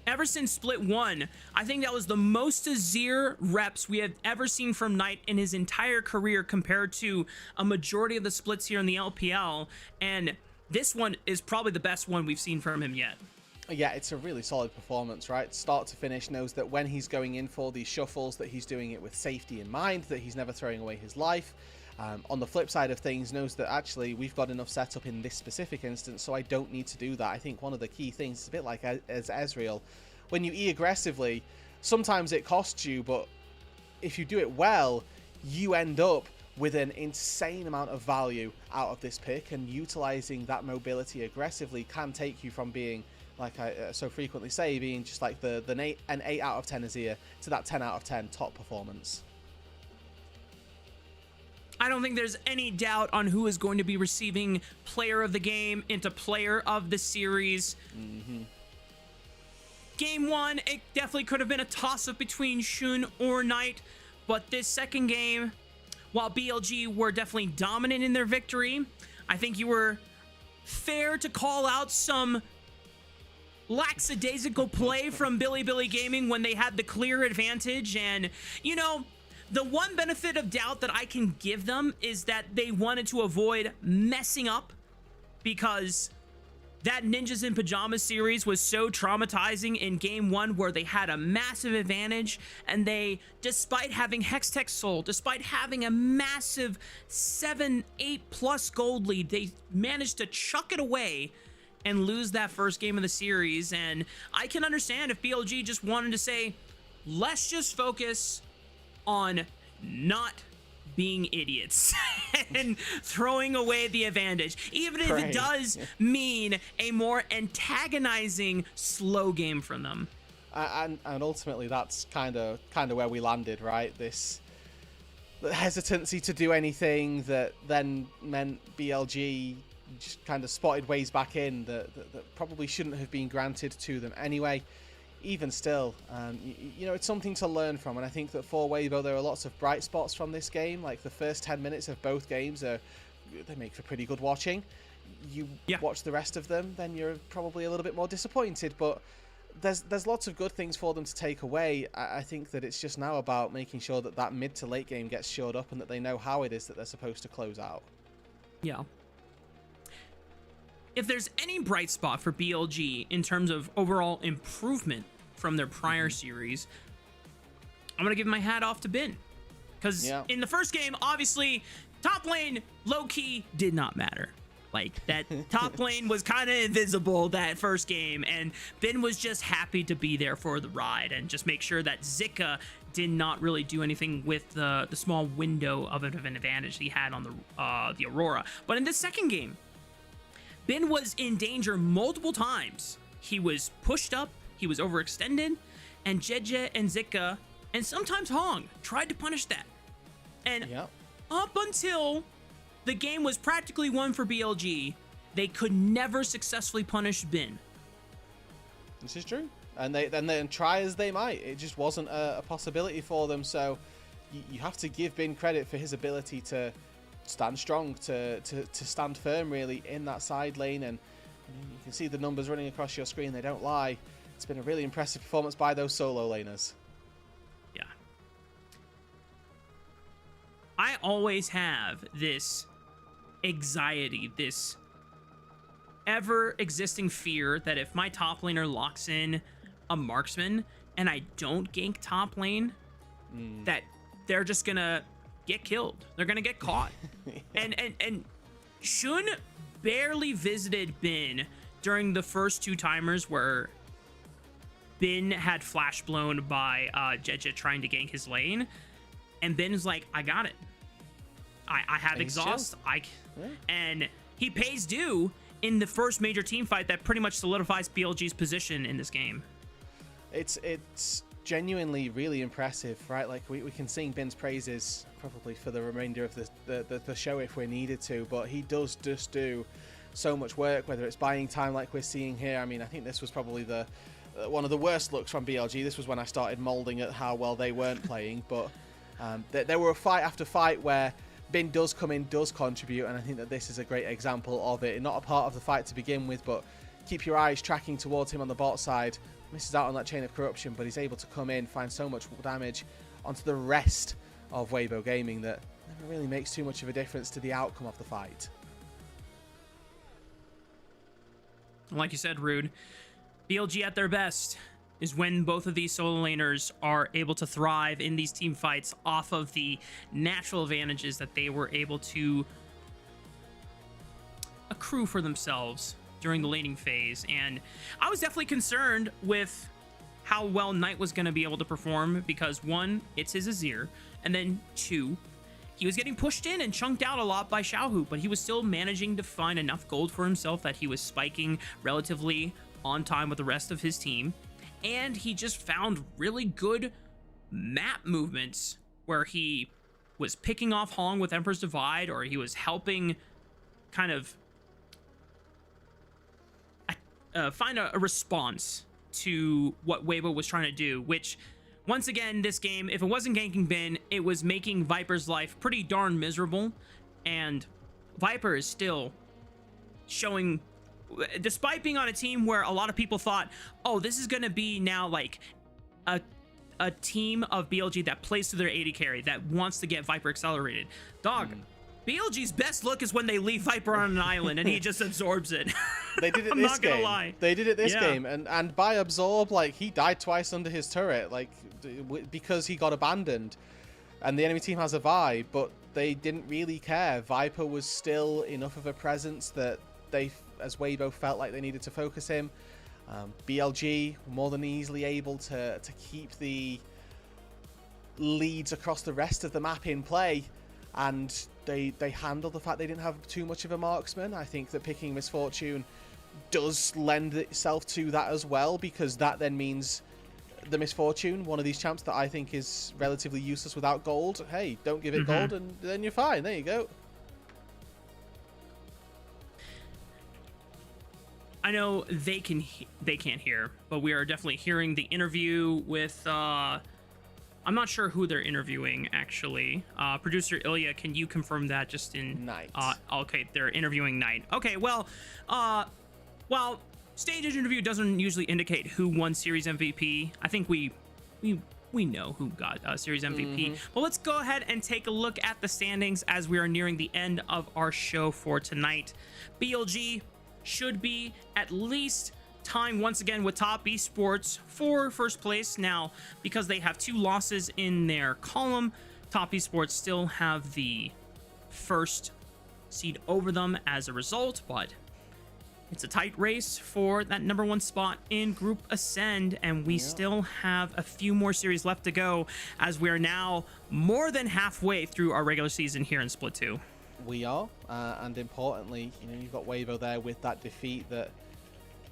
Ever since Split 1, I think that was the most Azir reps we have ever seen from Knight in his entire career compared to a majority of the splits here in the LPL, and this one is probably the best one we've seen from him yet. Yeah, it's a really solid performance, right? Start to finish, knows that when he's going in for these shuffles, that he's doing it with safety in mind, that he's never throwing away his life. On the flip side of things, knows that actually we've got enough setup in this specific instance, so I don't need to do that. I think one of the key things is a bit like as Ezreal. When you E aggressively, sometimes it costs you, but if you do it well, you end up with an insane amount of value out of this pick, and utilizing that mobility aggressively can take you from being, like I so frequently say, being just like an 8 out of 10 Azir to that 10 out of 10 top performance. I don't think there's any doubt on who is going to be receiving player of the game into player of the series. Game 1, it definitely could have been a toss-up between Xun or Knight, but this second game, while BLG were definitely dominant in their victory, I think you were fair to call out some lackadaisical play from Billy Gaming when they had the clear advantage. And, you know, the one benefit of doubt that I can give them is that they wanted to avoid messing up, because that Ninjas in Pajamas series was so traumatizing in game 1, where they had a massive advantage, and they, despite having Hextech Soul, despite having a massive 7-8+ gold lead, they managed to chuck it away and lose that first game of the series. And I can understand if BLG just wanted to say, let's just focus on not being idiots and throwing away the advantage, even if it does mean a more antagonizing slow game from them. And ultimately that's kind of where we landed, right? This hesitancy to do anything that then meant BLG just kind of spotted ways back in that probably shouldn't have been granted to them anyway. Even still, you know, it's something to learn from, and I think that for Waybo there are lots of bright spots from this game. Like the first 10 minutes of both games they make for pretty good watching. You watch the rest of them, then you're probably a little bit more disappointed, but there's lots of good things for them to take away. I think that it's just now about making sure that that mid to late game gets shored up and that they know how it is that they're supposed to close out. Yeah. If there's any bright spot for BLG in terms of overall improvement from their prior series, I'm gonna give my hat off to Bin, because in the first game, obviously top lane low-key did not matter. Like, that top lane was kind of invisible that first game, and Bin was just happy to be there for the ride and just make sure that Zika did not really do anything with the small window of an advantage he had on the Aurora. But in this second game, Bin was in danger multiple times. He was pushed up, he was overextended, and Jeje and Zika, and sometimes Hong, tried to punish that. And up until the game was practically won for BLG, they could never successfully punish Bin. This is true. And then try as they might, it just wasn't a possibility for them. So you have to give Bin credit for his ability to stand strong, to stand firm really in that side lane. And you can see the numbers running across your screen, they don't lie. It's been a really impressive performance by those solo laners. Yeah. I always have this anxiety, this ever-existing fear that if my top laner locks in a marksman and I don't gank top lane, that they're just gonna get killed. They're gonna get caught. And Xun barely visited Bin during the first 2 timers where Bin had flash blown by Jeje trying to gank his lane, and Bin's like, I got it. I have exhaust. And he pays due in the first major team fight that pretty much solidifies BLG's position in this game. It's genuinely really impressive, right? Like we can sing Bin's praises probably for the remainder of the show if we needed to, but he does just do so much work, whether it's buying time like we're seeing here. I mean, I think this was probably one of the worst looks from BLG. This was when I started molding at how well they weren't playing, but there were fight after fight where Bin does come in, does contribute, and I think that this is a great example of it. Not a part of the fight to begin with, but keep your eyes tracking towards him on the bot side. Misses out on that chain of corruption, but he's able to come in, find so much damage onto the rest of Waybo Gaming that never really makes too much of a difference to the outcome of the fight. Like you said, Rude, BLG at their best is when both of these solo laners are able to thrive in these team fights off of the natural advantages that they were able to accrue for themselves during the laning phase. And I was definitely concerned with how well Knight was going to be able to perform because, one, it's his Azir, and then two, he was getting pushed in and chunked out a lot by Xiaohu, but he was still managing to find enough gold for himself that he was spiking relatively on time with the rest of his team. And he just found really good map movements where he was picking off Hong with Emperor's Divide, or he was helping kind of find a response to what Waybo was trying to do, which, once again, this game, if it wasn't ganking Bin, it was making Viper's life pretty darn miserable. And Viper is still showing, despite being on a team where a lot of people thought, oh, this is going to be now like a team of BLG that plays to their AD carry, that wants to get Viper accelerated. Dog, BLG's best look is when they leave Viper on an island and he just absorbs it. They did it I'm this not game. gonna lie. They did it this Yeah. game, and by absorb, like, he died twice under his turret, like, because he got abandoned, and the enemy team has a vibe, but they didn't really care. Viper was still enough of a presence that they, as Waybo, felt like they needed to focus him. BLG more than easily able to keep the leads across the rest of the map in play, and they handled the fact they didn't have too much of a marksman. I think that picking Misfortune does lend itself to that as well, because that then means the Misfortune, one of these champs that I think is relatively useless without gold, hey, don't give it gold and then you're fine. There you go. I know they can't hear, but we are definitely hearing the interview with I'm not sure who they're interviewing, actually. Producer Ilya, can you confirm that just in... Knight. Okay, they're interviewing Knight. Okay, well, while stage interview doesn't usually indicate who won Series MVP, I think we know who got Series MVP. But let's go ahead and take a look at the standings as we are nearing the end of our show for tonight. BLG should be at least time once again with Top Esports for first place. Now, because they have 2 losses in their column, Top Esports still have the first seed over them as a result, but it's a tight race for that #1 spot in Group Ascend, and we still have a few more series left to go as we are now more than halfway through our regular season here in Split 2. We are, and importantly, you know, you've got Waybo there with that defeat that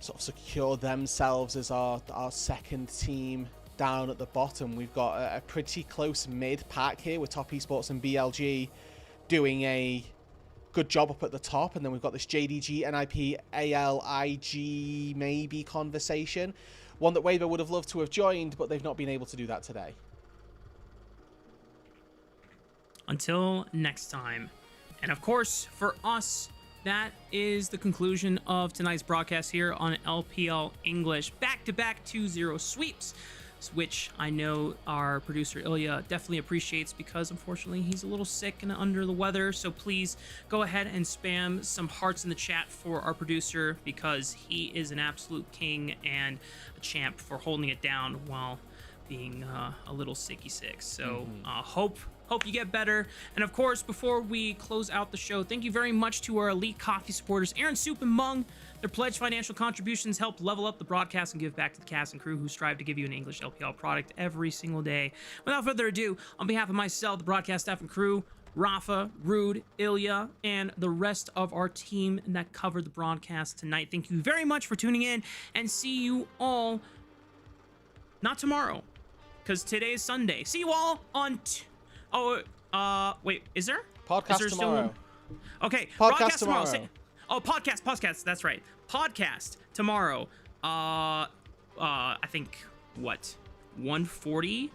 sort of secure themselves as our second team down at the bottom. We've got a pretty close mid pack here with Top Esports and BLG doing a good job up at the top, and then we've got this JDG, NIP, ALIG maybe conversation, one that Waybo would have loved to have joined, but they've not been able to do that today. Until next time. And of course, for us, that is the conclusion of tonight's broadcast here on LPL English. Back-to-back 2-0 sweeps, which I know our producer Ilya definitely appreciates because unfortunately he's a little sick and under the weather. So please go ahead and spam some hearts in the chat for our producer because he is an absolute king and a champ for holding it down while being a little sicky sick. So hope you get better. And of course, before we close out the show, thank you very much to our elite coffee supporters, Aaron, Soup, and Mung. Their pledged financial contributions help level up the broadcast and give back to the cast and crew who strive to give you an English LPL product every single day. Without further ado, on behalf of myself, the broadcast staff and crew, Rafa, Rude, Ilya, and the rest of our team that covered the broadcast tonight, thank you very much for tuning in, and see you all, not tomorrow, because today is Sunday. See you all on... wait, is there? Podcast is there tomorrow. Okay, Podcast broadcast tomorrow. tomorrow. Podcast, that's right. Podcast tomorrow. I think, what, 1:40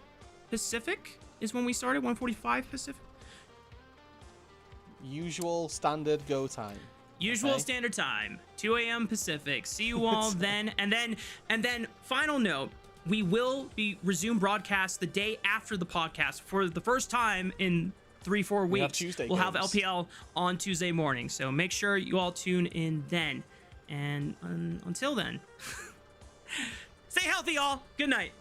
Pacific is when we started? 1:45 Pacific? Usual standard go time. Usual Okay. standard time, 2 a.m. Pacific. See you all then. And then final note, we will resume broadcast the day after the podcast for the first time in 3-4 We have weeks. Tuesday We'll have games. LPL on Tuesday morning. So make sure you all tune in then. And until then, stay healthy, y'all. Good night.